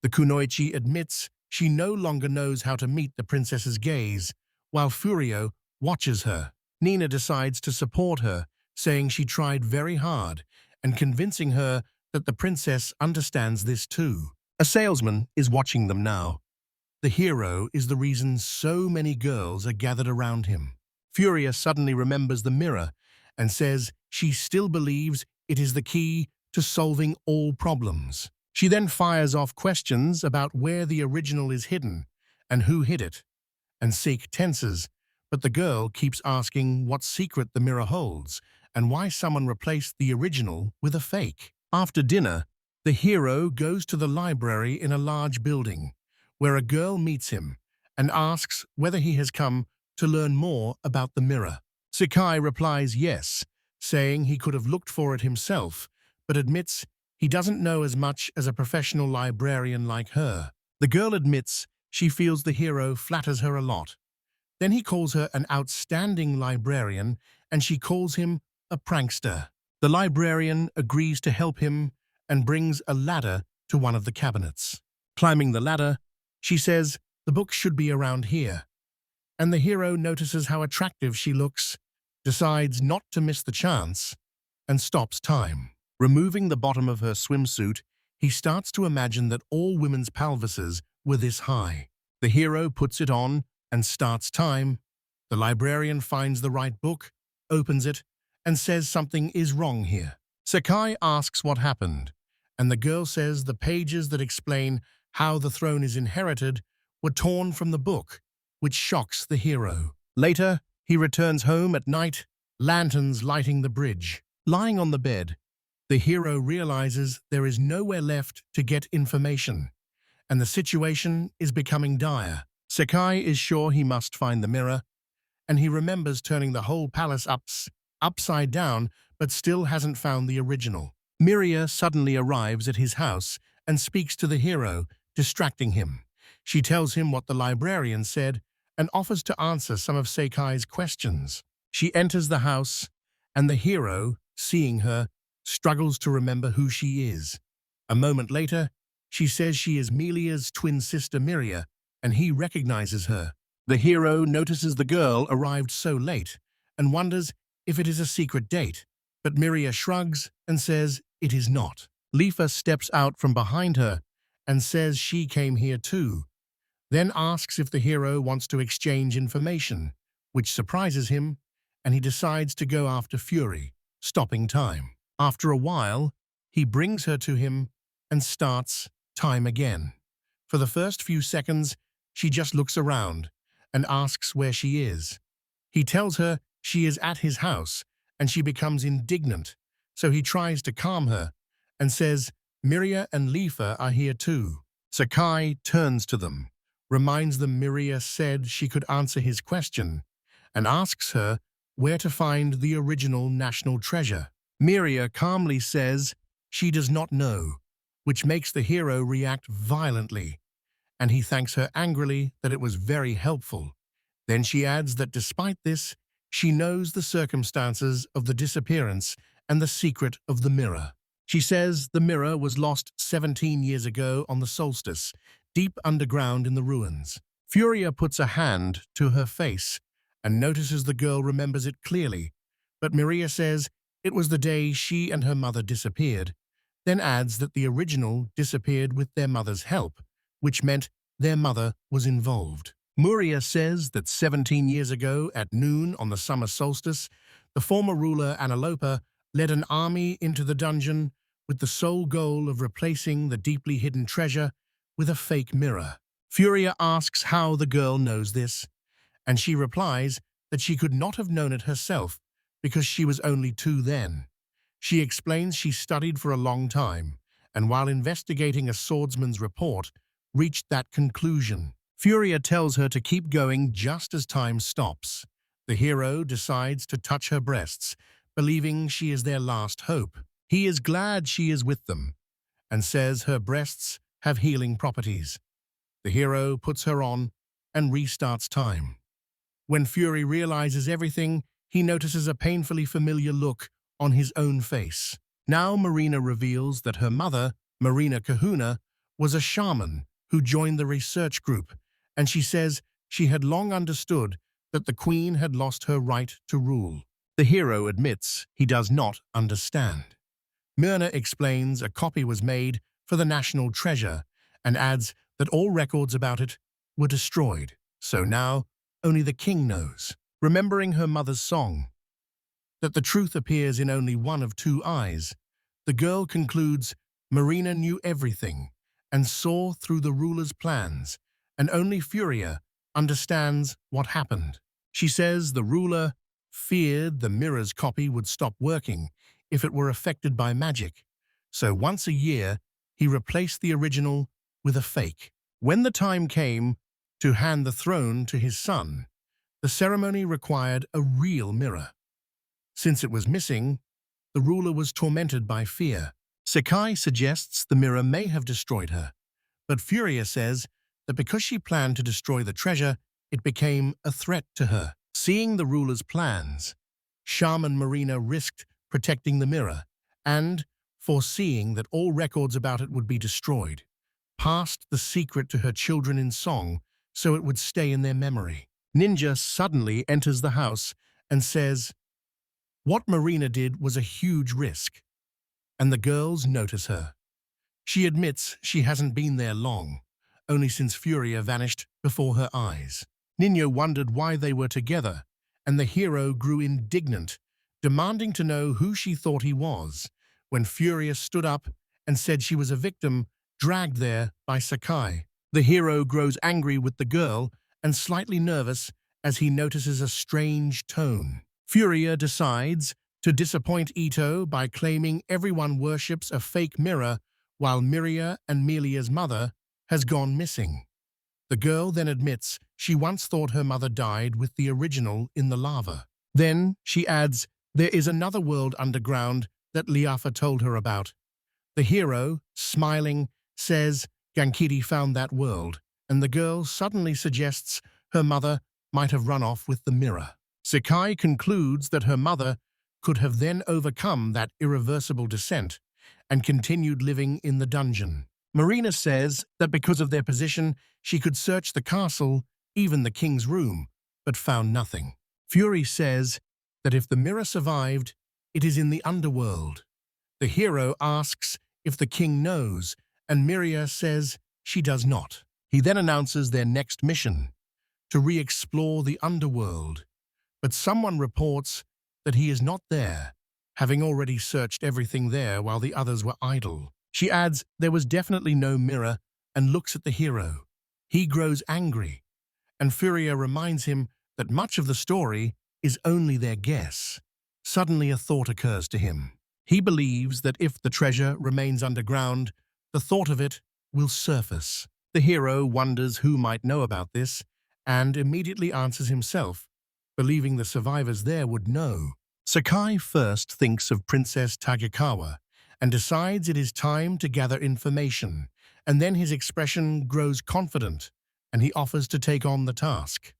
the kunoichi admits she no longer knows how to meet the princess's gaze, while Furio watches her. Nina decides to support her, saying she tried very hard and convincing her that the princess understands this too. A salesman is watching them now. The hero is the reason so many girls are gathered around him. Furia suddenly remembers the mirror and says she still believes it is the key to solving all problems. She then fires off questions about where the original is hidden and who hid it, and Seek tenses, but the girl keeps asking what secret the mirror holds and why someone replaced the original with a fake. After dinner, the hero goes to the library in a large building, where a girl meets him and asks whether he has come to learn more about the mirror. Sakai replies yes, saying he could have looked for it himself, but admits he doesn't know as much as a professional librarian like her. The girl admits she feels the hero flatters her a lot. Then he calls her an outstanding librarian, and she calls him a prankster. The librarian agrees to help him and brings a ladder to one of the cabinets. Climbing the ladder, she says the book should be around here, and the hero notices how attractive she looks, decides not to miss the chance, and stops time. Removing the bottom of her swimsuit, he starts to imagine that all women's pelvises were this high. The hero puts it on and starts time. The librarian finds the right book, opens it, and says something is wrong here. Sakai asks what happened, and the girl says the pages that explain how the throne is inherited were torn from the book, which shocks the hero. Later, he returns home at night, lanterns lighting the bridge. Lying on the bed, the hero realizes there is nowhere left to get information, and the situation is becoming dire. Sakai is sure he must find the mirror, and he remembers turning the whole palace upside down, but still hasn't found the original. Miria suddenly arrives at his house and speaks to the hero, distracting him. She tells him what the librarian said and offers to answer some of Sakai's questions. She enters the house, and the hero, seeing her, struggles to remember who she is. A moment later, she says she is Melia's twin sister Miria, and he recognizes her. The hero notices the girl arrived so late and wonders if it is a secret date, but Miria shrugs and says it is not. Lifa steps out from behind her and says she came here too, then asks if the hero wants to exchange information, which surprises him, and he decides to go after Fury, stopping time. After a while, he brings her to him and starts time again. For the first few seconds, she just looks around and asks where she is. He tells her she is at his house, and she becomes indignant, so he tries to calm her and says Miria and Lifa are here too. Sakai turns to them, reminds them Miria said she could answer his question, and asks her where to find the original national treasure. Miria calmly says she does not know, which makes the hero react violently, and he thanks her angrily that it was very helpful. Then she adds that despite this, She knows the circumstances of the disappearance and the secret of the mirror. She says the mirror was lost 17 years ago on the solstice, deep underground in the ruins. Furia puts a hand to her face and notices the girl remembers it clearly, but Maria says it was the day she and her mother disappeared, then adds that the original disappeared with their mother's help, which meant their mother was involved. Muria says that 17 years ago, at noon on the summer solstice, the former ruler Anilopa led an army into the dungeon with the sole goal of replacing the deeply hidden treasure with a fake mirror. Furia asks how the girl knows this, and she replies that she could not have known it herself because she was only 2 then. She explains she studied for a long time, and while investigating a swordsman's report, reached that conclusion. Furia tells her to keep going just as time stops. The hero decides to touch her breasts, believing she is their last hope. He is glad she is with them, and says her breasts have healing properties. The hero puts her on and restarts time. When Fury realizes everything, he notices a painfully familiar look on his own face. Now Marina reveals that her mother, Marina Kahuna, was a shaman who joined the research group, and she says she had long understood that the queen had lost her right to rule. The hero admits he does not understand. Myrna explains a copy was made for the national treasure and adds that all records about it were destroyed, so now only the king knows. Remembering her mother's song, that the truth appears in only one of 2 eyes, the girl concludes Marina knew everything and saw through the ruler's plans, and only Furia understands what happened. She says the ruler feared the mirror's copy would stop working if it were affected by magic, so once a year he replaced the original with a fake. When the time came to hand the throne to his son, the ceremony required a real mirror. Since it was missing, the ruler was tormented by fear. Sakai suggests the mirror may have destroyed her, but Furia says that because she planned to destroy the treasure, it became a threat to her. Seeing the ruler's plans, Shaman Marina risked protecting the mirror and, foreseeing that all records about it would be destroyed, passed the secret to her children in song so it would stay in their memory. Ninja suddenly enters the house and says what Marina did was a huge risk, and the girls notice her. She admits she hasn't been there long, only since Furia vanished before her eyes. Ninja wondered why they were together, and the hero grew indignant, demanding to know who she thought he was, when Furia stood up and said she was a victim dragged there by Sakai. The hero grows angry with the girl and slightly nervous as he notices a strange tone. Furia decides to disappoint Ito by claiming everyone worships a fake mirror while Miria and Melia's mother has gone missing. The girl then admits she once thought her mother died with the original in the lava. Then she adds there is another world underground that Liafa told her about. The hero, smiling, says Gankiri found that world, and the girl suddenly suggests her mother might have run off with the mirror. Sakai concludes that her mother could have then overcome that irreversible descent and continued living in the dungeon. Marina says that because of their position, she could search the castle, even the king's room, but found nothing. Fury says that if the mirror survived, it is in the underworld. The hero asks if the king knows, and Miria says she does not. He then announces their next mission, to re-explore the underworld, but someone reports that he is not there, having already searched everything there while the others were idle. She adds there was definitely no mirror and looks at the hero. He grows angry, and Furia reminds him that much of the story is only their guess. Suddenly a thought occurs to him. He believes that if the treasure remains underground, the thought of it will surface. The hero wonders who might know about this, and immediately answers himself, believing the survivors there would know. Sakai first thinks of Princess Tagakawa and decides it is time to gather information, and then his expression grows confident, and he offers to take on the task.